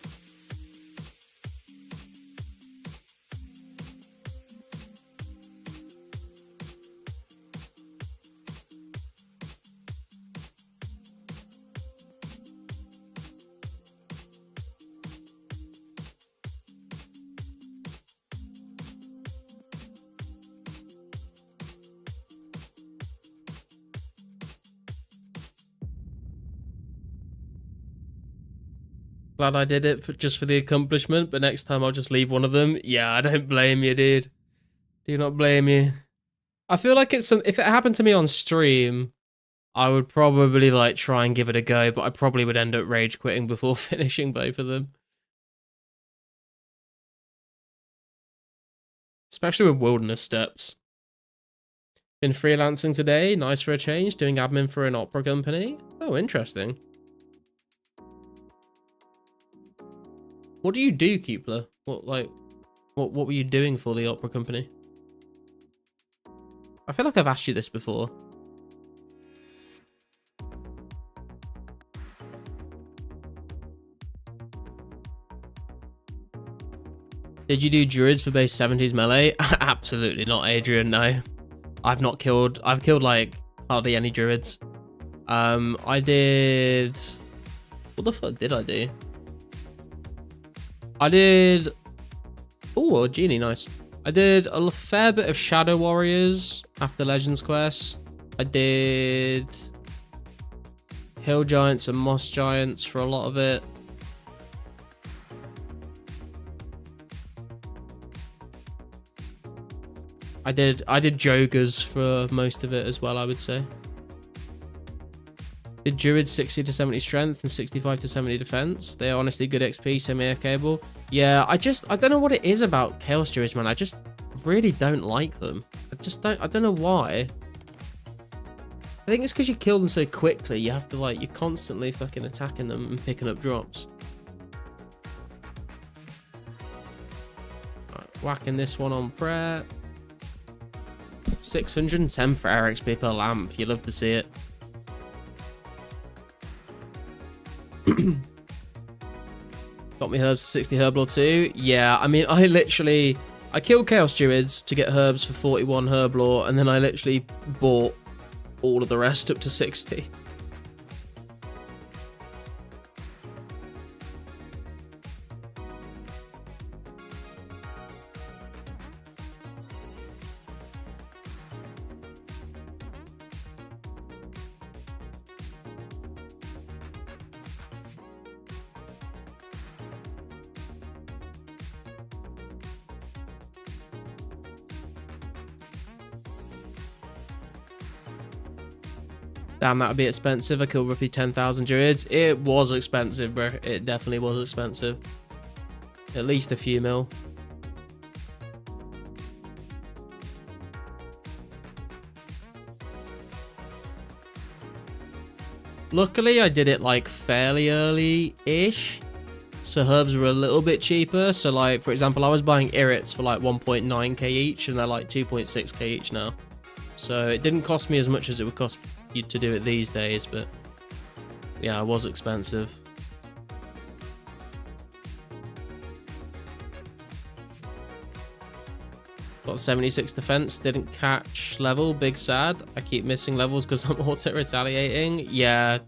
Glad I did it just for the accomplishment, but next time I'll just leave one of them. Yeah, I don't blame you, dude. Do not blame you. I feel like if it happened to me on stream, I would probably like try and give it a go, but I probably would end up rage quitting before finishing both of them. Especially with wilderness steps. Been freelancing today, nice for a change, doing admin for an opera company. Oh, interesting. What do you do, Keepler? What were you doing for the opera company? I feel like I've asked you this before. Did you do druids for base 70s melee? Absolutely not, Adrian, no. I've killed like hardly any druids. I did... What the fuck did I do? I did... Oh, a genie, nice. I did a fair bit of Shadow Warriors after Legends Quest. I did Hill Giants and Moss Giants for a lot of it. I did Jogers for most of it as well, I would say. Did Druids 60 to 70 strength and 65 to 70 defense. They're honestly good XP, semi-air cable. Yeah, I don't know what it is about Chaos Druids, man. I just really don't like them. I don't know why. I think it's because you kill them so quickly. You have to like, you're constantly fucking attacking them and picking up drops. Right, whacking this one on prep. 610 for air XP per lamp. You love to see it. Got me herbs for 60 herb lore too. Yeah, I mean, I killed Chaos Druids to get herbs for 41 herb lore, and then I literally bought all of the rest up to 60. Damn, that would be expensive. I killed roughly 10,000 druids. It was expensive, bro. It definitely was expensive. At least a few mil. Luckily, I did it like fairly early-ish. So herbs were a little bit cheaper. So like, for example, I was buying irrits for like 1.9k each, and they're like 2.6k each now. So it didn't cost me as much as it would cost you to do it these days, but yeah, it was expensive. Got 76 defense, didn't catch level, big sad. I keep missing levels because I'm auto retaliating. Yeah,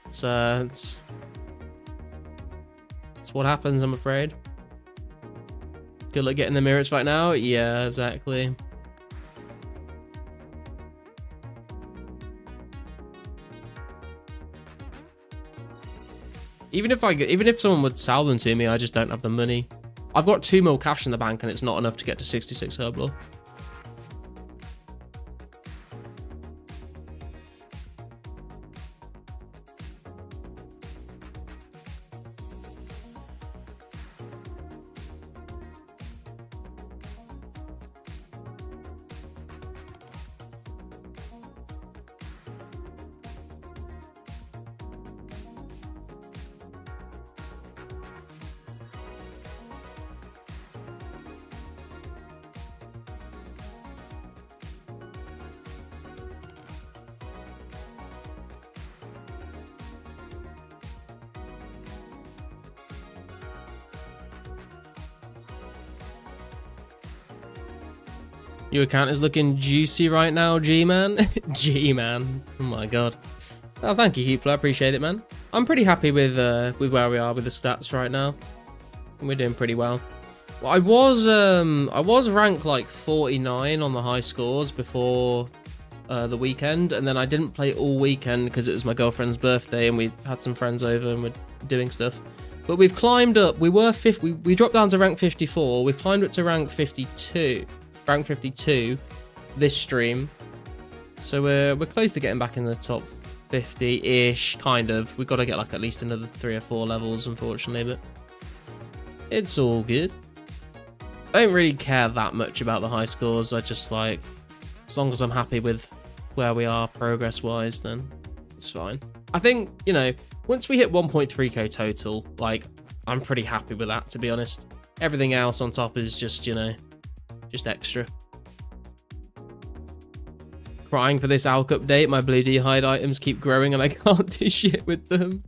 it's what happens, I'm afraid. Good luck getting the mirrors right now. Yeah, exactly. Even if someone would sell them to me, I just don't have the money. I've got 2 mil cash in the bank and it's not enough to get to 66 herb lore. Your account is looking juicy right now, G-Man. G-Man. Oh my god. Oh, thank you, Heapler. I appreciate it, man. I'm pretty happy with where we are with the stats right now. We're doing pretty well. Well, I was ranked like 49 on the high scores before the weekend, and then I didn't play all weekend because it was my girlfriend's birthday and we had some friends over and we're doing stuff. But we've climbed up. We were we dropped down to rank 54. We've climbed up to rank 52. Rank 52 this stream. So we're close to getting back in the top 50-ish, kind of. We've got to get like at least another 3 or 4 levels, unfortunately, but it's all good. I don't really care that much about the high scores. I just like, as long as I'm happy with where we are progress-wise, then it's fine. I think, you know, once we hit 1.3k total, like, I'm pretty happy with that, to be honest. Everything else on top is just, you know, just extra. Crying for this ALK update. My blue D-hide items keep growing and I can't do shit with them.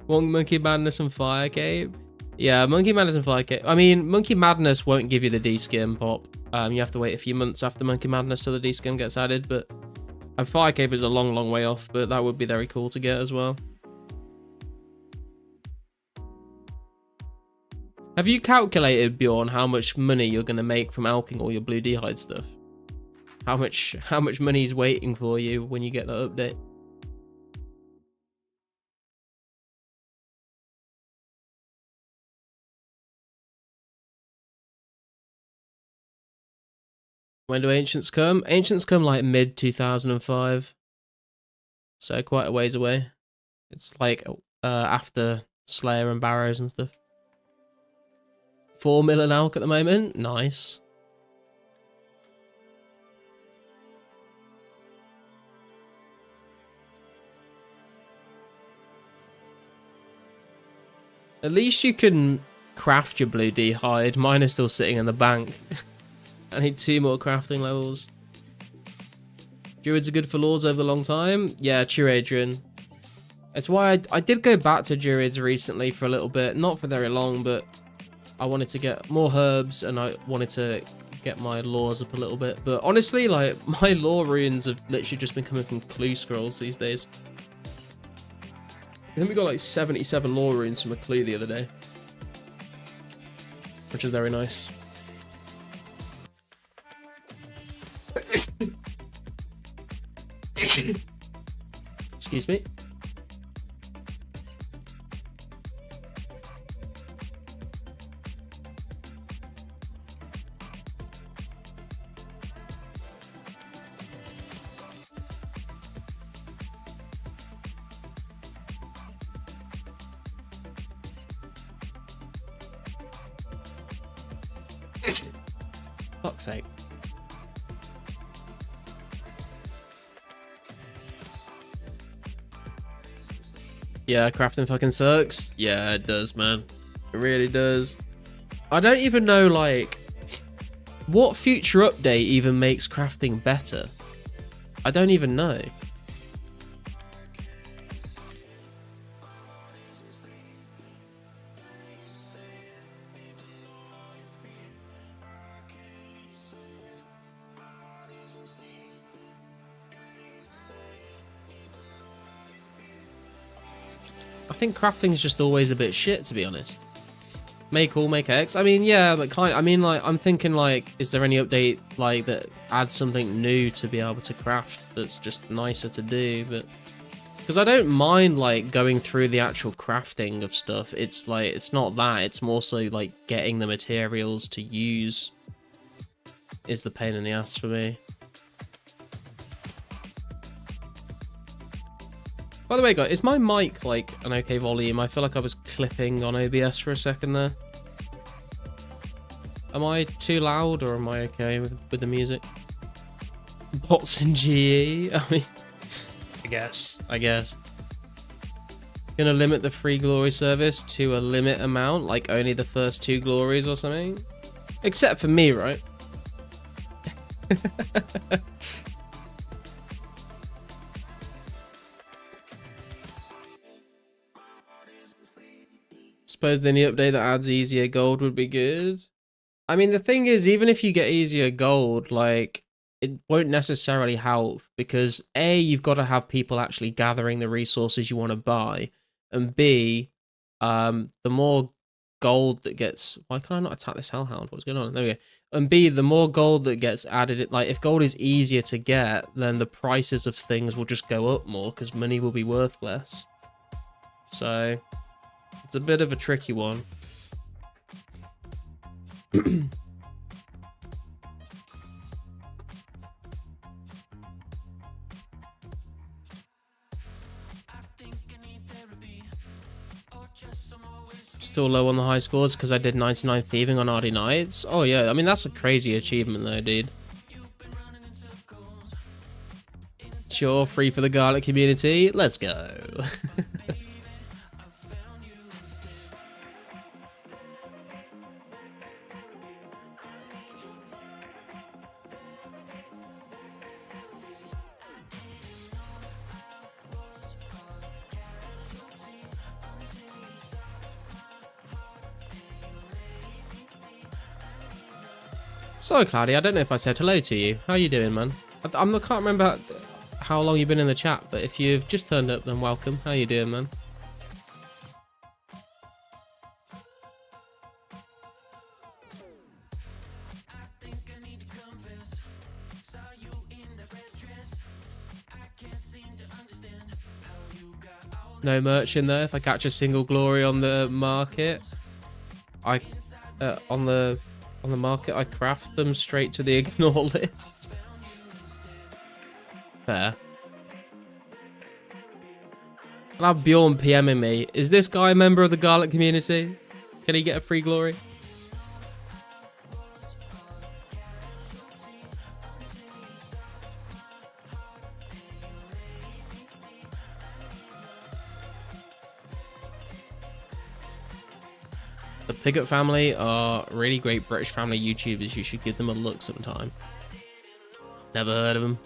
Wong, Monkey Madness and Fire Cape. Yeah, Monkey Madness and Fire Cape. I mean, Monkey Madness won't give you the D-skin pop. You have to wait a few months after Monkey Madness till the D-skin gets added, but Fire Cape is a long, long way off, but that would be very cool to get as well. Have you calculated, Bjorn, how much money you're going to make from alking all your blue D-hide stuff? How much money is waiting for you when you get that update? When do Ancients come? Ancients come like mid 2005. So quite a ways away. It's like after Slayer and Barrows and stuff. 4 million ALK at the moment. Nice. At least you can craft your blue D-hide. Mine is still sitting in the bank. I need 2 more crafting levels. Druids are good for lords over the long time. Yeah, true, Adrian. That's why I did go back to Druids recently for a little bit. Not for very long, but I wanted to get more herbs and I wanted to get my lores up a little bit. But honestly, like, my lore runes have literally just been coming from clue scrolls these days. I think we got like 77 lore runes from a clue the other day, which is very nice. Excuse me. Fuck's sake. Yeah, crafting fucking sucks. Yeah, it does, man. It really does. I don't even know, like, what future update even makes crafting better. I don't even know. I think crafting's just always a bit shit, to be honest. Make all, make X. I mean, yeah, but I mean, like, I'm thinking, like, is there any update, like, that adds something new to be able to craft that's just nicer to do? But because I don't mind, like, going through the actual crafting of stuff. It's like, it's not that. It's more so like getting the materials to use is the pain in the ass for me. By the way, guys, is my mic like an okay volume? I feel like I was clipping on OBS for a second there. Am I too loud or am I okay with the music? Bots in GE? I mean, I guess. Gonna limit the free glory service to a limit amount, like only the first 2 glories or something? Except for me, right? Suppose any update that adds easier gold would be good. I mean, the thing is, even if you get easier gold, like, it won't necessarily help because A, you've got to have people actually gathering the resources you want to buy, and B, the more gold that gets... Why can I not attack this hellhound? What's going on? There we go. And B, the more gold that gets added, like, if gold is easier to get, then the prices of things will just go up more because money will be worth less. So... It's a bit of a tricky one. Still low on the high scores because I did 99 thieving on RD Nights. Oh yeah, I mean that's a crazy achievement though, dude. Sure, free for the garlic community. Let's go. So, Cloudy, I don't know if I said hello to you. How you doing, man? I can't remember how long you've been in the chat, but if you've just turned up, then welcome. How you doing, man? No merch in there. If I catch a single glory on the market, on the market, I craft them straight to the ignore list. Fair. I'll have Bjorn PMing me. Is this guy a member of the garlic community? Can he get a free glory? The Pigott family are really great British family YouTubers. You should give them a look sometime. Never heard of them.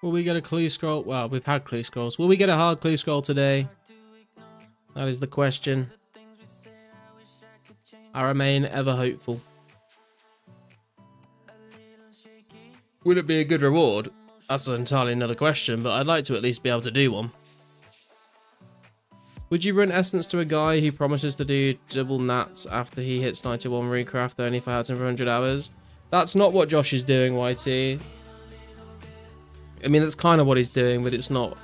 Will we get a clue scroll? Well, we've had clue scrolls. Will we get a hard clue scroll today? That is the question. I remain ever hopeful. Will it be a good reward? That's entirely another question, but I'd like to at least be able to do one. Would you run Essence to a guy who promises to do double nats after he hits 91 recraft only if I had him for 100 hours? That's not what Josh is doing, YT. I mean, that's kind of what he's doing, but it's not.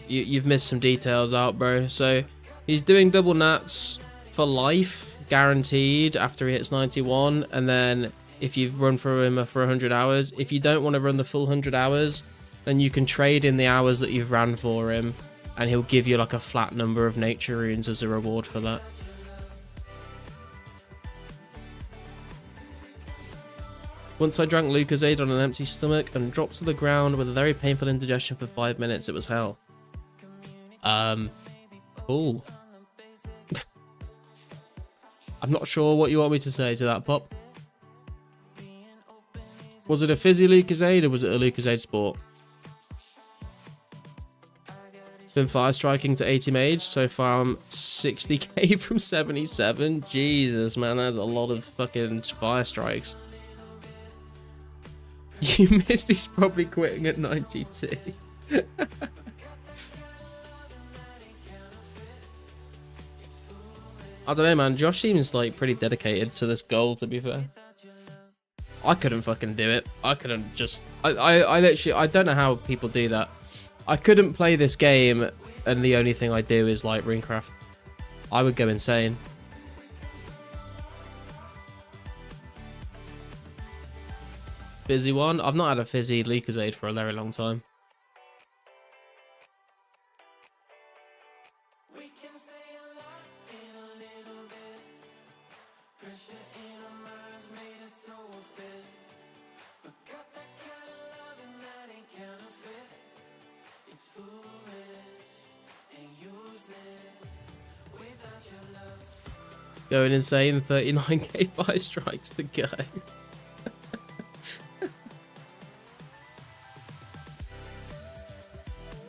You've missed some details out, bro. So he's doing double nats for life, guaranteed, after he hits 91. And then if you've run for him for 100 hours, if you don't want to run the full 100 hours, then you can trade in the hours that you've ran for him, and he'll give you like a flat number of nature runes as a reward for that. Once I drank Lucozade on an empty stomach and dropped to the ground with a very painful indigestion for 5 minutes. It was hell. Cool. I'm not sure what you want me to say to that, Pop. Was it a fizzy Lucozade or was it a Lucozade Sport? Been fire striking to 80 mage. So far I'm 60k from 77. Jesus, man, that's a lot of fucking fire strikes. You missed, he's probably quitting at 92. I don't know, man. Josh seems like pretty dedicated to this goal, to be fair. I couldn't fucking do it. I couldn't just... I literally... I don't know how people do that. I couldn't play this game and the only thing I do is like runecraft. I would go insane. Fizzy one? I've not had a fizzy Lucozade for a very long time. We can say a lot in a little bit. Pressure in our minds made us throw a fit. But got that kind of loving that ain't counterfeit. It's foolish and useless without your love. Going insane, 39k 5 strikes to go.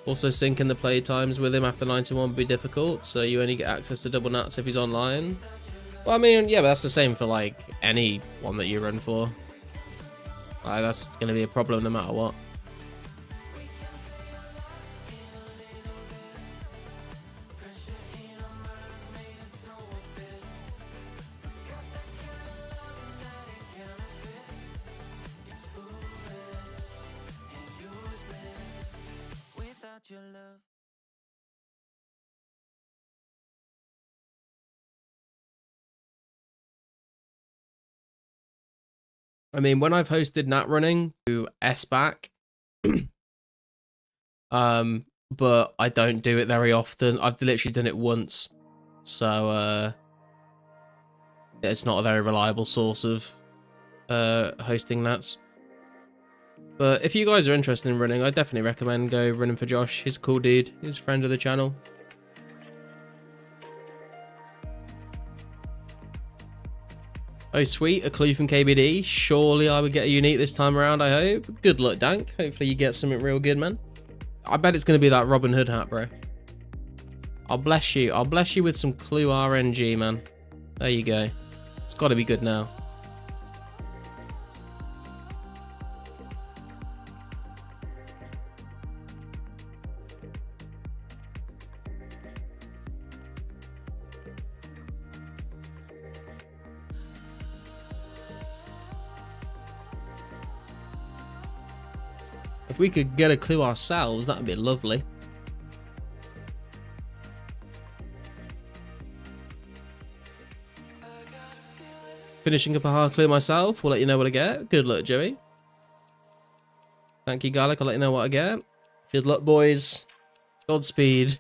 Also, syncing the play times with him after 91 would be difficult, so you only get access to double nats if he's online. Well, I mean, yeah, but that's the same for like any one that you run for. That's going to be a problem no matter what. Your love. I mean, when I've hosted nat running to S-back, but I don't do it very often. I've literally done it once, so it's not a very reliable source of hosting nats. But if you guys are interested in running, I definitely recommend go running for Josh. He's a cool dude. He's a friend of the channel. Oh sweet, a clue from KBD. Surely I would get a unique this time around, I hope. Good luck, Dank. Hopefully you get something real good, man. I bet it's going to be that Robin Hood hat, bro. I'll bless you. I'll bless you with some clue RNG, man. There you go. It's got to be good now. If we could get a clue ourselves, that'd be lovely. Finishing up a hard clue myself. We'll let you know what I get. Good luck, Joey. Thank you, Garlic. I'll let you know what I get. Good luck, boys. Godspeed.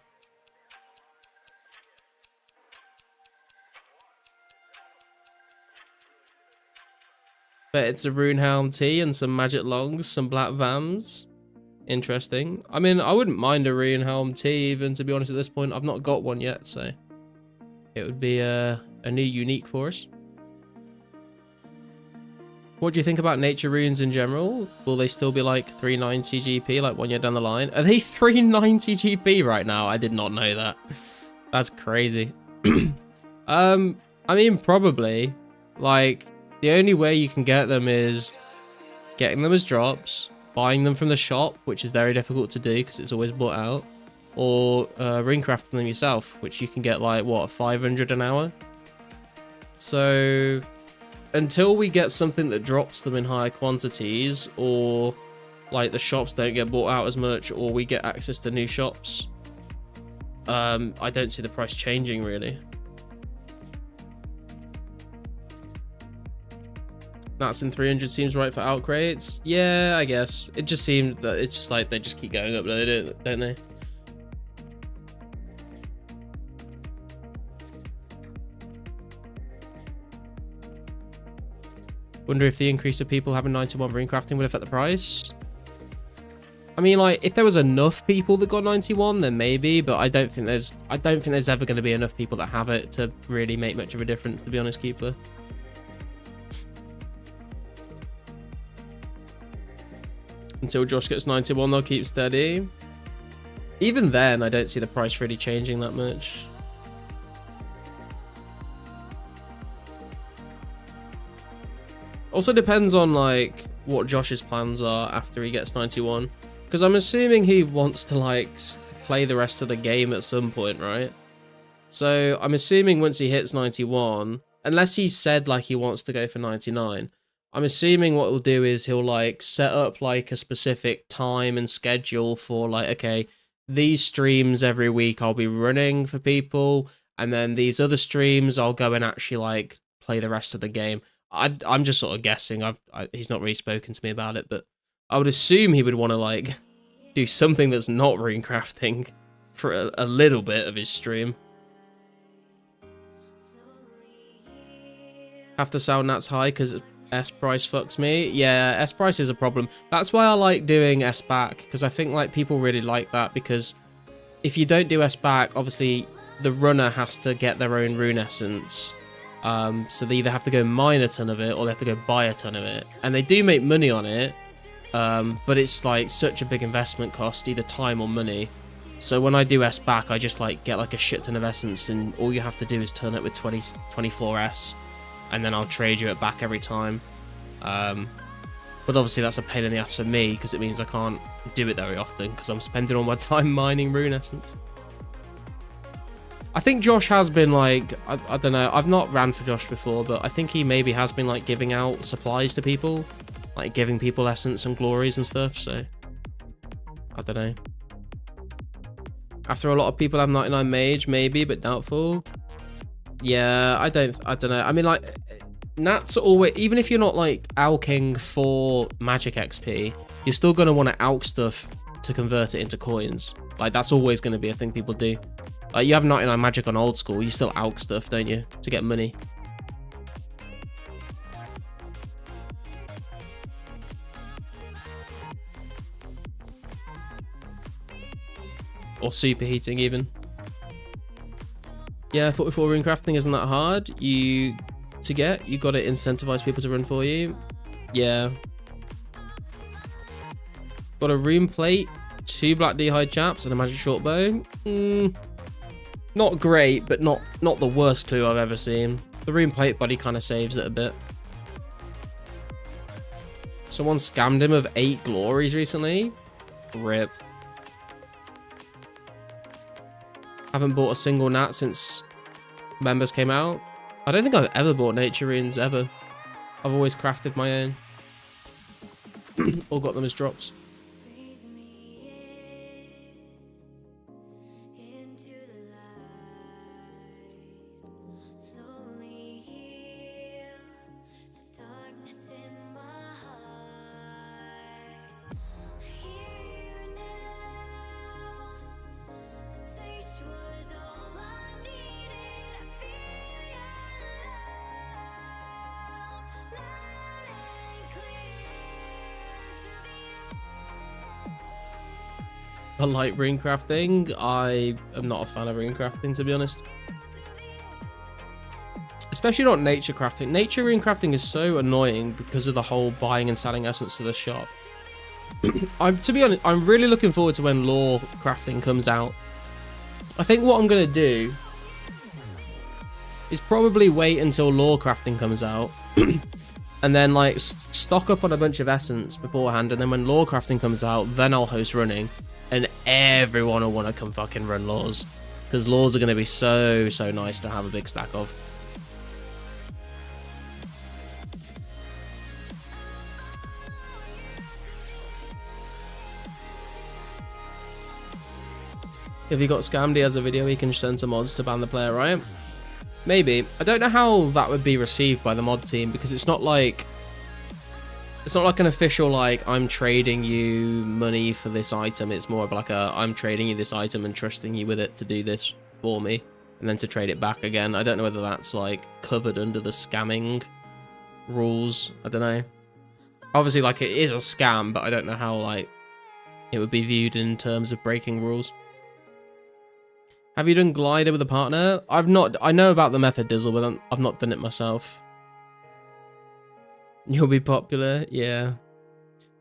Bet it's a Rune Helm T and some Magic Longs, some Black Vams. Interesting. I mean, I wouldn't mind a Rune Helm T even, to be honest, at this point. I've not got one yet, so it would be a new unique for us. What do you think about nature runes in general? Will they still be like 390 GP like 1 year down the line? Are they 390 GP right now? I did not know that. That's crazy. I mean, probably. Like, the only way you can get them is getting them as drops, buying them from the shop, which is very difficult to do because it's always bought out, or runecrafting them yourself, which you can get like, what, 500 an hour? So until we get something that drops them in higher quantities, or like the shops don't get bought out as much, or we get access to new shops, I don't see the price changing really. That's in 300 seems right for outcrates. Yeah, I guess. It just seems that it's just like they just keep going up, don't they? Wonder if the increase of people having 91 runecrafting would affect the price. I mean, like, if there was enough people that got 91, then maybe, but I don't think there's ever going to be enough people that have it to really make much of a difference, to be honest, Keepler. Until Josh gets 91, they'll keep steady. Even then, I don't see the price really changing that much. Also depends on, like, what Josh's plans are after he gets 91. Because I'm assuming he wants to, like, play the rest of the game at some point, right? So I'm assuming once he hits 91, unless he said, like, he wants to go for 99, I'm assuming what he'll do is he'll like set up like a specific time and schedule for like, okay, these streams every week I'll be running for people, and then these other streams I'll go and actually like play the rest of the game. I'm just sort of guessing. He's not really spoken to me about it, but I would assume he would want to like do something that's not rune crafting for a little bit of his stream. Have to sell Nats high because S price fucks me. Yeah, S price is a problem. That's why I like doing S back, because I think like people really like that, because if you don't do S back, obviously the runner has to get their own rune essence. So they either have to go mine a ton of it or they have to go buy a ton of it. And they do make money on it, but it's like such a big investment cost, either time or money. So when I do S back, I just like get like a shit ton of essence, and all you have to do is turn it with 24S. And then I'll trade you it back every time. But obviously that's a pain in the ass for me, because it means I can't do it very often, because I'm spending all my time mining rune essence. I think Josh has been like, I don't know, I've not ran for Josh before, but I think he maybe has been like giving out supplies to people, like giving people essence and glories and stuff, so I don't know. After a lot of people have 99 mage, maybe, but doubtful. Yeah, I don't know. I mean, like, Nats are always, even if you're not like alking for magic XP, you're still going to want to alk stuff to convert it into coins. Like, that's always going to be a thing people do. You have 99 magic on old school, you still alk stuff, don't you, to get money. Or superheating even. Yeah, 44 rune crafting isn't that hard to get. You got to incentivize people to run for you. Yeah. Got a rune plate, 2 black d'hide chaps, and a magic short bow. Not great, but not the worst clue I've ever seen. The rune plate buddy kind of saves it a bit. Someone scammed him of 8 glories recently. Rip. Haven't bought a single nat since members came out. I don't think I've ever bought nature runes, ever. I've always crafted my own. Or got them as drops. I like rune crafting. I am not a fan of rune crafting, to be honest. Especially not nature crafting. Nature rune crafting is so annoying because of the whole buying and selling essence to the shop. To be honest, I'm really looking forward to when lore crafting comes out. I think what I'm going to do is probably wait until lore crafting comes out. And then like stock up on a bunch of essence beforehand, and then when lore crafting comes out, then I'll host running. And everyone will want to come fucking run laws, because laws are going to be so nice to have a big stack of. If he got scammed, he has a video he can send to mods to ban the player, right? Maybe. I don't know how that would be received by the mod team, because it's not like an official, like, I'm trading you money for this item. It's more of like a, I'm trading you this item and trusting you with it to do this for me, and then to trade it back again. I don't know whether that's, like, covered under the scamming rules. I don't know. Obviously, like, it is a scam, but I don't know how, like, it would be viewed in terms of breaking rules. Have you done glider with a partner? I've not. I know about the method, Dizzle, but I've not done it myself. You'll be popular, yeah.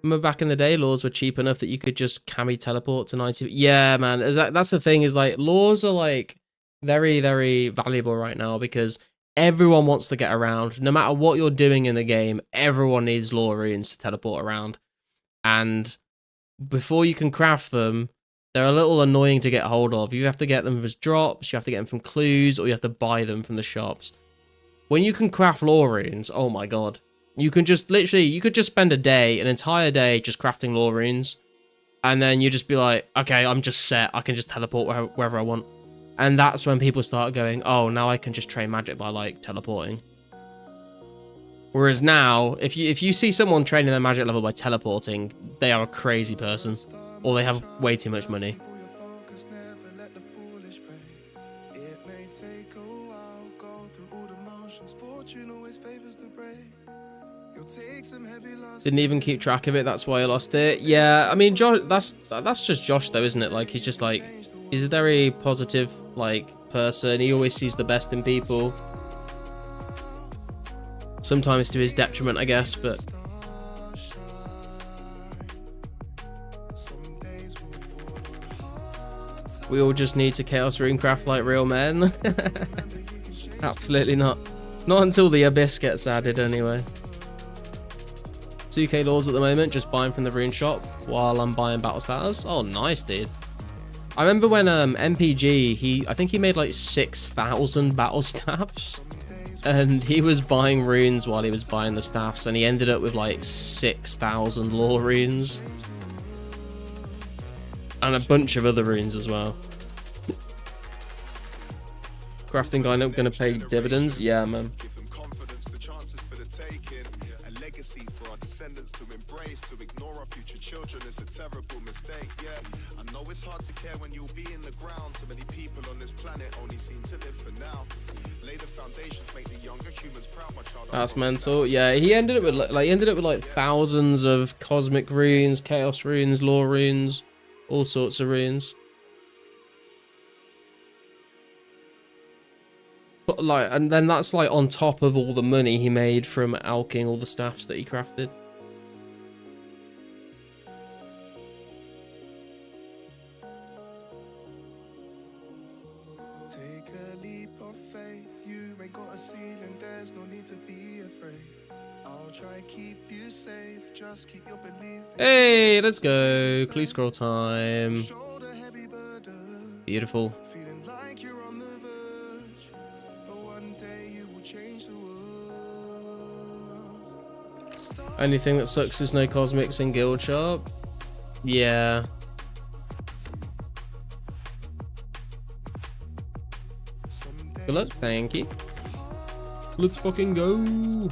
Remember back in the day, laws were cheap enough that you could just cami teleport to 90. Yeah, man, that's the thing, is like, laws are like very valuable right now, because everyone wants to get around. No matter what you're doing in the game, everyone needs law runes to teleport around. And before you can craft them, they're a little annoying to get hold of. You have to get them as drops, you have to get them from clues, or you have to buy them from the shops. When you can craft law runes, oh my god. You can just literally, you could just spend an entire day just crafting lore runes. And then you just be like, okay, I'm just set. I can just teleport wherever I want. And that's when people start going, oh, now I can just train magic by like teleporting. Whereas now, if you see someone training their magic level by teleporting, they are a crazy person. Or they have way too much money. Didn't even keep track of it, that's why I lost it. Yeah, I mean, Josh, that's just Josh though, isn't it? Like, he's just like, he's a very positive, like, person. He always sees the best in people. Sometimes to his detriment, I guess, but... We all just need to Chaos Runecraft like real men. Absolutely not. Not until the Abyss gets added, anyway. 2k laws at the moment, just buying from the rune shop while I'm buying battle staves. Oh, nice, dude. I remember when MPG, I think he made like 6,000 battle staffs, and he was buying runes while he was buying the staffs, and he ended up with like 6,000 lore runes. And a bunch of other runes as well. Crafting guy not gonna pay dividends? Yeah, man. It's hard to care when you'll be in the ground. Too many people on this planet only seem to live for now. Lay the foundations, make the younger humans proud. My child. That's mental. Yeah, he ended up with like thousands of cosmic runes, chaos runes, lore runes, all sorts of runes. But like, and then that's like on top of all the money he made from alching all the staffs that he crafted. Hey, let's go. Clue scroll time. Beautiful. Only thing that sucks is no cosmics in Guild Shop. Yeah. Good luck, thank you. Let's fucking go.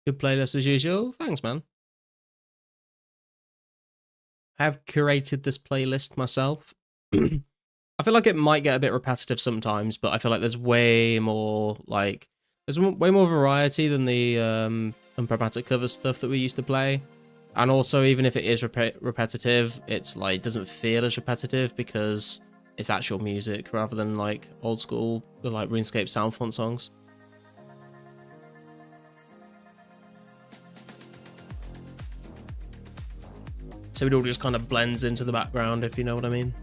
Good playlist as usual. Thanks, man. I have curated this playlist myself. I feel like it might get a bit repetitive sometimes, but I feel like there's way more variety than the unprobatic cover stuff that we used to play. And also, even if it is repetitive, it's like doesn't feel as repetitive because it's actual music rather than like old school like RuneScape sound font songs. So it all just kind of blends into the background, if you know what I mean.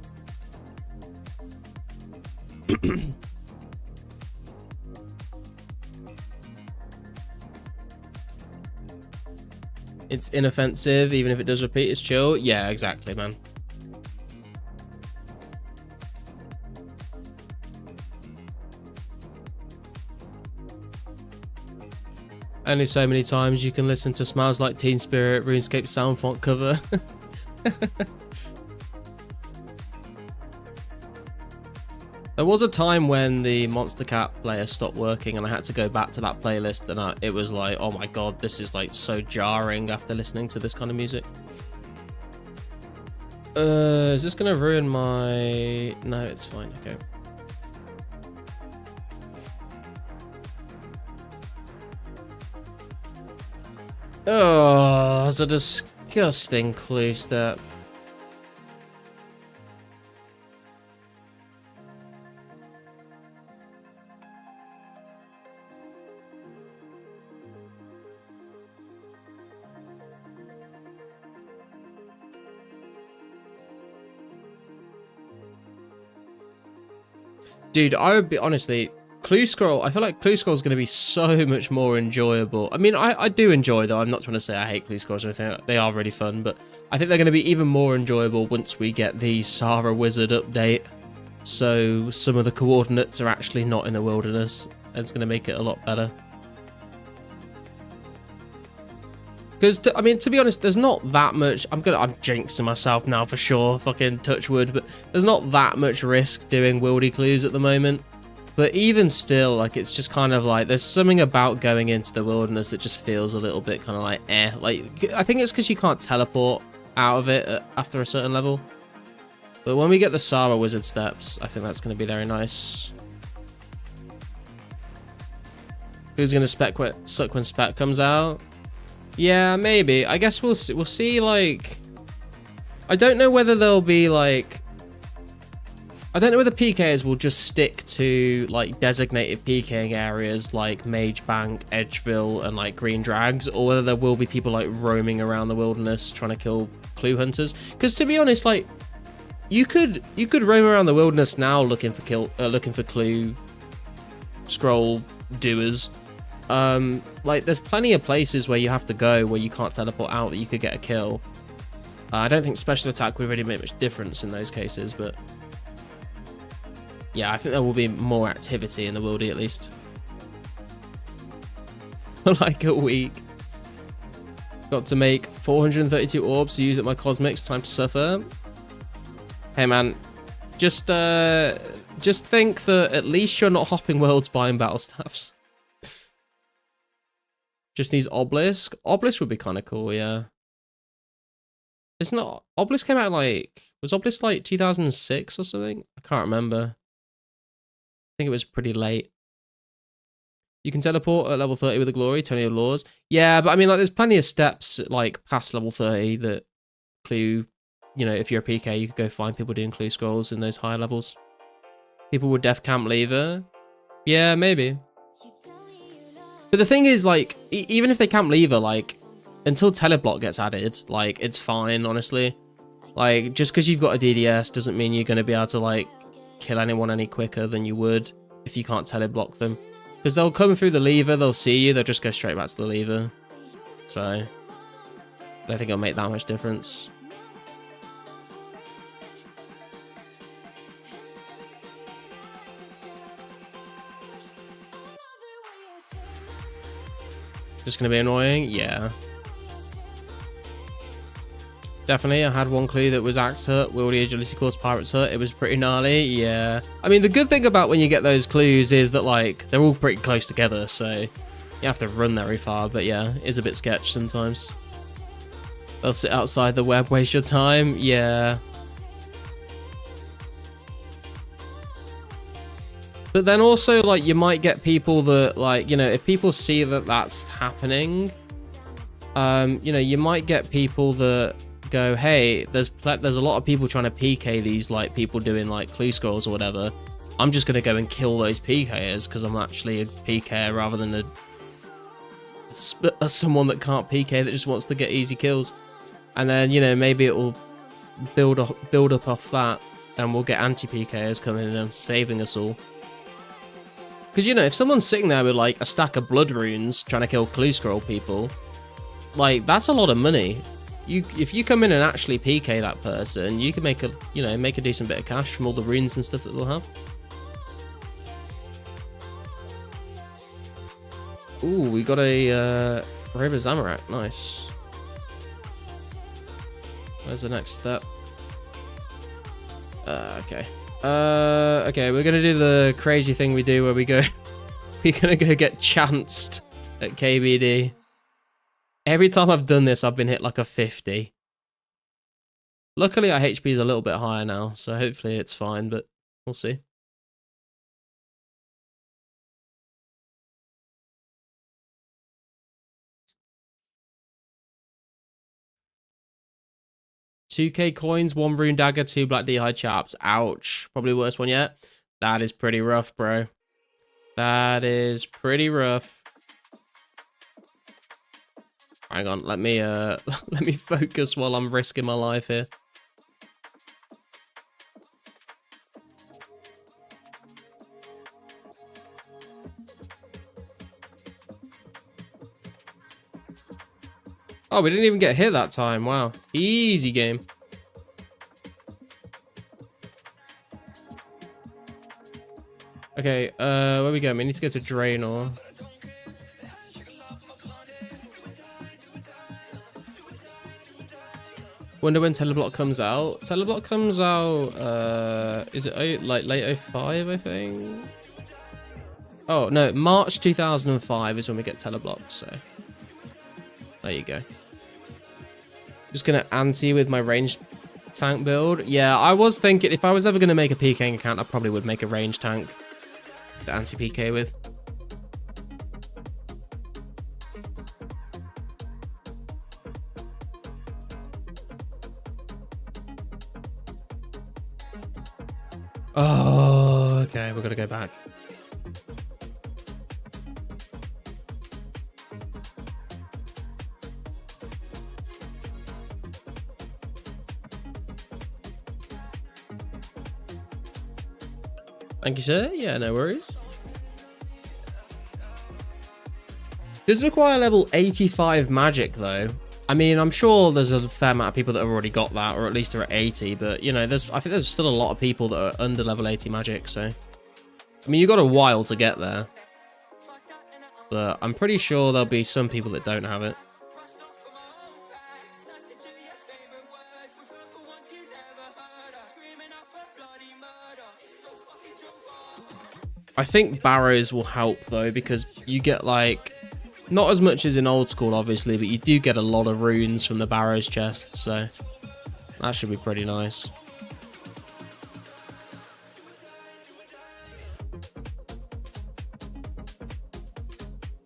It's inoffensive, even if it does repeat, it's chill. Yeah, exactly, man. Only so many times you can listen to Smells Like Teen Spirit RuneScape sound font cover. There was a time when the Monster Cat player stopped working and I had to go back to that playlist, and it was like, oh my god, this is like so jarring after listening to this kind of music. Is this gonna ruin my... No, it's fine, okay. Oh, it's a disgusting clue step. Dude, I would be honestly, Clue Scroll, I feel like Clue Scroll is going to be so much more enjoyable. I mean, I do enjoy them. I'm not trying to say I hate Clue Scrolls or anything. They are really fun, but I think they're going to be even more enjoyable once we get the Sarah Wizard update. So some of the coordinates are actually not in the wilderness. It's going to make it a lot better. Because, I mean, to be honest, there's not that much... I'm jinxing myself now for sure, fucking touch wood, but there's not that much risk doing wildy clues at the moment. But even still, like, it's just kind of like, there's something about going into the wilderness that just feels a little bit kind of like, eh. Like, I think it's because you can't teleport out of it after a certain level. But when we get the Sarah Wizard steps, I think that's going to be very nice. Who's going to suck when Spec comes out? Yeah, maybe. I guess we'll see, like... I don't know whether there'll be, like... I don't know whether PKers will just stick to, like, designated PKing areas like Mage Bank, Edgeville, and, like, Green Drags, or whether there will be people, like, roaming around the wilderness trying to kill clue hunters. Because, to be honest, like, you could roam around the wilderness now looking for clue scroll doers. Like, there's plenty of places where you have to go where you can't teleport out that you could get a kill. I don't think special attack would really make much difference in those cases, but yeah, I think there will be more activity in the wildy at least. For like a week. Got to make 432 orbs to use at my cosmics. Time to suffer. Hey man, just think that at least you're not hopping worlds buying battle staffs. Just needs Obelisk. Obelisk would be kind of cool, yeah. It's not... Obelisk came out like... Was Obelisk like 2006 or something? I can't remember. I think it was pretty late. You can teleport at level 30 with the glory, 20 of laws. Yeah, but I mean, like, there's plenty of steps, like, past level 30 that clue... You know, if you're a PK, you could go find people doing clue scrolls in those higher levels. People with Def Camp Lever. Yeah, maybe. But the thing is, like, even if they Camp Lever, like, until Teleblock gets added, like, it's fine, honestly. Like, just because you've got a DDS doesn't mean you're going to be able to, like, kill anyone any quicker than you would if you can't Teleblock them. Because they'll come through the lever, they'll see you, they'll just go straight back to the lever. So, I don't think it'll make that much difference. Just gonna be annoying? Yeah. Definitely, I had one clue that was Axe Hut, Wildy Agility Course, Pirate's Hut. It was pretty gnarly, yeah. I mean, the good thing about when you get those clues is that, like, they're all pretty close together, so you have to run very far, but yeah, it's a bit sketch sometimes. They'll sit outside the web, waste your time, yeah. But then also, like, you might get people that, like, you know, if people see that that's happening, you know, you might get people that go, hey, there's a lot of people trying to PK these, like, people doing, like, clue scrolls or whatever. I'm just going to go and kill those PKers because I'm actually a PK rather than someone that can't PK that just wants to get easy kills. And then, you know, maybe it will build up off that and we'll get anti-PKers coming in and saving us all. Because, you know, if someone's sitting there with, like, a stack of blood runes trying to kill clue scroll people, like, that's a lot of money. If you come in and actually PK that person, you can make a decent bit of cash from all the runes and stuff that they'll have. Ooh, we got a Raven Zamorak. Nice. Where's the next step? Okay. Okay, we're gonna do the crazy thing we do where we go... we're gonna go get chanced at KBD. Every time I've done this, I've been hit like a 50. Luckily, our HP is a little bit higher now, so hopefully it's fine, but we'll see. $2K coins, 1 rune dagger, 2 black d'hide chaps. Ouch. Probably the worst one yet. That is pretty rough, bro. That is pretty rough. Hang on, let me let me focus while I'm risking my life here. Oh, we didn't even get hit that time. Wow. Easy game. Okay, where we go? We need to go to Draenor. Wonder when Teleblock comes out. Teleblock comes out, is it like late 05, I think? Oh, no, March 2005 is when we get Teleblock, so. There you go. Just gonna anti with my ranged tank build. Yeah, I was thinking if I was ever gonna make a PKing account, I probably would make a ranged tank to anti-PK with. Oh, okay, we're gonna go back. Thank you, sir. Yeah, no worries. Does require level 85 magic, though. I mean, I'm sure there's a fair amount of people that have already got that, or at least are at 80, but, you know, I think there's still a lot of people that are under level 80 magic, so... I mean, you got a while to get there. But I'm pretty sure there'll be some people that don't have it. I think barrows will help, though, because you get, like... Not as much as in old school, obviously, but you do get a lot of runes from the barrows chest, so... That should be pretty nice.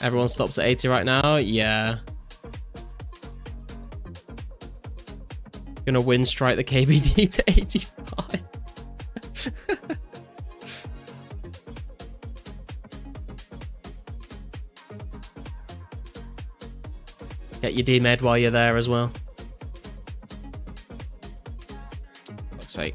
Everyone stops at 80 right now? Yeah. Gonna win strike the KBD to 85. Get your D-Med while you're there as well. Fuck's sake.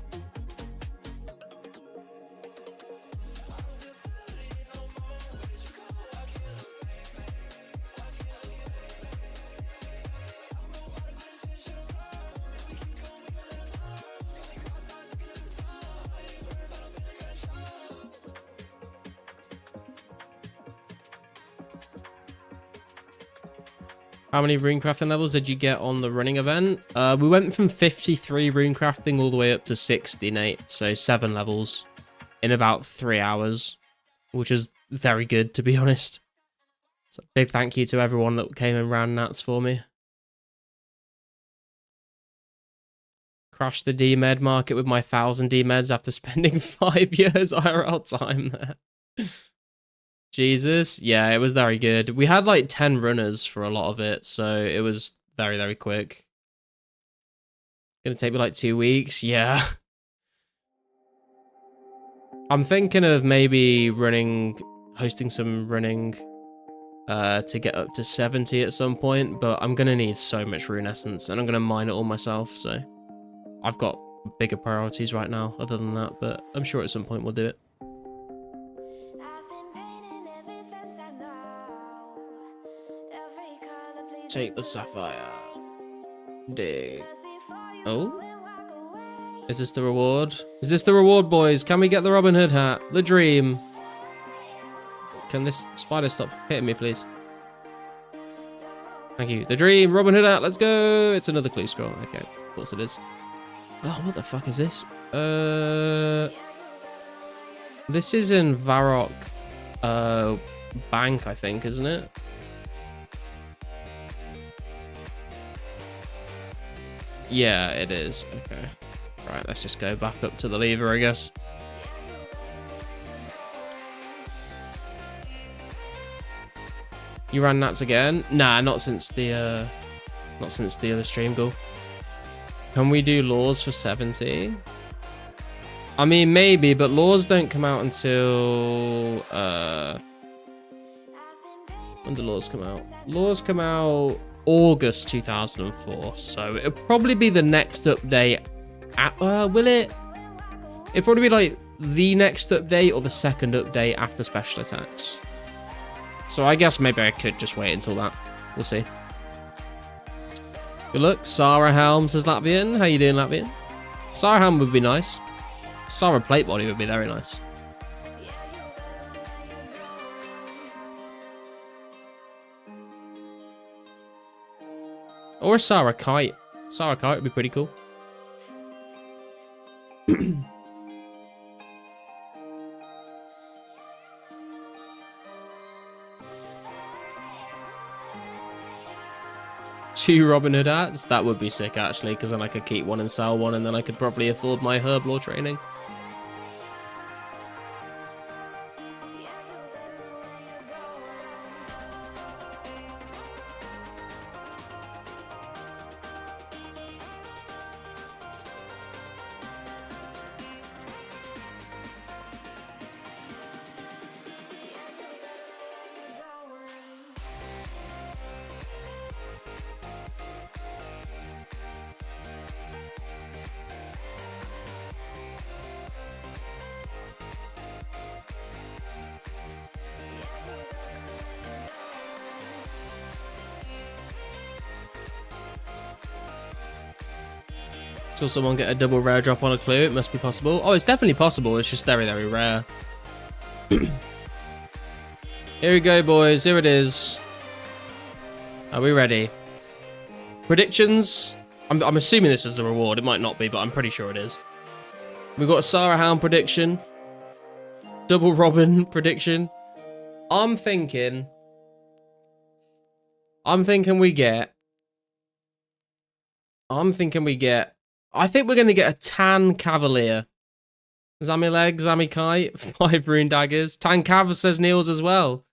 How many runecrafting levels did you get on the running event? We went from 53 runecrafting all the way up to 60, Nate. So 7 levels in about 3 hours, which is very good, to be honest. So big thank you to everyone that came and ran nats for me. Crashed the D-Med market with my 1,000 D-Meds after spending 5 years IRL time there. Jesus, yeah, it was very good. We had like 10 runners for a lot of it, so it was very, very quick. Gonna take me like 2 weeks, yeah. I'm thinking of maybe hosting some running to get up to 70 at some point, but I'm gonna need so much rune essence, and I'm gonna mine it all myself, so I've got bigger priorities right now other than that, but I'm sure at some point we'll do it. Take the sapphire. Dig. Oh? Is this the reward? Is this the reward, boys? Can we get the Robin Hood hat? The dream. Can this spider stop hitting me, please? Thank you. The dream. Robin Hood hat. Let's go. It's another clue scroll. Okay. Of course it is. Oh, what the fuck is this? This is in Varrock Bank, I think, isn't it? Yeah, it is. Okay. Right, let's just go back up to the lever, I guess. You ran Nats again? Nah, not since the other stream goal. Can we do laws for 70? I mean, maybe, but laws don't come out until when do laws come out? Laws come out August 2004, so it'll probably be the next update. Will it? It'll probably be like the next update or the second update after special attacks. So I guess maybe I could just wait until that. We'll see. Good luck. Sarah Helms is Latvian. How you doing, Latvian? Sarah Helm would be nice. Sarah Plate Body would be very nice. Or a Sarah Kite. Sarah Kite would be pretty cool. Two Robin Hood hats? That would be sick, actually, because then I could keep one and sell one, and then I could probably afford my herb law training. Saw someone get a double rare drop on a clue. It must be possible. Oh, it's definitely possible. It's just very, very rare. Here we go, boys. Here it is. Are we ready? Predictions. I'm assuming this is the reward. It might not be, but I'm pretty sure it is. We've got a Sarah Hound prediction. Double Robin prediction. I'm thinking we get... I think we're going to get a Tan Cavalier. Zammy Leg, Zammy Kite, 5 rune daggers. Tan Cav says Niels as well.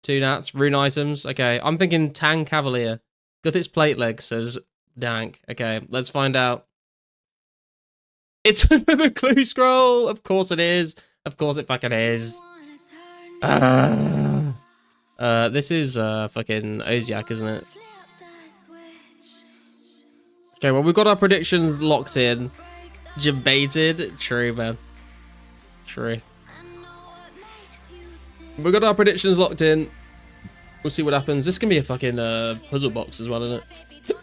2 nats, rune items. Okay, I'm thinking Tan Cavalier. Guthit's Plate Leg says Dank. Okay, let's find out. It's another clue scroll. Of course it is. Of course it fucking is. This is fucking Oziak, isn't it? Okay, well, we've got our predictions locked in. Debated. True, man. True. We've got our predictions locked in. We'll see what happens. This can be a fucking puzzle box as well, isn't it?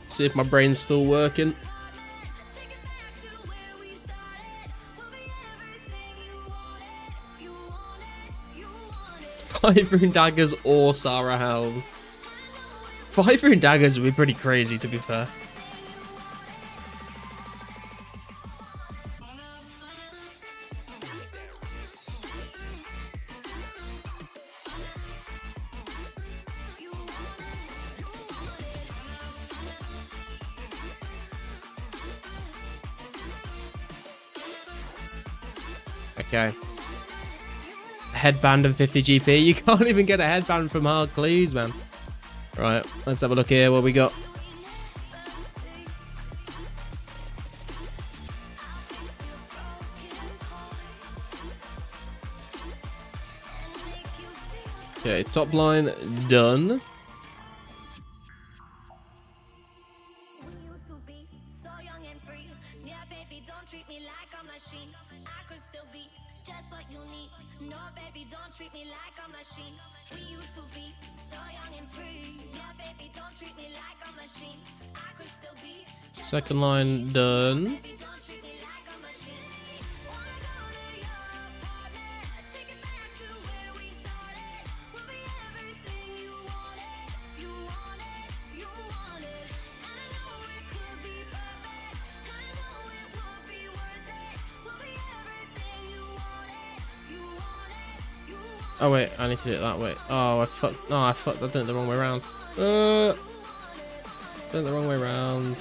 See if my brain's still working. 5 rune daggers or Sarah Helm. 5 rune daggers would be pretty crazy, to be fair. Okay. Headband and 50 GP. You can't even get a headband from hard clues, man. Right, let's have a look here. What we got? Okay, top line done. Second line done. Oh wait, I need to do it that way. Oh, I fucked. No, I fucked. I did it the wrong way around. Did it the wrong way around.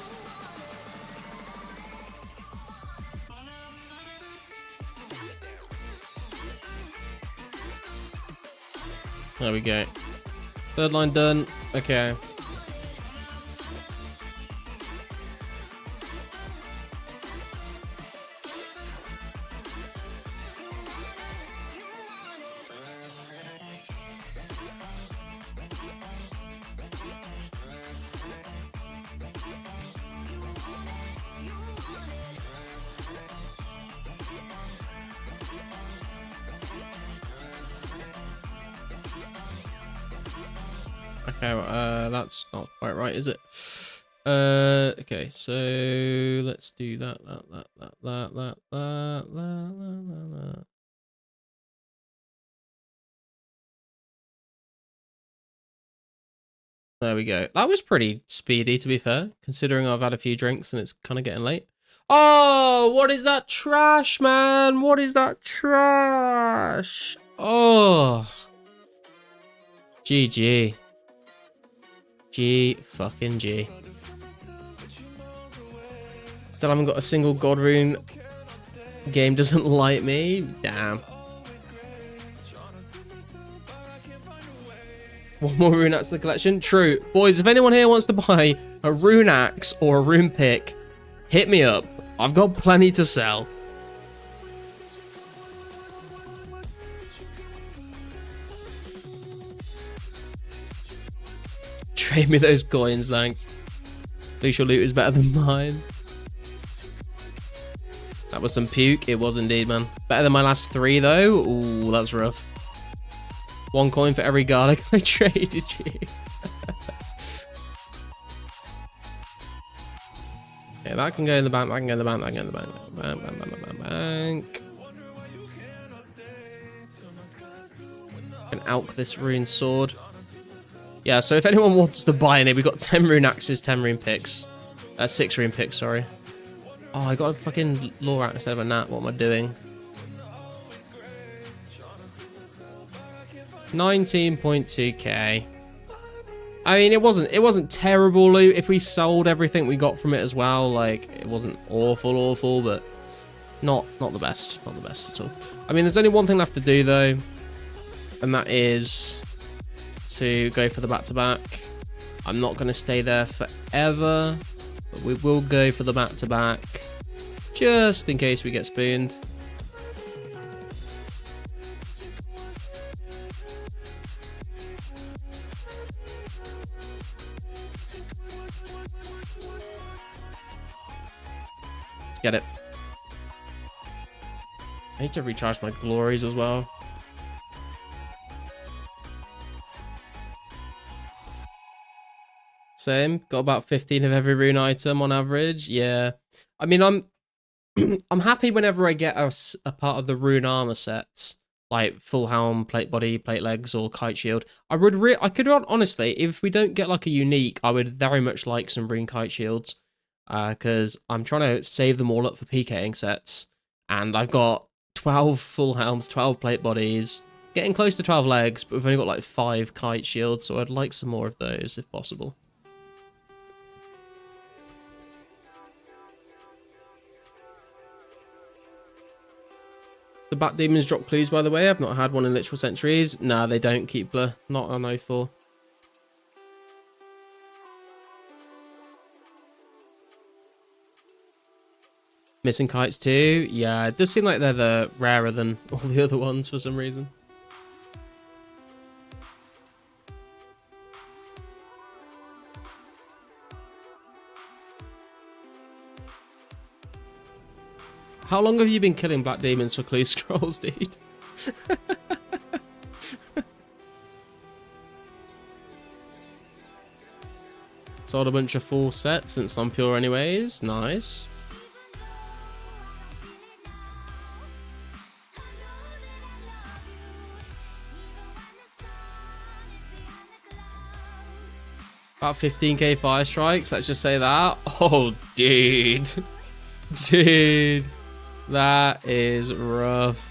There we go. Third line done. Okay. Okay, well, that's not quite right, is it? Okay, so let's do that. There we go. That was pretty speedy, to be fair, considering I've had a few drinks and it's kind of getting late. Oh, what is that trash, man? What is that trash? Oh. GG. G fucking G. Still haven't got a single God rune. Game doesn't like me. Damn. One more rune axe to the collection. True. Boys, if anyone here wants to buy a rune axe or a rune pick, hit me up. I've got plenty to sell. Trade me those coins, thanks. At least your loot is better than mine. That was some puke. It was indeed, man. Better than my last 3, though. Ooh, that's rough. 1 coin for every garlic I traded you. Yeah, that can go in the bank. That can go in the bank. That can go in the bank. Bank, bank, bank, bank, bank. Can alch this rune sword. Yeah, so if anyone wants to buy any, we've got 10 rune axes, 10 rune picks. 6 rune picks, sorry. Oh, I got a fucking lore axe instead of a gnat. What am I doing? 19.2k. I mean, it wasn't terrible loot. If we sold everything we got from it as well, like, it wasn't awful, but not the best. Not the best at all. I mean, there's only one thing left to do, though, and that is to go for the back-to-back. I'm not going to stay there forever, but we will go for the back-to-back just in case we get spooned. Let's get it. I need to recharge my glories as well. Same. Got about 15 of every rune item on average. Yeah. I mean, I'm I'm happy whenever I get a part of the rune armor sets, like full helm, plate body, plate legs, or kite shield. I could honestly, if we don't get like a unique, I would very much like some rune kite shields, because I'm trying to save them all up for PKing sets, and I've got 12 full helms, 12 plate bodies, getting close to 12 legs, but we've only got like 5 kite shields, so I'd like some more of those if possible. The Bat Demons drop clues, by the way. I've not had one in literal centuries. Nah, they don't keep blur. Not on 04. Missing kites too. Yeah, it does seem like they're the rarer than all the other ones for some reason. How long have you been killing black demons for clue scrolls, dude? Sold a bunch of full sets since I'm pure anyways. Nice. About 15k fire strikes, let's just say that. Oh, dude. Dude. That is rough.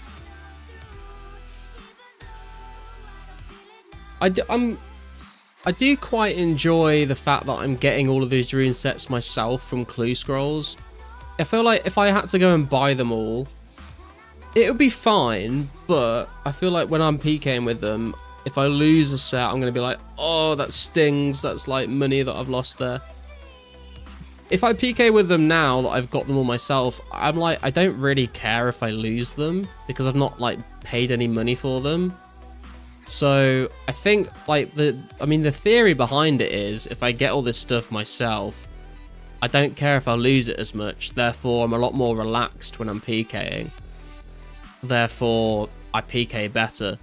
I do quite enjoy the fact that I'm getting all of these rune sets myself from clue scrolls. I feel like if I had to go and buy them all, it would be fine, but I feel like when I'm PKing with them, if I lose a set, I'm going to be like, oh, that stings. That's like money that I've lost there. If I PK with them now that I've got them all myself, I'm like, I don't really care if I lose them because I've not like paid any money for them. So I think like the theory behind it is if I get all this stuff myself, I don't care if I lose it as much. Therefore, I'm a lot more relaxed when I'm PKing. Therefore, I PK better.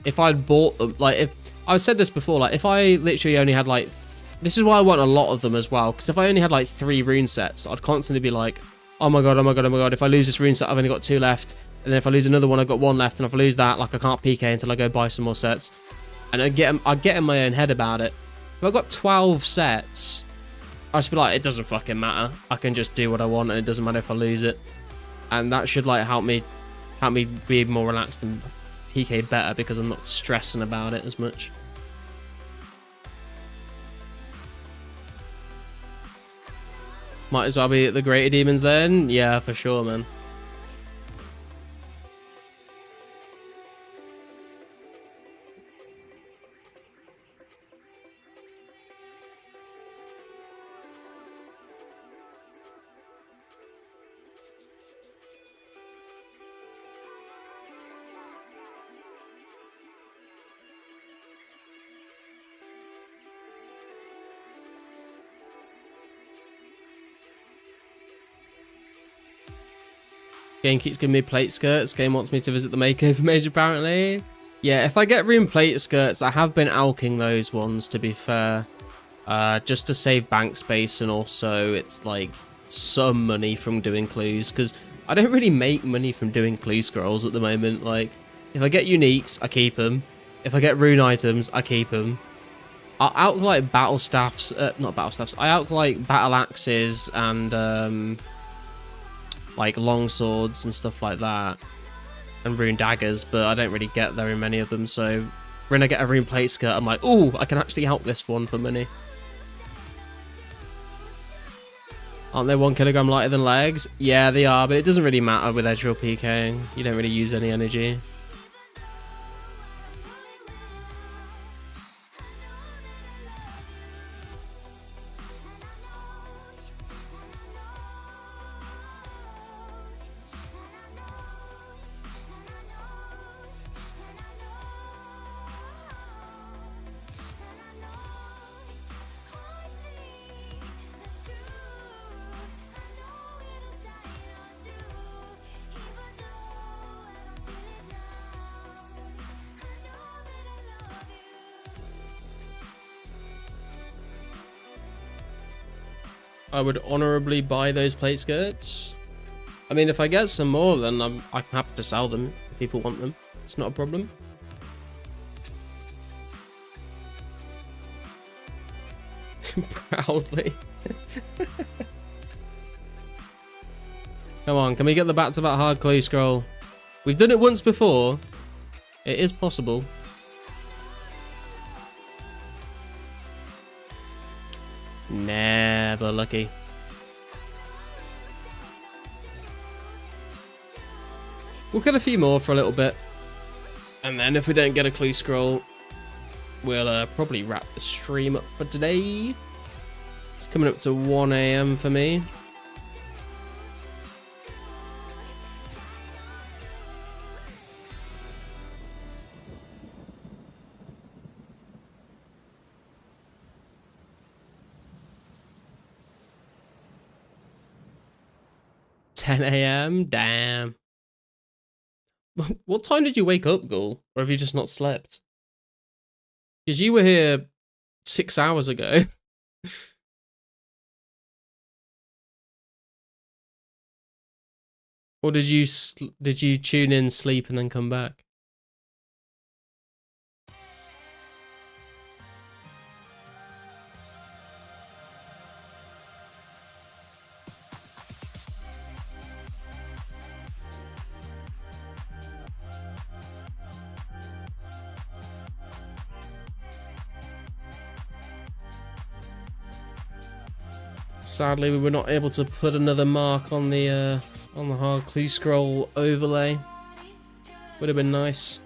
If I'd bought them, like if I've said this before, like if I literally only had like, this is why I want a lot of them as well. Because if I only had like 3 rune sets, I'd constantly be like, oh my god, oh my god, oh my god. If I lose this rune set, I've only got 2 left. And then if I lose another one, I've got 1 left. And if I lose that, like I can't PK until I go buy some more sets. And I get in my own head about it. If I've got 12 sets, I'll just be like, it doesn't fucking matter. I can just do what I want and it doesn't matter if I lose it. And that should like help me be more relaxed and PK better because I'm not stressing about it as much. Might as well be the Greater Demons then. Yeah, for sure, man. Game keeps giving me plate skirts. Game wants me to visit the makeover mage apparently. Yeah, if I get rune plate skirts, I have been alking those ones to be fair. Just to save bank space and also it's like some money from doing clues because I don't really make money from doing clue scrolls at the moment. Like if I get uniques, I keep them. If I get rune items, I keep them. I out like battle staffs, not battle staffs. I out like battle axes and like long swords and stuff like that, and rune daggers, but I don't really get very many of them. So when I get a rune plate skirt, I'm like, oh, I can actually help this one for money. Aren't they 1 kilogram lighter than legs? Yeah, they are, but it doesn't really matter with edge roll PKing. You don't really use any energy. I would honorably buy those plate skirts. I mean, if I get some more, then I'm happy to sell them if people want them. It's not a problem. Proudly. Come on, can we get the back-to-back hard clue scroll? We've done it once before. It is possible. Never lucky. We'll get a few more for a little bit. And then if we don't get a clue scroll, we'll probably wrap the stream up for today. It's coming up to 1 AM for me. $10 AM? Damn. What time did you wake up, Ghoul? Or have you just not slept? Because you were here 6 hours ago. Or did you tune in, sleep, and then come back? Sadly, we were not able to put another mark on the hard clue scroll overlay. Would have been nice.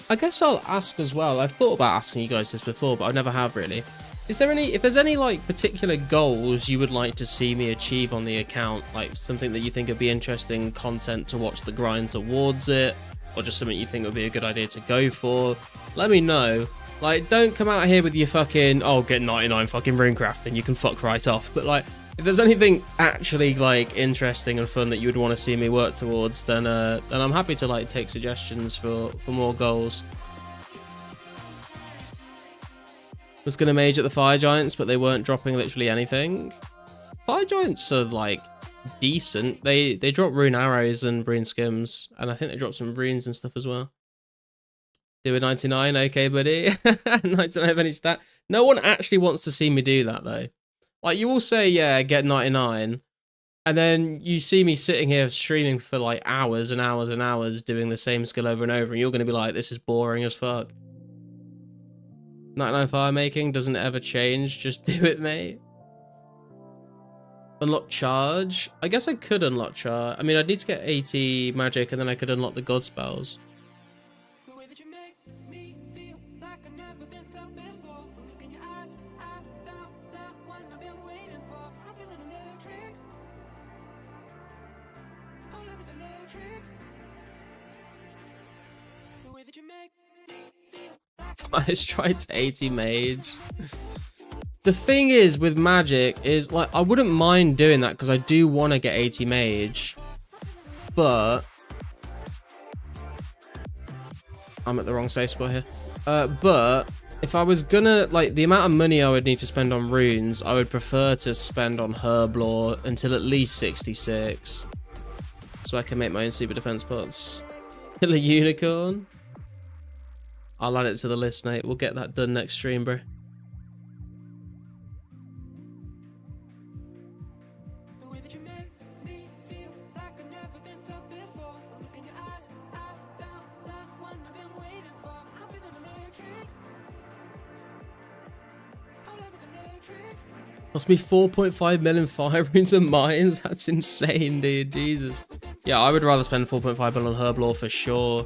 I guess I'll ask as well. I've thought about asking you guys this before, but I never have really. Is there any, if there's any like particular goals you would like to see me achieve on the account, like something that you think would be interesting content to watch the grind towards it, or just something you think would be a good idea to go for, let me know. Like, don't come out here with your fucking, oh, get 99 fucking runecraft and you can fuck right off. But like, if there's anything actually like interesting and fun that you would want to see me work towards, then I'm happy to like take suggestions for more goals. Was gonna mage at the fire giants, but they weren't dropping literally anything. Fire giants are like decent. They drop rune arrows and rune skims, and I think they drop some runes and stuff as well. Do a 99, okay, buddy. 99 any stat. No one actually wants to see me do that though. Like, you will say, yeah, get 99, and then you see me sitting here streaming for like hours and hours and hours doing the same skill over and over, and you're going to be like, this is boring as fuck. 99 fire making doesn't ever change, just do it, mate. Unlock charge? I guess I could unlock charge. I mean, I'd need to get 80 magic, and then I could unlock the god spells. Fire strike to 80 mage. The thing is with magic is like, I wouldn't mind doing that because I do want to get 80 mage, but I'm at the wrong safe spot here. But if I was gonna, like, the amount of money I would need to spend on runes, I would prefer to spend on herb lore until at least 66, so I can make my own super defense pots. Kill a unicorn. I'll add it to the list, Nate. We'll get that done next stream, bro. Cost me 4.5 million fire runes and mines. That's insane, dude. Jesus. Yeah, I would rather spend 4.5 million on herb lore for sure.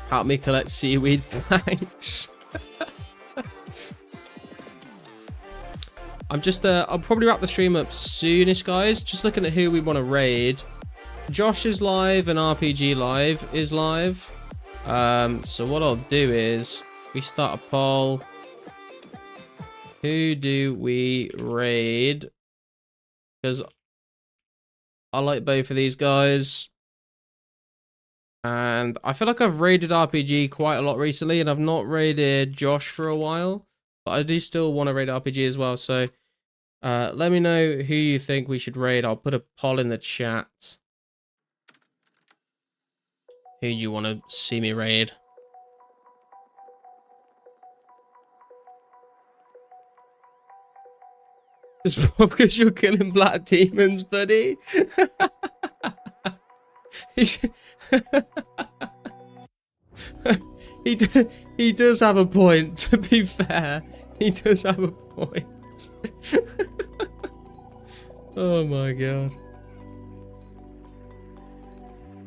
Help me collect seaweed, thanks. I'm just, I'll probably wrap the stream up soonish, guys. Just looking at who we want to raid. Josh is live and RPG Live is live. So what I'll do is, we start a poll. Who do we raid? Because I like both of these guys. And I feel like I've raided RPG quite a lot recently, and I've not raided Josh for a while. But I do still want to raid RPG as well, so let me know who you think we should raid. I'll put a poll in the chat. Who do you want to see me raid? It's probably because you're killing black demons, buddy. He does have a point, to be fair. He does have a point. Oh my god.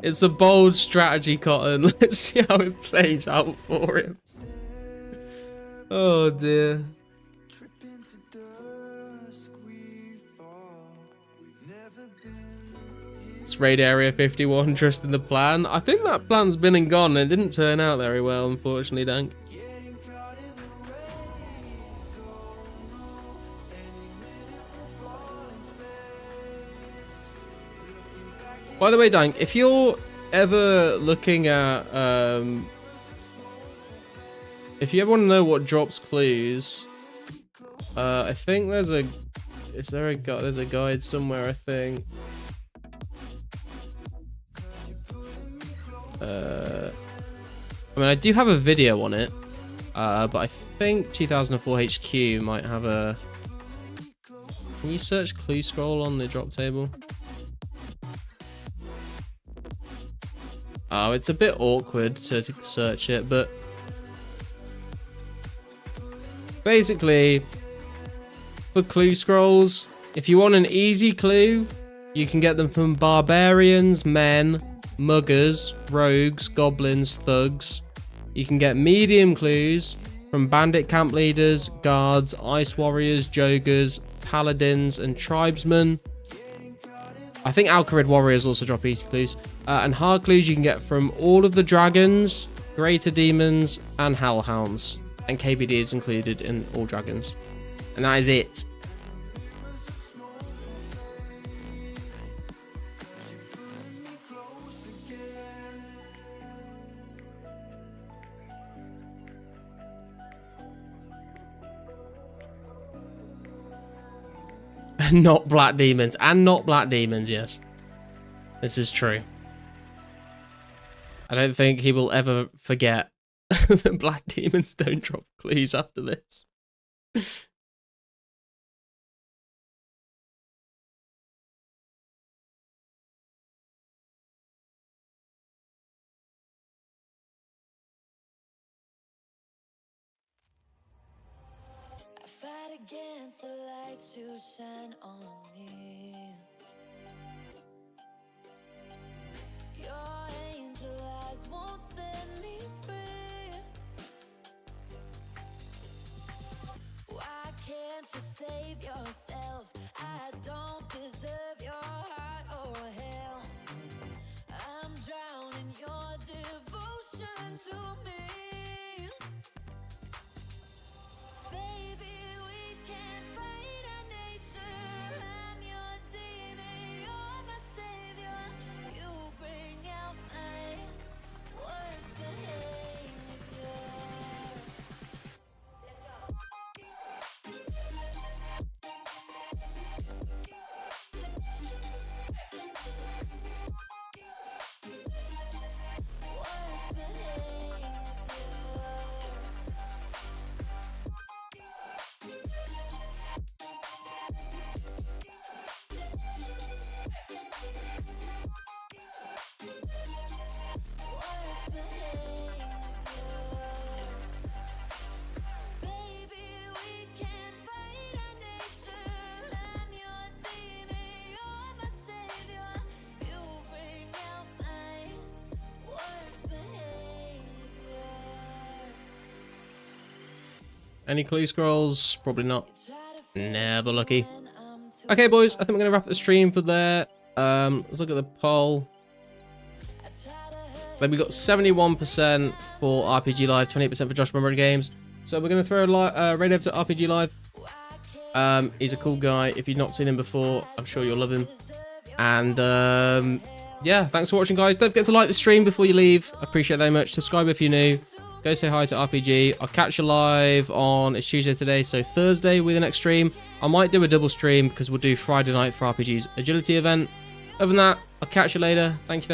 It's a bold strategy, Cotton. Let's see how it plays out for him. Oh dear. Trip into dusk, we fall. We've never been It's raid area 51, trust in the plan. I think that plan's been and gone, and it didn't turn out very well, unfortunately, Dank. getting caught in the race. Oh no, any minute we'll fall in space. Looking back By the way, Dank, if you're ever looking at, if you ever want to know what drops clues, I think there's a, there's a guide somewhere, I think. I mean, I do have a video on it, but I think 2004 HQ might have a. Can you search clue scroll on the drop table? Oh, it's a bit awkward to search it, but basically, for clue scrolls, if you want an easy clue, you can get them from barbarians, men, muggers, rogues, goblins, thugs. You can get medium clues from bandit camp leaders, guards, ice warriors, joggers, paladins, and tribesmen. I think Alcarid warriors also drop easy clues. And hard clues you can get from all of the dragons, greater demons, and hellhounds. And KBD is included in all dragons. And that is it. Not black demons. And not black demons, yes. This is true. I don't think he will ever forget that black demons don't drop clues after this. I fight against the light you shine on me. Your angel eyes won't set me free. Why can't you save yourself? I don't deserve your heart or hell. I'm drowning your devotion to me. Baby, we can't fight our nature. I'm your demon, you're my savior. You bring out my worst behavior. Worst behavior. Worst behavior. Baby, we can't fight our nature. I'm your demon, you're my savior. You bring out my worst behavior. Any clue scrolls? Probably not. Try to Never lucky. find I'm too Okay, boys, I think we're going to wrap up the stream for there. Let's look at the poll. I try to hurt Then we got 71% for RPG Live, 28% for Josh Mumford Games. So we're going to throw a raid over to RPG Live. He's a cool guy. If you've not seen him before, I'm sure you'll love him. And yeah, thanks for watching, guys. Don't forget to like the stream before you leave. I appreciate it very much. Subscribe if you're new. Go say hi to RPG. I'll catch you live on, it's Tuesday today, so Thursday with the next stream. I might do a double stream because we'll do Friday night for RPG's agility event. Other than that, I'll catch you later. Thank you.